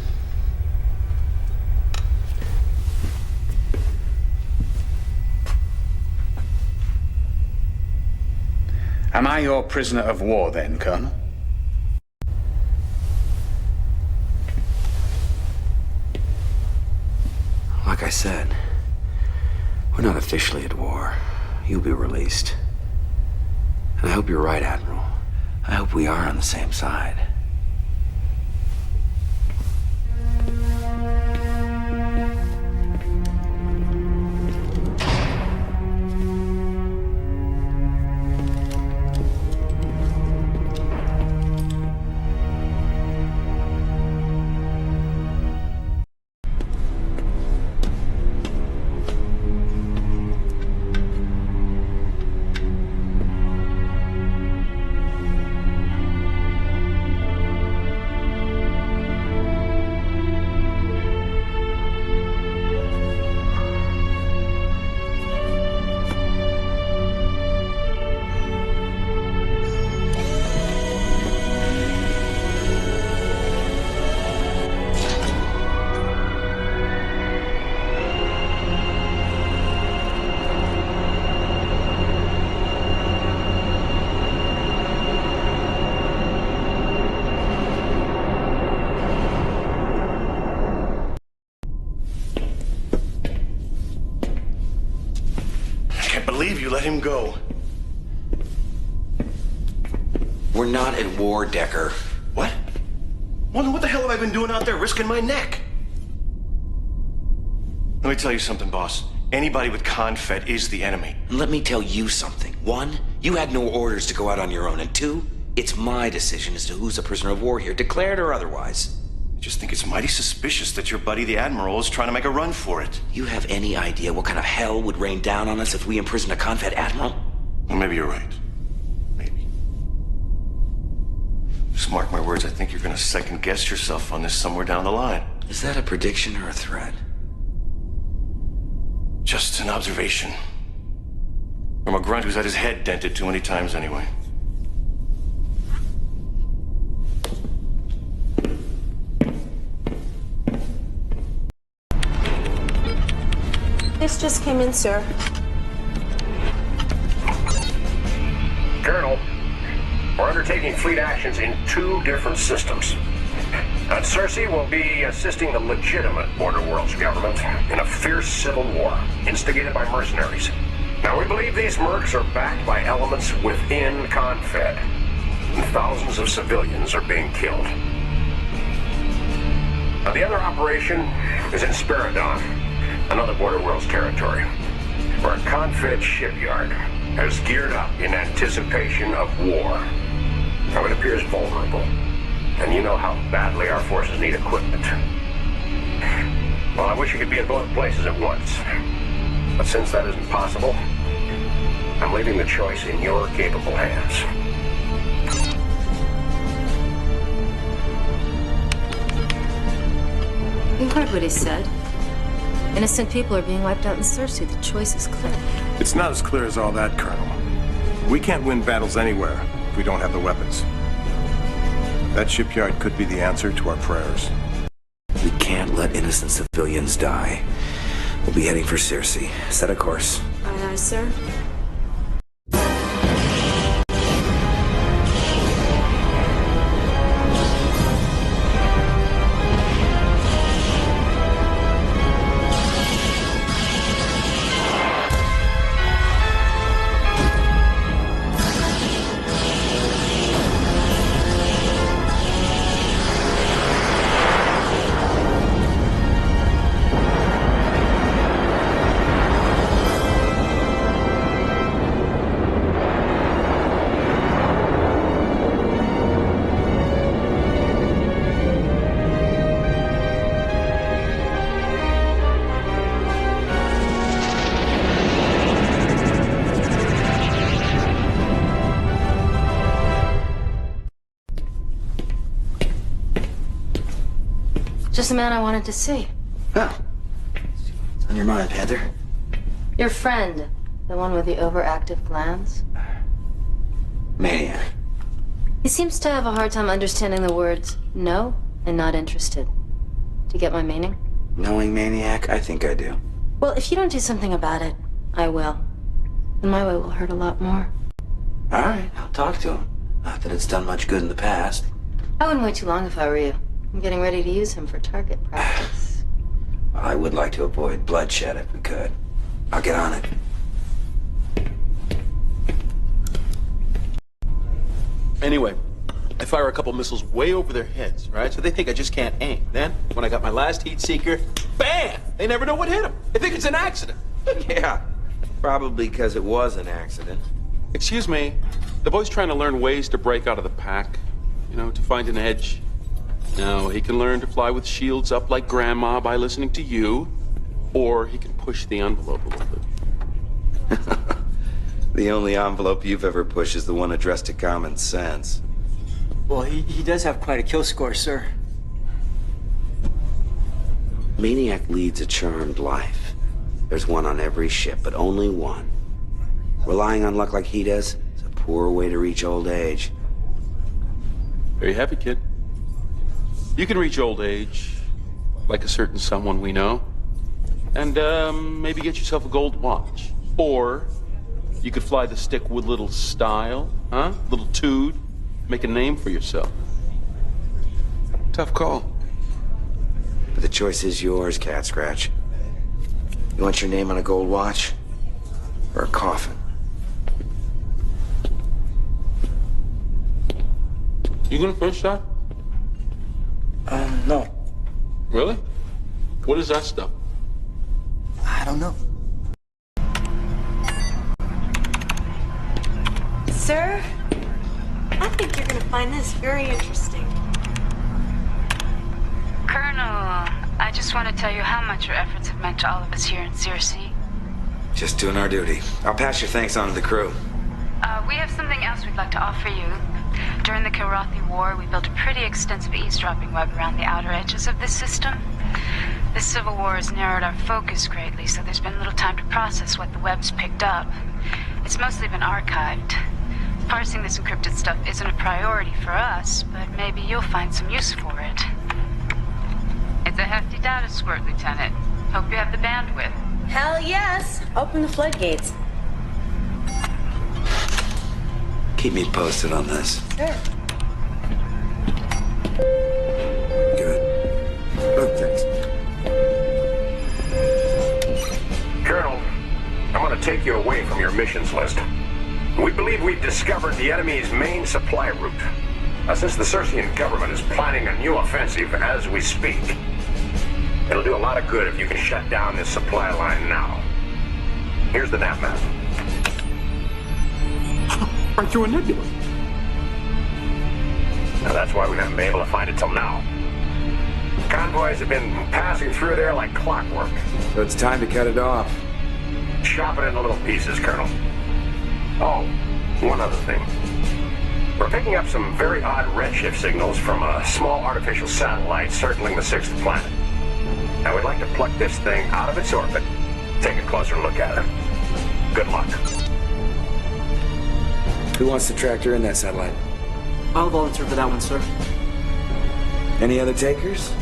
Speaker 7: Am I your prisoner of war then, Colonel?
Speaker 12: Like I said, we're not officially at war. You'll be released. And I hope you're right, Admiral. I hope we are on the same side.
Speaker 9: You let him go.
Speaker 12: We're not at war, Decker.
Speaker 9: What? Well, then what the hell have I been doing out there risking my neck? Let me tell you something, boss. Anybody with Confed is the enemy.
Speaker 12: And let me tell you something. One, you had no orders to go out on your own. And two, it's my decision as to who's a prisoner of war here, declared or otherwise.
Speaker 9: I just think it's mighty suspicious that your buddy, the Admiral, is trying to make a run for it.
Speaker 12: You have any idea what kind of hell would rain down on us if we imprisoned a Confed Admiral?
Speaker 9: Well, maybe you're right. Maybe. Just mark my words, I think you're gonna second-guess yourself on this somewhere down the line.
Speaker 12: Is that a prediction or a threat?
Speaker 9: Just an observation. From a grunt who's had his head dented too many times anyway.
Speaker 1: This just came in, sir.
Speaker 16: Colonel, we're undertaking fleet actions in 2 different systems. On Cersei, we'll be assisting the legitimate Border Worlds government in a fierce civil war instigated by mercenaries. Now, we believe these mercs are backed by elements within Confed, and thousands of civilians are being killed. Now, the other operation is in Spiridon, another Border Worlds territory, where a Confed shipyard has geared up in anticipation of war. Now, it appears vulnerable, and you know how badly our forces need equipment. Well, I wish you could be in both places at once, but since that isn't possible, I'm leaving the choice in your capable hands.
Speaker 19: You heard what he said. Innocent people are being wiped out in Cersei. The choice is clear.
Speaker 23: It's not as clear as all that, Colonel. We can't win battles anywhere if we don't have the weapons. That shipyard could be the answer to our prayers.
Speaker 12: We can't let innocent civilians die. We'll be heading for Cersei. Set a course.
Speaker 4: Aye, aye, sir.
Speaker 19: Just the man I wanted to see.
Speaker 12: Oh. What's on your mind, Panther?
Speaker 19: Your friend. The one with the overactive glands.
Speaker 12: Maniac.
Speaker 19: He seems to have a hard time understanding the words no and not interested. Do you get my meaning?
Speaker 12: Knowing Maniac? I think I do.
Speaker 19: Well, if you don't do something about it, I will. And my way will hurt a lot more.
Speaker 12: All right, I'll talk to him. Not that it's done much good in the past.
Speaker 19: I wouldn't wait too long if I were you. I'm getting ready to use him for target practice.
Speaker 12: Well, I would like to avoid bloodshed if we could. I'll get on it.
Speaker 8: Anyway, I fire a couple missiles way over their heads, right? So they think I just can't aim. Then, when I got my last heat seeker, bam! They never know what hit them. They think it's an accident.
Speaker 12: Yeah, probably because it was an accident.
Speaker 8: Excuse me, the boy's trying to learn ways to break out of the pack, you know, to find an edge. Now, he can learn to fly with shields up like Grandma by listening to you, or he can push the envelope a little bit.
Speaker 12: The only envelope you've ever pushed is the one addressed to common sense.
Speaker 17: Well, he does have quite a kill score, sir.
Speaker 12: Maniac leads a charmed life. There's one on every ship, but only one. Relying on luck like he does is a poor way to reach old age.
Speaker 8: Very happy, kid. You can reach old age, like a certain someone we know, and maybe get yourself a gold watch. Or you could fly the stick with little style, huh? Little tood, make a name for yourself. Tough call.
Speaker 12: But the choice is yours, Cat Scratch. You want your name on a gold watch? Or a coffin?
Speaker 8: You gonna finish that?
Speaker 17: No.
Speaker 8: Really? What is that stuff?
Speaker 17: I don't know.
Speaker 1: Sir, I think you're gonna find this very interesting.
Speaker 10: Colonel, I just want to tell you how much your efforts have meant to all of us here in Circe.
Speaker 12: Just doing our duty. I'll pass your thanks on to the crew.
Speaker 10: We have something else we'd like to offer you. During the Kilrathi War, we built a pretty extensive eavesdropping web around the outer edges of this system. This civil war has narrowed our focus greatly, so there's been little time to process what the web's picked up. It's mostly been archived. Parsing this encrypted stuff isn't a priority for us, but maybe you'll find some use for it. It's a hefty data squirt, Lieutenant. Hope you have the bandwidth.
Speaker 1: Hell yes! Open the floodgates.
Speaker 12: Keep me posted on this.
Speaker 1: Sure.
Speaker 12: Good. Oh, thanks.
Speaker 16: Colonel, I'm going to take you away from your missions list. We believe we've discovered the enemy's main supply route. Since the Circean government is planning a new offensive as we speak, it'll do a lot of good if you can shut down this supply line now. Here's the nav map.
Speaker 8: Right through a nebula.
Speaker 16: Now that's why we haven't been able to find it till now. Convoys have been passing through there like clockwork.
Speaker 12: So it's time to cut it off.
Speaker 16: Chop it into little pieces, Colonel. Oh, one other thing. We're picking up some very odd redshift signals from a small artificial satellite circling the sixth planet. Now we'd like to pluck this thing out of its orbit, take a closer look at it. Good luck.
Speaker 12: Who wants to tractor in that satellite?
Speaker 17: I'll volunteer for that one, sir.
Speaker 12: Any other takers?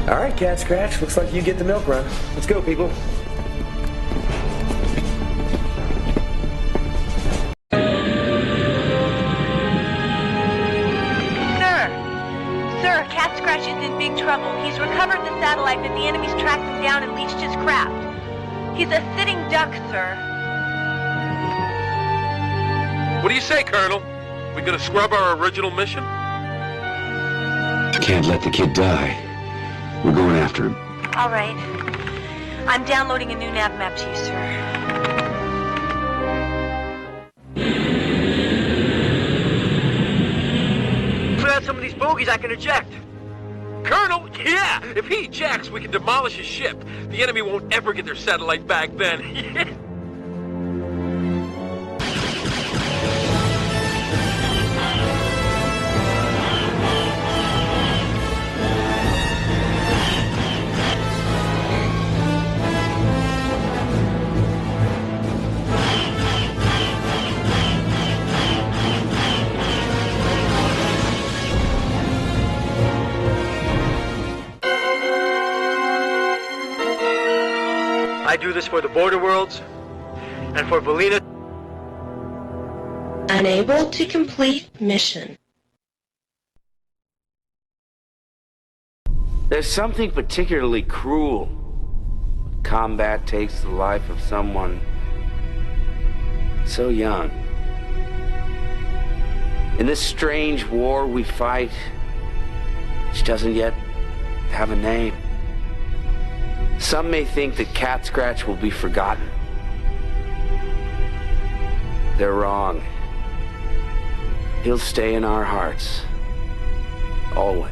Speaker 12: All right, Cat Scratch. Looks like you get the milk run. Let's go, people.
Speaker 1: Sir, Cat Scratch is in big trouble. He's recovered the satellite, but the enemy's tracked him down and leached his craft. He's a sitting duck, sir.
Speaker 2: What do you say, Colonel? We gonna scrub our original mission?
Speaker 20: Can't let the kid die. We're going after him.
Speaker 1: All right. I'm downloading a new nav map to you, sir.
Speaker 2: Clear out some of these bogies I can eject. Colonel, yeah! If he ejects, we can demolish his ship. The enemy won't ever get their satellite back then.
Speaker 11: I do this for the border worlds and for Valina.
Speaker 15: Unable to complete mission.
Speaker 12: There's something particularly cruel when combat takes the life of someone so young. In this strange war we fight, which doesn't yet have a name. Some may think that Cat Scratch will be forgotten. They're wrong. He'll stay in our hearts. Always.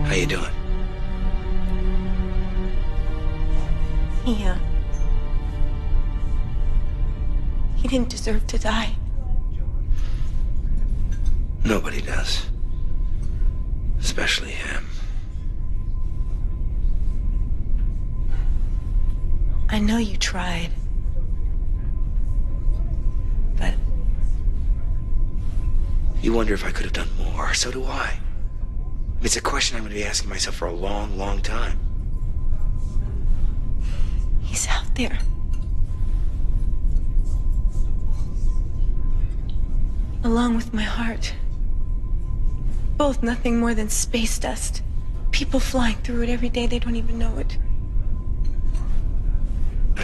Speaker 12: How you doing?
Speaker 1: He didn't deserve to die.
Speaker 12: Nobody does. Especially him.
Speaker 1: I know you tried. But...
Speaker 12: You wonder if I could have done more. So do I. It's a question I'm going to be asking myself for a long, long time.
Speaker 1: He's out there. Along with my heart. Both nothing more than space dust. People flying through it every day, they don't even know it.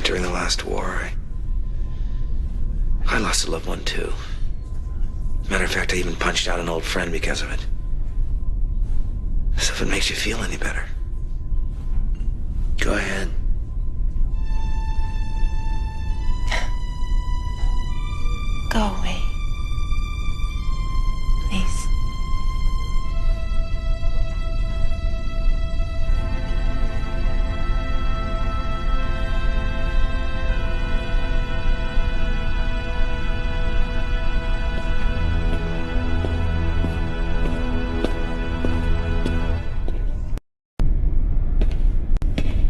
Speaker 12: During the last war, I lost a loved one too. Matter of fact, I even punched out an old friend because of it. So if it makes you feel any better, go ahead.
Speaker 1: Go away. Please.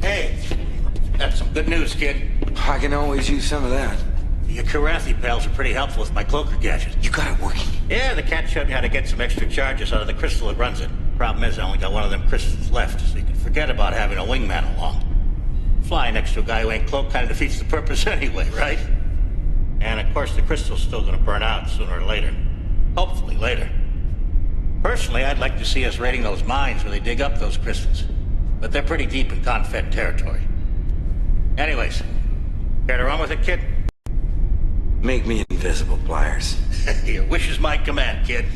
Speaker 6: Hey, that's some good news, kid.
Speaker 12: I can always use some of that.
Speaker 6: Your Kilrathi pals are pretty helpful with my cloaker gadget.
Speaker 12: You got it working?
Speaker 6: Yeah, the cat showed me how to get some extra charges out of the crystal that runs it. Problem is, I only got one of them crystals left, so you can forget about having a wingman along. Flying next to a guy who ain't cloaked kind of defeats the purpose anyway, right? And of course, the crystal's still gonna burn out sooner or later. Hopefully later. Personally, I'd like to see us raiding those mines where they dig up those crystals. But they're pretty deep in Confed territory. Anyways, care to run with it, kid?
Speaker 12: Make me invisible, Pliers.
Speaker 6: Your wish is my command, kid.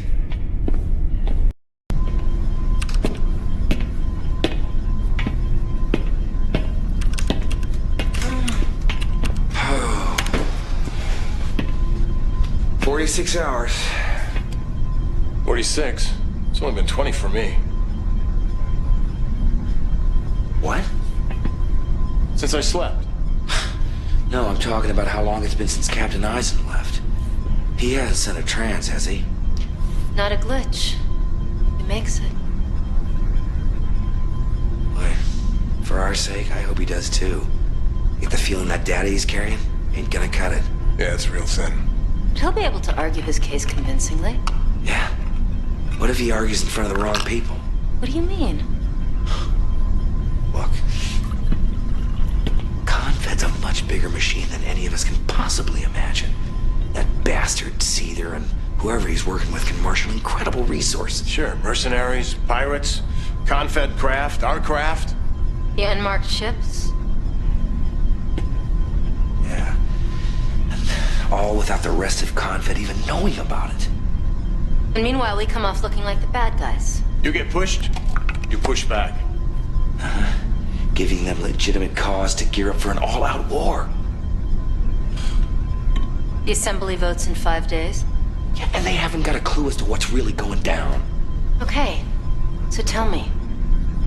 Speaker 12: Oh. 46 hours.
Speaker 23: 46? It's only been 20 for me.
Speaker 12: What?
Speaker 23: Since I slept.
Speaker 12: No, I'm talking about how long it's been since Captain Eisen left. He hasn't sent a trance, has he?
Speaker 19: Not a glitch. He makes it.
Speaker 12: Boy, for our sake, I hope he does too. Get the feeling that data he's carrying ain't gonna cut it.
Speaker 23: Yeah, it's real thin.
Speaker 19: But he'll be able to argue his case convincingly.
Speaker 12: Yeah. What if he argues in front of the wrong people?
Speaker 19: What do you mean?
Speaker 12: Look. Confed's a much bigger machine than any of us can possibly imagine. That bastard Seether and whoever he's working with can marshal incredible resources.
Speaker 23: Sure, mercenaries, pirates, Confed craft, our craft.
Speaker 19: The unmarked ships?
Speaker 12: Yeah. And all without the rest of Confed even knowing about it.
Speaker 19: And meanwhile, we come off looking like the bad guys.
Speaker 23: You get pushed, you push back.
Speaker 12: Giving them legitimate cause to gear up for an all-out war.
Speaker 19: The assembly votes in 5 days.
Speaker 12: Yeah, and they haven't got a clue as to what's really going down.
Speaker 19: Okay, so tell me,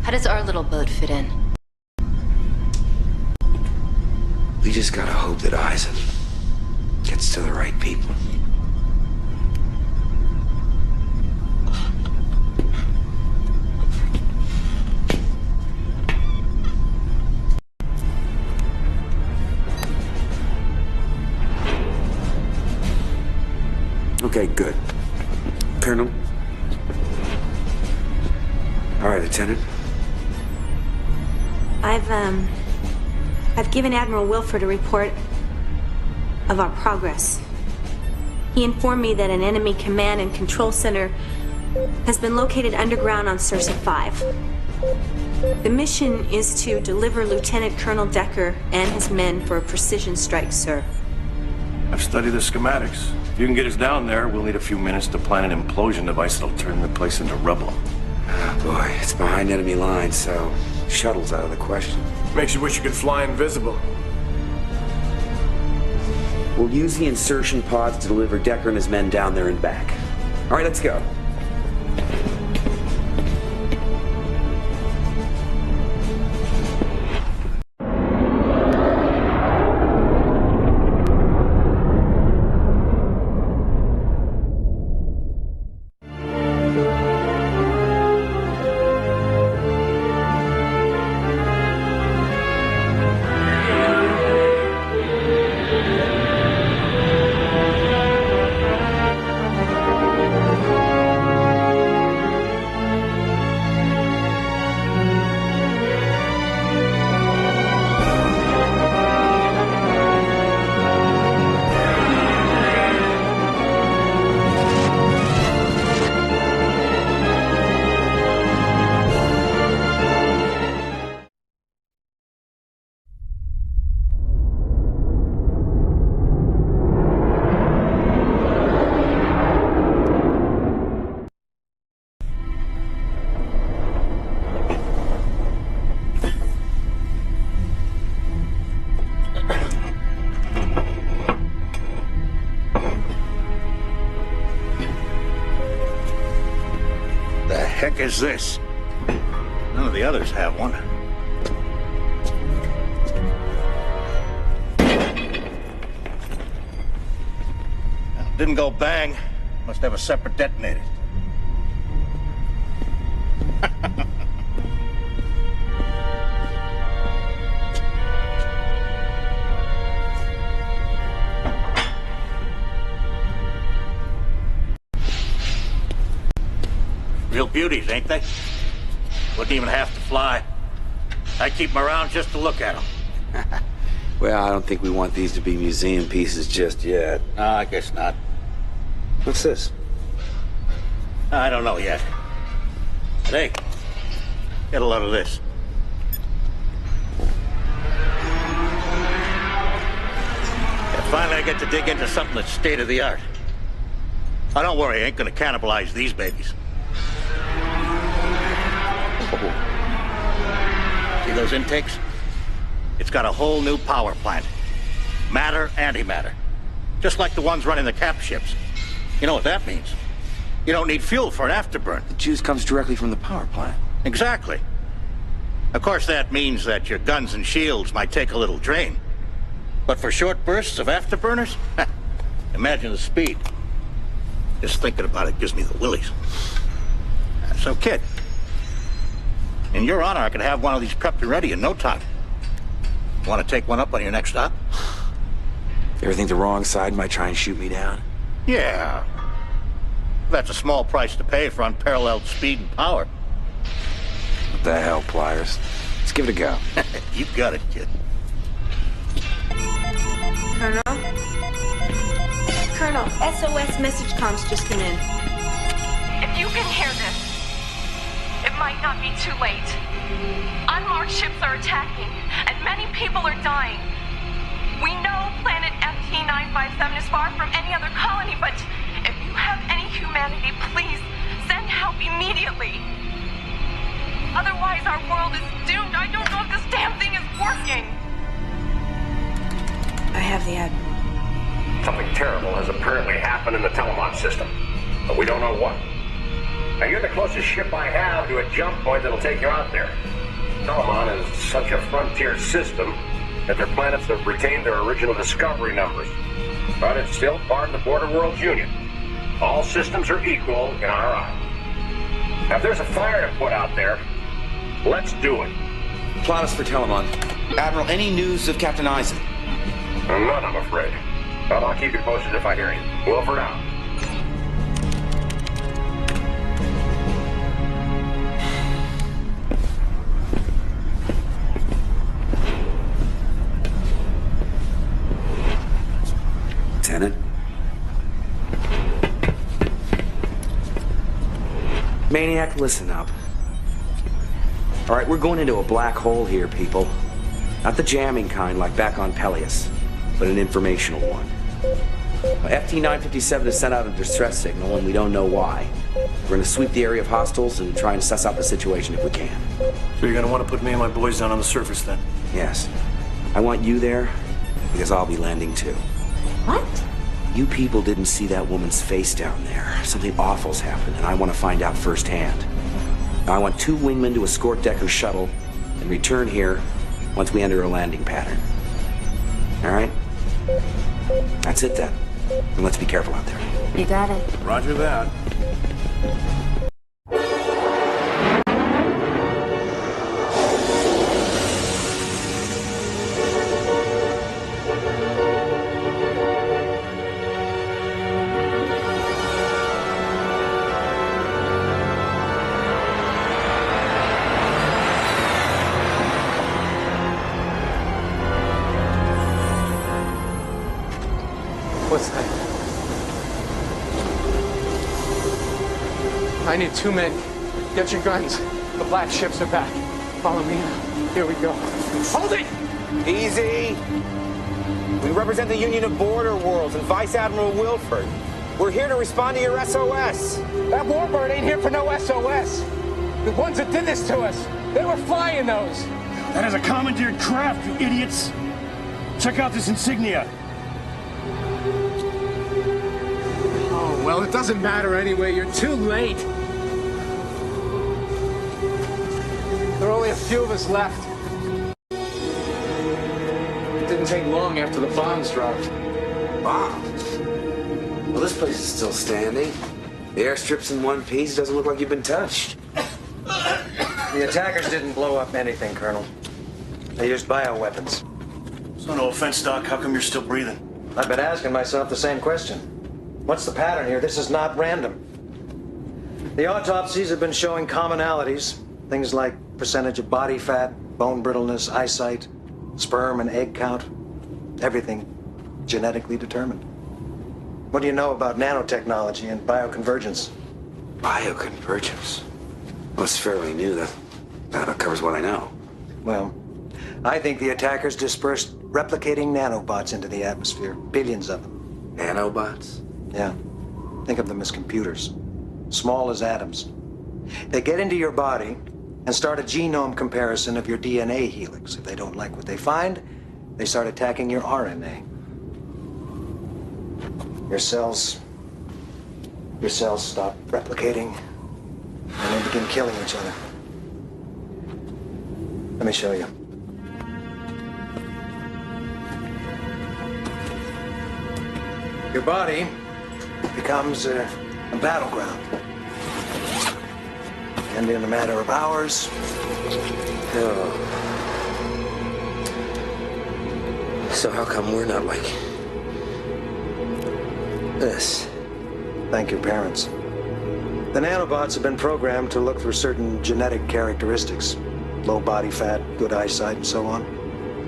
Speaker 19: how does our little boat fit in?
Speaker 12: We just gotta hope that Eisen gets to the right people. Okay, good. Colonel? All right, Lieutenant.
Speaker 1: I've given Admiral Wilford a report of our progress. He informed me that an enemy command and control center has been located underground on Sursa 5. The mission is to deliver Lieutenant Colonel Decker and his men for a precision strike, sir.
Speaker 9: I've studied the schematics. If you can get us down there, we'll need a few minutes to plan an implosion device that'll turn the place into rubble.
Speaker 12: Oh boy, it's behind enemy lines, so shuttle's out of the question.
Speaker 23: Makes you wish you could fly invisible.
Speaker 12: We'll use the insertion pods to deliver Decker and his men down there and back. All right, let's go.
Speaker 6: Heck is this? None of the others have one. Didn't go bang. Must have a separate detonator. Real beauties, ain't they? Wouldn't even have to fly. I keep them around just to look at them.
Speaker 12: Well, I don't think we want these to be museum pieces just yet.
Speaker 6: No, I guess not.
Speaker 12: What's this?
Speaker 6: I don't know yet. But hey, get a load of this. Yeah, finally I get to dig into something that's state-of-the-art. Oh, don't worry, I ain't gonna cannibalize these babies. See those intakes? It's got a whole new power plant. Matter, antimatter. Just like the ones running the cap ships. You know what that means? You don't need fuel for an afterburn.
Speaker 12: The juice comes directly from the power plant.
Speaker 6: Exactly. Of course, that means that your guns and shields might take a little drain. But for short bursts of afterburners, imagine the speed. Just thinking about it gives me the willies. So, kid, in your honor, I could have one of these prepped and ready in no time. Want to take one up on your next stop?
Speaker 12: You ever think the wrong side might try and shoot me down?
Speaker 6: Yeah. That's a small price to pay for unparalleled speed and power.
Speaker 12: What the hell, Pliers? Let's give it a go.
Speaker 6: You got it, kid.
Speaker 1: Colonel? Colonel, SOS message comms just come in.
Speaker 5: If you can hear this, it might not be too late. Unmarked ships are attacking, and many people are dying. We know planet FT-957 is far from any other colony, but if you have any humanity, please send help immediately. Otherwise, our world is doomed. I don't know if this damn thing is working.
Speaker 1: I have the Admiral.
Speaker 16: Something terrible has apparently happened in the Telemon system, but we don't know what. Now, you're the closest ship I have to a jump point that'll take you out there. Telemon is such a frontier system, that their planets have retained their original discovery numbers. But it's still part of the Border Worlds Union. All systems are equal in our eye. Now, if there's a fire to put out there, let's do it.
Speaker 12: Plot us for Telemon. Admiral, any news of Captain Eisen?
Speaker 16: None, I'm afraid. But I'll keep you posted if I hear you. Wilford out.
Speaker 12: Lieutenant? Maniac, listen up. All right, we're going into a black hole here, people. Not the jamming kind like back on Peleus, but an informational one. FT-957 has sent out a distress signal, and we don't know why. We're going to sweep the area of hostiles and try and suss out the situation if we can.
Speaker 9: So you're going to want to put me and my boys down on the surface, then?
Speaker 12: Yes. I want you there, because I'll be landing too.
Speaker 1: What?
Speaker 12: You people didn't see that woman's face down there. Something awful's happened, and I want to find out firsthand. Now, I want 2 wingmen to escort Decker's shuttle and return here once we enter a landing pattern. All right? That's it, then. And let's be careful out there.
Speaker 1: You got it.
Speaker 23: Roger that.
Speaker 13: What's that? I need 2 men. Get your guns. The black ships are back. Follow me now. Here we go. Hold it!
Speaker 12: Easy. We represent the Union of Border Worlds and Vice Admiral Wilford. We're here to respond to your SOS.
Speaker 13: That warbird ain't here for no SOS. The ones that did this to us, they were flying those.
Speaker 9: That is a commandeered craft, you idiots. Check out this insignia.
Speaker 13: Oh, well, it doesn't matter anyway. You're too late. There are only a few of us left. It didn't take long after the bombs dropped.
Speaker 12: Bombs? Well, this place is still standing. The airstrip's in one piece. Doesn't look like you've been touched.
Speaker 18: The attackers didn't blow up anything, Colonel. They used bioweapons.
Speaker 9: So no offense, Doc. How come you're still breathing?
Speaker 18: I've been asking myself the same question. What's the pattern here? This is not random. The autopsies have been showing commonalities. Things like percentage of body fat, bone brittleness, eyesight, sperm and egg count. Everything genetically determined. What do you know about nanotechnology and bioconvergence?
Speaker 12: Bioconvergence? Well, it's fairly new. That covers what I know.
Speaker 18: Well, I think the attackers dispersed replicating nanobots into the atmosphere. Billions of them.
Speaker 12: Nanobots?
Speaker 18: Yeah. Think of them as computers. Small as atoms. They get into your body and start a genome comparison of your DNA helix. If they don't like what they find, they start attacking your RNA. Your cells stop replicating and they begin killing each other. Let me show you. Your body becomes a battleground. And in a matter of hours...
Speaker 12: Oh. So how come we're not like this?
Speaker 18: Thank your parents. The nanobots have been programmed to look for certain genetic characteristics. Low body fat, good eyesight, and so on.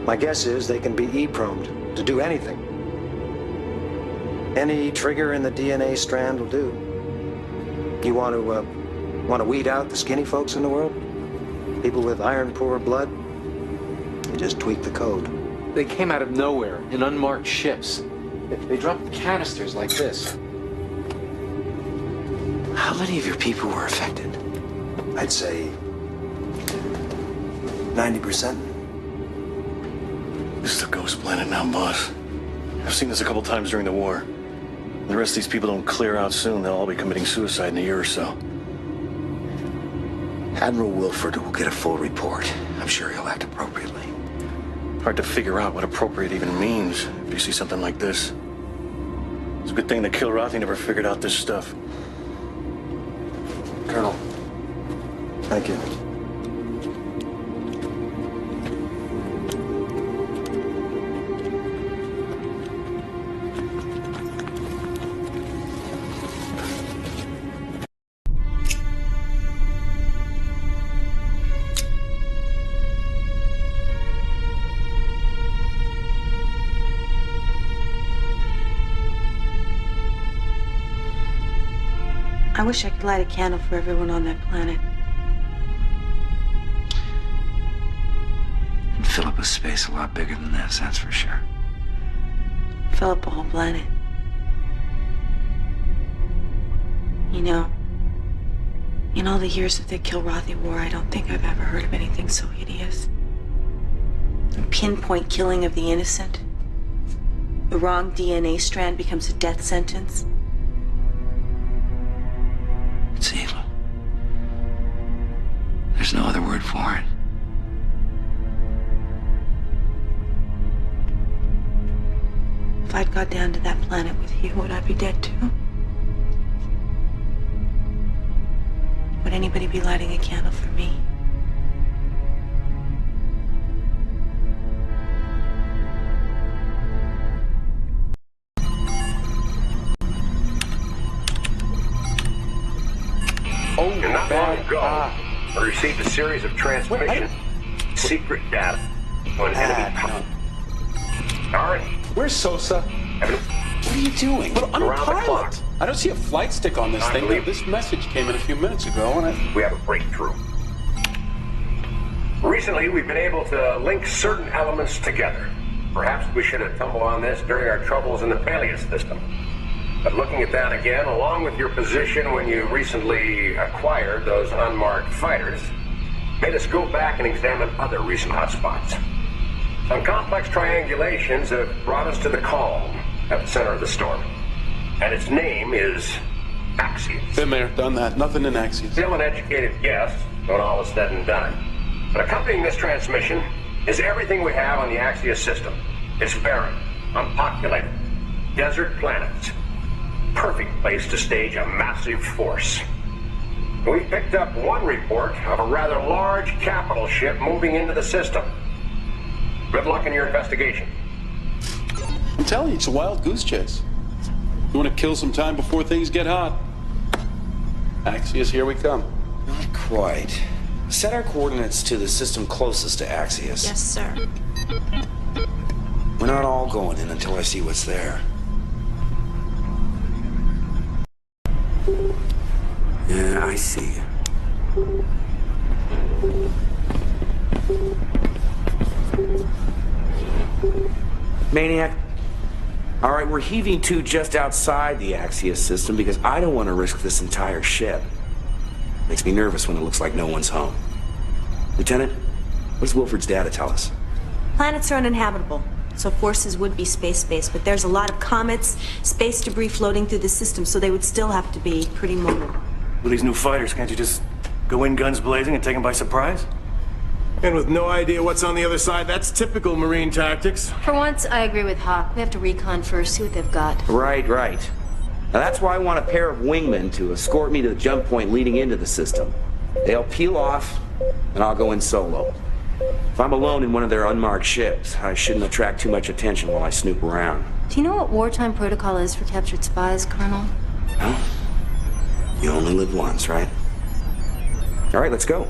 Speaker 18: My guess is they can be E-promed to do anything. Any trigger in the DNA strand will do. You want to weed out the skinny folks in the world? People with iron-poor blood? You just tweak the code.
Speaker 13: They came out of nowhere in unmarked ships. They dropped canisters like this.
Speaker 12: How many of your people were affected?
Speaker 18: I'd say 90%.
Speaker 9: This is a ghost planet now, boss. I've seen this a couple times during the war. If the rest of these people don't clear out soon, they'll all be committing suicide in a year or so.
Speaker 12: Admiral Wilford will get a full report. I'm sure he'll act appropriately.
Speaker 9: Hard to figure out what appropriate even means if you see something like this. It's a good thing that Kilrathi never figured out this stuff.
Speaker 18: Colonel, thank you.
Speaker 1: I wish I could light a candle for everyone on that planet.
Speaker 12: And fill up a space a lot bigger than this, that's for sure.
Speaker 1: Fill up a whole planet. You know, in all the years of the Kilrathi War, I don't think I've ever heard of anything so hideous. The pinpoint killing of the innocent. The wrong DNA strand becomes a death sentence.
Speaker 12: It's evil. There's no other word for it.
Speaker 1: If I'd got down to that planet with you, would I be dead too? Would anybody be lighting a candle for me?
Speaker 16: And not long ago, I received a series of transmissions, secret data on enemy power. Alright.
Speaker 8: Where's Sosa?
Speaker 16: What
Speaker 8: are you doing? But I'm a
Speaker 16: Around the
Speaker 8: pilot.
Speaker 16: clock.
Speaker 8: I don't see a flight stick on this thing. This message came in a few minutes ago, and
Speaker 16: we have a breakthrough. Recently, we've been able to link certain elements together. Perhaps we should have tumbled on this during our troubles in the Peleus system. But looking at that again, along with your position when you recently acquired those unmarked fighters, made us go back and examine other recent hotspots. Some complex triangulations have brought us to the calm at the center of the storm. And its name is Axios.
Speaker 8: Been there, done that. Nothing in Axios.
Speaker 16: Still an educated guess when all is said and done. But accompanying this transmission is everything we have on the Axios system. It's barren, unpopulated, desert planets. Perfect place to stage a massive force. We picked up one report of a rather large capital ship moving into the system. Good luck in your investigation.
Speaker 8: I'm telling you, it's a wild goose chase. You want to kill some time before things get hot? Axios, here we come.
Speaker 12: Not quite. Set our coordinates to the system closest to Axios.
Speaker 4: Yes, sir.
Speaker 12: We're not all going in until I see what's there. Yeah, I see you. Maniac. All right, we're heaving to just outside the Axios system because I don't want to risk this entire ship. Makes me nervous when it looks like no one's home. Lieutenant, what does Wilford's data tell us?
Speaker 1: Planets are uninhabitable, so forces would be space-based, but there's a lot of comets, space debris floating through the system, so they would still have to be pretty mobile.
Speaker 9: With these new fighters, can't you just go in guns blazing and take them by surprise?
Speaker 23: And with no idea what's on the other side, that's typical Marine tactics.
Speaker 14: For once, I agree with Hawk. We have to recon first, see what they've got.
Speaker 12: Right. Now that's why I want a pair of wingmen to escort me to the jump point leading into the system. They'll peel off, and I'll go in solo. If I'm alone in one of their unmarked ships, I shouldn't attract too much attention while I snoop around.
Speaker 14: Do you know what wartime protocol is for captured spies, Colonel?
Speaker 12: Huh? You only live once, right? All right, let's go.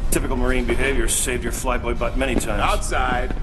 Speaker 9: Typical Marine behavior saved your flyboy butt many times.
Speaker 23: Outside.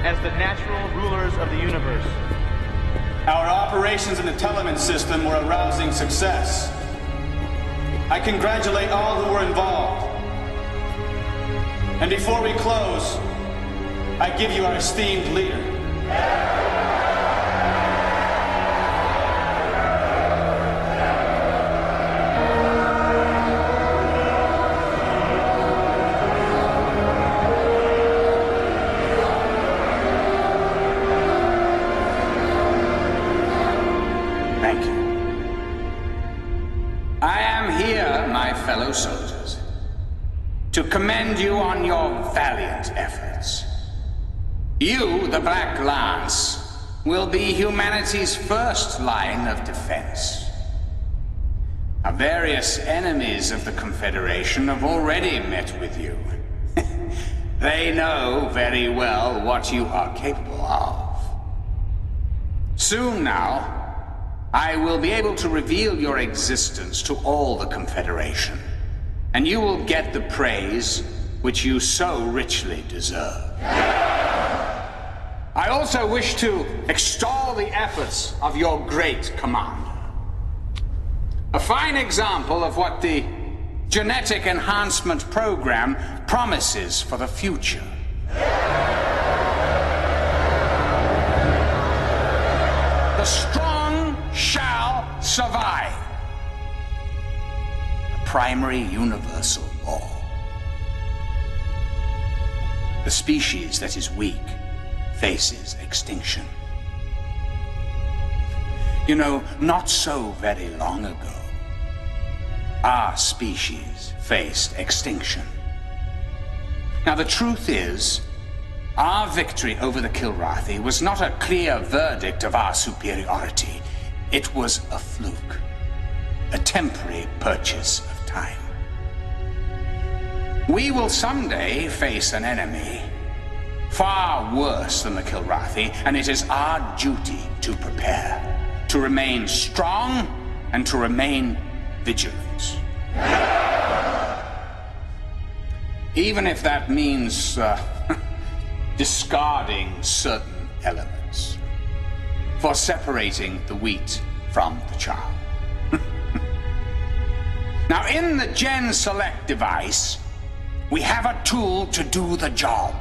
Speaker 3: as the natural rulers of the universe.
Speaker 21: Our operations in the Telemon system were a rousing success. I congratulate all who were involved. And before we close, I give you our esteemed leader. Thank you. I am here, my fellow soldiers, to commend you on your valiant efforts. You, the Black Lance, will be humanity's first line of defense. Our various enemies of the Confederation have already met with you. They know very well what you are capable of. Soon now, I will be able to reveal your existence to all the Confederation, and you will get the praise which you so richly deserve. I also wish to extol the efforts of your great commander. A fine example of what the genetic enhancement program promises for the future. The strong shall survive. A primary universal law. The species that is weak faces extinction. You know, not so very long ago, our species faced extinction. Now, the truth is, our victory over the Kilrathi was not a clear verdict of our superiority. It was a fluke, a temporary purchase of time. We will someday face an enemy far worse than the Kilrathi, and it is our duty to prepare, to remain strong, and to remain vigilant. Even if that means discarding certain elements, for separating the wheat from the chaff. Now, in the Gen Select device, we have a tool to do the job.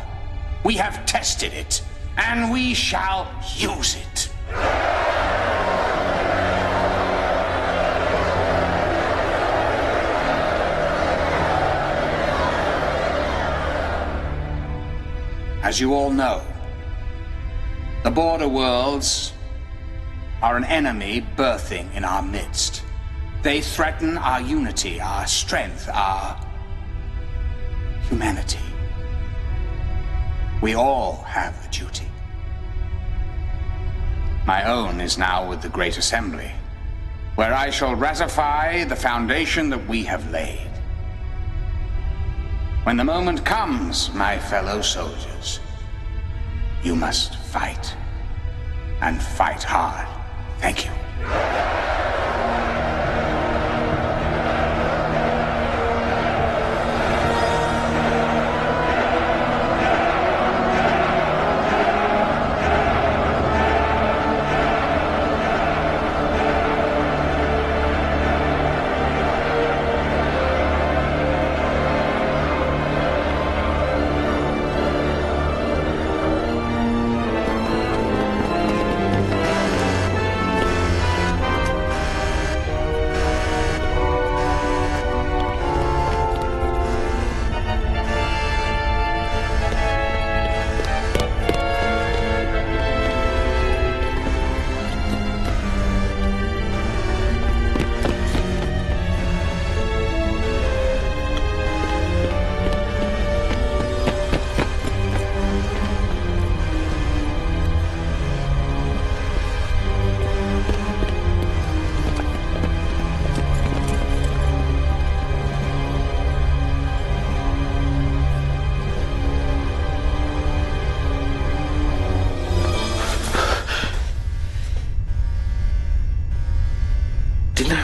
Speaker 21: We have tested it, and we shall use it. As you all know, the border worlds are an enemy birthing in our midst. They threaten our unity, our strength, our humanity. We all have a duty. My own is now with the Great Assembly, where I shall ratify the foundation that we have laid. When the moment comes, my fellow soldiers, you must fight, and fight hard. Thank you.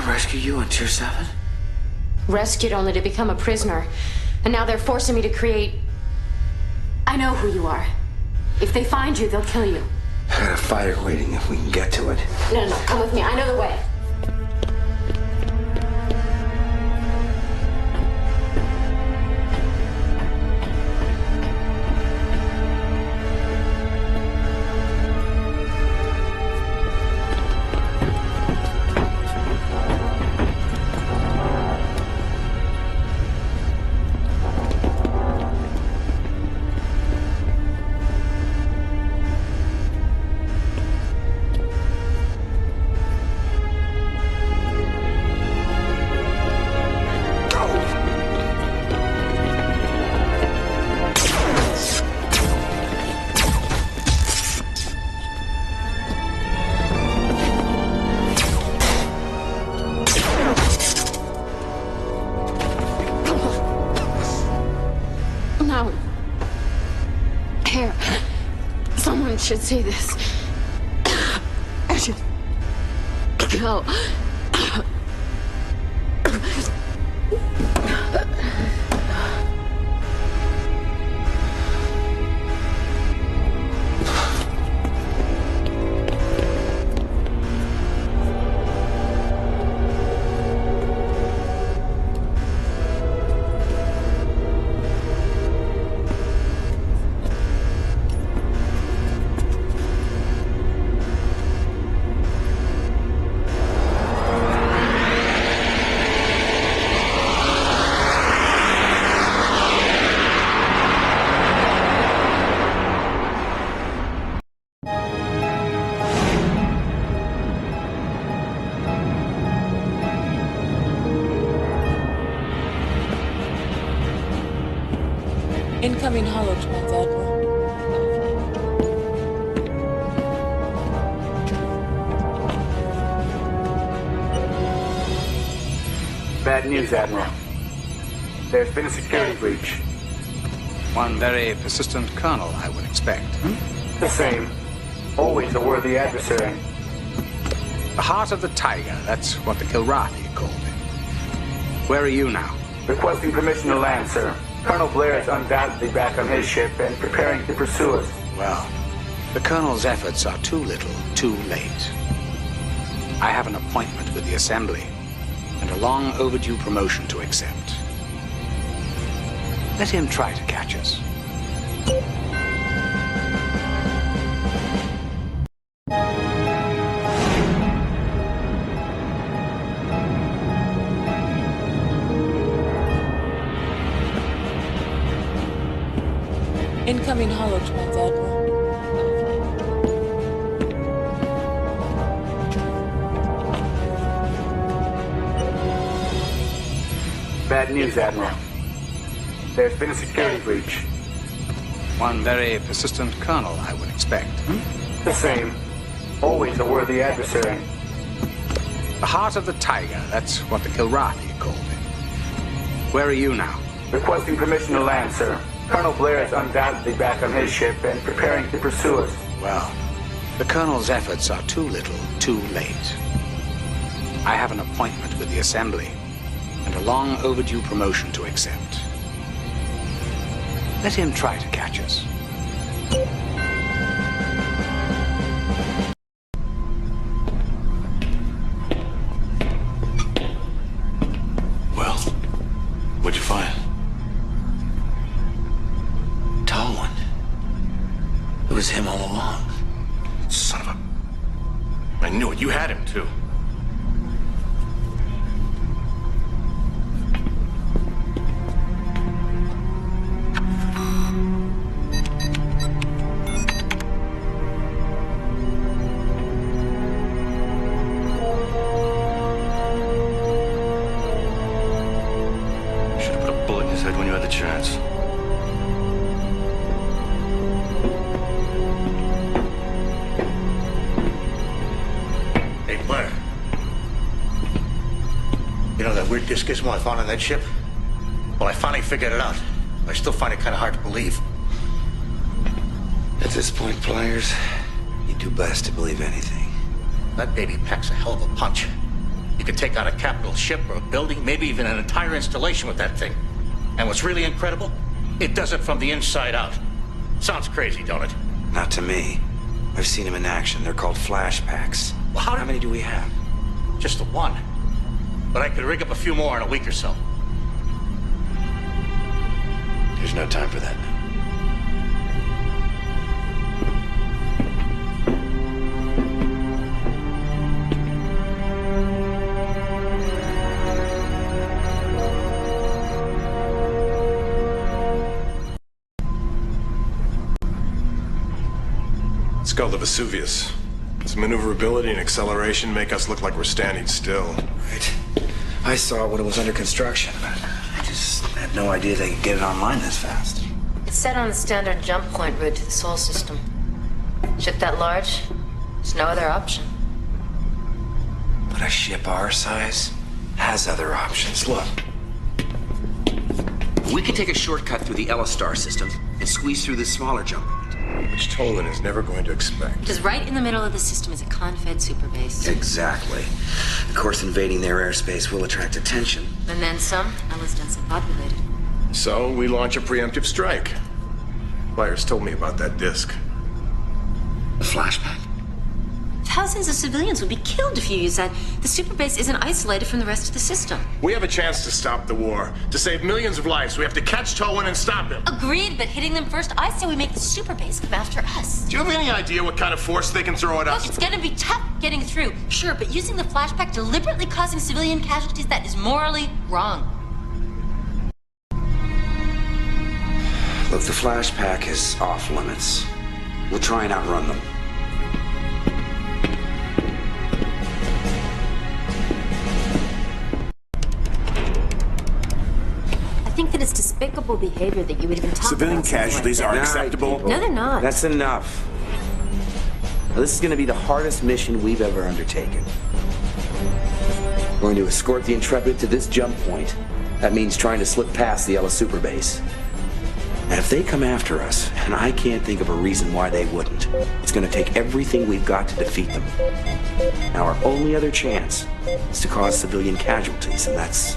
Speaker 22: Rescue you on Tier 7?
Speaker 24: Rescued only to become a prisoner. And now they're forcing me to create... I know who you are. If they find you, they'll kill you.
Speaker 22: I got a fighter waiting if we can get to it.
Speaker 24: No, come with me. I know the way. Should see this. I should go.
Speaker 7: Incoming holotrons, Admiral.
Speaker 21: Bad news, Admiral. There's been a security breach. One very persistent colonel, I would expect. The same. Always a worthy adversary. The heart of the tiger, that's what the Kilrathi called it. Where are you now? Requesting permission to land, sir. Colonel Blair is undoubtedly back on his ship and preparing to pursue us. Well, the Colonel's efforts are too little, too late. I have an appointment with the Assembly and a long overdue promotion to accept. Let him try to catch us.
Speaker 7: Incoming holotrons, Admiral.
Speaker 21: Bad news, Admiral. There's been a security breach. One very persistent colonel, I would expect. The same. Always a worthy adversary. The heart of the tiger, that's what the Kilrathi called it. Where are you now? Requesting permission to land, sir. Colonel Blair is undoubtedly back on his ship and preparing to pursue us. Well, the Colonel's efforts are too little, too late. I have an appointment with the Assembly and a long overdue promotion to accept. Let him try to catch us.
Speaker 23: Well, what'd you find?
Speaker 22: Tall one. It was him all along.
Speaker 23: Son of a... I knew it. You had him, too. Should've put a bullet in his head when you had the chance.
Speaker 6: You know that weird disk gizmo I found on that ship? Well, I finally figured it out. I still find it kind of hard to believe.
Speaker 22: At this point, Pliers, you do best to believe anything.
Speaker 6: That baby packs a hell of a punch. You could take out a capital ship or a building, maybe even an entire installation with that thing. And what's really incredible? It does it from the inside out. Sounds crazy, don't it?
Speaker 12: Not to me. I've seen them in action. They're called flash packs.
Speaker 6: Well,
Speaker 12: how many do we have?
Speaker 6: Just the one. But I could rig up a few more in a week or so.
Speaker 22: There's no time for that now.
Speaker 23: It's called the Vesuvius. Its maneuverability and acceleration make us look like we're standing still.
Speaker 12: Right. I saw it when it was under construction, but I just had no idea they could get it online this fast.
Speaker 19: It's set on a standard jump point route to the Sol system. Ship that large, there's no other option.
Speaker 12: But a ship our size has other options. Look. We could take a shortcut through the Star system and squeeze through this smaller jump point.
Speaker 23: Which Tolan is never going to expect.
Speaker 14: Because right in the middle of the system is a Confed superbase.
Speaker 12: Exactly. Of course, invading their airspace will attract attention.
Speaker 14: And then some. Ella's densely populated.
Speaker 23: So we launch a preemptive strike. Flyers told me about that disc.
Speaker 12: A flashback?
Speaker 14: Thousands of civilians would be killed if you use that. The superbase isn't isolated from the rest of the system.
Speaker 23: We have a chance to stop the war. To save millions of lives, we have to catch Tolan and stop him.
Speaker 14: Agreed, but hitting them first, I say we make the superbase come after us.
Speaker 23: Do you have any idea what kind of force they can throw at us?
Speaker 14: Look, it's gonna be tough getting through. Sure, but using the flashback deliberately causing civilian casualties, that is morally wrong.
Speaker 12: Look, the flashback is off limits. We'll try and outrun them.
Speaker 1: I think that it's despicable behavior that you would even talk
Speaker 2: Civilian
Speaker 1: about something
Speaker 2: casualties
Speaker 1: like
Speaker 2: are
Speaker 1: that.
Speaker 2: acceptable.
Speaker 1: No, they're not.
Speaker 12: That's enough. Now, this is going to be the hardest mission we've ever undertaken. We're going to escort the Intrepid to this jump point. That means trying to slip past the Ella superbase. And if they come after us, and I can't think of a reason why they wouldn't, it's going to take everything we've got to defeat them. Now, our only other chance is to cause civilian casualties, and that's,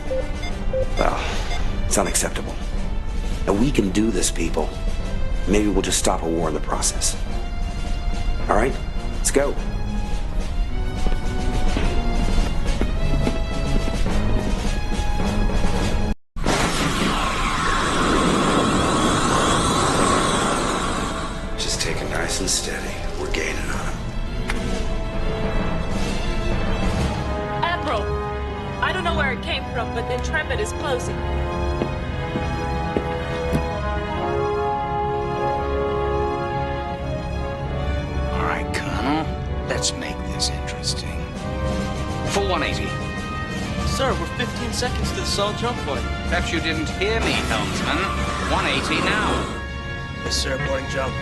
Speaker 12: well, it's unacceptable. And we can do this, people. Maybe we'll just stop a war in the process. All right, let's go. Just take it nice and steady. We're gaining on them.
Speaker 10: Admiral, I don't know where it came from, but the Intrepid is closing.
Speaker 21: All right, Colonel. Let's make this interesting. Full 180.
Speaker 11: Sir, we're 15 seconds to the Sol jump point.
Speaker 21: Perhaps you didn't hear me, helmsman. 180 now.
Speaker 11: Yes, sir, boarding jump.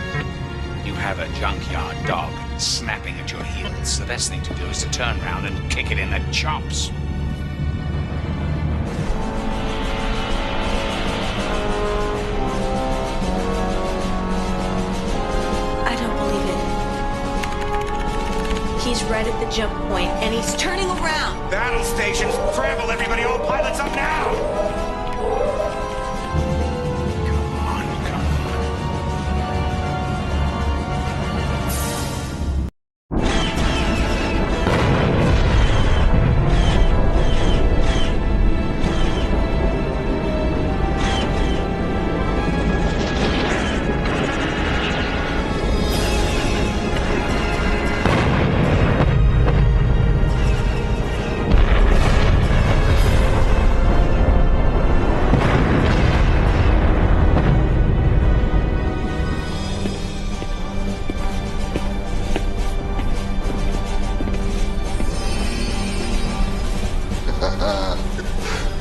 Speaker 21: You have a junkyard dog snapping at your heels. The best thing to do is to turn around and kick it in the chops.
Speaker 1: I don't believe it. He's right at the jump point, and he's turning around.
Speaker 2: Battle stations, travel, everybody, all pilots up now!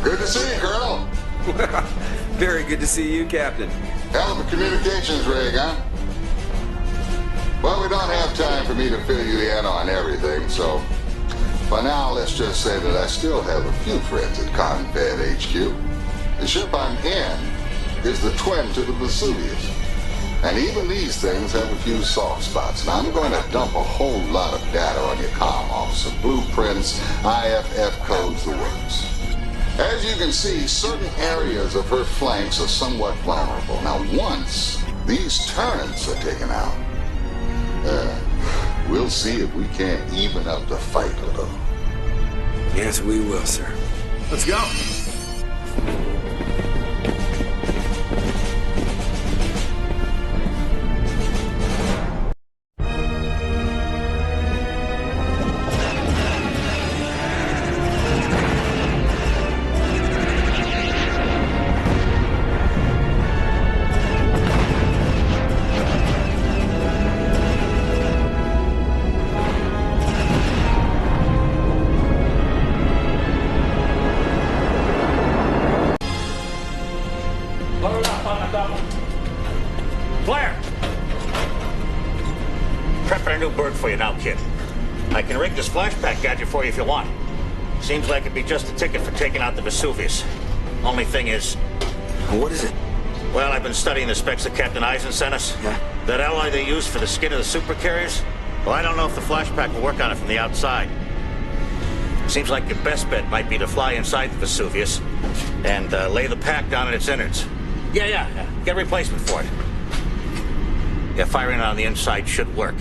Speaker 17: Good to see you, Colonel.
Speaker 12: Very good to see you, Captain.
Speaker 17: Hell of a communications rig, huh? Well, we don't have time for me to fill you in on everything, so for now, let's just say that I still have a few friends at Confed HQ. The ship I'm in is the twin to the Vesuvius. And even these things have a few soft spots. Now, I'm going to dump a whole lot of data on your comm officer. Blueprints, IFF codes, the works. As you can see, certain areas of her flanks are somewhat vulnerable. Now, once these turrets are taken out, we'll see if we can't even up the fight a little.
Speaker 12: Yes, we will, sir.
Speaker 23: Let's go.
Speaker 6: Blair! Prepping a new bird for you now, kid. I can rig this flashback gadget for you if you want. Seems like it'd be just a ticket for taking out the Vesuvius. Only thing is...
Speaker 12: What is it?
Speaker 6: Well, I've been studying the specs that Captain Eisen sent us.
Speaker 12: Yeah?
Speaker 6: That alloy they use for the skin of the supercarriers? Well, I don't know if the flashback will work on it from the outside. Seems like your best bet might be to fly inside the Vesuvius and lay the pack down in its innards. Yeah. Get a replacement for it. Yeah, firing it on the inside should work.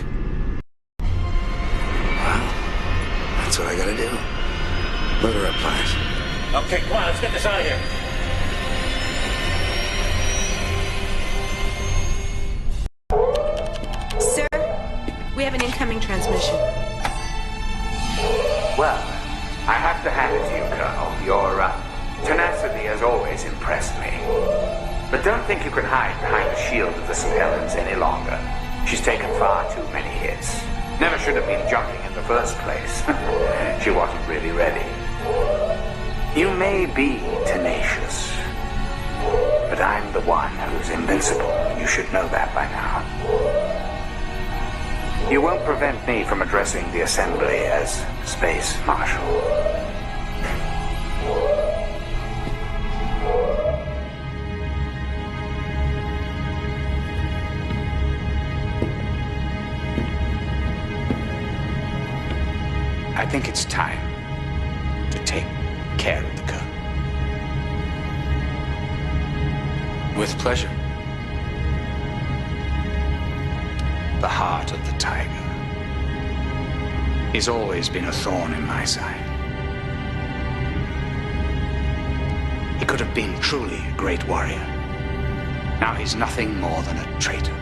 Speaker 12: Wow. That's what I gotta do. Load her up, Pliers.
Speaker 6: Okay, come on, let's get this out of here.
Speaker 1: Sir, we have an incoming transmission.
Speaker 21: Well, I have to hand it to you, Colonel. Your tenacity has always impressed me. But don't think you can hide behind the shield of the St. Helens any longer. She's taken far too many hits. Never should have been jumping in the first place. She wasn't really ready. You may be tenacious, but I'm the one who's invincible. You should know that by now. You won't prevent me from addressing the Assembly as Space Marshal. I think it's time to take care of the Colonel.
Speaker 12: With pleasure.
Speaker 21: The heart of the tiger. He's always been a thorn in my side. He could have been truly a great warrior. Now he's nothing more than a traitor.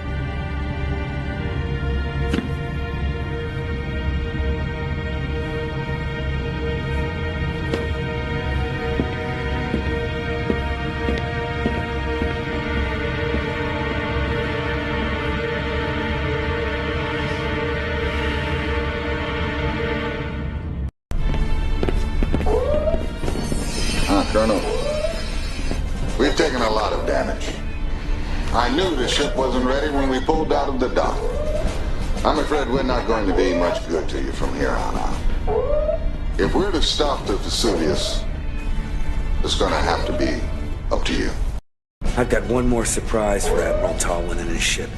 Speaker 17: Colonel, we've taken a lot of damage. I knew the ship wasn't ready when we pulled out of the dock. I'm afraid we're not going to be much good to you from here on out. If we're to stop the Vesuvius, it's going to have to be up to you.
Speaker 12: I've got one more surprise for Admiral Tallwin and his ship.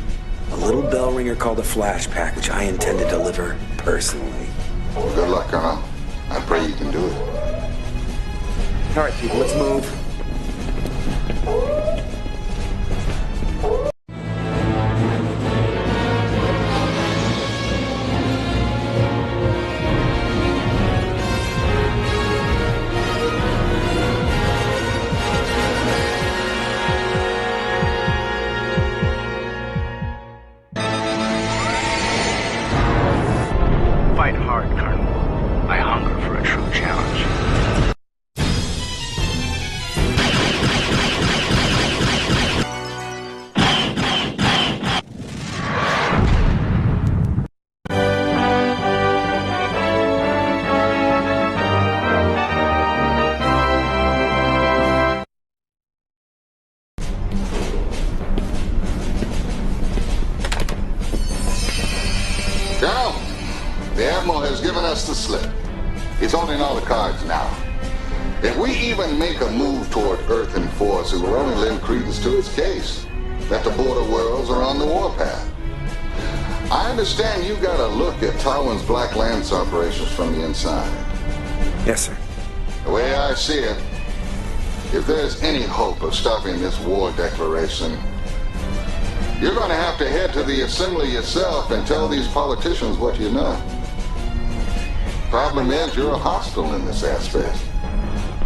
Speaker 12: A little bell ringer called a flashback, which I intend to deliver personally.
Speaker 17: Well, good luck, Colonel. I pray you can do it.
Speaker 12: All right, people, let's move.
Speaker 21: Fight hard, Colonel. I hunger for a true challenge.
Speaker 17: Colonel, the Admiral has given us the slip. He's holding all the cards now. If we even make a move toward Earth in force, it will only lend credence to his case that the border worlds are on the warpath. I understand you got a look at Tallwin's Black Lance operations from the inside.
Speaker 12: Yes, sir.
Speaker 17: The way I see it, if there's any hope of stopping this war declaration, You're going to have to head to the assembly yourself and tell these politicians what you know. Problem is, you're a hostile in this aspect.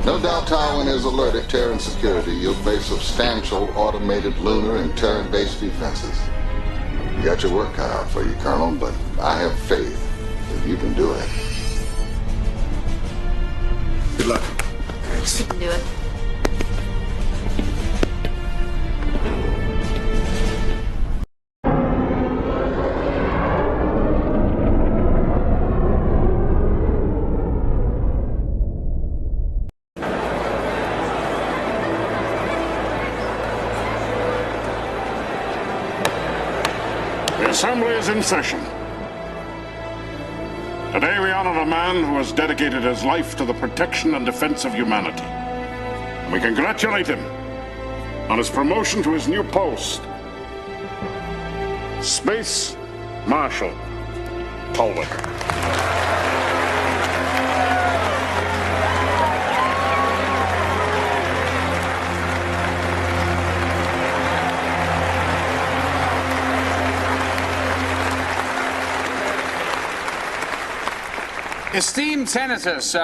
Speaker 17: No doubt Tywin has alerted Terran security you'll face substantial automated lunar and Terran-based defenses. You got your work cut out for you, Colonel, but I have faith that you can do it.
Speaker 23: Good luck.
Speaker 19: You can do it.
Speaker 5: The Assembly is in session. Today we honor a man who has dedicated his life to the protection and defense of humanity. And we congratulate him on his promotion to his new post. Space Marshal Colwyn.
Speaker 21: Esteemed senators,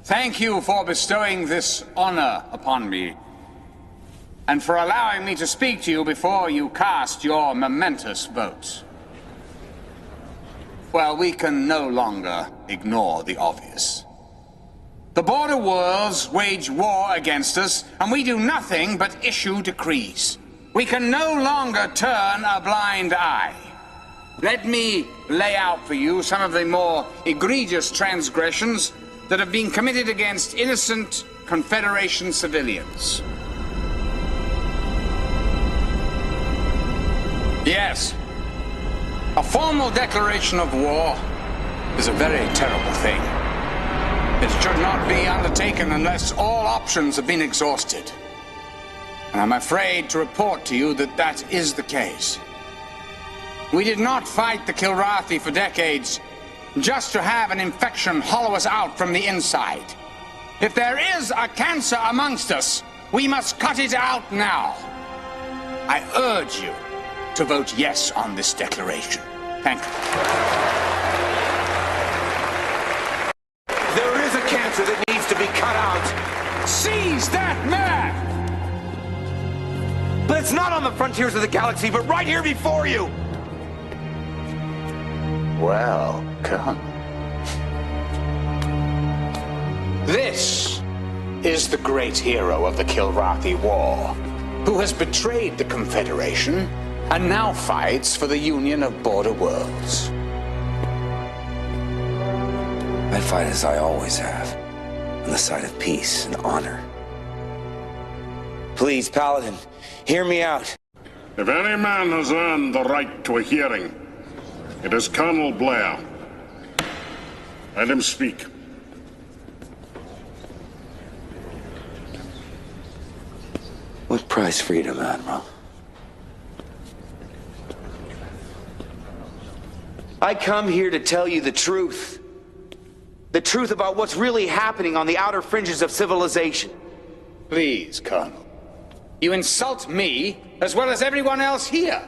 Speaker 21: thank you for bestowing this honor upon me, and for allowing me to speak to you before you cast your momentous votes. Well, we can no longer ignore the obvious. The border worlds wage war against us, and we do nothing but issue decrees. We can no longer turn a blind eye. Let me lay out for you some of the more egregious transgressions that have been committed against innocent Confederation civilians. Yes, a formal declaration of war is a very terrible thing. It should not be undertaken unless all options have been exhausted. And I'm afraid to report to you that that is the case. We did not fight the Kilrathi for decades just to have an infection hollow us out from the inside. If there is a cancer amongst us, we must cut it out now. I urge you to vote yes on this declaration. Thank you.
Speaker 12: There is a cancer that needs to be cut out.
Speaker 21: Seize that man!
Speaker 12: But it's not on the frontiers of the galaxy, but right here before you.
Speaker 21: Welcome. This is the great hero of the Kilrathi War, who has betrayed the Confederation and now fights for the Union of Border Worlds.
Speaker 12: I fight as I always have, on the side of peace and honor. Please, Paladin, hear me out.
Speaker 5: If any man has earned the right to a hearing, it is Colonel Blair. Let him speak.
Speaker 12: What price freedom, Admiral? I come here to tell you the truth. The truth about what's really happening on the outer fringes of civilization.
Speaker 21: Please, Colonel. You insult me as well as everyone else here.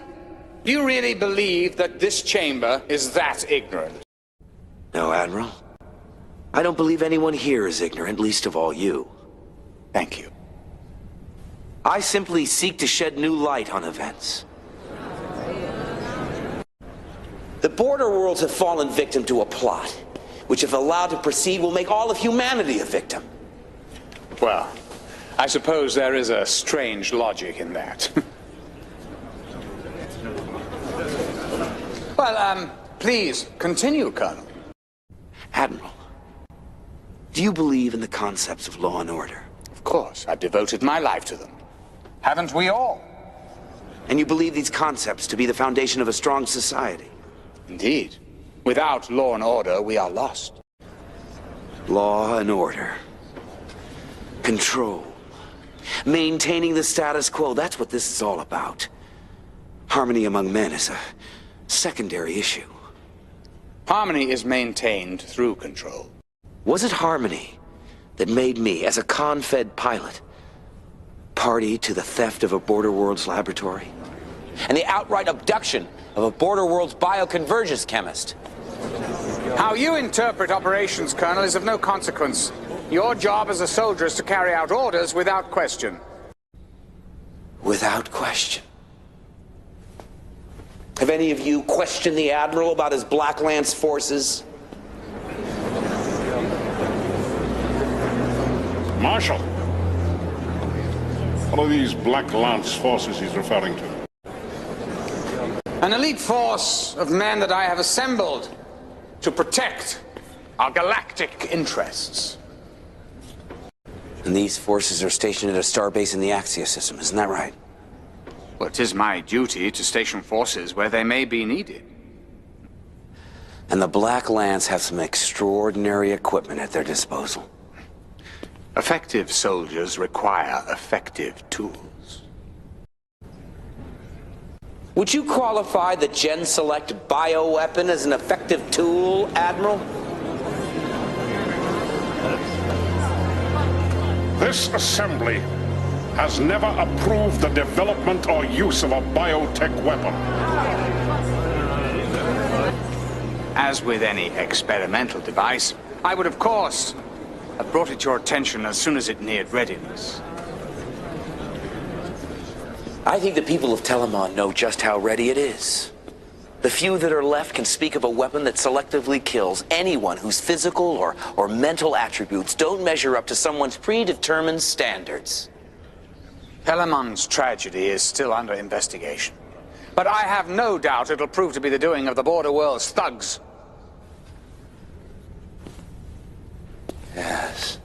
Speaker 21: Do you really believe that this chamber is that ignorant?
Speaker 12: No, Admiral. I don't believe anyone here is ignorant, least of all you.
Speaker 21: Thank you.
Speaker 12: I simply seek to shed new light on events. The border worlds have fallen victim to a plot, which if allowed to proceed will make all of humanity a victim.
Speaker 21: Well, I suppose there is a strange logic in that. Well, please, continue, Colonel.
Speaker 12: Admiral, do you believe in the concepts of law and order?
Speaker 21: Of course, I've devoted my life to them. Haven't we all?
Speaker 12: And you believe these concepts to be the foundation of a strong society?
Speaker 21: Indeed. Without law and order, we are lost.
Speaker 12: Law and order. Control. Maintaining the status quo, that's what this is all about. Harmony among men is a secondary issue.
Speaker 21: Harmony is maintained through control.
Speaker 12: Was it harmony that made me, as a Confed pilot, party to the theft of a Border Worlds laboratory? and the outright abduction of a border world's bioconvergence chemist.
Speaker 21: How you interpret operations, Colonel, is of no consequence. Your job as a soldier is to carry out orders without question.
Speaker 12: Without question. Have any of you questioned the Admiral about his Black Lance forces?
Speaker 5: Marshal, what are these Black Lance forces he's referring to?
Speaker 21: An elite force of men that I have assembled to protect our galactic interests.
Speaker 12: And these forces are stationed at a starbase in the Axia system, isn't that right?
Speaker 21: Well, it is my duty to station forces where they may be needed.
Speaker 12: And the Black Lance have some extraordinary equipment at their disposal.
Speaker 21: Effective soldiers require effective tools.
Speaker 12: Would you qualify the Gen Select bioweapon as an effective tool, Admiral?
Speaker 5: This assembly has never approved the development or use of a biotech weapon.
Speaker 21: As with any experimental device, I would, of course, have brought it to your attention as soon as it neared readiness.
Speaker 12: I think the people of Telemon know just how ready it is. The few that are left can speak of a weapon that selectively kills anyone whose physical or mental attributes don't measure up to someone's predetermined standards.
Speaker 21: Telemon's tragedy is still under investigation. But I have no doubt it'll prove to be the doing of the border world's thugs.
Speaker 12: Yes.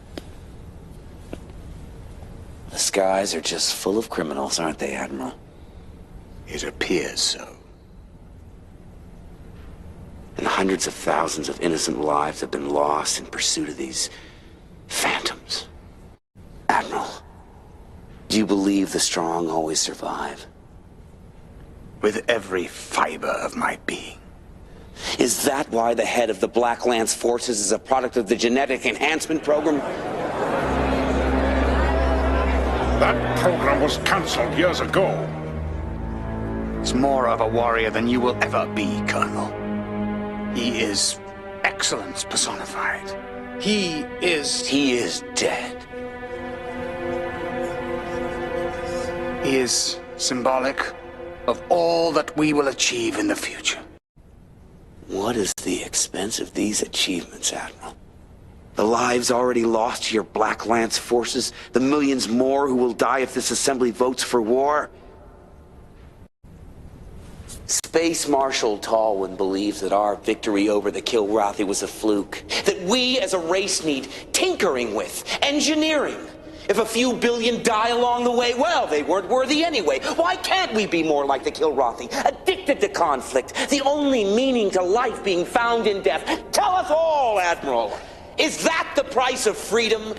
Speaker 12: The skies are just full of criminals, aren't they, Admiral?
Speaker 21: It appears so.
Speaker 12: And hundreds of thousands of innocent lives have been lost in pursuit of these phantoms. Admiral, do you believe the strong always survive?
Speaker 21: With every fiber of my being.
Speaker 12: Is that why the head of the Black Lance forces is a product of the genetic enhancement program?
Speaker 5: That program was cancelled years ago.
Speaker 21: He's more of a warrior than you will ever be, Colonel. He is excellence personified. He is
Speaker 12: dead.
Speaker 21: He is symbolic of all that we will achieve in the future.
Speaker 12: What is the expense of these achievements, Admiral? The lives already lost to your Black Lance forces, the millions more who will die if this assembly votes for war? Space Marshal Tallwyn believes that our victory over the Kilrathi was a fluke, that we as a race need tinkering with, engineering. If a few billion die along the way, well, they weren't worthy anyway. Why can't we be more like the Kilrathi, addicted to conflict, the only meaning to life being found in death? Tell us all, Admiral. Is that the price of freedom?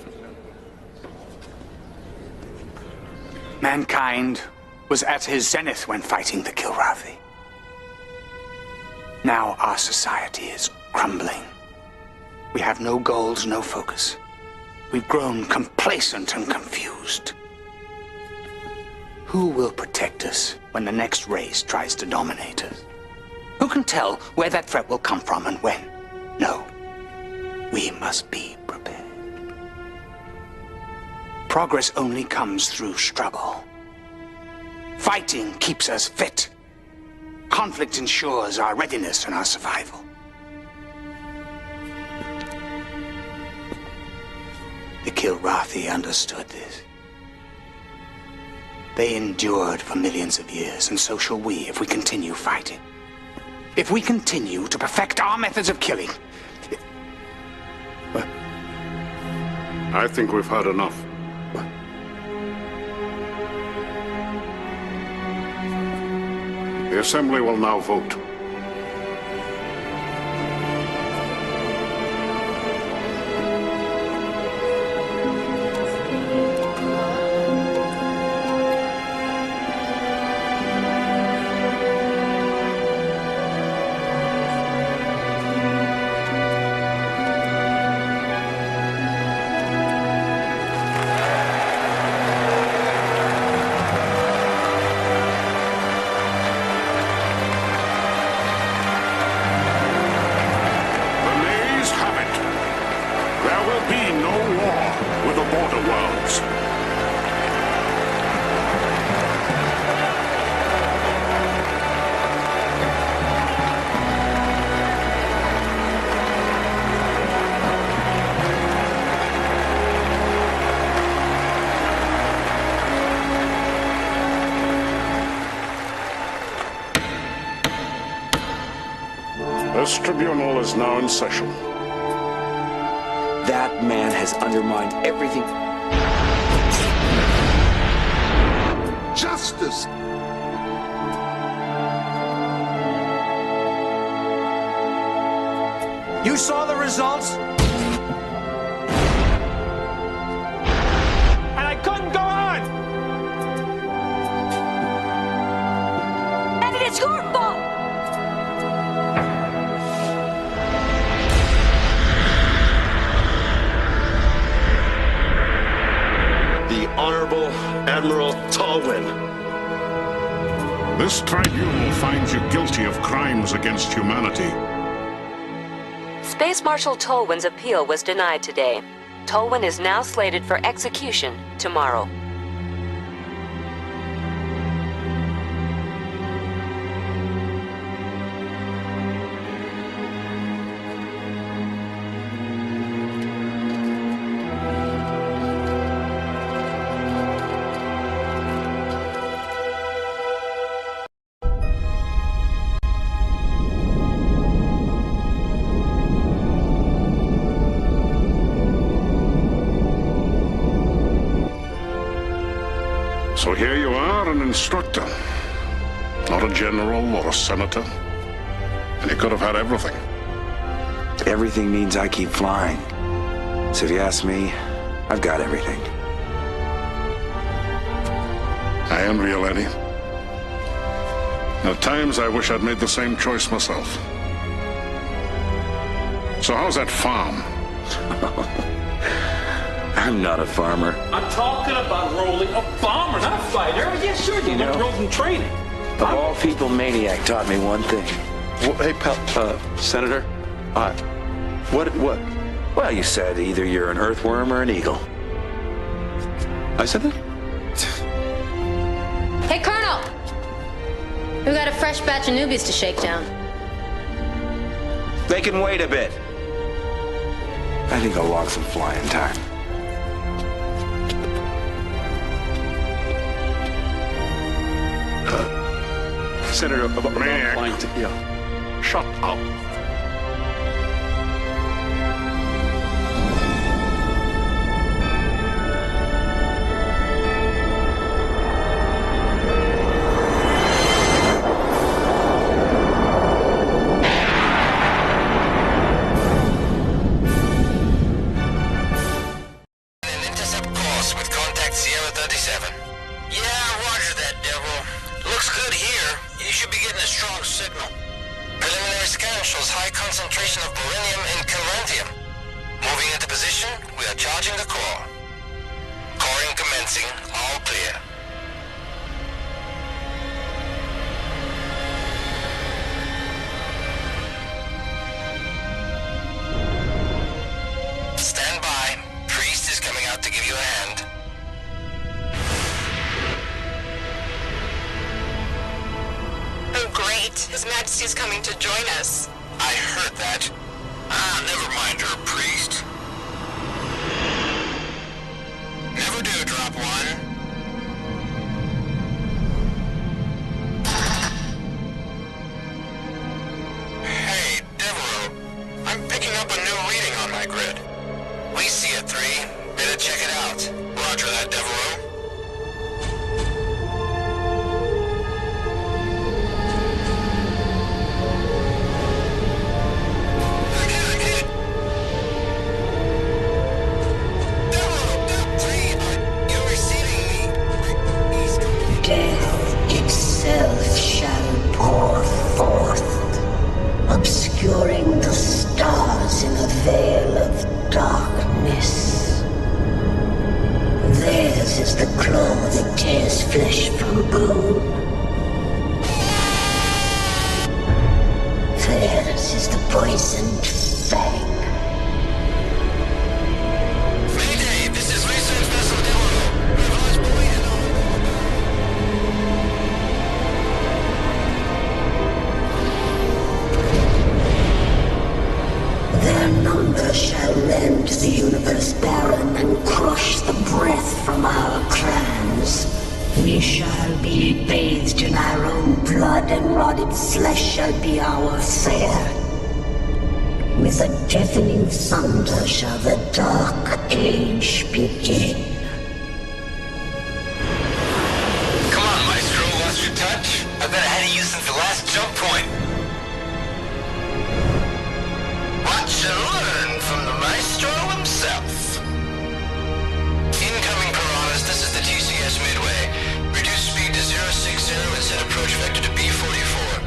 Speaker 21: Mankind was at his zenith when fighting the Kilrathi. Now our society is crumbling. We have no goals, no focus. We've grown complacent and confused. Who will protect us when the next race tries to dominate us? Who can tell where that threat will come from and when? No. We must be prepared. Progress only comes through struggle. Fighting keeps us fit. Conflict ensures our readiness and our survival. The Kilrathi understood this. They endured for millions of years, and so shall we if we continue fighting. If we continue to perfect our methods of killing.
Speaker 5: I think we've had enough. The Assembly will now vote. This tribunal is now in session.
Speaker 12: That man has undermined everything.
Speaker 17: Justice!
Speaker 2: You saw the results? And I couldn't go on!
Speaker 1: Evan, it's your fault!
Speaker 9: The Honorable Admiral Tallwin.
Speaker 5: This tribunal finds you guilty of crimes against humanity.
Speaker 13: Space Marshal Tolwin's appeal was denied today. Tolwin is now slated for execution tomorrow.
Speaker 5: So here you are, an instructor. Not a general or a senator. And you could have had everything.
Speaker 12: Everything means I keep flying. So if you ask me, I've got everything.
Speaker 5: I envy you, Lenny. At times I wish I'd made the same choice myself. So how's that farm?
Speaker 12: I'm not a farmer.
Speaker 8: I'm talking about rolling a bomber, not a fighter. Yeah, sure, you know, rolled in training.
Speaker 12: Of all people, Maniac taught me one thing.
Speaker 8: Well, hey, pal, Senator, what?
Speaker 12: Well, you said either you're an earthworm or an eagle.
Speaker 8: I said that?
Speaker 19: Hey, Colonel! We've got a fresh batch of newbies to shake down.
Speaker 12: They can wait a bit. I think I'll log some flying time.
Speaker 8: Senator, about
Speaker 5: Maniac.
Speaker 8: flying to... Yeah.
Speaker 5: Shut up.
Speaker 15: His Majesty's coming to join us.
Speaker 6: I heard that. Never mind her, priest. Never do drop one. Hey, Devereaux. I'm picking up a new reading on my grid. We see it, 3. Better check it out. Roger that, Devereaux.
Speaker 18: Obscuring the stars in a veil of darkness. Theirs is the claw that tears flesh from bone. Theirs is the poisoned fang.
Speaker 6: Mayday, this is research vessel Devereaux. Reverse point.
Speaker 18: Their number shall rend the universe barren and crush the breath from our clans. We shall be bathed in our own blood, and rotted flesh shall be our fare. With a deafening thunder shall the dark age begin.
Speaker 3: Come on, Maestro, lost your touch? I've been ahead of you since the last jump point. Watch and learn from the Maestro himself. Incoming Piranhas, this is the TCS Midway. Reduce speed to 060 and set approach vector to B44.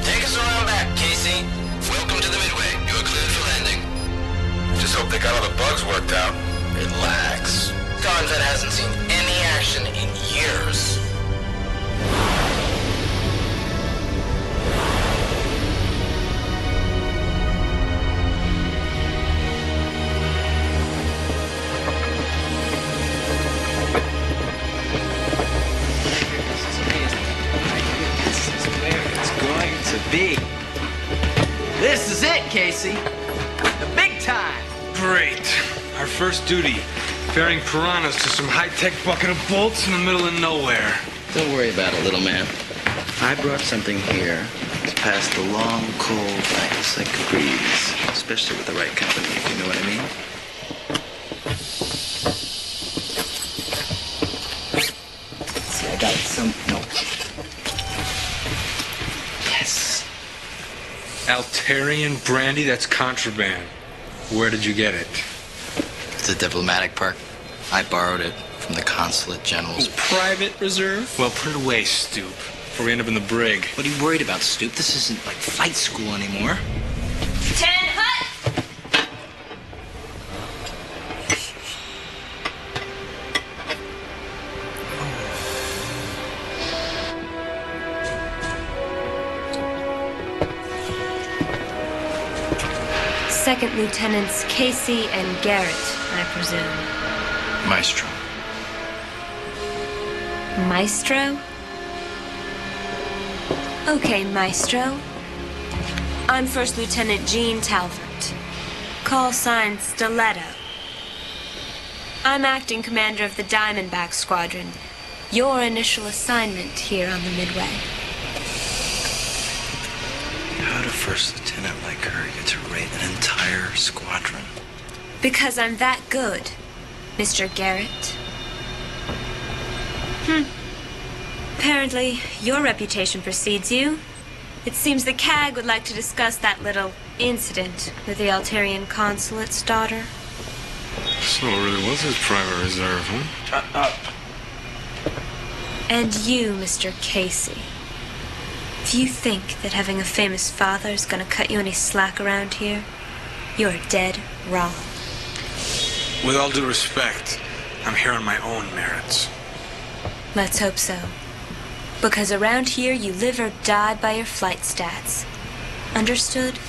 Speaker 3: Take us around back, Casey. Welcome to the Midway. You are cleared for landing.
Speaker 2: Just hope they got all the bugs worked out.
Speaker 3: Relax. Confed hasn't seen any action in years.
Speaker 4: This is it, Casey. The big time.
Speaker 11: Great. Our first duty, ferrying piranhas to some high-tech bucket of bolts in the middle of nowhere.
Speaker 4: Don't worry about it, little man. I brought something here to pass the long, cold nights like a breeze, especially with the right company, if you know what I mean. See, I got some. No. Yes.
Speaker 11: Altarian brandy, that's contraband. Where did you get it?
Speaker 4: It's a diplomatic park. I borrowed it from the consulate general's private reserve.
Speaker 11: Well, put it away, Stoop, before we end up in the brig.
Speaker 4: What are you worried about, Stoop? This isn't like flight school anymore.
Speaker 14: 10 hut!
Speaker 1: Second Lieutenants Casey and Garrett, I presume.
Speaker 4: Maestro.
Speaker 1: Maestro? Okay, Maestro. I'm First Lieutenant Jean Talbot. Call sign Stiletto. I'm acting commander of the Diamondback Squadron. Your initial assignment here on the Midway.
Speaker 4: How did a first lieutenant like her get to raid an entire squadron?
Speaker 1: Because I'm that good, Mr. Garrett. Apparently, your reputation precedes you. It seems the CAG would like to discuss that little incident with the Altarian consulate's daughter.
Speaker 11: So it really was his private reserve, huh?
Speaker 4: Shut up.
Speaker 1: And you, Mr. Casey. If you think that having a famous father is gonna cut you any slack around here, you're dead wrong.
Speaker 11: With all due respect, I'm here on my own merits.
Speaker 1: Let's hope so. Because around here, you live or die by your flight stats. Understood?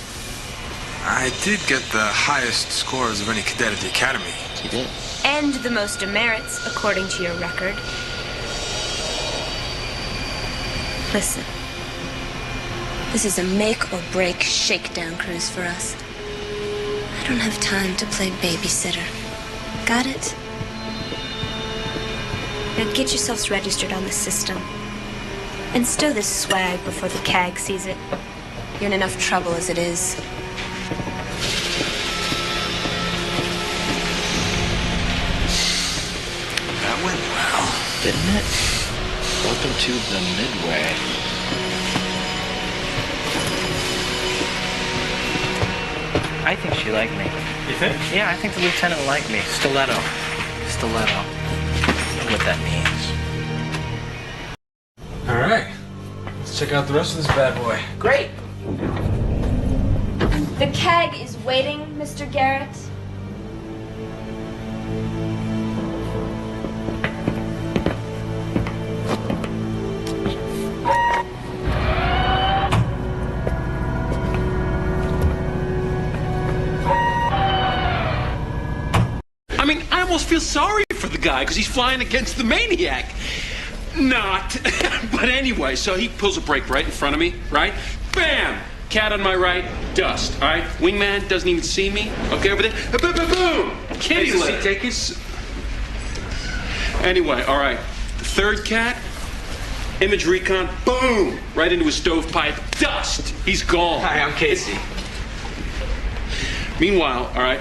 Speaker 11: I did get the highest scores of any cadet at the academy.
Speaker 4: You did?
Speaker 1: And the most demerits, according to your record. Listen. This is a make-or-break shakedown cruise for us. I don't have time to play babysitter. Got it? Now get yourselves registered on the system. And stow this swag before the CAG sees it. You're in enough trouble as it is.
Speaker 11: That went well,
Speaker 4: didn't it? Welcome to the Midway.
Speaker 16: I think she liked me.
Speaker 11: You think?
Speaker 16: Yeah, I think the lieutenant liked me. Stiletto. Stiletto. I know what that means.
Speaker 11: All right. Let's check out the rest of this bad boy.
Speaker 1: Great! The CAG is waiting, Mr. Garrett.
Speaker 8: I mean, I almost feel sorry for the guy because he's flying against the maniac. Not. But anyway, so he pulls a brake right in front of me, right? Bam! Cat on my right, dust, all right? Wingman doesn't even see me. Okay, over there. Boom! Kitty litter. Take his... Anyway, all right. The third cat, image recon, boom! Right into his stovepipe, dust. He's gone.
Speaker 16: Hi, I'm Casey.
Speaker 8: Meanwhile, all right,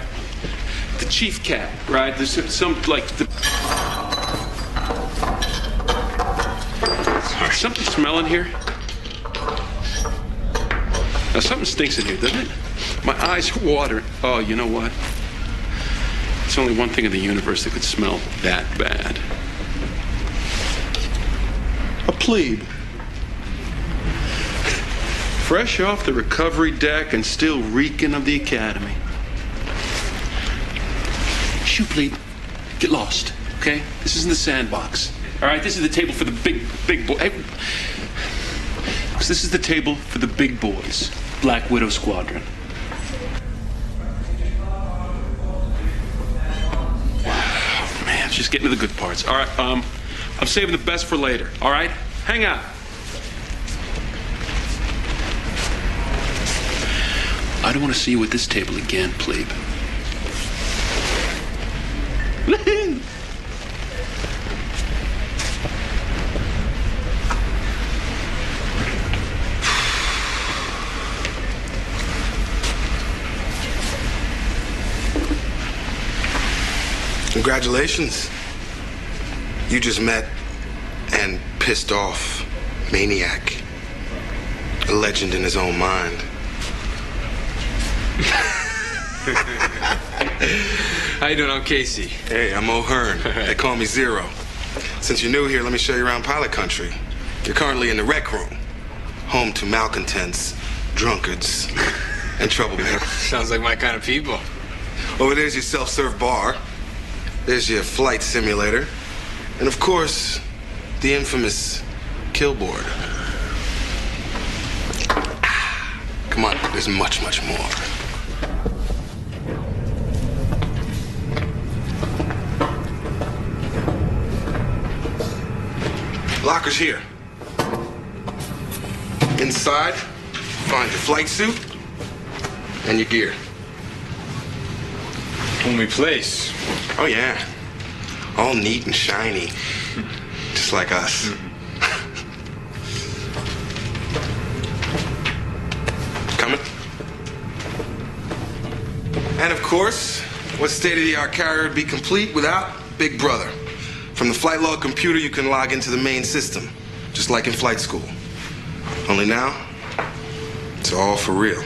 Speaker 8: the chief cat, right? There's some, like, something smelling here? Now, something stinks in here, doesn't it? My eyes are watering. Oh, you know what? It's only one thing in the universe that could smell that bad. A plebe. Fresh off the recovery deck and still reeking of the academy. Shoo, plebe. Get lost, okay? This isn't the sandbox. All right, this is the table for the big boy. Hey, this is the table for the big boys. Black Widow Squadron. Oh, man, just getting to the good parts. All right, I'm saving the best for later, all right? Hang out. I don't want to see you at this table again, plebe.
Speaker 7: Congratulations. You just met and pissed off Maniac, a legend in his own mind.
Speaker 11: How you doing? I'm Casey.
Speaker 7: Hey, I'm O'Hearn. They call me Zero. Since you're new here, let me show you around pilot country. You're currently in the rec room, home to malcontents, drunkards, and troublemakers.
Speaker 11: Sounds like my kind of people.
Speaker 7: Over there's your self-serve bar. There's your flight simulator. And of course, the infamous kill board. Come on, there's much, much more. Locker's here. Inside, find your flight suit and your gear.
Speaker 11: Homey place.
Speaker 7: Oh, yeah. All neat and shiny. Just like us. Coming? And of course, what state-of-the-art carrier would be complete without Big Brother? From the flight log computer, you can log into the main system, just like in flight school. Only now, it's all for real.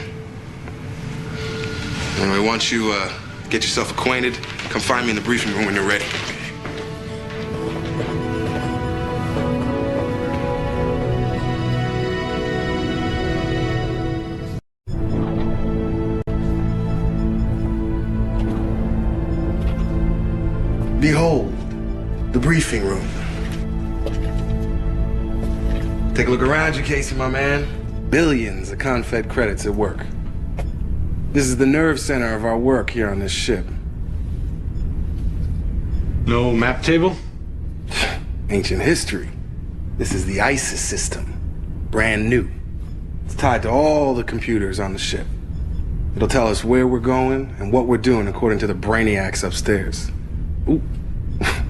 Speaker 7: Anyway, once you get yourself acquainted, come find me in the briefing room when you're ready. Behold, the briefing room. Take a look around you, Casey, my man. Billions of Confed credits at work. This is the nerve center of our work here on this ship.
Speaker 11: No map table?
Speaker 7: Ancient history. This is the ISIS system. Brand new. It's tied to all the computers on the ship. It'll tell us where we're going and what we're doing according to the brainiacs upstairs. Ooh,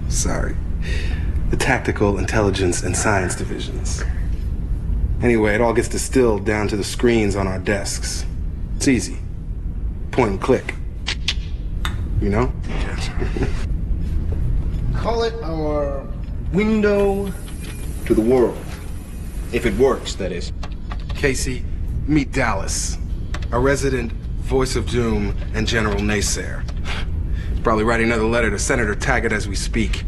Speaker 7: sorry. The Tactical Intelligence and Science Divisions. Anyway, it all gets distilled down to the screens on our desks. It's easy. Point and click. You know?
Speaker 20: Call it our window to the world. If it works, that is.
Speaker 7: Casey, meet Dallas, our resident voice of doom and general naysayer. Probably writing another letter to Senator Taggart as we speak.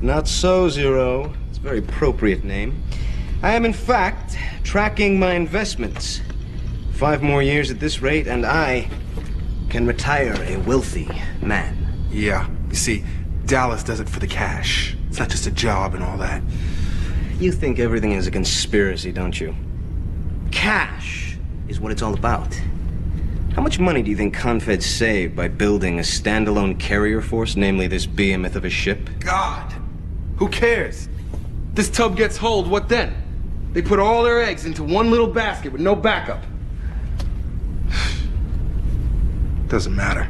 Speaker 20: Not so, Zero. It's a very appropriate name. I am, in fact, tracking my investments. 5 more years at this rate, and I can retire a wealthy man.
Speaker 7: Yeah, you see, Dallas does it for the cash. It's not just a job and all that.
Speaker 20: You think everything is a conspiracy, don't you? Cash is what it's all about. How much money do you think Confed saved by building a standalone carrier force, namely this behemoth of a ship?
Speaker 7: God! Who cares? This tub gets hold, what then? They put all their eggs into one little basket with no backup. Doesn't matter.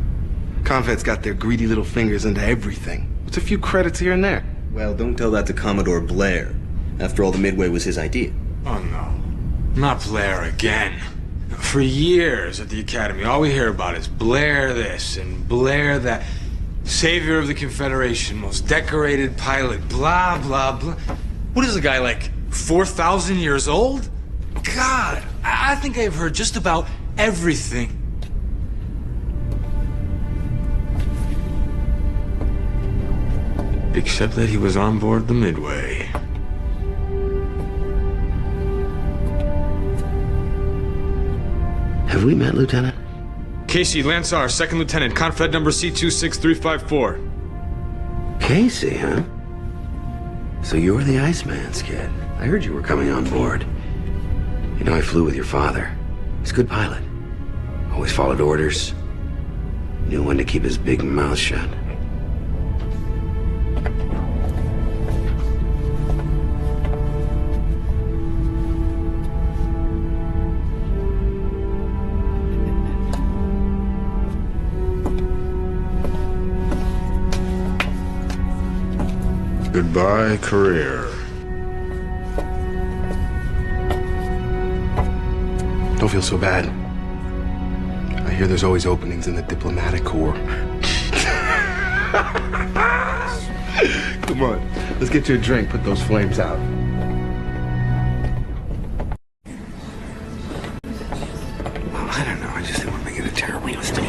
Speaker 7: Confed's got their greedy little fingers into everything. It's a few credits here and there.
Speaker 20: Well, don't tell that to Commodore Blair. After all, the Midway was his idea.
Speaker 11: Oh, no. Not Blair again. For years at the Academy, all we hear about is Blair this and Blair that. Savior of the Confederation, most decorated pilot, blah, blah, blah. What is the guy, like 4,000 years old? God, I think I've heard just about everything. Except that he was on board the Midway.
Speaker 12: Have we met, Lieutenant?
Speaker 11: Casey Lansar, Second Lieutenant, Confed number C26354.
Speaker 12: Casey, huh? So you're the Iceman's kid. I heard you were coming on board. You know, I flew with your father. He's a good pilot. Always followed orders. Knew when to keep his big mouth shut.
Speaker 5: Goodbye, career.
Speaker 7: Don't feel so bad. I hear there's always openings in the diplomatic corps. Come on, let's get you a drink, put those flames out.
Speaker 12: I don't know, I just didn't want to make it a terrible mistake.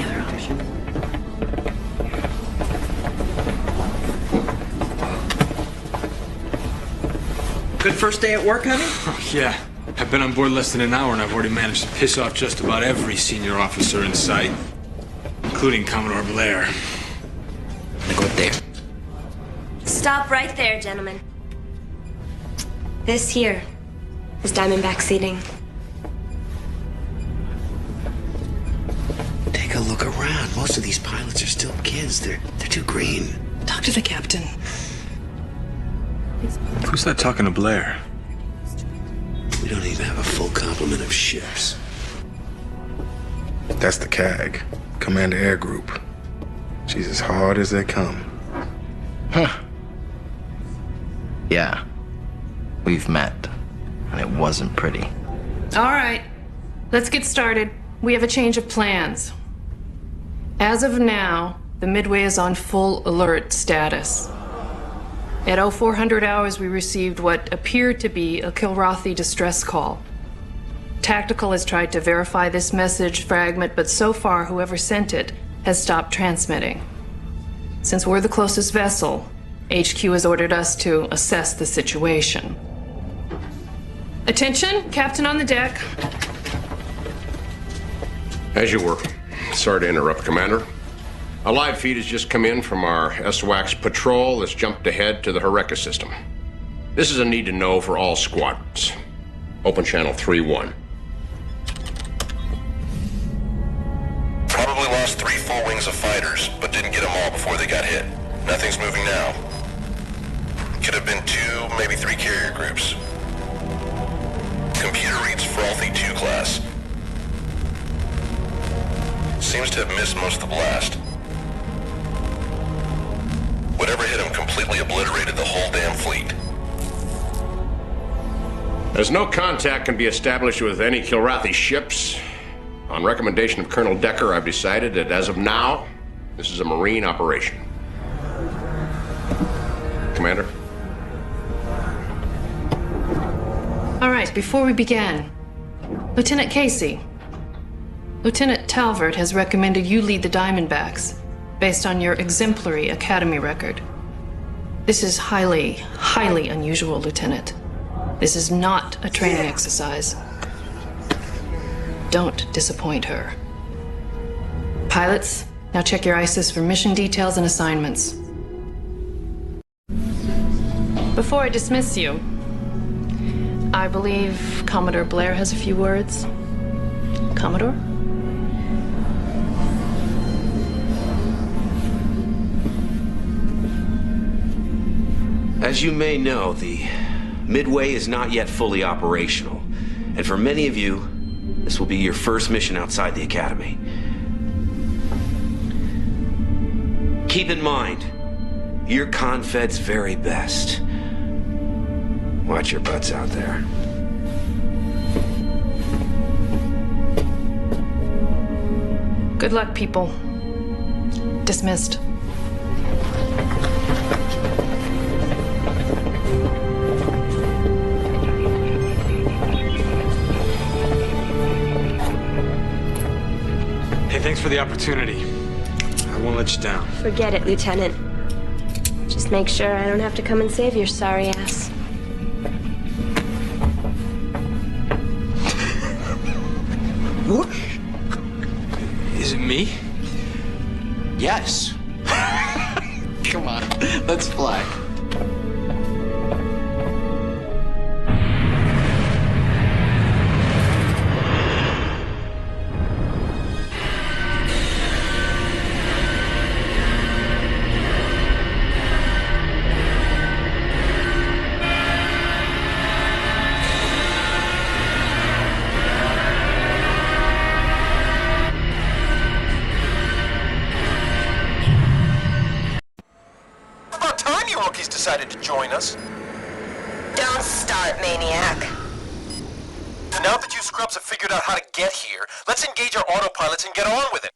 Speaker 16: Good first day at work, honey?
Speaker 11: Yeah. I've been on board less than an hour and I've already managed to piss off just about every senior officer in sight, including Commodore Blair.
Speaker 16: I go up there.
Speaker 1: Stop right there, gentlemen. This here is Diamondback seating.
Speaker 12: Take a look around. Most of these pilots are still kids. They're too green.
Speaker 10: Talk to the captain.
Speaker 11: Who's that talking to Blair?
Speaker 12: We don't even have a full complement of ships.
Speaker 7: That's the CAG, Commander Air Group. She's as hard as they come.
Speaker 16: Huh. Yeah. We've met. And it wasn't pretty.
Speaker 10: All right. Let's get started. We have a change of plans. As of now, the Midway is on full alert status. At 0400 hours, we received what appeared to be a Kilrathi distress call. Tactical has tried to verify this message fragment, but so far, whoever sent it has stopped transmitting. Since we're the closest vessel, HQ has ordered us to assess the situation. Attention, Captain on the deck.
Speaker 22: As you were. Sorry to interrupt, Commander. A live feed has just come in from our SWAX patrol that's jumped ahead to the Eureka system. This is a need to know for all squadrons. Open channel 3-1.
Speaker 3: Probably lost 3 full wings of fighters, but didn't get them all before they got hit. Nothing's moving now. Could have been 2, maybe 3 carrier groups. Computer reads Frothy 2 class. Seems to have missed most of the blast. Whatever hit him completely obliterated the whole damn fleet.
Speaker 22: As no contact can be established with any Kilrathi ships, on recommendation of Colonel Decker, I've decided that as of now, this is a Marine operation. Commander?
Speaker 10: All right, before we begin, Lieutenant Casey, Lieutenant Talvert has recommended you lead the Diamondbacks based on your exemplary Academy record. This is highly, highly unusual, Lieutenant. This is not a training exercise. Don't disappoint her. Pilots, now check your ISIS for mission details and assignments. Before I dismiss you, I believe Commodore Blair has a few words. Commodore?
Speaker 12: As you may know, the Midway is not yet fully operational. And for many of you, this will be your first mission outside the Academy. Keep in mind, you're Confed's very best. Watch your butts out there.
Speaker 10: Good luck, people. Dismissed.
Speaker 11: Hey, thanks for the opportunity. I won't let you down.
Speaker 1: Forget it, Lieutenant. Just make sure I don't have to come and save your sorry ass.
Speaker 11: What? Is it me?
Speaker 17: Yes. Come on, let's fly.
Speaker 21: Decided to join us.
Speaker 15: Don't start, maniac.
Speaker 21: Now that you scrubs have figured out how to get here, let's engage our autopilots and get on with it.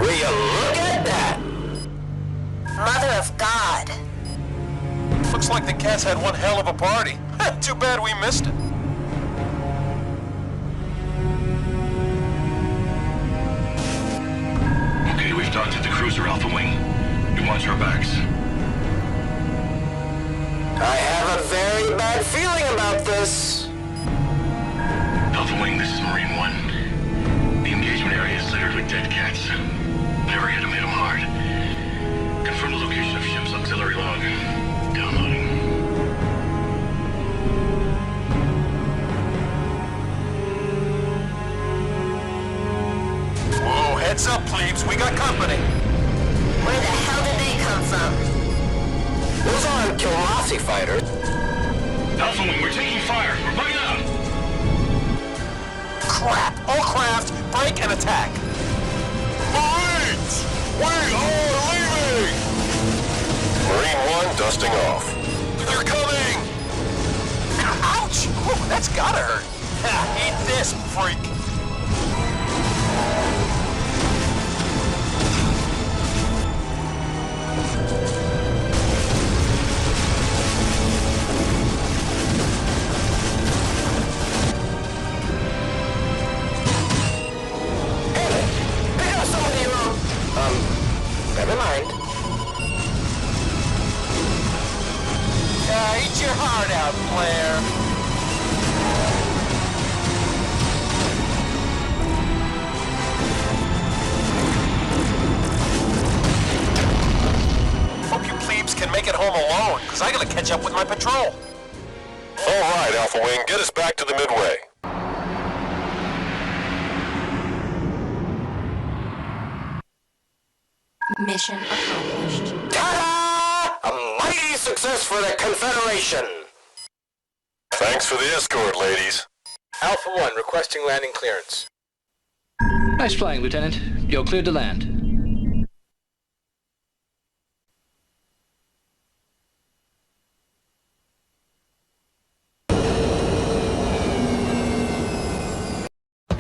Speaker 15: Will you look at that? Mother of God.
Speaker 21: Looks like the cats had one hell of a party. Too bad we missed it.
Speaker 3: We've docked at the cruiser Alpha Wing. You watch our backs.
Speaker 15: I have a very bad feeling about this.
Speaker 3: Alpha Wing, this is Marine 1. The engagement area is littered with dead cats. Never hit them hard. Confirm the location of ship's auxiliary log. Downloading.
Speaker 21: Whoa, heads up, plebes. We got company.
Speaker 15: Where the hell did they come from?
Speaker 21: Those aren't Kilrathi fighters.
Speaker 3: Alpha Wing, we're taking fire. We're bugging out.
Speaker 21: Crap! All craft, break and attack. Marines! We are leaving! Marine 1 dusting off. They're coming! Ouch! Ooh, that's gotta hurt. Eat this, freak! Never mind. Eat your heart out, Blair. Hope you plebes can make it home alone, because I gotta catch up with my patrol. All right, Alpha Wing, get us back to the Midway.
Speaker 15: Mission accomplished.
Speaker 21: Ta-da! A mighty success for the Confederation! Thanks for the escort, ladies.
Speaker 17: Alpha 1 requesting landing clearance. Nice flying, Lieutenant. You're cleared to land.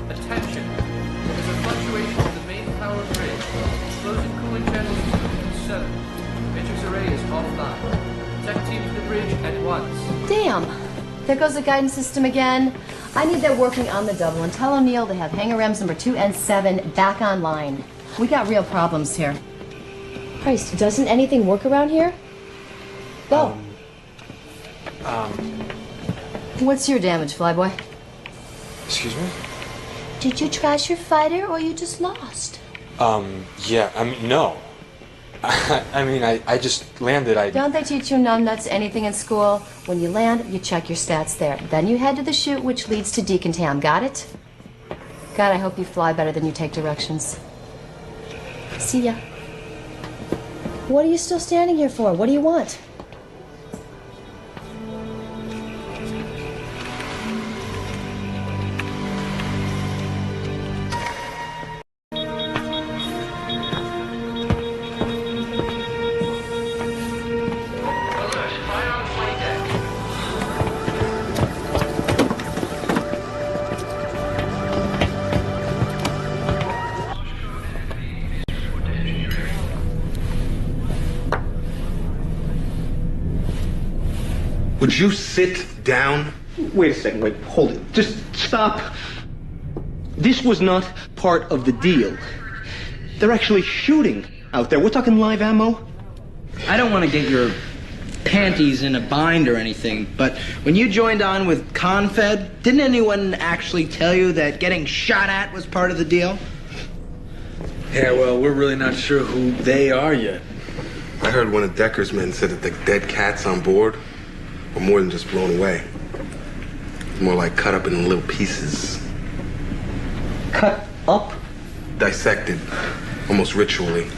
Speaker 23: Attention. There's a fluctuation in the main power grid. Explosive cooling channels 2 and 7. Matrix array is offline. Tech team to the bridge at once.
Speaker 19: Damn. There goes the guidance system again. I need that working on the double, and tell O'Neill to have hangar REMs number 2 and 7 back online. We got real problems here. Christ, doesn't anything work around here? Go. What's your damage, Flyboy?
Speaker 11: Excuse me?
Speaker 19: Did you trash your fighter, or you just lost?
Speaker 11: Yeah, no. I just landed,
Speaker 19: Don't they teach you numbnuts anything in school? When you land, you check your stats there. Then you head to the chute, which leads to decontam. Got it? God, I hope you fly better than you take directions. See ya. What are you still standing here for? What do you want?
Speaker 7: Would you sit down?
Speaker 20: Wait a second, wait, hold it. Just stop. This was not part of the deal. They're actually shooting out there. We're talking live ammo.
Speaker 4: I don't want to get your panties in a bind or anything, but when you joined on with Confed, didn't anyone actually tell you that getting shot at was part of the deal?
Speaker 11: Yeah, well, we're really not sure who they are yet.
Speaker 7: I heard one of Decker's men said that the dead cats on board were more than just blown away. More like cut up in little pieces.
Speaker 20: Cut up?
Speaker 7: Dissected, almost ritually.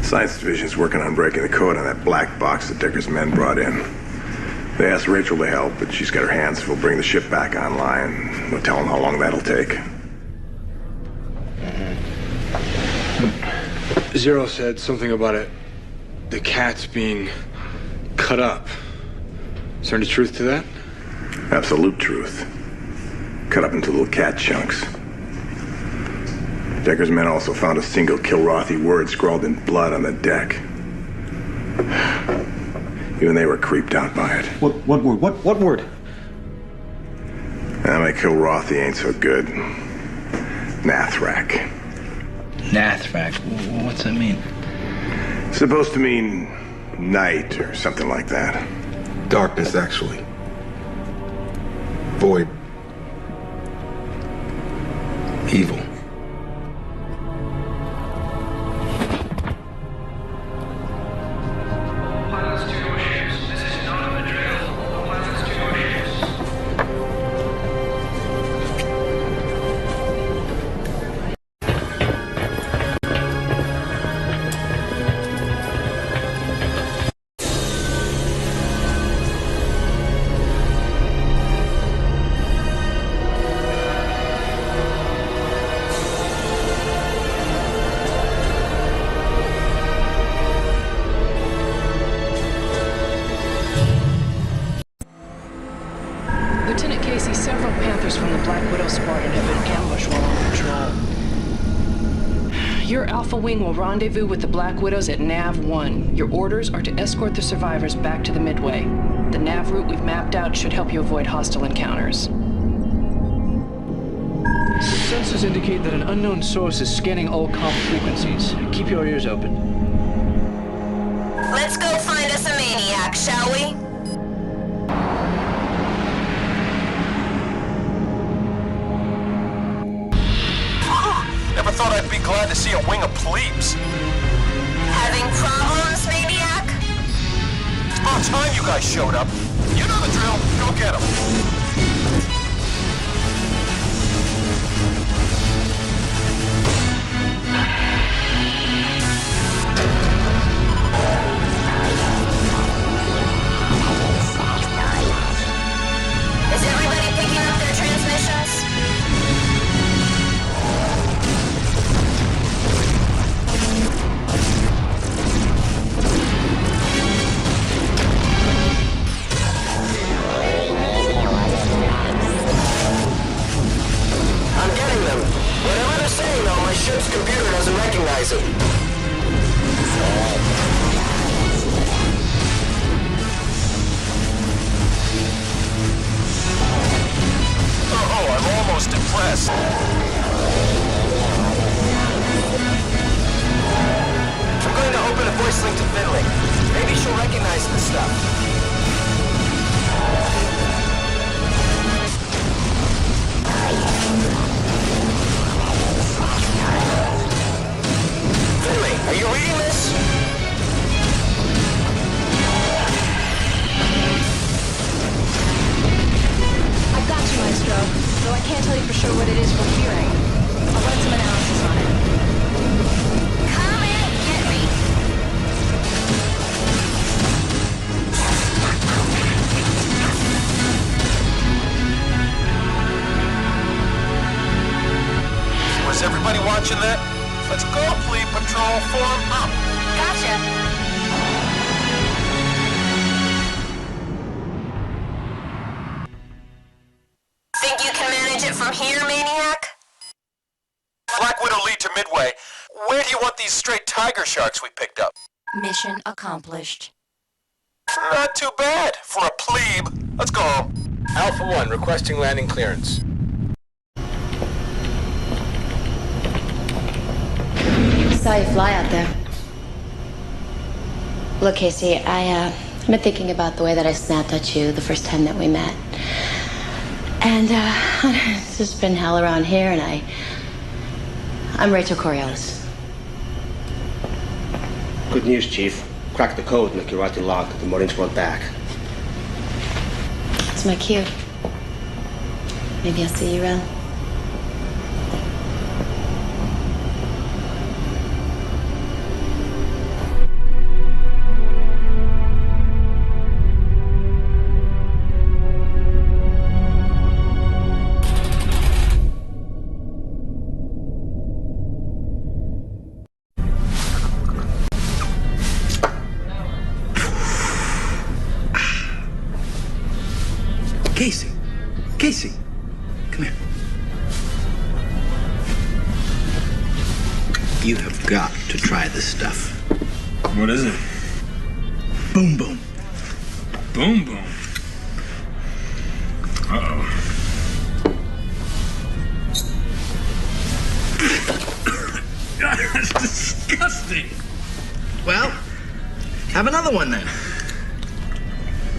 Speaker 6: Science Division's working on breaking the code on that black box that Decker's men brought in. They asked Rachel to help, but she's got her hands full bringing the ship back online. We'll tell them how long that'll take.
Speaker 11: Zero said something about it. The cats being cut up. Is there any truth to that?
Speaker 6: Absolute truth. Cut up into little cat chunks. Decker's men also found a single Kilrathi word scrawled in blood on the deck. Even they were creeped out by it.
Speaker 20: What word? What word?
Speaker 6: My Kilrathi ain't so good. Nathrak.
Speaker 4: Nathrak? What's that mean?
Speaker 6: Supposed to mean night or something like that.
Speaker 7: Darkness, actually. Void. Evil.
Speaker 10: Wing will rendezvous with the Black Widows at Nav 1. Your orders are to escort the survivors back to the Midway. The Nav route we've mapped out should help you avoid hostile encounters.
Speaker 17: Sensors indicate that an unknown source is scanning all comm frequencies. Keep your ears open.
Speaker 15: Let's go find us a maniac, shall we?
Speaker 21: Never thought I'd be glad to see a wing of plebes.
Speaker 15: Having problems, maniac?
Speaker 21: It's about time you guys showed up. You know the drill. Go get them.
Speaker 15: Is everybody picking up their transmissions?
Speaker 21: My ship's computer doesn't recognize it. Oh, I'm almost impressed. I'm going to open a voice link to Finley. Maybe she'll recognize this stuff. Finley, are you reading this?
Speaker 1: I've got you, Maestro. Though I can't tell you for sure what it is we're hearing. I'll run some analysis on it.
Speaker 15: Come and get me!
Speaker 21: Was everybody watching that? Let's go, Fleet Patrol, form up.
Speaker 15: Gotcha. Think You can manage it from here, Maniac?
Speaker 21: Black Widow lead to Midway. Where do you want these stray tiger sharks we picked up?
Speaker 14: Mission accomplished.
Speaker 21: Not too bad for a plebe. Let's go home.
Speaker 17: Alpha 1 requesting landing clearance.
Speaker 19: Saw you fly out there. Look, Casey, I've been thinking about the way that I snapped at you the first time that we met. And it's just been hell around here, and I'm Rachel Coriolis.
Speaker 9: Good news, Chief. Cracked the code in the Kilrathi log. The Marines brought back.
Speaker 19: That's my cue. Maybe I'll see you around.
Speaker 4: Casey, come here. You have got to try this stuff.
Speaker 11: What is it?
Speaker 4: Boom boom.
Speaker 11: Boom boom. Uh-oh. That's disgusting.
Speaker 4: Well, have another one then.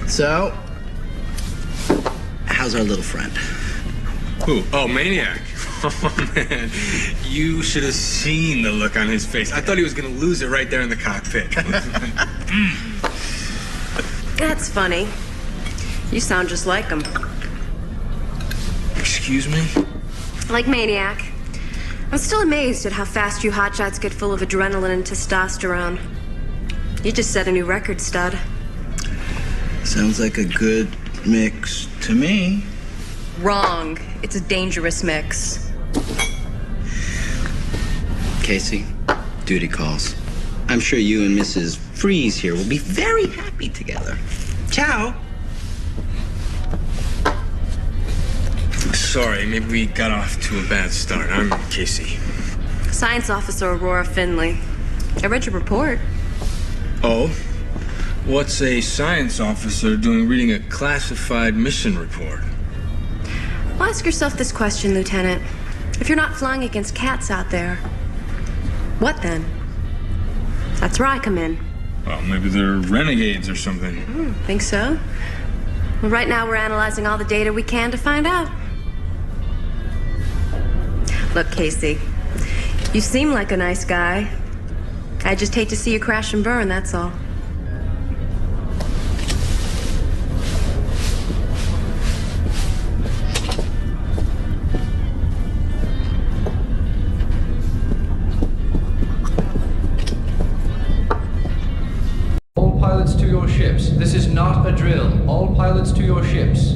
Speaker 4: So, how's our little friend?
Speaker 11: Who? Oh, Maniac. Oh, man. You should have seen the look on his face. I thought he was going to lose it right there in the cockpit.
Speaker 1: That's funny. You sound just like him.
Speaker 11: Excuse me?
Speaker 1: Like Maniac. I'm still amazed at how fast you hotshots get full of adrenaline and testosterone. You just set a new record, stud.
Speaker 4: Sounds like a good mix to me.
Speaker 1: Wrong. It's a dangerous mix.
Speaker 4: Casey, duty calls. I'm sure you and Mrs. Freeze here will be very happy together. Ciao.
Speaker 11: Sorry, maybe we got off to a bad start. I'm Casey.
Speaker 1: Science Officer Aurora Finley. I read your report.
Speaker 11: Oh? What's a science officer doing reading a classified mission report?
Speaker 1: Well, ask yourself this question, Lieutenant. If you're not flying against cats out there, what then? That's where I come in.
Speaker 11: Well, maybe they're renegades or something.
Speaker 1: Think so? Well, right now we're analyzing all the data we can to find out. Look, Casey, you seem like a nice guy. I just hate to see you crash and burn, that's all.
Speaker 23: All pilots to your ships. This is not a drill. All pilots to your ships.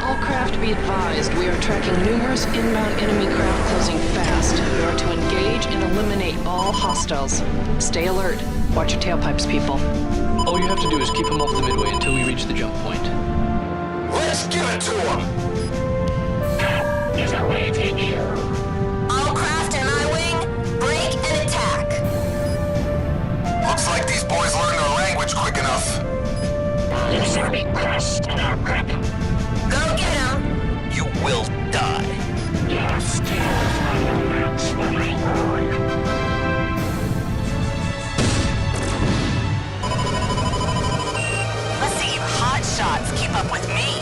Speaker 10: All craft be advised, we are tracking numerous inbound enemy craft closing fast. We are to engage and eliminate all hostiles. Stay alert. Watch your tailpipes, people.
Speaker 23: All you have to do is keep them off the midway until we reach the jump point.
Speaker 21: Let's give it to him!
Speaker 3: Is awaiting you.
Speaker 15: All craft in my wing, break and attack.
Speaker 21: Looks like these boys learned our language quick enough.
Speaker 3: There's enemy crest in our grip.
Speaker 15: Go get him.
Speaker 21: You will die.
Speaker 3: You're still on the rats, Marine.
Speaker 15: Let's see you hot shots keep up with me.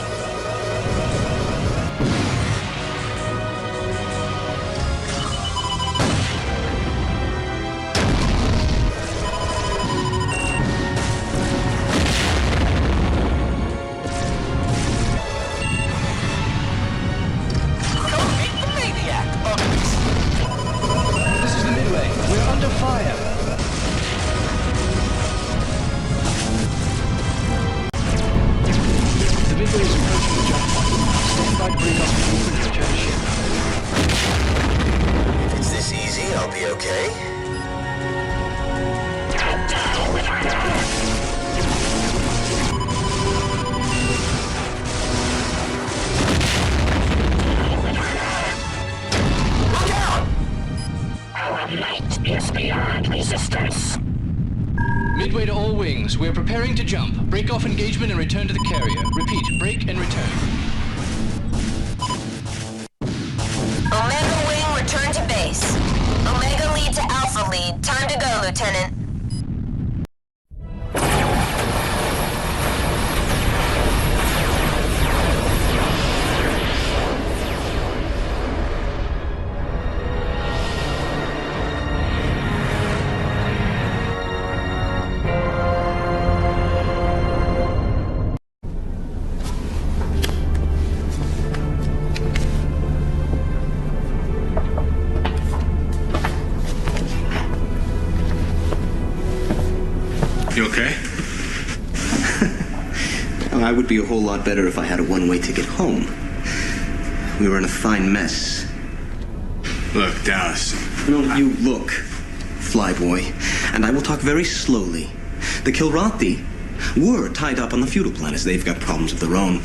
Speaker 23: This is the midway. We're under fire. The midway is approaching the jump point. Stand by to bring us movement to return ship.
Speaker 21: If it's this easy, I'll be okay.
Speaker 17: we are preparing to jump. Break off engagement and return to the carrier. Repeat, break and return.
Speaker 15: Omega Wing, return to base. Omega lead to Alpha lead. Time to go, Lieutenant.
Speaker 11: You okay?
Speaker 2: I would be a whole lot better if I had a one-way ticket home. We were in a fine mess.
Speaker 11: Look, Dallas.
Speaker 2: No, you look, flyboy, and I will talk very slowly. The Kilrathi were tied up on the feudal planets. They've got problems of their own.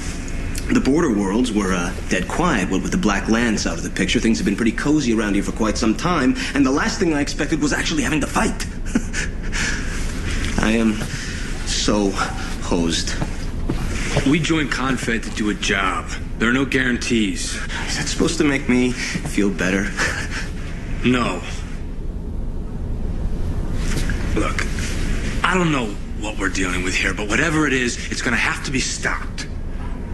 Speaker 2: The border worlds were dead quiet. Well, with the Black Lands out of the picture, things have been pretty cozy around here for quite some time, and the last thing I expected was actually having to fight. I am so hosed.
Speaker 11: We joined Confed to do a job. There are no guarantees.
Speaker 2: Is that supposed to make me feel better?
Speaker 11: No. Look, I don't know what we're dealing with here, but whatever it is, it's gonna have to be stopped.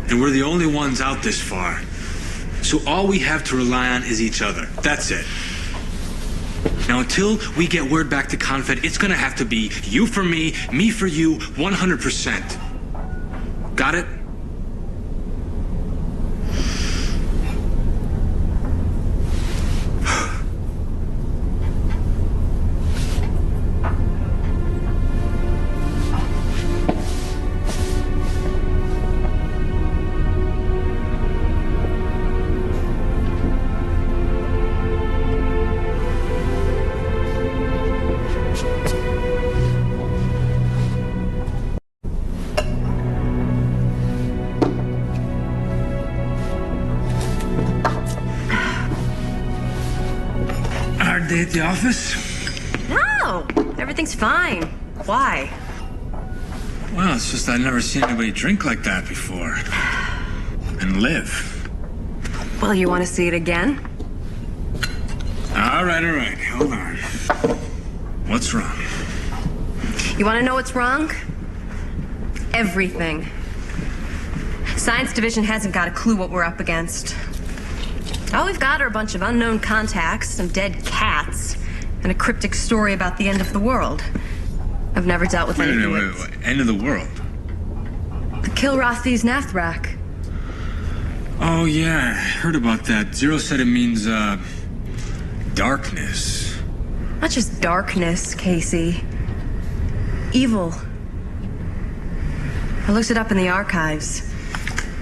Speaker 11: And we're the only ones out this far. So all we have to rely on is each other. That's it. Now, until we get word back to Confed, it's gonna have to be you for me for you, 100%. Got it? Day at the office?
Speaker 1: No, everything's fine. Why?
Speaker 11: Well, it's just I've never seen anybody drink like that before. And live.
Speaker 1: Well, you want to see it again?
Speaker 11: All right, hold on. What's wrong?
Speaker 1: You want to know what's wrong? Everything. Science Division hasn't got a clue what we're up against. All we've got are a bunch of unknown contacts, some dead cats, and a cryptic story about the end of the world. I've never dealt with anything.
Speaker 11: Wait. End of the world?
Speaker 1: The Kilrathi's Nathrak.
Speaker 11: Oh, yeah, I heard about that. Zero said it means, darkness.
Speaker 1: Not just darkness, Casey. Evil. I looked it up in the archives.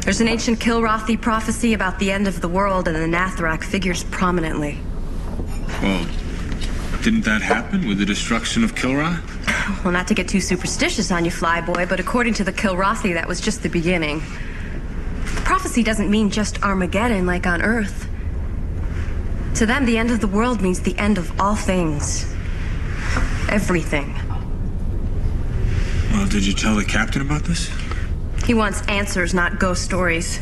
Speaker 1: There's an ancient Kilrathi prophecy about the end of the world, and the Nathrak figures prominently.
Speaker 11: Well, didn't that happen with the destruction of Kilra?
Speaker 1: Well, not to get too superstitious on you, flyboy, but according to the Kilrathi, that was just the beginning. The prophecy doesn't mean just Armageddon like on Earth. To them, the end of the world means the end of all things. Everything.
Speaker 11: Well, did you tell the captain about this?
Speaker 1: He wants answers, not ghost stories.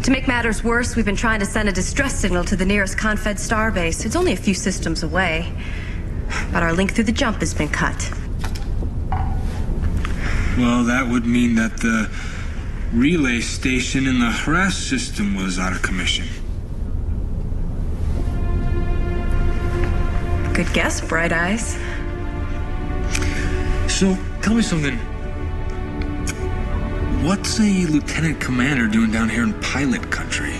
Speaker 1: To make matters worse, we've been trying to send a distress signal to the nearest Confed starbase. It's only a few systems away. But our link through the jump has been cut.
Speaker 11: Well, that would mean that the relay station in the harass system was out of commission.
Speaker 1: Good guess, Bright Eyes.
Speaker 11: So, tell me something. What's a lieutenant commander doing down here in pilot country?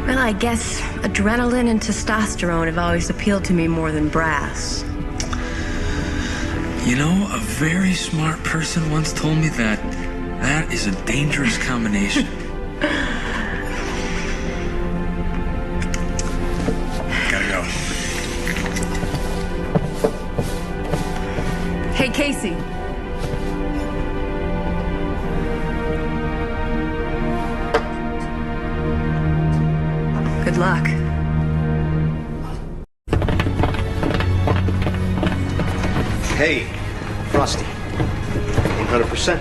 Speaker 1: Well, I guess adrenaline and testosterone have always appealed to me more than brass.
Speaker 11: You know, a very smart person once told me that that is a dangerous combination. Gotta go.
Speaker 1: Hey, Casey. Good luck.
Speaker 20: Hey, Fry. honesty. 100%.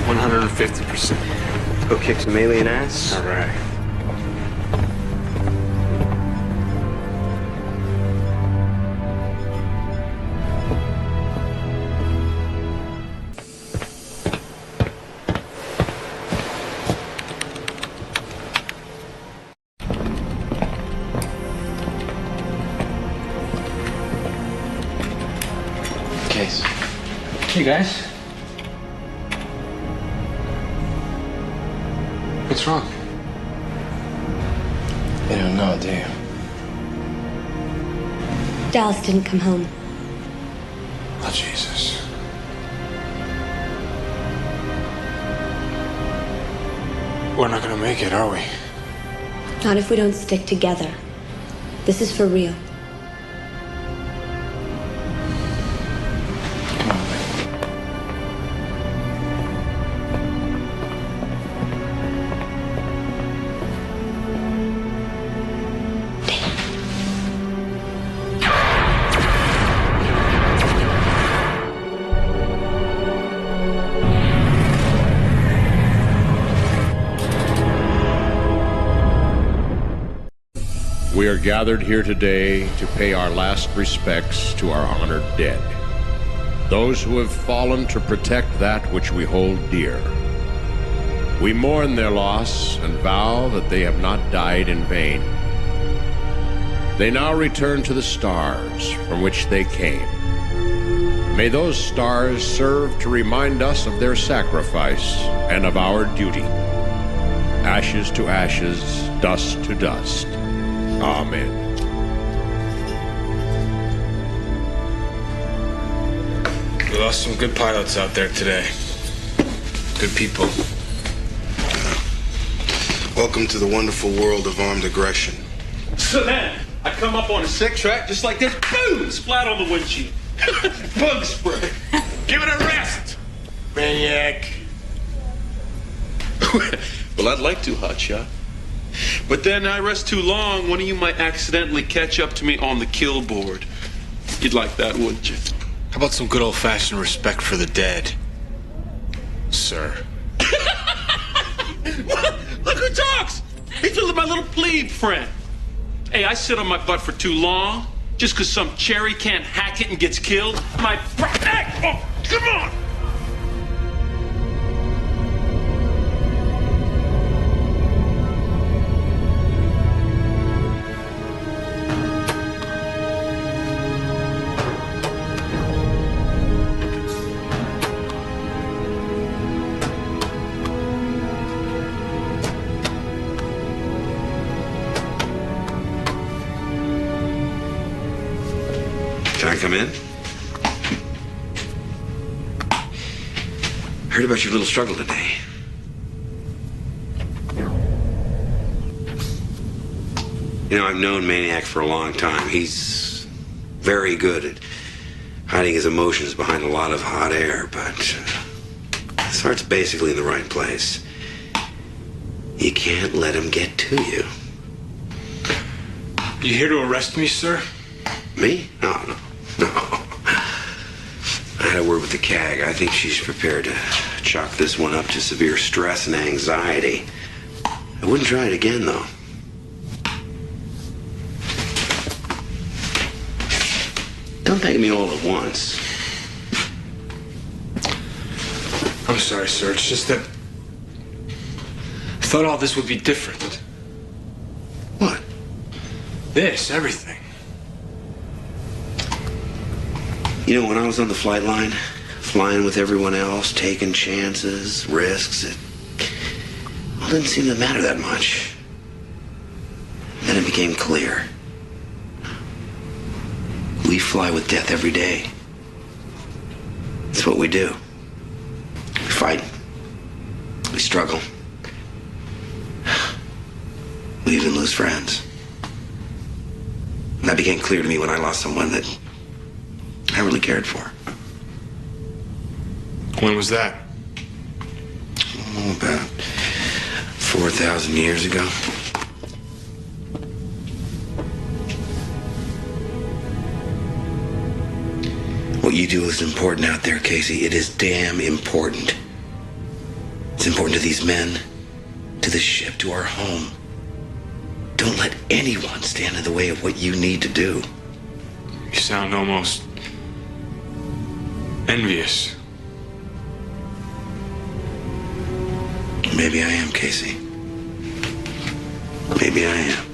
Speaker 11: 150%.
Speaker 20: Go kick some alien ass.
Speaker 11: All right.
Speaker 20: Case.
Speaker 11: Hey, guys. What's wrong?
Speaker 20: You don't know, do you?
Speaker 1: Dallas didn't come home.
Speaker 11: Oh, Jesus. We're not gonna make it, are we?
Speaker 1: Not if we don't stick together. This is for real.
Speaker 22: We are gathered here today to pay our last respects to our honored dead, those who have fallen to protect that which we hold dear. We mourn their loss and vow that they have not died in vain. They now return to the stars from which they came. May those stars serve to remind us of their sacrifice and of our duty. Ashes to ashes, dust to dust. Amen.
Speaker 11: We lost some good pilots out there today. Good people.
Speaker 7: Welcome to the wonderful world of armed aggression.
Speaker 8: So then, I come up on a sick track just like this, boom, splat on the windshield. Bug spray. Give it a rest, maniac. Well, I'd like to, hotshot. But then I rest too long, one of you might accidentally catch up to me on the kill board. You'd like that, wouldn't you?
Speaker 11: How about some good old-fashioned respect for the dead, sir?
Speaker 8: Look who talks! He's my little plebe friend. Hey, I sit on my butt for too long, just because some cherry can't hack it and gets killed. My... Hey! Oh, come on!
Speaker 12: Can I come in? Heard about your little struggle today. You know, I've known Maniac for a long time. He's very good at hiding his emotions behind a lot of hot air, but his heart's basically in the right place. You can't let him get to you.
Speaker 11: You here to arrest me, sir?
Speaker 12: Me? No. I had a word with the CAG. I think she's prepared to chalk this one up to severe stress and anxiety. I wouldn't try it again, though. Don't thank me all at once.
Speaker 11: I'm sorry, sir. It's just that I thought all this would be different.
Speaker 12: What?
Speaker 11: This, everything.
Speaker 12: You know, when I was on the flight line, flying with everyone else, taking chances, risks, it all didn't seem to matter that much. Then it became clear. We fly with death every day. It's what we do. We fight. We struggle. We even lose friends. And that became clear to me when I lost someone that I really cared for.
Speaker 11: When was that?
Speaker 12: Oh, about 4,000 years ago. What you
Speaker 5: do is important out there, Casey. It is damn important. It's important to these men, to the ship, to our home. Don't let anyone stand in the way of what you need to do.
Speaker 11: You sound almost envious.
Speaker 5: Maybe I am, Casey. Maybe I am.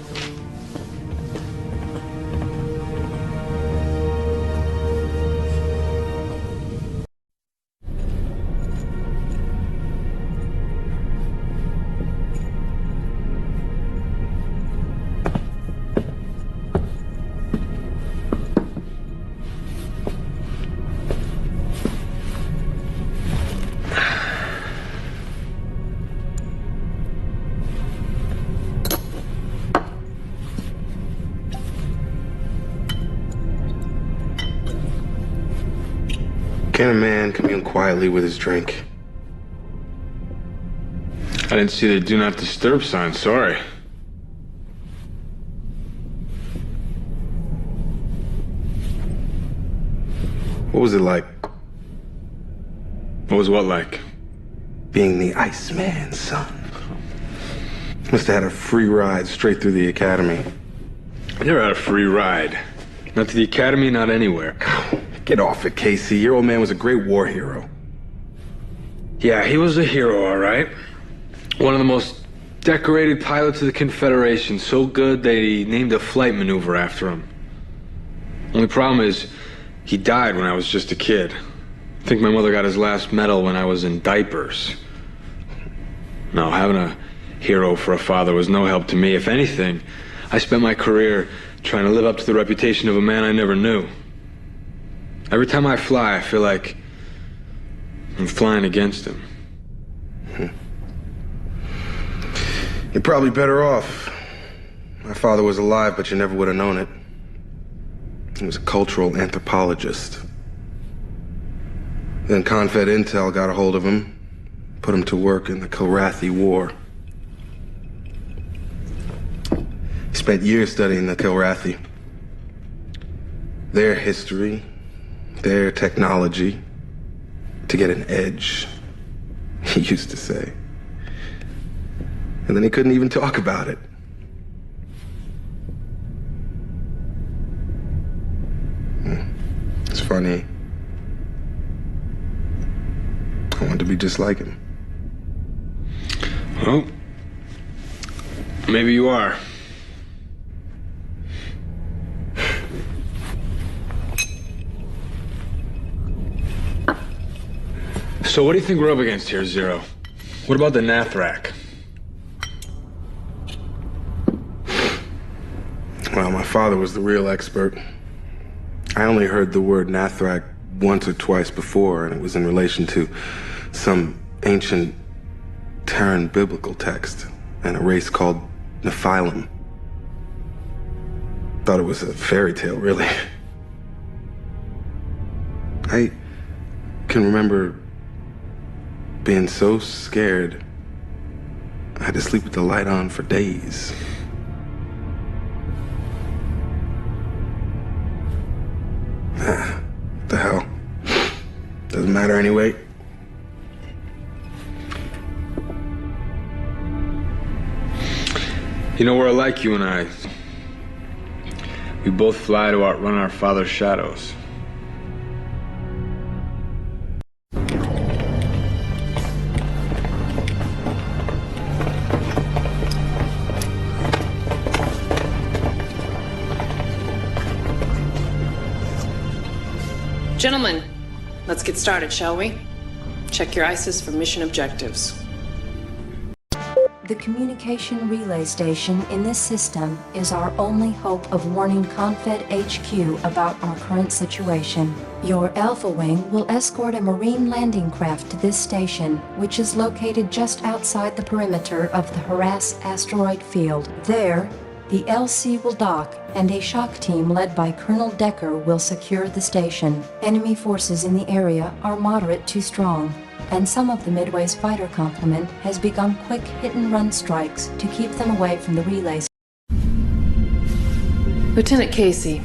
Speaker 7: Can a man commune quietly with his drink?
Speaker 11: I didn't see the do not disturb sign, sorry.
Speaker 7: What was it like?
Speaker 11: What was what like?
Speaker 7: Being the Iceman's son. Must have had a free ride straight through the academy.
Speaker 11: I never had a free ride. Not to the academy, not anywhere.
Speaker 7: Get off it, Casey. Your old man was a great war hero.
Speaker 11: Yeah, he was a hero, all right. One of the most decorated pilots of the Confederation. So good they named a flight maneuver after him. Only problem is, he died when I was just a kid. I think my mother got his last medal when I was in diapers. No, having a hero for a father was no help to me. If anything, I spent my career trying to live up to the reputation of a man I never knew. Every time I fly, I feel like I'm flying against him.
Speaker 7: You're probably better off. My father was alive, but you never would have known it. He was a cultural anthropologist. Then Confed Intel got a hold of him, put him to work in the Kilrathi War. He spent years studying the Kilrathi. Their history, their technology, to get an edge, he used to say. And then he couldn't even talk about it. It's funny. I want to be just like him.
Speaker 11: Well, maybe you are. So what do you think we're up against here, Zero? What about the Nathrak?
Speaker 7: Well, my father was the real expert. I only heard the word Nathrak once or twice before, and it was in relation to some ancient Terran biblical text and a race called Nephilim. Thought it was a fairy tale, really. I can remember being so scared, I had to sleep with the light on for days. What the hell? Doesn't matter anyway.
Speaker 11: You know, we're alike, you and I. We both fly to outrun our father's shadows.
Speaker 10: Gentlemen, let's get started, shall we? Check your ISIS for mission objectives.
Speaker 13: The communication relay station in this system is our only hope of warning Confed HQ about our current situation. Your Alpha Wing will escort a Marine landing craft to this station, which is located just outside the perimeter of the Harass asteroid field. There, the LC will dock, and a shock team led by Colonel Decker will secure the station. Enemy forces in the area are moderate to strong, and some of the Midway's fighter complement has begun quick hit-and-run strikes to keep them away from the relays.
Speaker 10: Lieutenant Casey,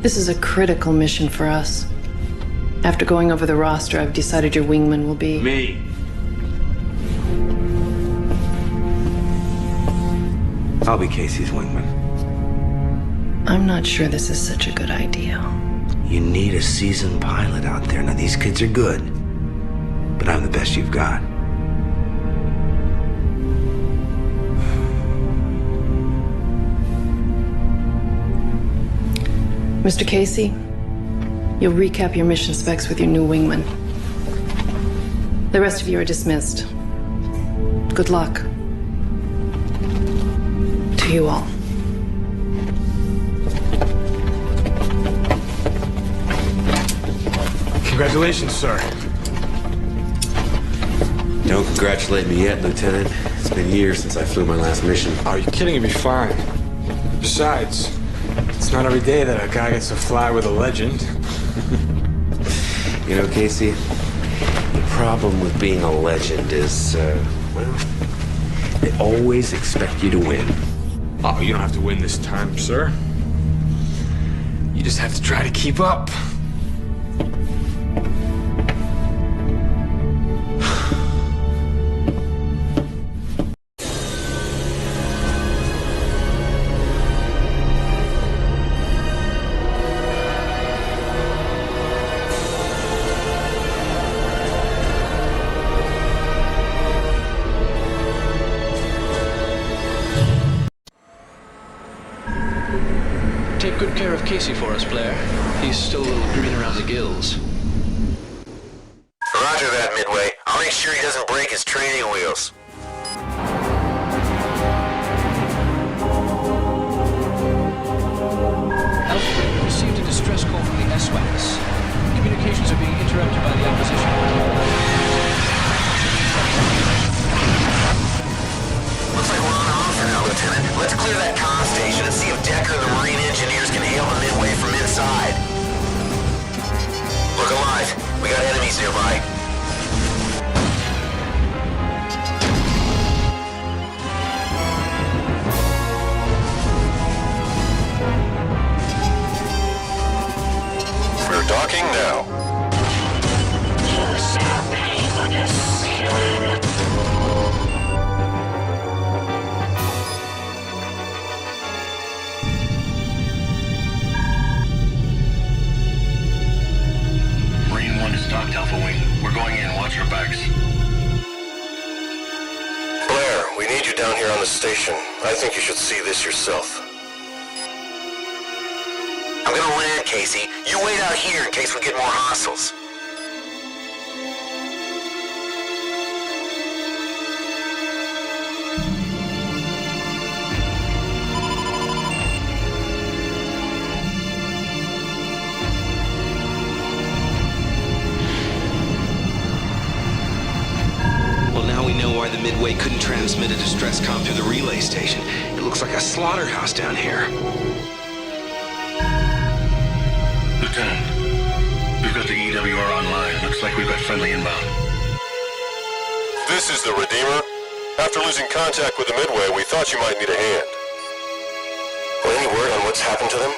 Speaker 10: this is a critical mission for us. After going over the roster, I've decided your wingman will be...
Speaker 11: Me.
Speaker 12: I'll be Casey's wingman.
Speaker 10: I'm not sure this is such a good idea.
Speaker 12: You need a seasoned pilot out there. Now, these kids are good, but I'm the best you've got.
Speaker 10: Mr. Casey, you'll recap your mission specs with your new wingman. The rest of you are dismissed. Good luck. To you all.
Speaker 11: Congratulations, sir.
Speaker 5: Don't congratulate me yet, Lieutenant. It's been years since I flew my last mission.
Speaker 11: Are you kidding? You'll be fine. Besides, it's not every day that a guy gets to fly with a legend.
Speaker 5: You know, Casey, the problem with being a legend is, well, they always expect you to win.
Speaker 11: Oh, you don't have to win this time, sir. You just have to try to keep up.
Speaker 17: Take good care of Casey for us, Blair. He's still a little green around the gills.
Speaker 21: Roger that, Midway. I'll make sure he doesn't break his training wheels.
Speaker 17: Alpha Wing received a distress call from the SWAX. Communications are being interrupted by the opposition.
Speaker 21: Looks like we're on and off for now, Lieutenant. Let's clear that comm station and see if Decker and the Marine engineers can hail the Midway from inside. Look alive. We got enemies nearby. We're docking now. You shall pay for this.
Speaker 3: Docked Alpha Wing. We're going in. Watch your backs.
Speaker 21: Blair, we need you down here on the station. I think you should see this yourself. I'm gonna land, Casey. You wait out here in case we get more hostiles.
Speaker 12: The Midway couldn't transmit a distress comm through the relay station. It looks like a slaughterhouse down here.
Speaker 3: Lieutenant, we've got the EWR online. Looks like we've got friendly inbound.
Speaker 21: This is the Redeemer. After losing contact with the Midway, we thought you might need a hand. Any word on what's happened to them?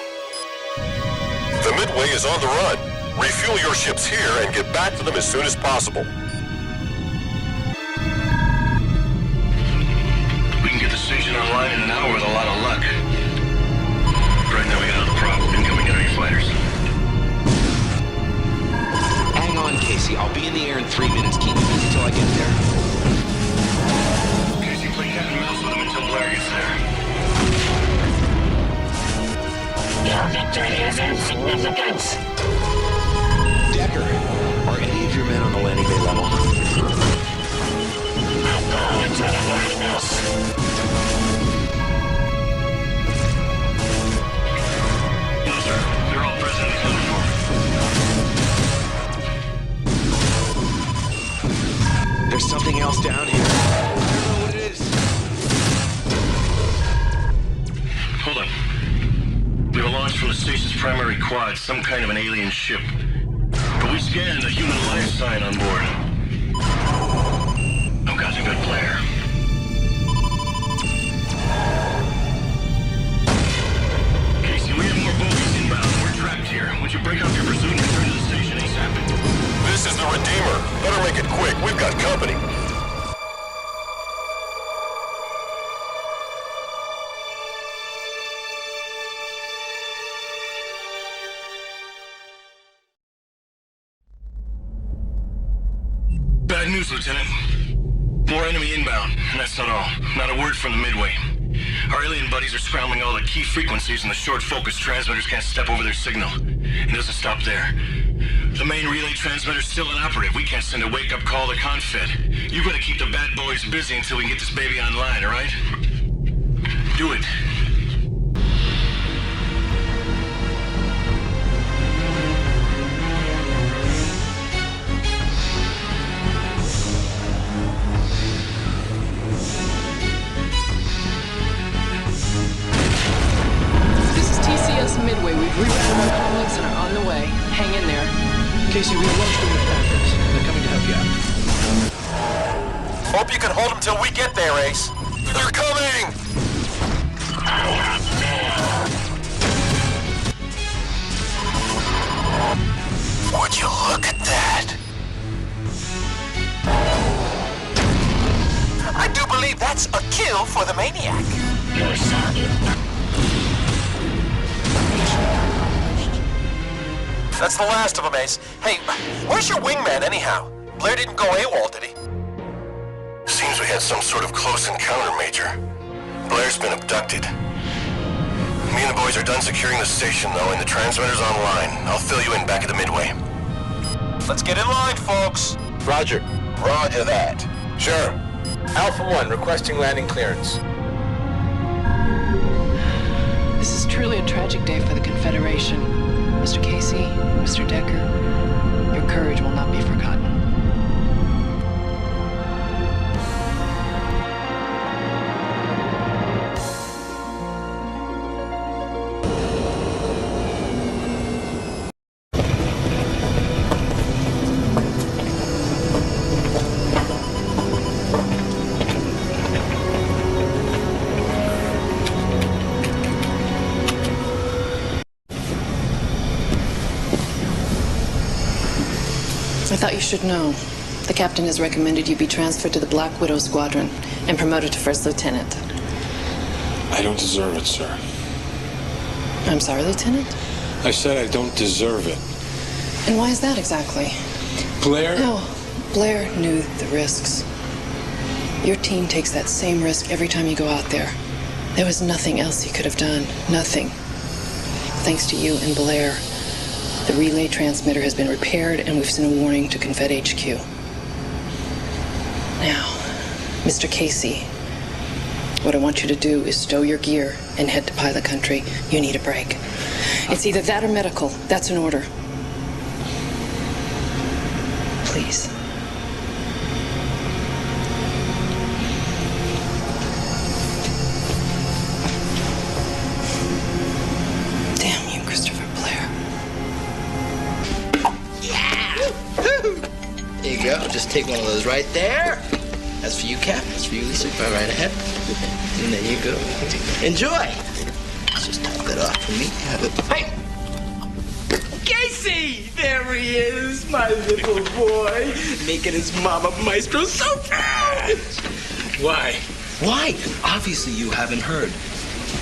Speaker 21: The Midway is on the run. Refuel your ships here and get back to them as soon as possible.
Speaker 3: Station online in an hour with a lot of luck. Right now we got another problem. Incoming enemy fighters.
Speaker 12: Hang on, Casey. I'll be in the air in 3 minutes. Keep me busy till I get there.
Speaker 3: Casey, play cat and mouse with him until Blair gets there.
Speaker 15: Your victory is insignificant.
Speaker 12: Decker, are any of your men on the landing bay level?
Speaker 15: I'll go into the darkness.
Speaker 3: They're all present in the corridor.
Speaker 12: There's something else down here. I don't know what it is.
Speaker 3: Hold on. We have a launch from the station's primary quad, some kind of an alien ship. But we scanned a human life sign on board. Oh God, we got Blair. Casey, we have more bogies inbound. We're trapped here. Would you break off your pursuit and return to the station ASAP? First Lieutenant. More enemy inbound, and that's not all. Not a word from the Midway. Our alien buddies are scrambling all the key frequencies, and the short focus transmitters can't step over their signal. It doesn't stop there. The main relay transmitter's still inoperative. We can't send a wake-up call to Confed. You gotta keep the bad boys busy until we can get this baby online, all right? Do it.
Speaker 10: Midway, we've rerouted our colleagues and are on the way. Hang in there.
Speaker 17: Casey, we've launched them with backers. They're coming to help you out.
Speaker 21: Hope you can hold them till we get there, Ace. They're coming! Would you look at that? I do believe that's a kill for the maniac. You're sorry. That's the last of them, Ace. Hey, where's your wingman, anyhow? Blair didn't go AWOL, did he? Seems we had some sort of close encounter, Major. Blair's been abducted. Me and the boys are done securing the station, though, and the transmitter's online. I'll fill you in back at the Midway. Let's get in line, folks.
Speaker 20: Roger.
Speaker 21: Roger that.
Speaker 20: Sure. Alpha 1, requesting landing clearance.
Speaker 10: This is truly a tragic day for the Confederation. Mr. Casey, Mr. Decker, your courage will not be forgotten. I thought you should know. The captain has recommended you be transferred to the Black Widow Squadron and promoted to First Lieutenant.
Speaker 11: I don't deserve it, sir.
Speaker 10: I'm sorry, Lieutenant?
Speaker 11: I said I don't deserve it.
Speaker 10: And why is that exactly?
Speaker 11: Blair?
Speaker 10: No, Blair knew the risks. Your team takes that same risk every time you go out there. There was nothing else you could have done. Nothing. Thanks to you and Blair, the relay transmitter has been repaired, and we've sent a warning to Confed HQ. Now, Mr. Casey, what I want you to do is stow your gear and head to pilot country. You need a break. It's either that or medical. That's an order. Please. Damn you, Christopher Blair.
Speaker 17: There you go. Just take one of those right there. That's for you, Cap. That's for you, Lisa. Go right ahead. And there you go. Enjoy. Let's just top it off for me. Hey! Casey! There he is, my little boy. Making his mama maestro so proud. Why? Why? Obviously you haven't heard.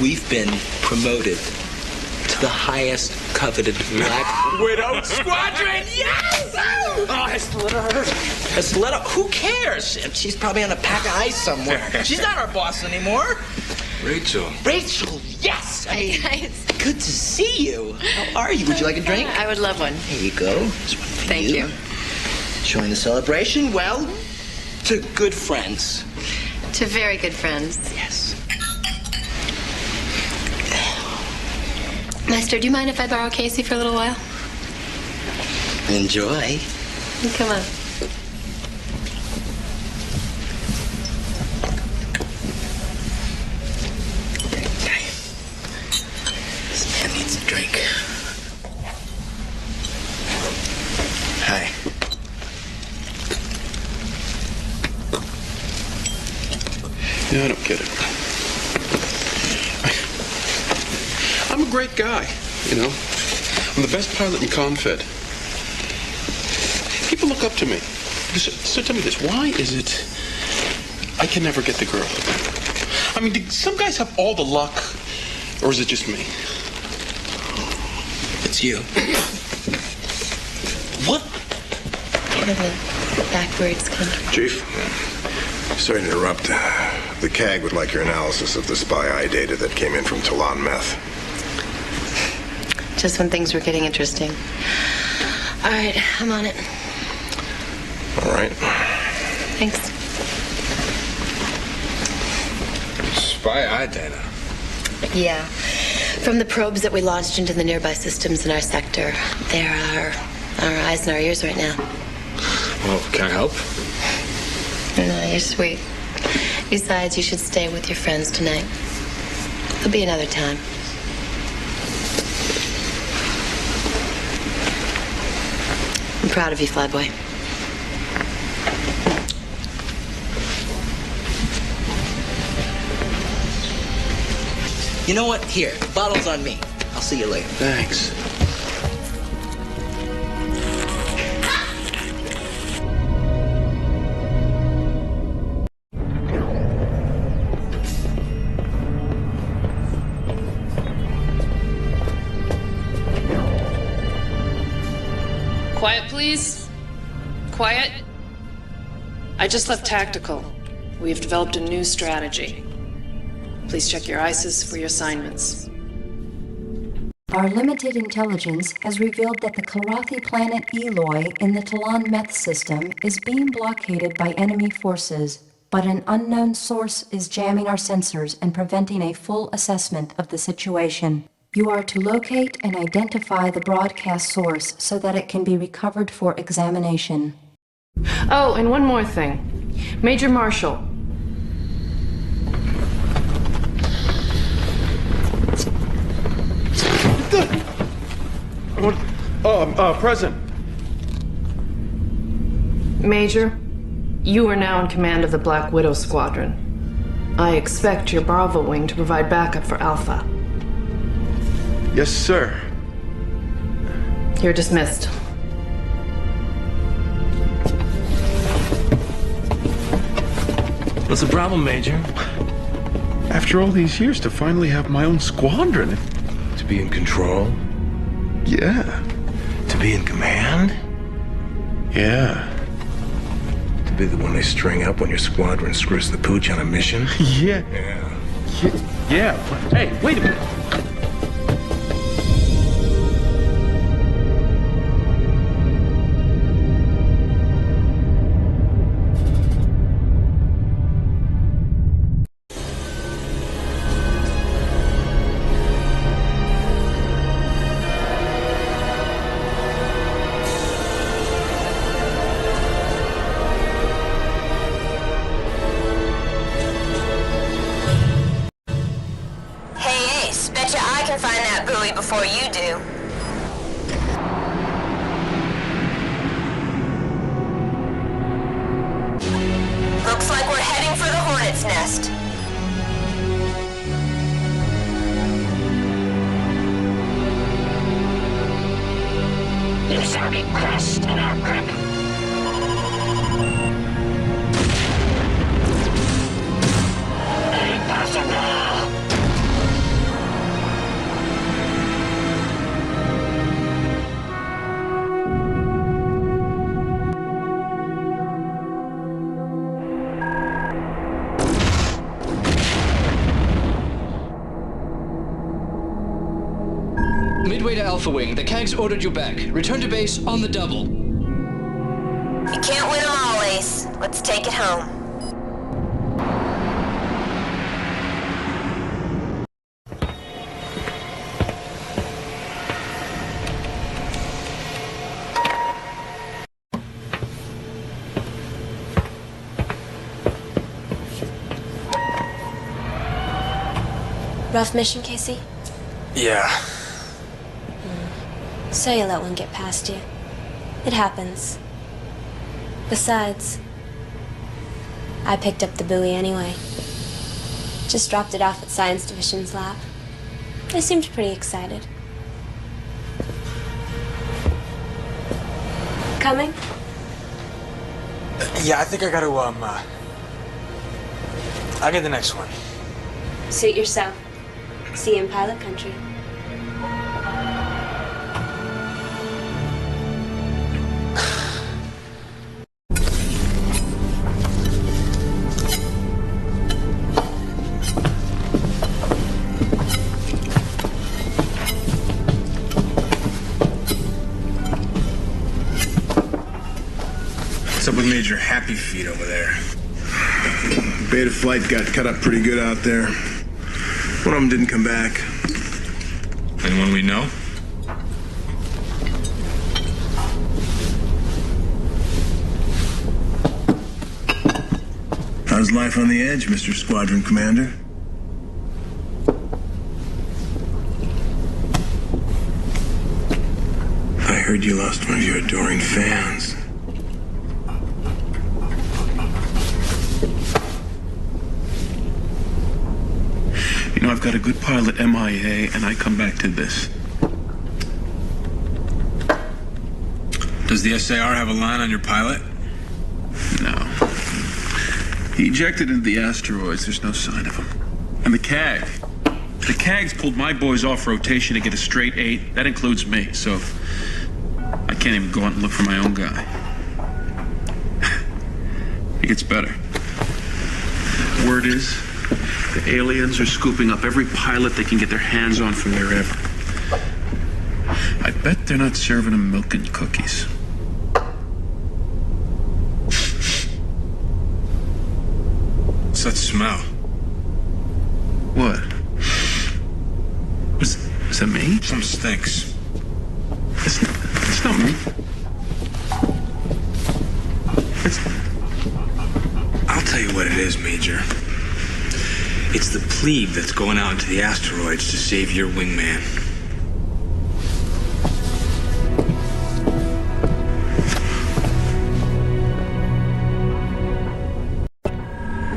Speaker 17: We've been promoted to the highest coveted Black Widow Squadron. Yes! Oh, Estelita, who cares? She's probably on a pack of ice somewhere. She's not our boss anymore.
Speaker 11: Rachel.
Speaker 17: Rachel, yes!
Speaker 14: Hey, guys.
Speaker 17: Good to see you. How are you? Would you like a drink?
Speaker 14: I would love one.
Speaker 17: Here you go. There's one for
Speaker 14: Thank you.
Speaker 17: Showing the celebration, well, to good friends.
Speaker 14: To very good friends.
Speaker 17: Yes.
Speaker 14: Master, do you mind if I borrow Casey for a little while?
Speaker 17: Enjoy.
Speaker 14: Come on.
Speaker 17: This man needs a drink. Hi.
Speaker 8: Yeah, I don't get it. I'm a great guy, you know. I'm the best pilot in Confed. People look up to me. So tell me this, why is it I can never get the girl? I mean, do some guys have all the luck, or is it just me?
Speaker 17: It's you.
Speaker 8: What?
Speaker 19: Backwards country.
Speaker 21: Chief, sorry to interrupt. The CAG would like your analysis of the spy eye data that came in from Talon Meth.
Speaker 19: Just when things were getting interesting. All right, I'm on it.
Speaker 21: All right.
Speaker 19: Thanks.
Speaker 11: Spy eye data.
Speaker 19: Yeah. From the probes that we launched into the nearby systems in our sector. There are our eyes and our ears right now.
Speaker 11: Well, can I help?
Speaker 19: No, you're sweet. Besides, you should stay with your friends tonight. There'll be another time. I'm proud of you, Flyboy.
Speaker 17: You know what? Here, bottle's on me. I'll see you later.
Speaker 21: Thanks.
Speaker 10: Quiet, please. Quiet. I just left Tactical. We have developed a new strategy. Please check your ISIS for your assignments.
Speaker 13: Our limited intelligence has revealed that the Kilrathi planet Eloy in the Talon Meth system is being blockaded by enemy forces, but an unknown source is jamming our sensors and preventing a full assessment of the situation. You are to locate and identify the broadcast source so that it can be recovered for examination.
Speaker 10: Oh, and one more thing. Major Marshall.
Speaker 8: Present.
Speaker 10: Major, you are now in command of the Black Widow Squadron. I expect your Bravo Wing to provide backup for Alpha.
Speaker 8: Yes, sir.
Speaker 10: You're dismissed.
Speaker 8: What's the problem, Major? After all these years, to finally have my own squadron.
Speaker 5: To be in control?
Speaker 8: Yeah.
Speaker 5: To be in command?
Speaker 8: Yeah.
Speaker 5: To be the one they string up when your squadron screws the pooch on a mission?
Speaker 8: Yeah. Yeah. Hey, wait a minute.
Speaker 15: Before you do. Looks like we're heading for the Hornet's Nest.
Speaker 3: There's already crust in our grip. Impossible.
Speaker 23: Midway to Alpha Wing, the CAG's ordered you back. Return to base on the double.
Speaker 15: You can't win them all, Ace. Let's take it home.
Speaker 1: Rough mission, Casey?
Speaker 11: Yeah.
Speaker 1: So you let one get past you. It happens. Besides, I picked up the buoy anyway. Just dropped it off at Science Division's lab. They seemed pretty excited. Coming?
Speaker 11: Yeah, I think I gotta, I'll get the next one.
Speaker 1: Suit yourself. See you in pilot country.
Speaker 6: Major Happy Feet over there.
Speaker 16: Beta flight got cut up pretty good out there. One of them didn't come back.
Speaker 6: Anyone we know?
Speaker 16: How's life on the edge, Mr. Squadron Commander? I heard you lost one of your adoring fans.
Speaker 8: You know, I've got a good pilot MIA, and I come back to this.
Speaker 6: Does the SAR have a line on your pilot?
Speaker 8: No. He ejected into the asteroids. There's no sign of him. And the CAG. The CAG's pulled my boys off rotation to get a straight 8. That includes me, so I can't even go out and look for my own guy. It gets better. Word is, the aliens are scooping up every pilot they can get their hands on from wherever. I bet they're not serving them milk and cookies.
Speaker 6: What's that smell?
Speaker 8: What? Is that me?
Speaker 6: Some stinks.
Speaker 8: It's not me.
Speaker 6: I'll tell you what it is, Major. It's the plebe that's going out into the asteroids to save your wingman.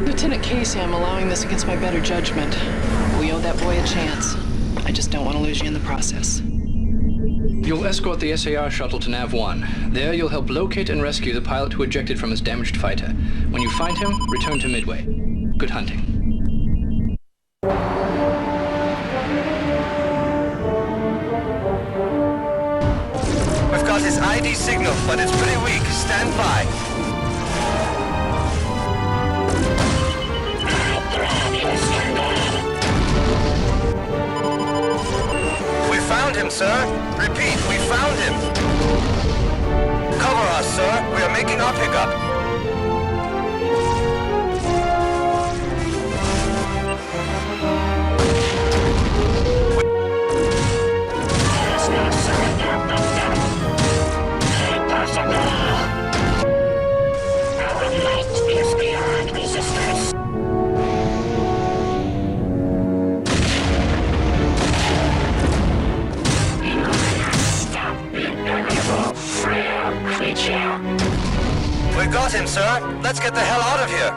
Speaker 10: Lieutenant Casey, I'm allowing this against my better judgment. We owe that boy a chance. I just don't want to lose you in the process.
Speaker 23: You'll escort the SAR shuttle to Nav 1. There, you'll help locate and rescue the pilot who ejected from his damaged fighter. When you find him, return to Midway. Good hunting.
Speaker 18: We've got his ID signal, but it's pretty weak. Stand by. We found him, sir. Repeat, we found him. Cover us, sir. We are making our pickup. We got him, sir. Let's get the hell out of here.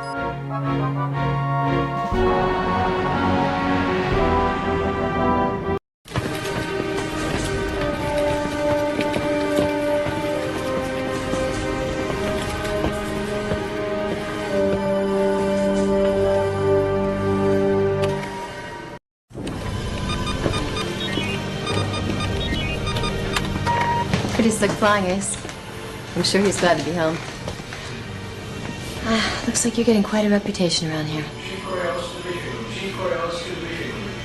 Speaker 19: Pretty slick flying, Ace. I'm sure he's glad to be home. Looks like you're getting quite a reputation around here.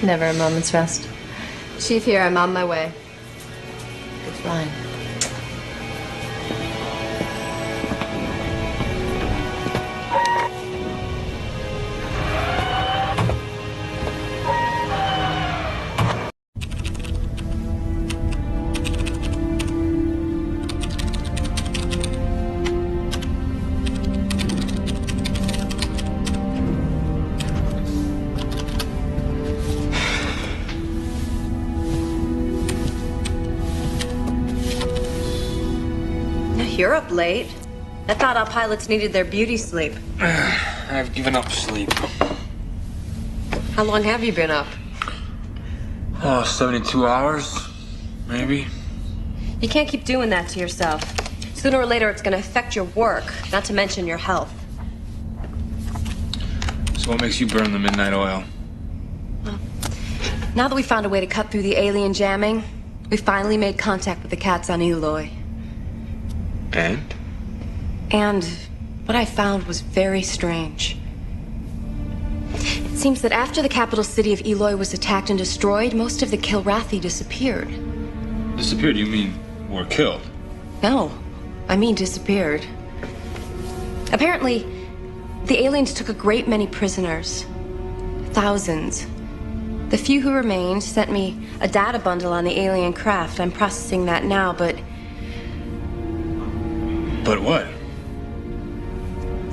Speaker 19: Never a moment's rest. Chief here, I'm on my way. Good flying.
Speaker 24: You're up late. I thought our pilots needed their beauty sleep.
Speaker 6: I've given up sleep.
Speaker 24: How long have you been up?
Speaker 6: Oh, 72 hours, maybe.
Speaker 24: You can't keep doing that to yourself. Sooner or later, it's going to affect your work, not to mention your health.
Speaker 6: So what makes you burn the midnight oil?
Speaker 24: Now that we found a way to cut through the alien jamming, we finally made contact with the cats on Eloy. And what I found was very strange. It seems that after the capital city of Eloy was attacked and destroyed, most of the Kilrathi disappeared.
Speaker 6: Disappeared? You mean were killed?
Speaker 24: No, I mean disappeared. Apparently, the aliens took a great many prisoners. Thousands. The few who remained sent me a data bundle on the alien craft. I'm processing that now, but...
Speaker 6: But what?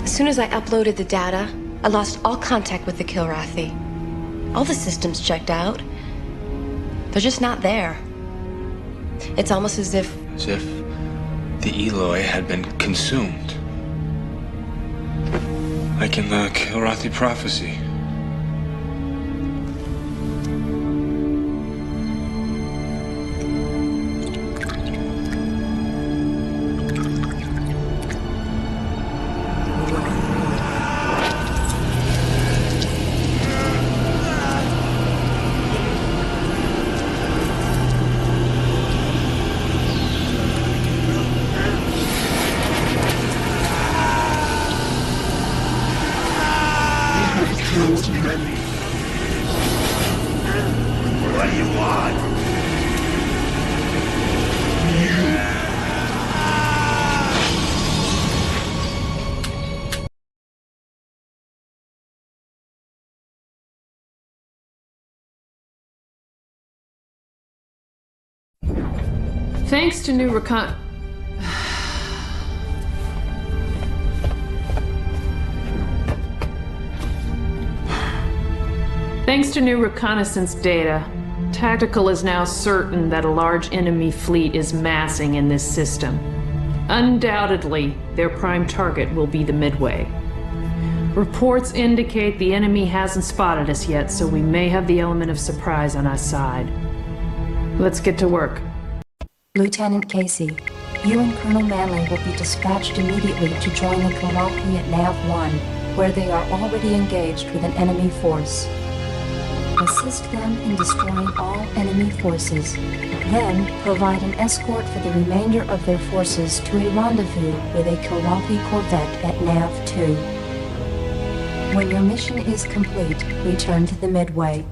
Speaker 24: As soon as I uploaded the data, I lost all contact with the Kilrathi. All the systems checked out. They're just not there. It's almost as if...
Speaker 6: As if the Eloi had been consumed. Like in the Kilrathi prophecy.
Speaker 3: What do you want?
Speaker 10: Thanks to new Thanks to new reconnaissance data, Tactical is now certain that a large enemy fleet is massing in this system. Undoubtedly, their prime target will be the Midway. Reports indicate the enemy hasn't spotted us yet, so we may have the element of surprise on our side. Let's get to work.
Speaker 13: Lieutenant Casey, you and Colonel Manley will be dispatched immediately to join the Kilrathi at Nav-1, where they are already engaged with an enemy force. Assist them in destroying all enemy forces, then provide an escort for the remainder of their forces to a rendezvous with a Kilrathi corvette at Nav-2. When your mission is complete, return to the Midway.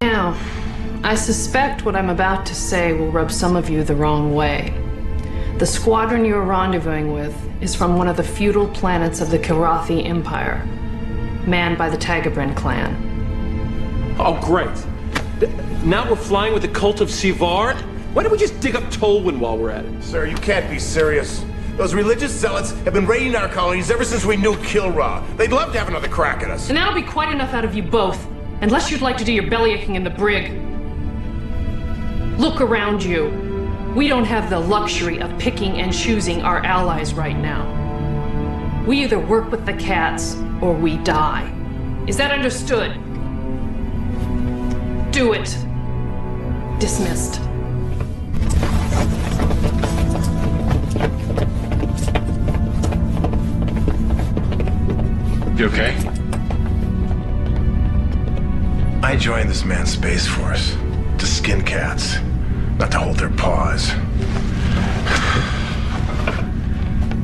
Speaker 10: Now, I suspect what I'm about to say will rub some of you the wrong way. The squadron you're rendezvousing with is from one of the feudal planets of the Kilrathi Empire, manned by the Tagabrin clan.
Speaker 2: Oh, great. Now we're flying with the cult of Sivar? Why don't we just dig up Tolwyn while we're at it?
Speaker 16: Sir, you can't be serious. Those religious zealots have been raiding our colonies ever since we knew Kilra. They'd love to have another crack at us.
Speaker 10: And that'll be quite enough out of you both, unless you'd like to do your bellyaching in the brig. Look around you. We don't have the luxury of picking and choosing our allies right now. We either work with the cats or we die. Is that understood? Do it. Dismissed.
Speaker 6: You okay?
Speaker 16: I joined this man's Space Force to skin cats, not to hold their paws.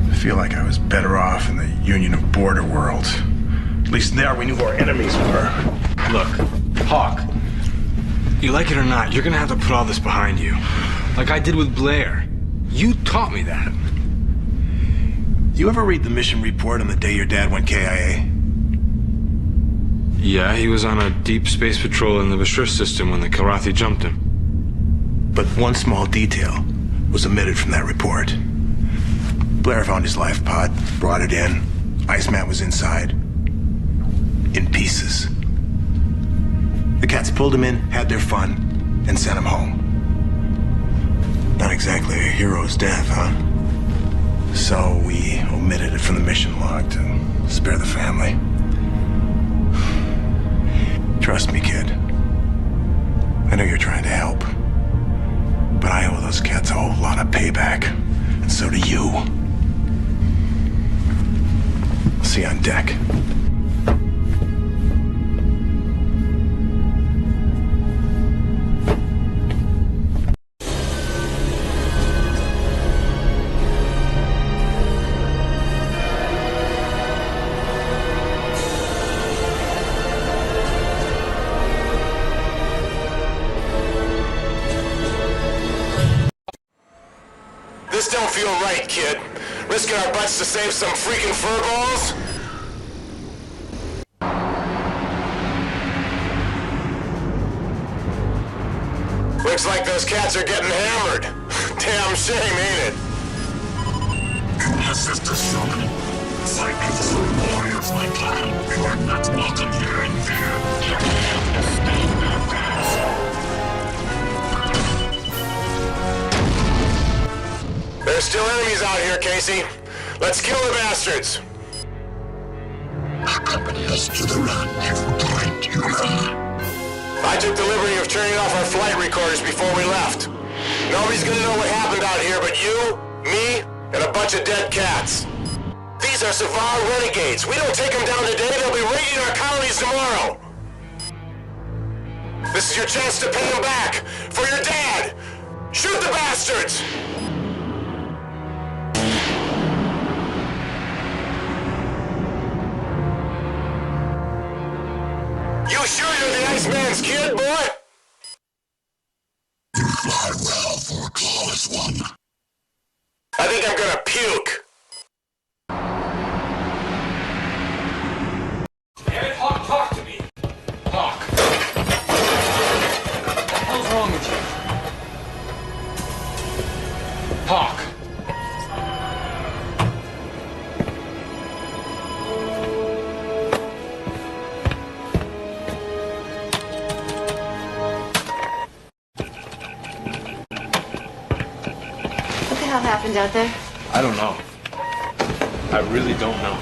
Speaker 16: I feel like I was better off in the Union of Border Worlds. At least there we knew who our enemies were.
Speaker 11: Look, Hawk, you like it or not, you're gonna have to put all this behind you. Like I did with Blair. You taught me that.
Speaker 16: You ever read the mission report on the day your dad went KIA?
Speaker 11: Yeah, he was on a deep space patrol in the Bashir system when the Kilrathi jumped him.
Speaker 16: But one small detail was omitted from that report. Blair found his life pod, brought it in. Iceman was inside. In pieces. The cats pulled him in, had their fun, and sent him home. Not exactly a hero's death, huh? So we omitted it from the mission log to spare the family. Trust me, kid. I know you're trying to help. But I owe those cats a whole lot of payback. And so do you. I'll see you on deck.
Speaker 21: feel right, kid. Risking our butts to save some freaking furballs? Looks like those cats are getting hammered. Damn shame, ain't it?
Speaker 3: This is the summon. Fight me the true warrior of my clan. You are not welcome here in fear. You have to stay your path.
Speaker 21: There's still enemies out here, Casey. Let's kill the bastards.
Speaker 3: Accompany us to the rendezvous point, human.
Speaker 21: I took the liberty of turning off our flight recorders before we left. Nobody's gonna know what happened out here but you, me, and a bunch of dead cats. These are Savar renegades. We don't take them down today, they'll be raiding our colonies tomorrow. This is your chance to pay them back. For your dad. Shoot the bastards! You sure you're the Iceman's kid, boy?
Speaker 3: You fly well for a clawless one.
Speaker 21: I think I'm gonna puke.
Speaker 11: Damn it, Hawk, talk to me. Hawk. What the hell's wrong with you? Hawk.
Speaker 24: What the hell happened out there?
Speaker 11: I don't know. I really don't know.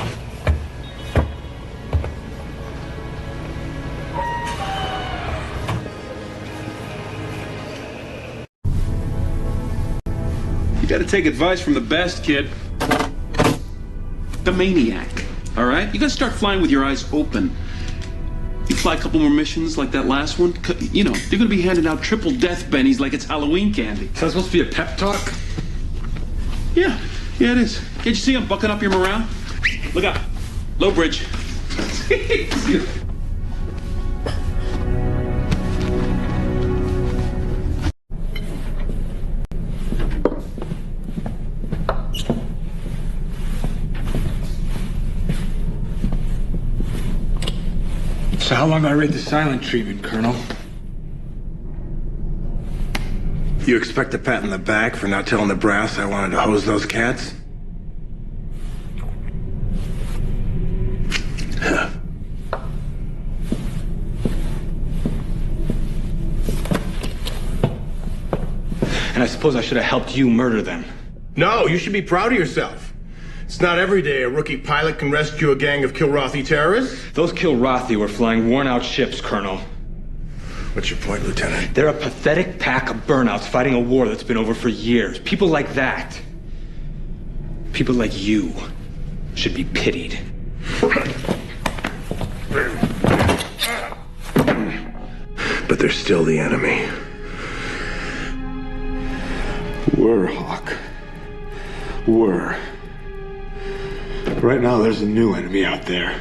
Speaker 8: You gotta take advice from the best, kid. The maniac, all right? You gotta start flying with your eyes open. You fly a couple more missions like that last one, you know, they're gonna be handing out triple death bennies like it's Halloween candy.
Speaker 11: So that's supposed to be a pep talk?
Speaker 8: Yeah, it is. Can't you see I'm bucking up your morale? Look out. Low bridge.
Speaker 6: So how long do I rate the silent treatment, Colonel?
Speaker 16: You expect a pat in the back for not telling the brass I wanted to hose those cats?
Speaker 6: And I suppose I should have helped you murder them.
Speaker 16: No, you should be proud of yourself. It's not every day a rookie pilot can rescue a gang of Kilrathi terrorists.
Speaker 6: Those Kilrathi were flying worn-out ships, Colonel.
Speaker 16: What's your point, Lieutenant?
Speaker 6: They're a pathetic pack of burnouts fighting a war that's been over for years. People like that, people like you, should be pitied.
Speaker 16: But they're still the enemy.
Speaker 4: Were, Hawk. Were. Right now, there's a new enemy out there.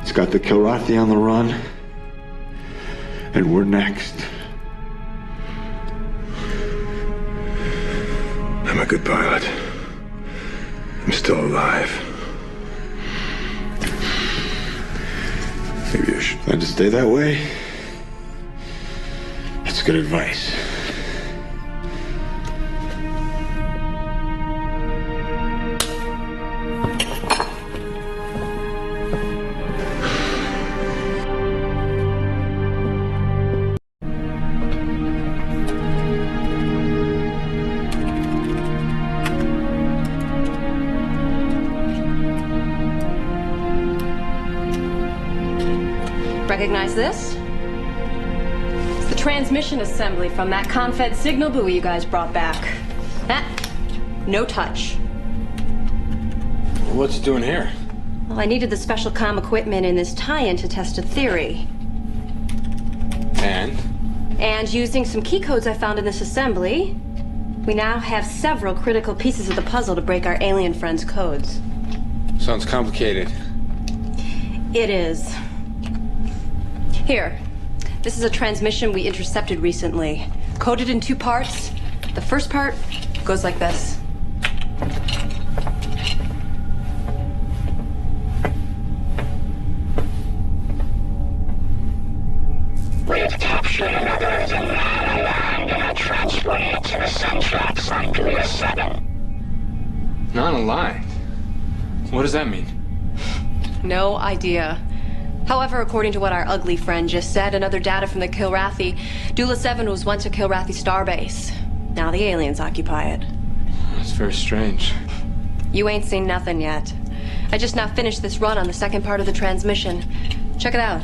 Speaker 4: It's got the Kilrathi on the run. And we're next.
Speaker 16: I'm a good pilot. I'm still alive.
Speaker 4: Maybe you should plan to stay that way. That's good advice.
Speaker 24: Recognize this? It's the transmission assembly from that Confed signal buoy you guys brought back. No touch.
Speaker 6: What's it doing here?
Speaker 24: Well, I needed the special comm equipment in this tie-in to test a theory. And using some key codes I found in this assembly, we now have several critical pieces of the puzzle to break our alien friends' codes.
Speaker 11: Sounds complicated.
Speaker 24: It is. Here, this is a transmission we intercepted recently. Coded in 2 parts. The first part goes like this.
Speaker 11: Non-aligned? What does that mean?
Speaker 24: No idea. However, according to what our ugly friend just said and other data from the Kilrathi, Dula 7 was once a Kilrathi starbase. Now the aliens occupy it.
Speaker 11: That's very strange.
Speaker 24: You ain't seen nothing yet. I just now finished this run on the second part of the transmission. Check it out.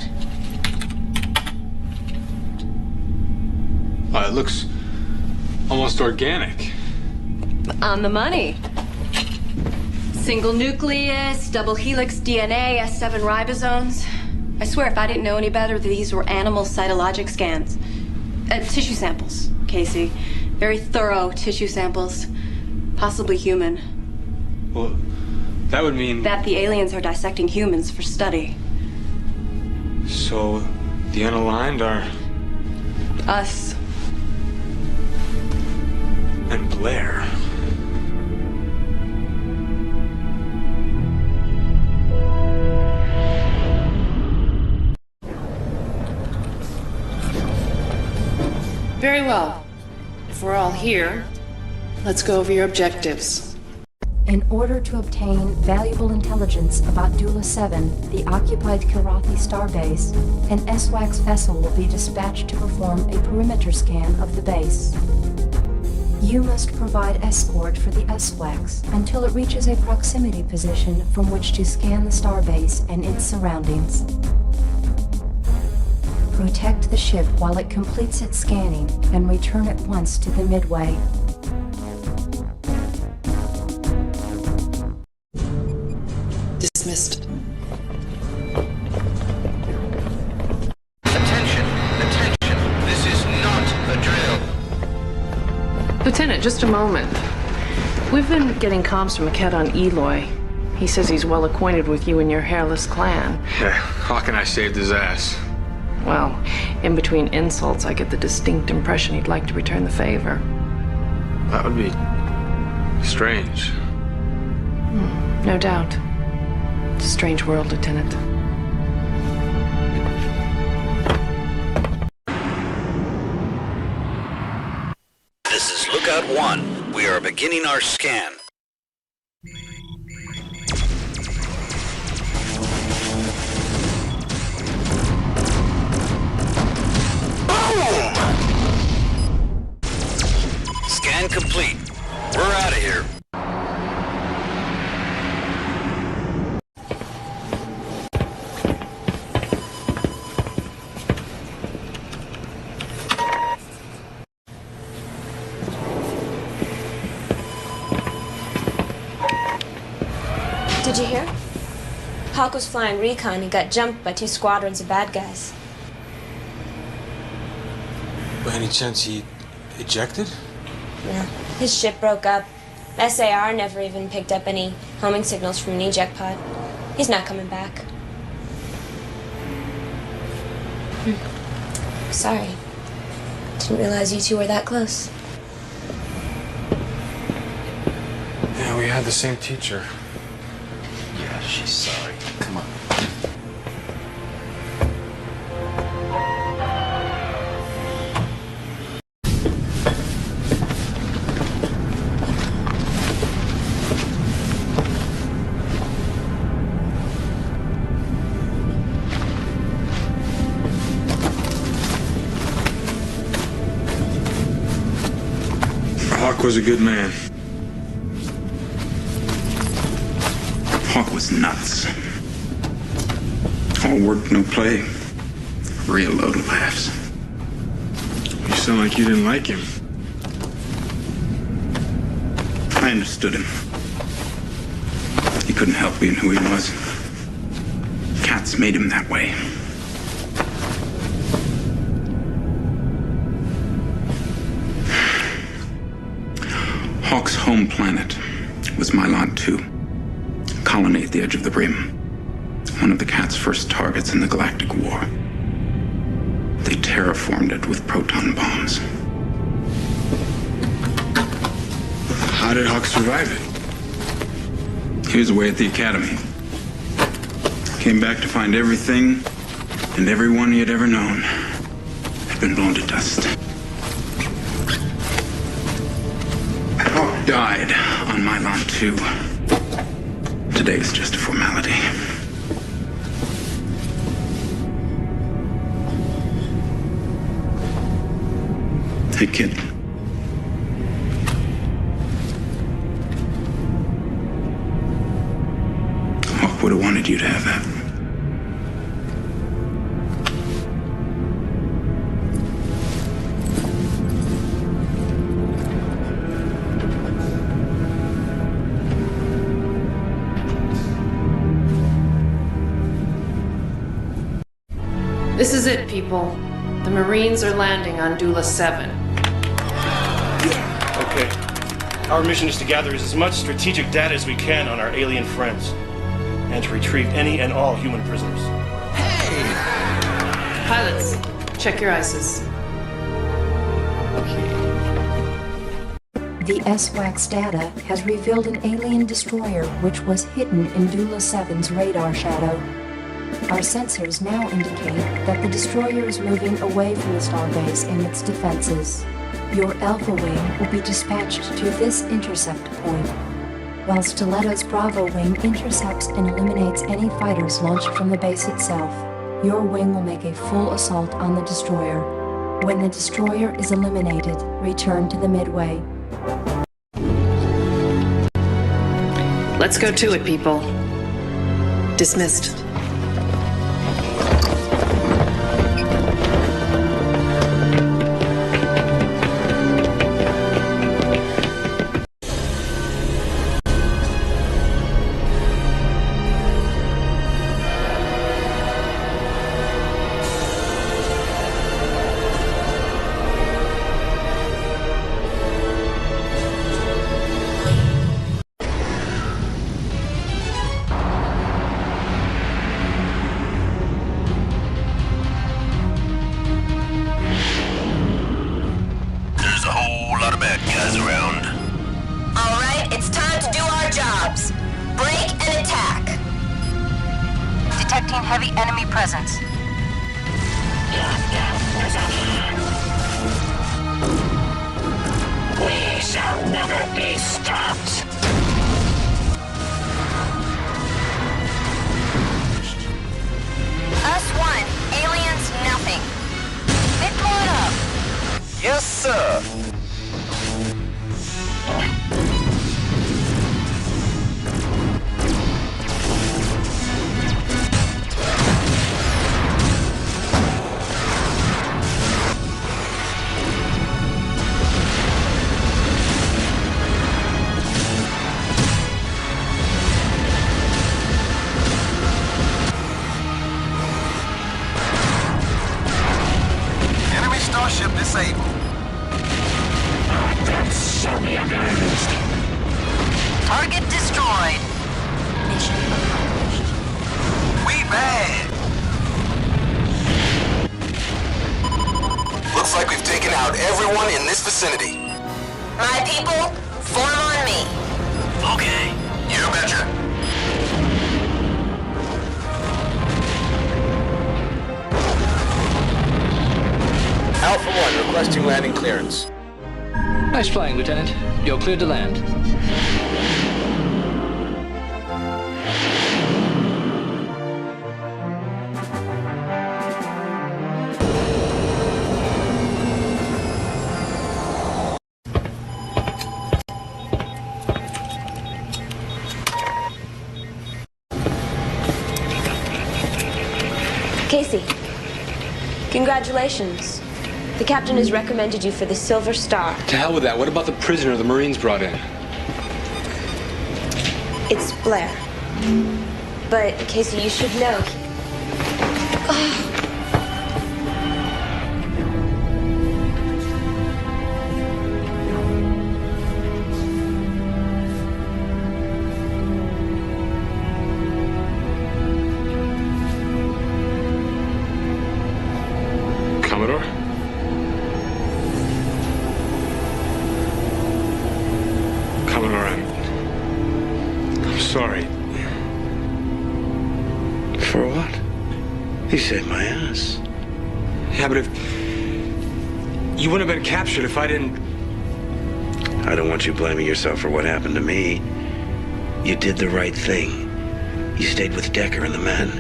Speaker 11: It looks almost organic.
Speaker 24: On the money. Single nucleus, double helix DNA, S7 ribosomes. I swear if I didn't know any better, these were animal cytologic scans. Tissue samples, Casey. Very thorough tissue samples. Possibly human.
Speaker 11: Well, that would mean...
Speaker 24: That the aliens are dissecting humans for study.
Speaker 11: So, the unaligned are...
Speaker 24: Us.
Speaker 11: And Blair.
Speaker 10: Very well. If we're all here, let's go over your objectives.
Speaker 13: In order to obtain valuable intelligence about Dula 7, the occupied Kilrathi starbase, an SWAX vessel will be dispatched to perform a perimeter scan of the base. You must provide escort for the SWAX until it reaches a proximity position from which to scan the starbase and its surroundings. Protect the ship while it completes its scanning and return at once to the Midway.
Speaker 7: Dismissed.
Speaker 18: Attention! Attention! This is not a drill.
Speaker 10: Lieutenant, just a moment. We've been getting comms from a cat on Eloy. He says he's well acquainted with you and your hairless clan.
Speaker 11: Yeah, Hawk and I saved his ass.
Speaker 10: Well, in between insults, I get the distinct impression he'd like to return the favor.
Speaker 11: That would be... strange.
Speaker 10: No doubt. It's a strange world, Lieutenant.
Speaker 5: This is Lookout 1. We are beginning our scan. Boom! Scan complete. We're out of here.
Speaker 1: Did you hear? Hawk was flying recon and got jumped by 2 squadrons of bad guys.
Speaker 11: By any chance he ejected?
Speaker 1: Yeah, his ship broke up. SAR never even picked up any homing signals from an eject pod. He's not coming back. Sorry. Didn't realize you two were that close.
Speaker 11: Yeah, we had the same teacher.
Speaker 17: Yeah, she's sorry. Come on.
Speaker 11: Hawk was a good man.
Speaker 5: Hawk was nuts. All work, no play. Real load of laughs.
Speaker 11: You sound like you didn't like him.
Speaker 5: I understood him. He couldn't help being who he was. Cats made him that way. Hawk's home planet was Mylon 2, a colony at the edge of the rim. One of the Cat's first targets in the Galactic War. They terraformed it with proton bombs.
Speaker 11: How did Hawk survive it?
Speaker 5: He was away at the Academy. Came back to find everything and everyone he had ever known had been blown to dust. Hawk died on Mylon on too. Today is just a formality. Hey, kid. Hawk would have wanted you to have that.
Speaker 10: This is it, people. The Marines are landing on Dula 7.
Speaker 7: Okay. Our mission is to gather as much strategic data as we can on our alien friends, and to retrieve any and all human prisoners.
Speaker 10: Pilots, check your ISIS.
Speaker 13: The SWAX data has revealed an alien destroyer which was hidden in Dula 7's radar shadow. Our sensors now indicate that the destroyer is moving away from the starbase in its defenses. Your Alpha Wing will be dispatched to this intercept point, while Stiletto's Bravo Wing intercepts and eliminates any fighters launched from the base itself. Your wing will make a full assault on the destroyer. When the destroyer is eliminated, return to the Midway.
Speaker 10: Let's go to it, people. Dismissed.
Speaker 15: Heavy enemy presence. We shall never be stopped. Us one, aliens nothing. Pick one up.
Speaker 18: Yes, sir.
Speaker 15: Starship disabled. Target destroyed. Mission accomplished.
Speaker 18: We bad.
Speaker 15: Looks like we've taken out everyone in this vicinity. My people, form on me. Okay. You betcha.
Speaker 18: Alpha 1 requesting landing clearance.
Speaker 23: Nice flying, Lieutenant. You're cleared to land.
Speaker 1: Casey, congratulations. The captain has recommended you for the Silver Star.
Speaker 6: To hell with that. What about the prisoner the Marines brought in?
Speaker 1: It's Blair. But, Casey, you should know.
Speaker 6: Commodore? Commodore, I'm sorry.
Speaker 5: For what? You saved my ass.
Speaker 6: Yeah, but if... You wouldn't have been captured if I didn't...
Speaker 5: I don't want you blaming yourself for what happened to me. You did the right thing. You stayed with Decker and the men.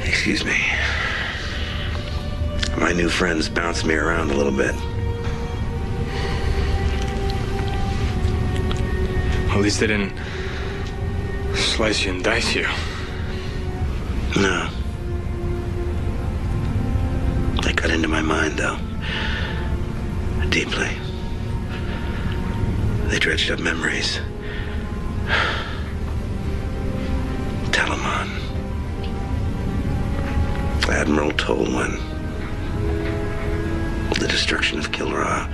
Speaker 5: Excuse me. My new friends bounced me around a little bit.
Speaker 11: At least they didn't slice you and dice you.
Speaker 5: No. They got into my mind, though. Deeply. They dredged up memories. Telemon. Admiral Tolwyn. The destruction of Kilrathi.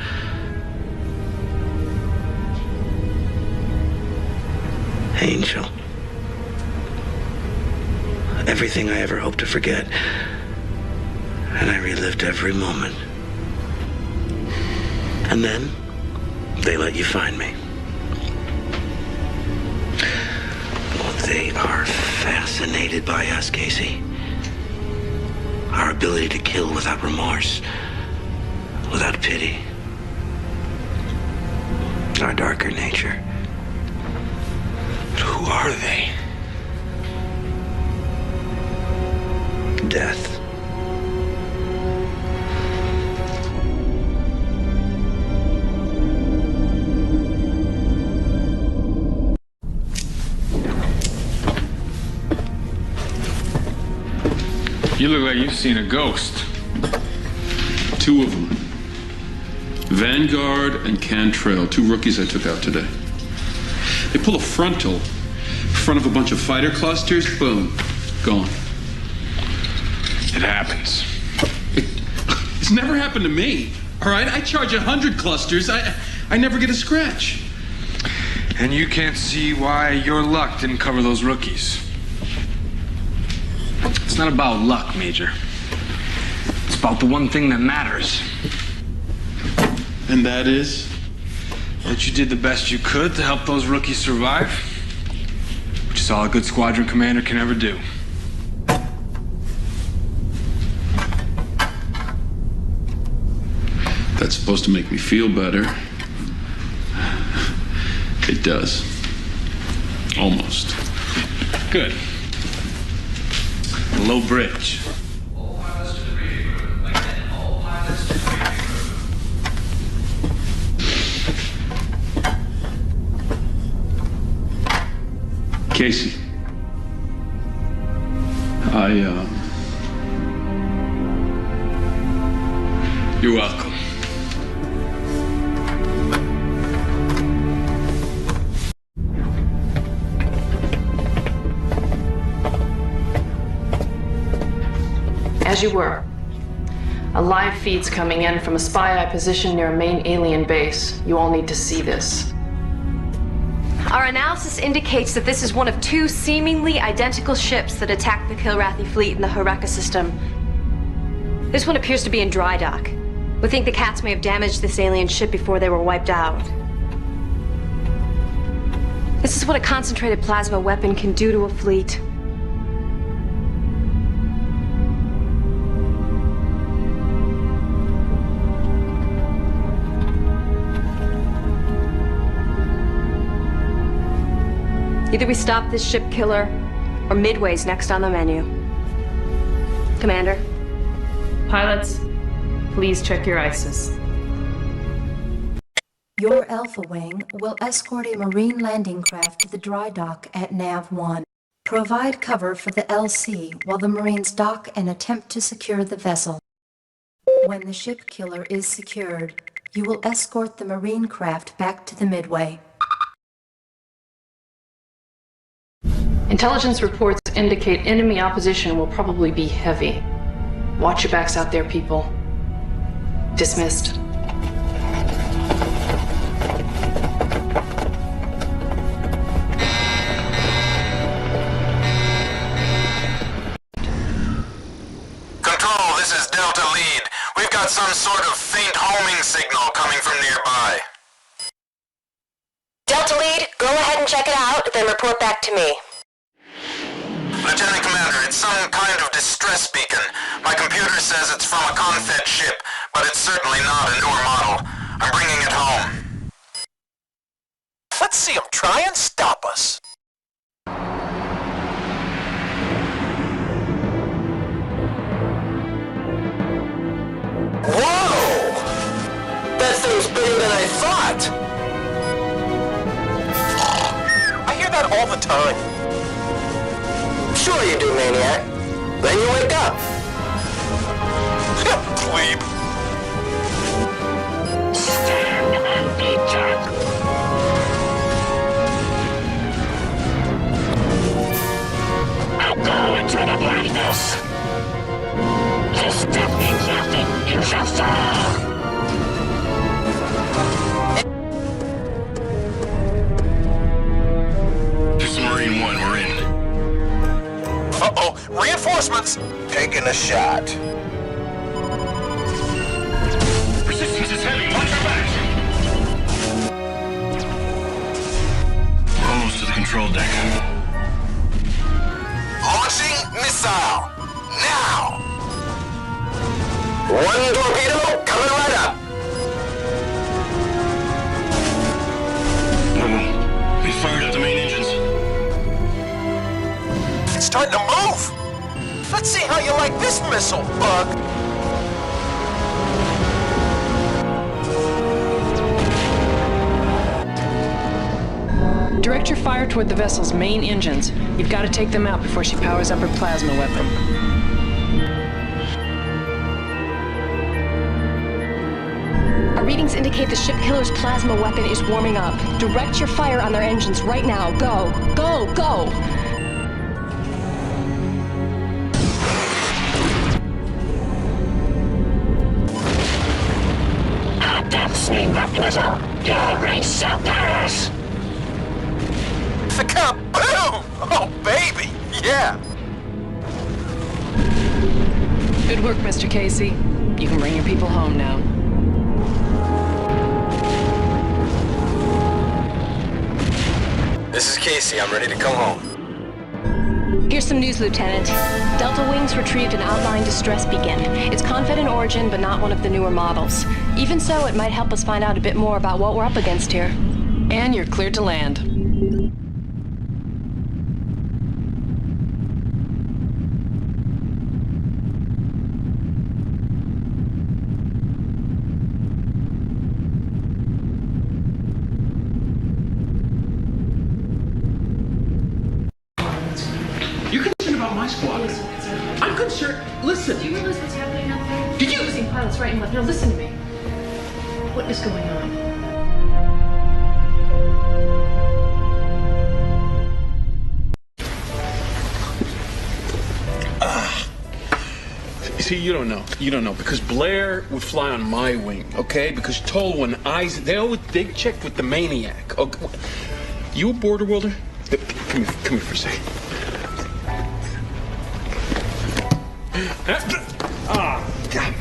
Speaker 5: Angel. Everything I ever hoped to forget. And I relived every moment. And then, they let you find me. Oh, they are fascinated by us, Casey. Our ability to kill without remorse, without pity. Our darker nature.
Speaker 11: But who are they?
Speaker 5: Death.
Speaker 11: You look like you've seen a ghost.
Speaker 8: Two of them. Vanguard and Cantrell, two rookies I took out today. They pull a frontal in front of a bunch of fighter clusters, boom, gone.
Speaker 11: It happens.
Speaker 8: It's never happened to me, all right? I charge 100 clusters, I never get a scratch.
Speaker 11: And you can't see why your luck didn't cover those rookies. It's not about luck, Major. It's about the one thing that matters.
Speaker 8: And that is?
Speaker 11: That you did the best you could to help those rookies survive. Which is all a good squadron commander can ever do.
Speaker 8: That's supposed to make me feel better. It does. Almost.
Speaker 11: Good. Low bridge.
Speaker 8: Casey,
Speaker 11: You're welcome.
Speaker 10: As you were. A live feed's coming in from a spy eye position near a main alien base. You all need to see this.
Speaker 24: Our analysis indicates that this is one of two seemingly identical ships that attacked the Kilrathi fleet in the Horeka system. This one appears to be in dry dock. We think the cats may have damaged this alien ship before they were wiped out. This is what a concentrated plasma weapon can do to a fleet. Either we stop this ship killer, or Midway's next on the menu. Commander.
Speaker 10: Pilots, please check your ISIS.
Speaker 13: Your Alpha Wing will escort a Marine landing craft to the dry dock at Nav-1. Provide cover for the LC while the Marines dock and attempt to secure the vessel. When the ship killer is secured, you will escort the Marine craft back to the Midway.
Speaker 10: Intelligence reports indicate enemy opposition will probably be heavy. Watch your backs out there, people. Dismissed.
Speaker 15: Control, this is Delta Lead. We've got some sort of faint homing signal coming from nearby.
Speaker 19: Delta Lead, go ahead and check it out, then report back to me.
Speaker 15: Lieutenant Commander, it's some kind of distress beacon. My computer says it's from a Confed ship, but it's certainly not a newer model. I'm bringing it home. try and stop us. Whoa! That thing's bigger than I thought! I hear that all the time. Sure you do, maniac. Then you wake up. Plebe. Stand and be done. I'll go into the blackness. There's definitely nothing in the fall.
Speaker 3: Submarine 1, we're in.
Speaker 15: Uh-oh, reinforcements! Taking a shot.
Speaker 3: Resistance is heavy, watch our backs! Almost to the control deck.
Speaker 15: Launching missile! Now! One torpedo coming right up!
Speaker 3: We fired up the main engines.
Speaker 15: It's starting to move! Let's see how you like this missile, Bug!
Speaker 10: Direct your fire toward the vessel's main engines. You've got to take them out before she powers up her plasma weapon.
Speaker 24: Our readings indicate the ship killer's plasma weapon is warming up. Direct your fire on their engines right now. Go! Go! Go!
Speaker 15: Death's name of Blizzle. Your race shall perish. The kaboom! Oh, baby! Yeah!
Speaker 10: Good work, Mr. Casey. You can bring your people home now.
Speaker 18: This is Casey. I'm ready to come home.
Speaker 24: Here's some news, Lieutenant. Delta Wings retrieved an outline distress beacon. It's Confed in origin, but not one of the newer models. Even so, it might help us find out a bit more about what we're up against here.
Speaker 10: And you're cleared to land.
Speaker 2: You're concerned about my squad. I'm concerned. Listen.
Speaker 10: Do you realize what's happening out there?
Speaker 2: Did you-
Speaker 10: We're losing pilots right and left. Now listen to me. What is going on?
Speaker 2: You see, you don't know. You don't know because Blair would fly on my wing, okay? Because Tolwyn, they checked with the maniac. Okay. You a border welder? Come here for a second. Ah, God.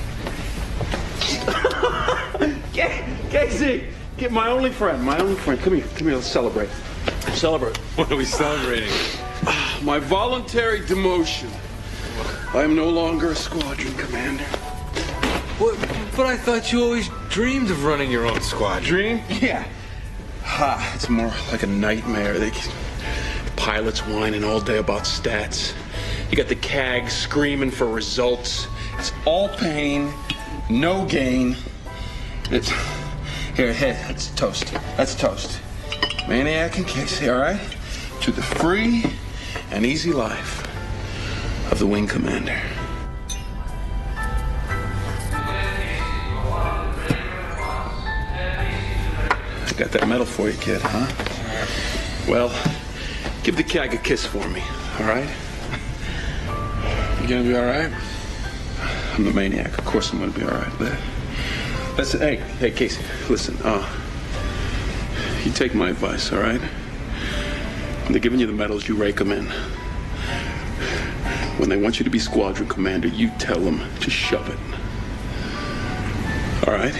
Speaker 2: Casey, get my only friend. Come here, let's celebrate. Celebrate.
Speaker 11: What are we celebrating?
Speaker 2: My voluntary demotion. I am no longer a squadron commander.
Speaker 11: What? But I thought you always dreamed of running your own squadron.
Speaker 2: Dream? Yeah. It's more like a nightmare. Pilots whining all day about stats. You got the CAG screaming for results. It's all pain, no gain. Here, that's a toast. That's a toast. Maniac and Casey, all right? To the free and easy life of the Wing Commander. I got that medal for you, kid, huh? Well, give the CAG a kiss for me, all right? You gonna be all right? I'm the maniac. Of course I'm gonna be all right. Hey, Casey, listen. You take my advice, all right? When they're giving you the medals, you rake them in. When they want you to be squadron commander, you tell them to shove it. All right?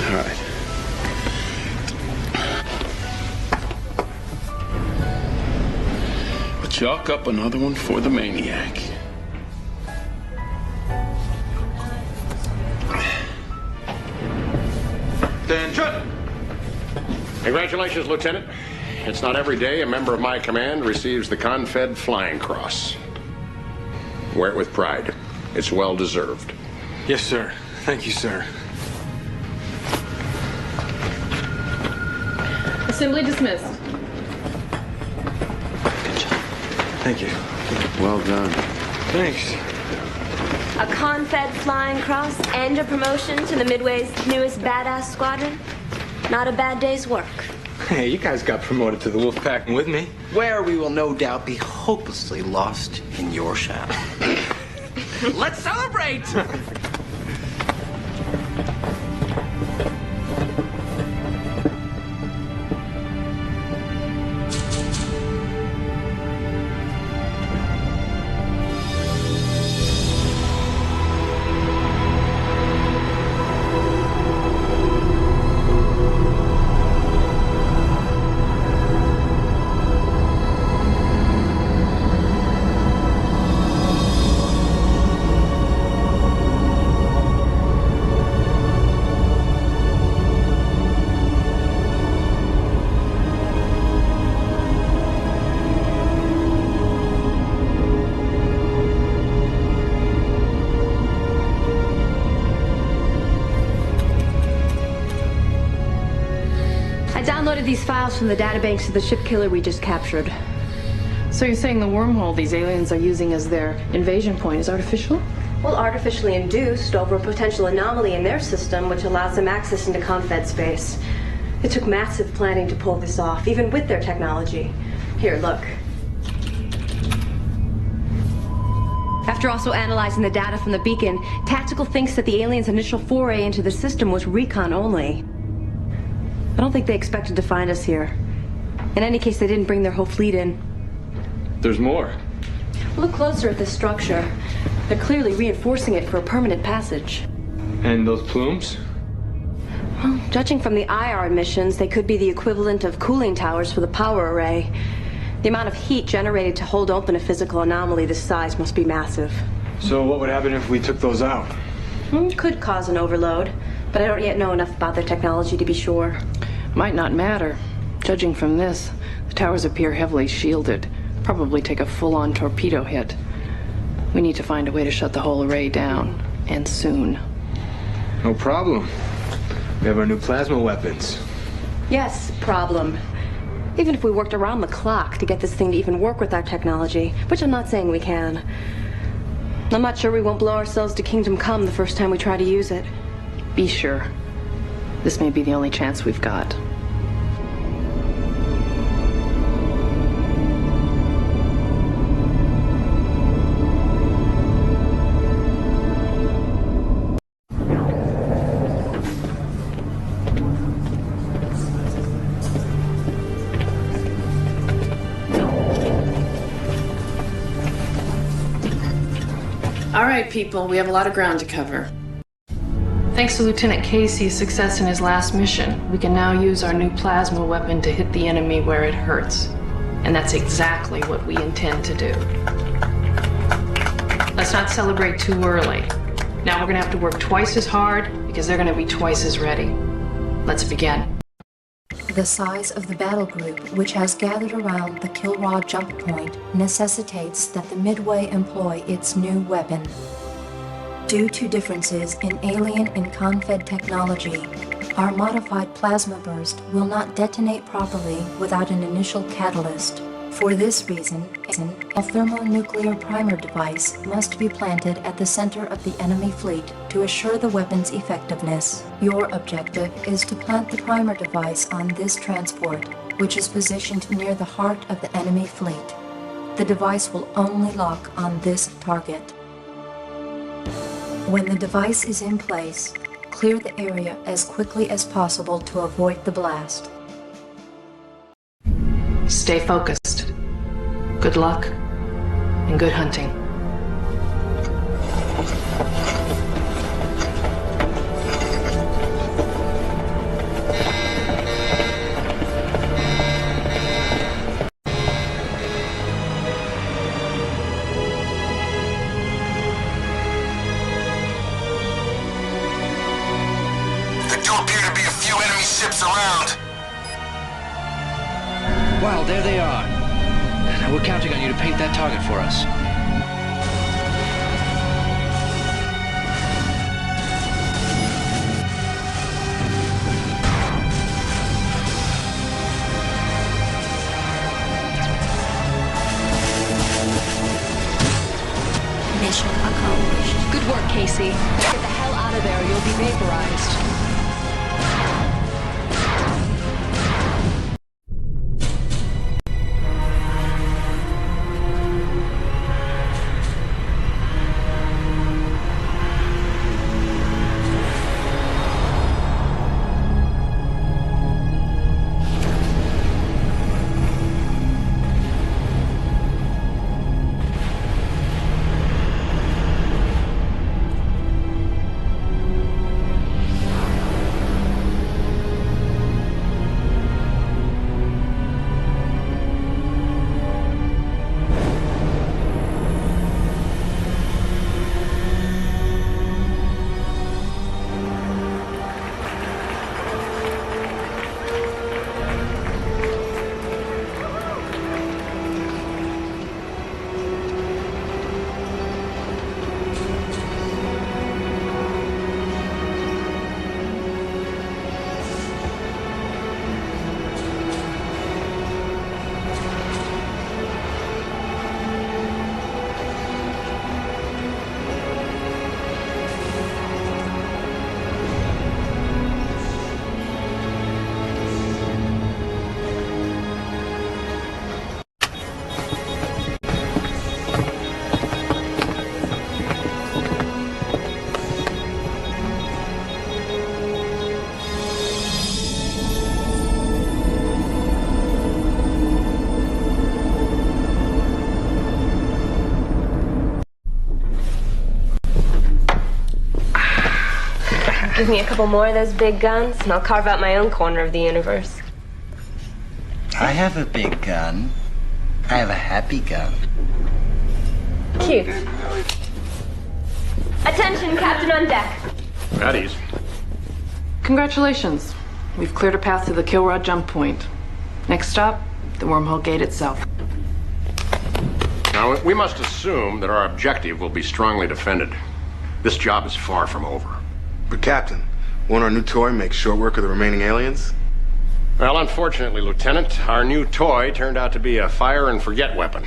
Speaker 2: All right. But chalk up another one for the maniac. Attention!
Speaker 9: Congratulations, Lieutenant. It's not every day a member of my command receives the Confed Flying Cross. Wear it with pride. It's well deserved.
Speaker 11: Yes, sir. Thank you, sir.
Speaker 10: Assembly dismissed.
Speaker 11: Thank you.
Speaker 4: Well done.
Speaker 11: Thanks.
Speaker 1: A Confed flying cross and a promotion to the Midway's newest badass squadron? Not a bad day's work.
Speaker 11: Hey, you guys got promoted to the Wolfpack with me.
Speaker 17: Where we will no doubt be hopelessly lost in your shadow. Let's celebrate!
Speaker 24: These files from the databanks of the ship killer we just captured.
Speaker 10: So you're saying the wormhole these aliens are using as their invasion point is artificial?
Speaker 24: Well, artificially induced over a potential anomaly in their system which allows them access into Confed space. It took massive planning to pull this off, even with their technology. Here, look. After also analyzing the data from the beacon, Tactical thinks that the aliens' initial foray into the system was recon only. I don't think they expected to find us here. In any case, they didn't bring their whole fleet in.
Speaker 11: There's more.
Speaker 24: Look closer at this structure. They're clearly reinforcing it for a permanent passage.
Speaker 11: And those plumes?
Speaker 24: Well, judging from the IR emissions, they could be the equivalent of cooling towers for the power array. The amount of heat generated to hold open a physical anomaly this size must be massive.
Speaker 11: So what would happen if we took those out?
Speaker 24: Could cause an overload, but I don't yet know enough about their technology to be sure.
Speaker 10: Might not matter. Judging from this, the towers appear heavily shielded. Probably take a full-on torpedo hit. We need to find a way to shut the whole array down, and soon.
Speaker 11: No problem. We have our new plasma weapons.
Speaker 24: Yes, problem. Even if we worked around the clock to get this thing to even work with our technology, which I'm not saying we can. I'm not sure we won't blow ourselves to kingdom come the first time we try to use it.
Speaker 10: Be sure. This may be the only chance we've got. All right, people, we have a lot of ground to cover. Thanks to Lieutenant Casey's success in his last mission, we can now use our new plasma weapon to hit the enemy where it hurts. And that's exactly what we intend to do. Let's not celebrate too early. Now we're gonna have to work twice as hard because they're gonna be twice as ready. Let's begin.
Speaker 13: The size of the battle group, which has gathered around the Kilrathi jump point, necessitates that the Midway employ its new weapon. Due to differences in alien and Confed technology, our modified plasma burst will not detonate properly without an initial catalyst. For this reason, a thermonuclear primer device must be planted at the center of the enemy fleet to assure the weapon's effectiveness. Your objective is to plant the primer device on this transport, which is positioned near the heart of the enemy fleet. The device will only lock on this target. When the device is in place, clear the area as quickly as possible to avoid the blast.
Speaker 10: Stay focused. Good luck and good hunting.
Speaker 15: There do appear to be a few enemy ships around.
Speaker 12: Well, there they are. Now we're counting on you to paint that target for us.
Speaker 14: Mission accomplished.
Speaker 24: Good work, Casey. Get the hell out of there or you'll be vaporized. Give me a couple more of those big guns, and I'll carve out my own corner of the universe.
Speaker 20: I have a big gun. I have a happy gun.
Speaker 24: Cute. Attention, Captain on deck.
Speaker 9: At ease.
Speaker 10: Congratulations. We've cleared a path to the Kilrathi jump point. Next stop, the wormhole gate itself.
Speaker 9: Now, we must assume that our objective will be strongly defended. This job is far from over.
Speaker 16: But Captain, won't our new toy make short work of the remaining aliens?
Speaker 9: Well, unfortunately, Lieutenant, our new toy turned out to be a fire-and-forget weapon.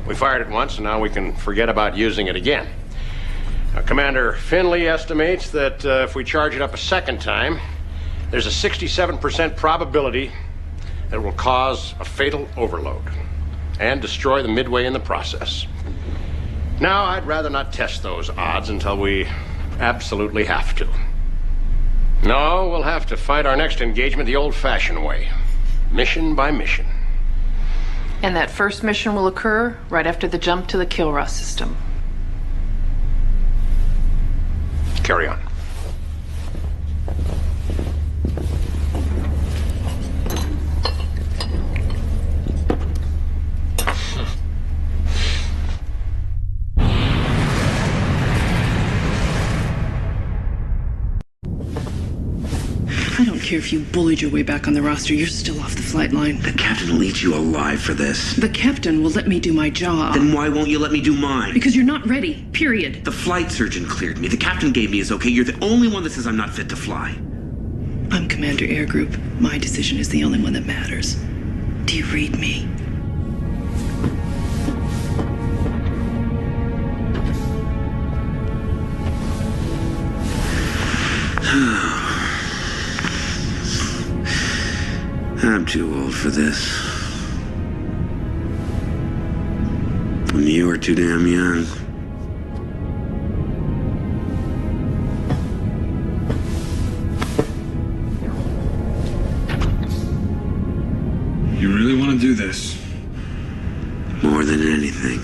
Speaker 9: We fired it once, and now we can forget about using it again. Now, Commander Finley estimates that if we charge it up a second time, there's a 67% probability that it will cause a fatal overload and destroy the Midway in the process. Now, I'd rather not test those odds until we absolutely have to. No, we'll have to fight our next engagement the old-fashioned way, mission by mission.
Speaker 10: And that first mission will occur right after the jump to the Kilrathi system.
Speaker 9: Carry on.
Speaker 22: I don't care if you bullied your way back on the roster, you're still off the flight line.
Speaker 5: The captain will eat you alive for this.
Speaker 22: The captain will let me do my job.
Speaker 5: Then why won't you let me do mine?
Speaker 22: Because you're not ready, period.
Speaker 5: The flight surgeon cleared me. The captain gave me his okay. You're the only one that says I'm not fit to fly.
Speaker 22: I'm Commander Air Group. My decision is the only one that matters. Do you read me?
Speaker 5: I'm too old for this. And you are too damn young.
Speaker 6: You really want to do this?
Speaker 5: More than anything.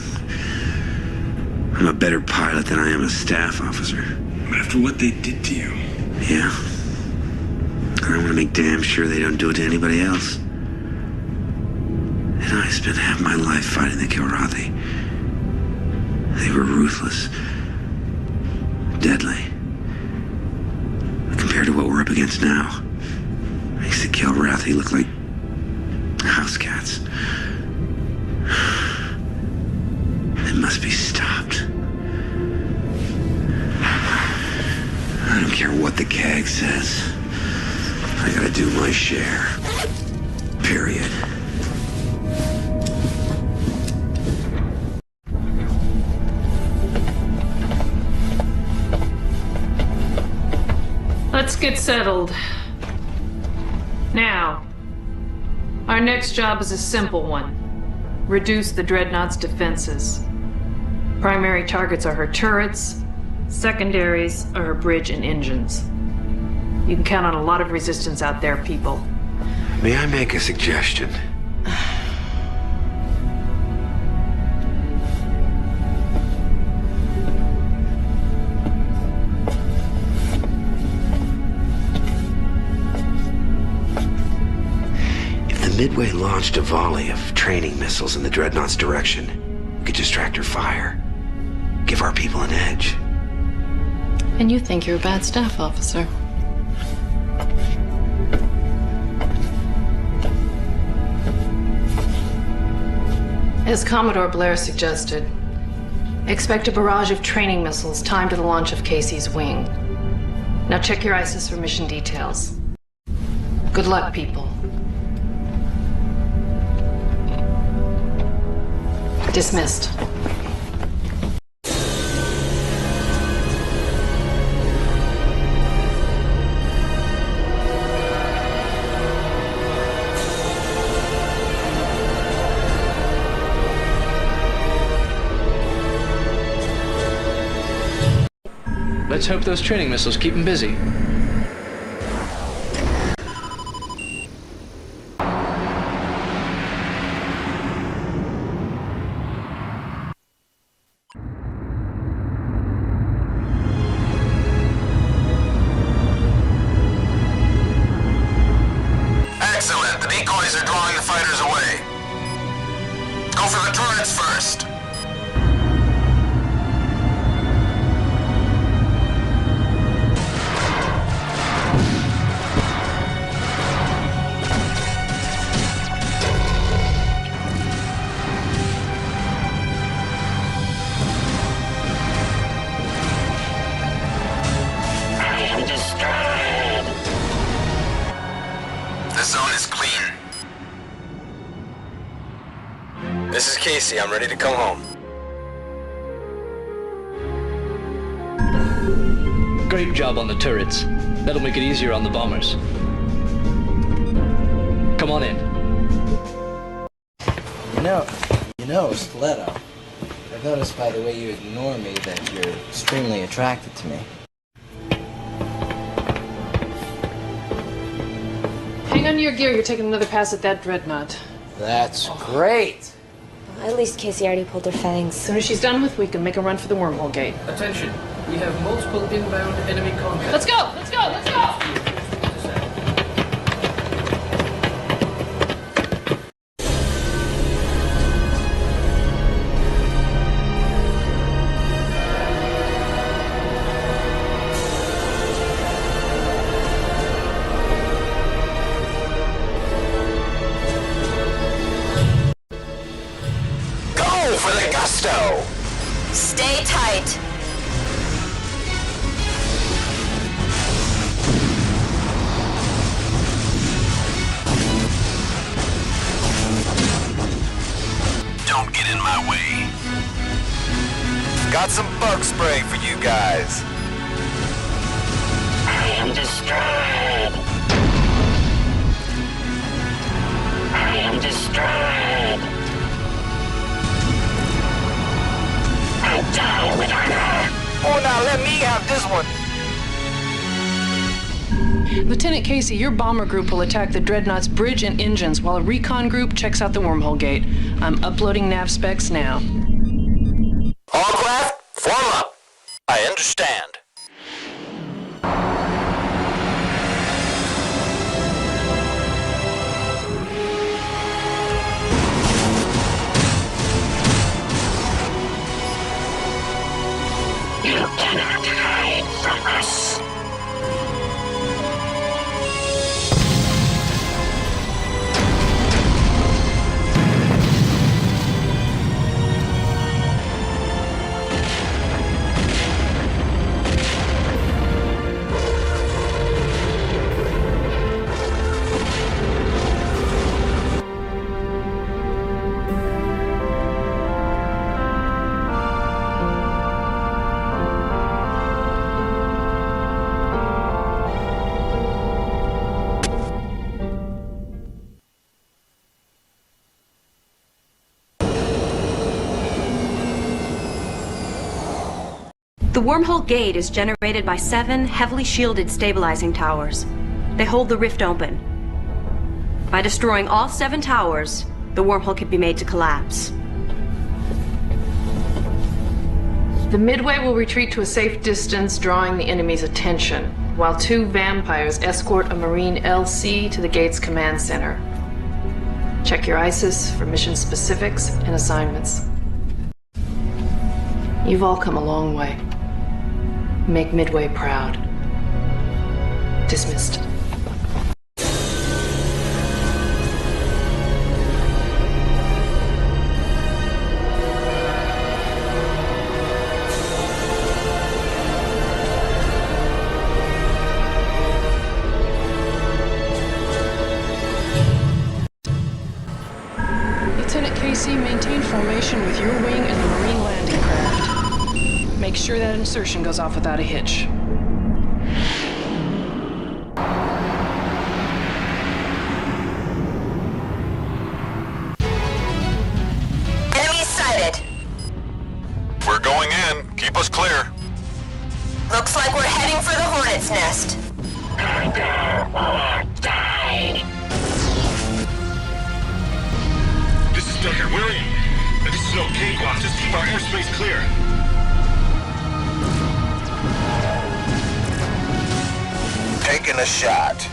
Speaker 5: I'm a better pilot than I am a staff officer.
Speaker 6: But after what they did to you.
Speaker 5: Yeah. And I want to make damn sure they don't do it to anybody else. And I spent half my life fighting the Kilrathi. They were ruthless. Deadly. Compared to what we're up against now, makes the Kilrathi look like... house cats. They must be stopped. I don't care what the CAG says. I gotta do my share. Period.
Speaker 10: Let's get settled. Now, our next job is a simple one. Reduce the Dreadnought's defenses. Primary targets are her turrets. Secondaries are her bridge and engines. You can count on a lot of resistance out there, people.
Speaker 5: May I make a suggestion? If the Midway launched a volley of training missiles in the Dreadnought's direction, we could distract her fire. Give our people an edge.
Speaker 10: And you think you're a bad staff officer. As Commodore Blair suggested, expect a barrage of training missiles timed to the launch of Casey's wing. Now check your ISIS for mission details. Good luck, people. Dismissed.
Speaker 12: Let's hope those training missiles keep them busy.
Speaker 15: Excellent. The decoys are drawing the fighters away. Go for the turrets first. This is Casey. I'm ready to come home.
Speaker 12: Great job on the turrets. That'll make it easier on the bombers. Come on in.
Speaker 7: You know, Stiletto. I've noticed by the way you ignore me that you're extremely attracted to me.
Speaker 10: Hang on to your gear. You're taking another pass at that Dreadnought.
Speaker 7: That's great.
Speaker 24: At least Casey already pulled her fangs.
Speaker 10: As soon as she's done with, we can make a run for the wormhole gate.
Speaker 12: Attention. We have multiple inbound enemy contact.
Speaker 10: Let's go! Let's go! Let's go!
Speaker 15: For the gusto!
Speaker 14: Stay tight.
Speaker 15: Don't get in my way. Got some bug spray for you guys.
Speaker 3: I am destroyed. I am destroyed. I die with honor.
Speaker 15: Oh, now let me have this one.
Speaker 10: Lieutenant Casey, your bomber group will attack the Dreadnought's bridge and engines while a recon group checks out the wormhole gate. I'm uploading nav specs now.
Speaker 15: All craft, form up. I understand.
Speaker 3: You cannot hide from us.
Speaker 8: The wormhole gate is generated by 7 heavily shielded stabilizing towers. They hold the rift open. By destroying all 7 towers, the wormhole can be made to collapse.
Speaker 10: The Midway will retreat to a safe distance, drawing the enemy's attention, while 2 vampires escort a Marine LC to the gate's command center. Check your ISIS for mission specifics and assignments. You've all come a long way. Make Midway proud. Dismissed.
Speaker 22: Maintain formation with your wing and the Marine landing craft. Make sure that insertion goes off without a hitch.
Speaker 14: Enemy sighted.
Speaker 15: We're going in. Keep us clear.
Speaker 14: Looks like we're heading for the Hornet's Nest.
Speaker 3: Conquer or die. Decker, we're in. This is no cakewalk. Just keep our airspace clear.
Speaker 15: Taking a shot.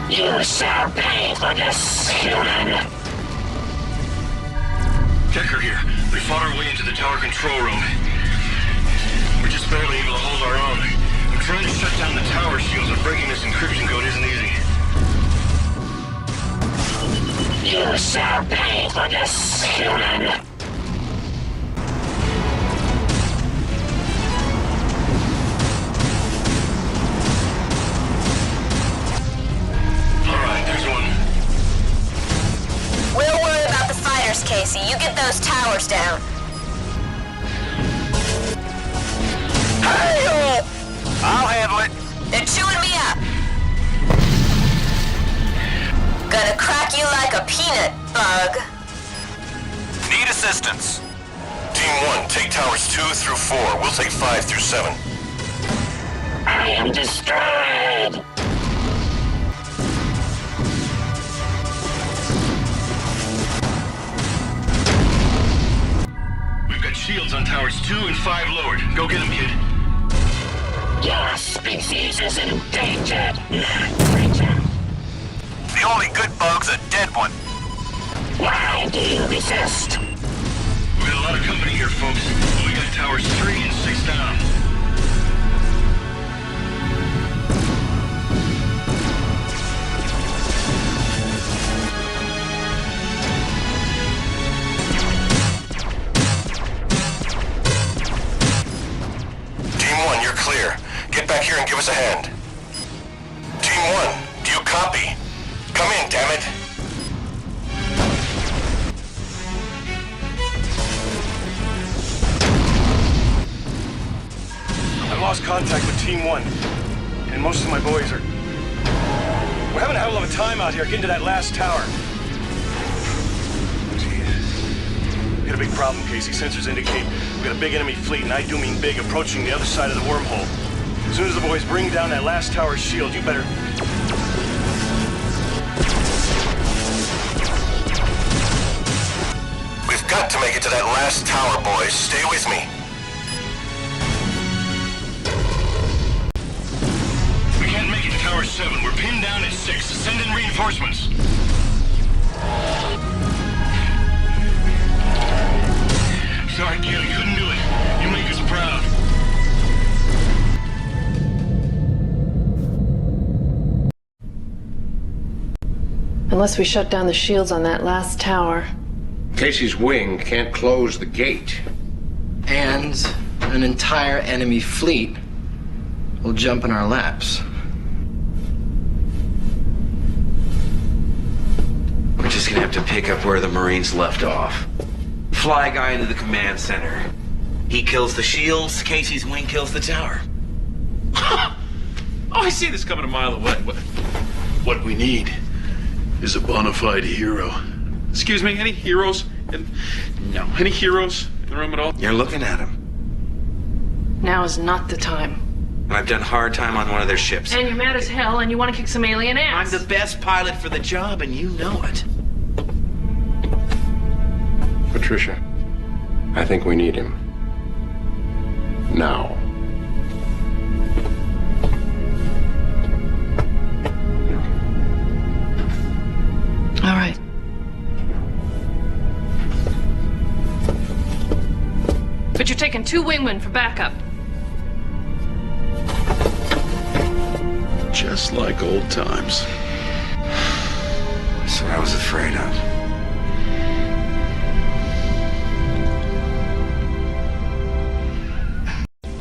Speaker 3: You shall pay for this, human. Decker here. We fought our way into the tower control room. We're just barely able to hold our own. Trying to shut down the tower shields, but breaking this encryption code isn't easy. You shall pay for this, human. Alright, there's one.
Speaker 14: We'll worry about the fighters, Casey. You get those towers down.
Speaker 15: Hey! I'll handle it.
Speaker 14: They're chewing me up. Gonna crack you like a peanut, bug.
Speaker 15: Need assistance. Team 1, take towers 2 through 4. We'll take 5 through 7.
Speaker 3: I am destroyed. We've got shields on towers 2 and 5 lowered. Go get them, kid. Your species is endangered, creature.
Speaker 15: The only good bug's a dead one.
Speaker 3: Why do you resist? We got a lot of company here, folks. We got towers 3 and 6 down.
Speaker 15: Team 1, you're clear. Get back here and give us a hand. Team 1, do you copy? Come in, damn it.
Speaker 3: I lost contact with Team 1, and most of my boys are... We're having a hell of a time out here getting to that last tower. We got a big problem, Casey. Sensors indicate we got a big enemy fleet, and I do mean big, approaching the other side of the wormhole. As soon as the boys bring down that last tower's shield, you better...
Speaker 15: We've got to make it to that last tower, boys. Stay with me.
Speaker 3: We can't make it to Tower 7. We're pinned down at 6. Send in reinforcements. Sorry, kid. I couldn't do it. You make us proud.
Speaker 10: Unless we shut down the shields on that last tower.
Speaker 9: Casey's wing can't close the gate.
Speaker 7: And an entire enemy fleet will jump in our laps.
Speaker 5: We're just gonna have to pick up where the Marines left off. Fly guy into the command center. He kills the shields, Casey's wing kills the tower.
Speaker 2: Oh, I see this coming a mile away. What we need is a bona fide hero. Excuse me, any heroes And no, any heroes in the room at all?
Speaker 5: You're looking at them.
Speaker 10: Now is not the time.
Speaker 5: And I've done hard time on one of their ships.
Speaker 10: And you're mad as hell and you want to kick some alien ass.
Speaker 5: I'm the best pilot for the job, and you know it.
Speaker 9: Patricia, I think we need him. Now.
Speaker 10: All right. But you're taking 2 wingmen for backup.
Speaker 2: Just like old times.
Speaker 5: That's what I was afraid of.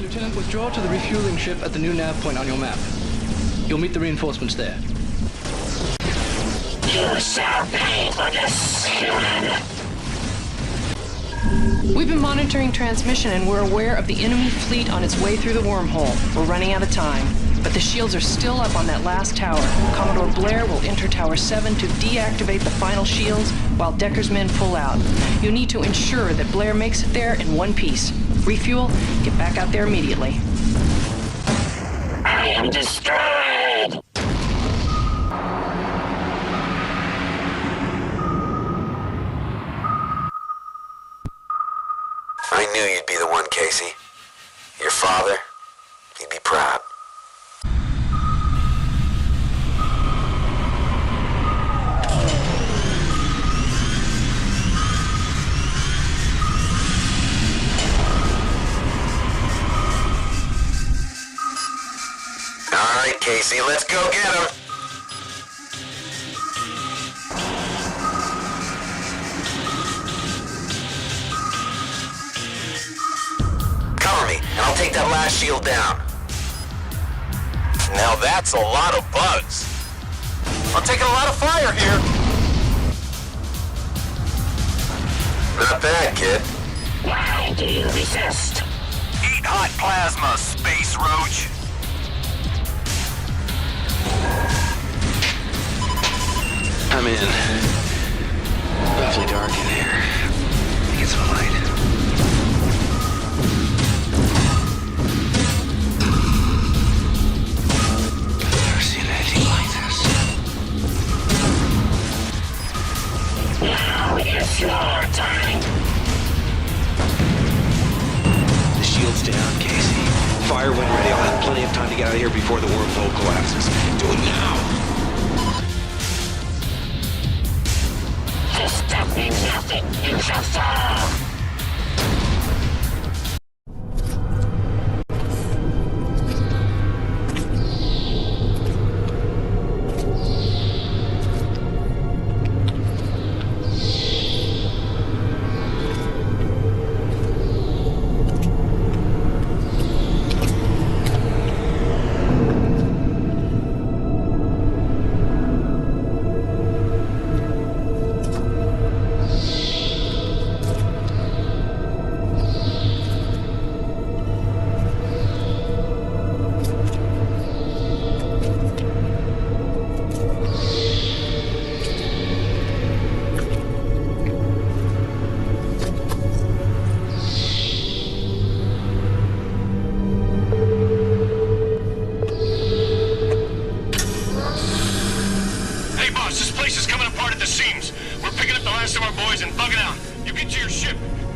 Speaker 12: Lieutenant, withdraw to the refueling ship at the new nav point on your map. You'll meet the reinforcements there.
Speaker 14: You shall pay for this, human.
Speaker 22: We've been monitoring transmission and we're aware of the enemy fleet on its way through the wormhole. We're running out of time, but the shields are still up on that last tower. Commodore Blair will enter Tower 7 to deactivate the final shields while Decker's men pull out. You need to ensure that Blair makes it there in one piece. Refuel, get back out there immediately.
Speaker 14: I am destroyed!
Speaker 5: I knew you'd be the one, Casey. Your father, he'd be proud. All right, Casey, let's go get him. Cover me, and I'll take that last shield down.
Speaker 15: Now that's a lot of bugs. I'm taking a lot of fire here.
Speaker 5: Not bad, kid.
Speaker 14: Why do you resist?
Speaker 15: Eat hot plasma, space roach.
Speaker 5: I'm in. Awfully dark in here. Get some light. Never seen anything like this.
Speaker 14: Now is your time.
Speaker 5: The shield's down, Casey. Fire when ready. I'll have plenty of time to get out of here before the wormhole collapses. Do it now!
Speaker 14: This stuff means nothing. You shall fall.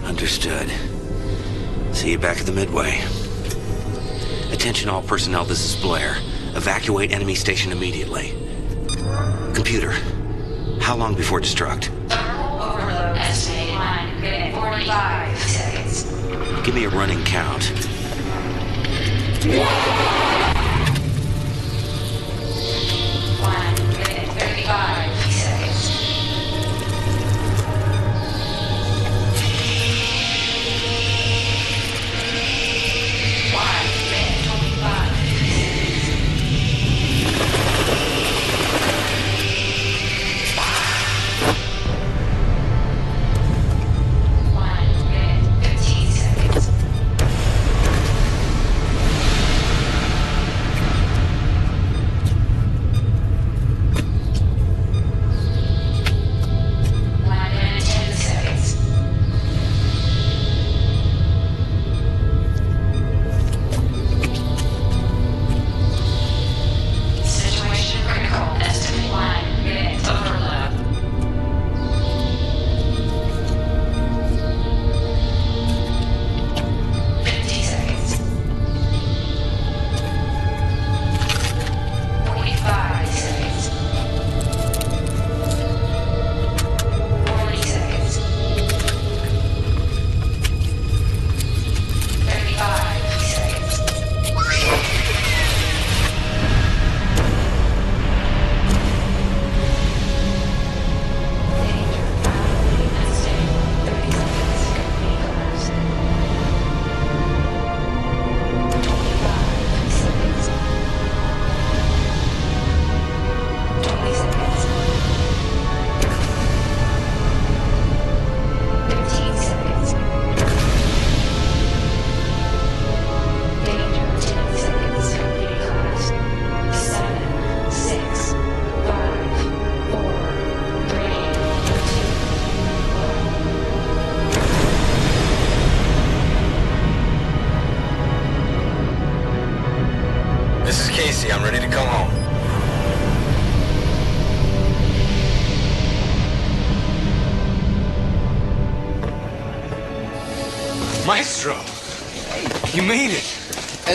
Speaker 5: Understood. See you back at the Midway. Attention all personnel, this is Blair. Evacuate enemy station immediately. Computer, how long before destruct?
Speaker 14: Overload estimated 145 seconds.
Speaker 5: Give me a running count.
Speaker 14: 135 seconds.
Speaker 15: Casey. I'm ready to come home.
Speaker 11: Maestro! You made it!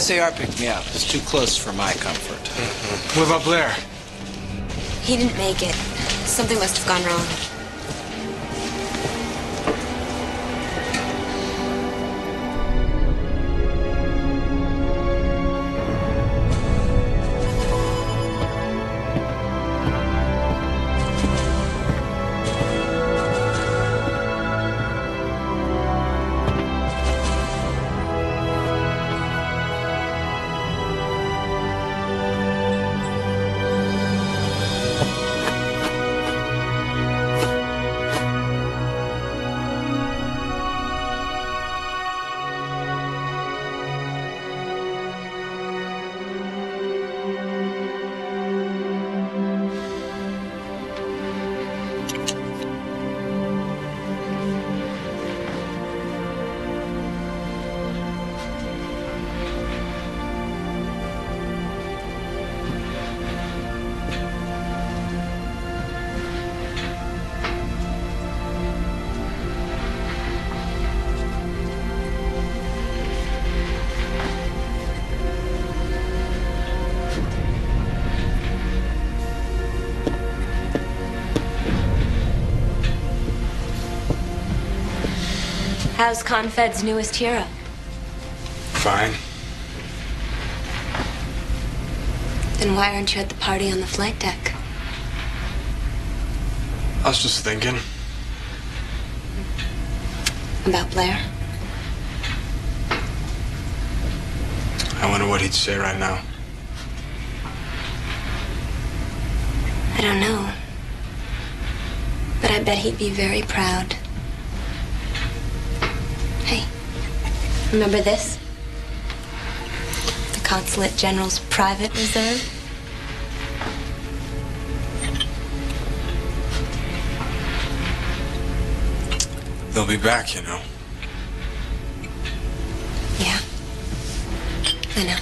Speaker 7: SAR picked me up. It's too close for my comfort.
Speaker 11: What about Blair?
Speaker 24: He didn't make it. Something must have gone wrong. How's Confed's newest hero?
Speaker 11: Fine.
Speaker 24: Then why aren't you at the party on the flight deck?
Speaker 11: I was just thinking.
Speaker 24: About Blair?
Speaker 11: I wonder what he'd say right now.
Speaker 24: I don't know. But I bet he'd be very proud. Hey, remember this? The Consulate General's private reserve?
Speaker 11: They'll be back, you know.
Speaker 24: Yeah. I know.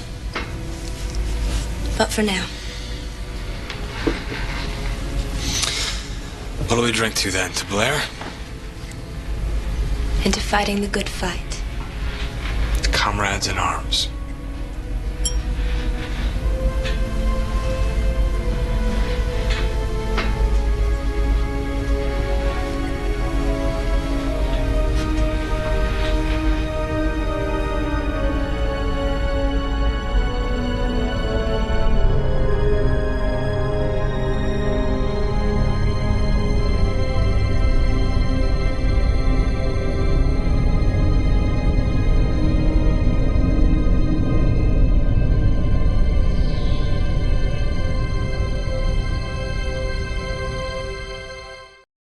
Speaker 24: But for now.
Speaker 11: What'll we drink to then? To Blair?
Speaker 24: Into fighting the good fight.
Speaker 11: Comrades in arms.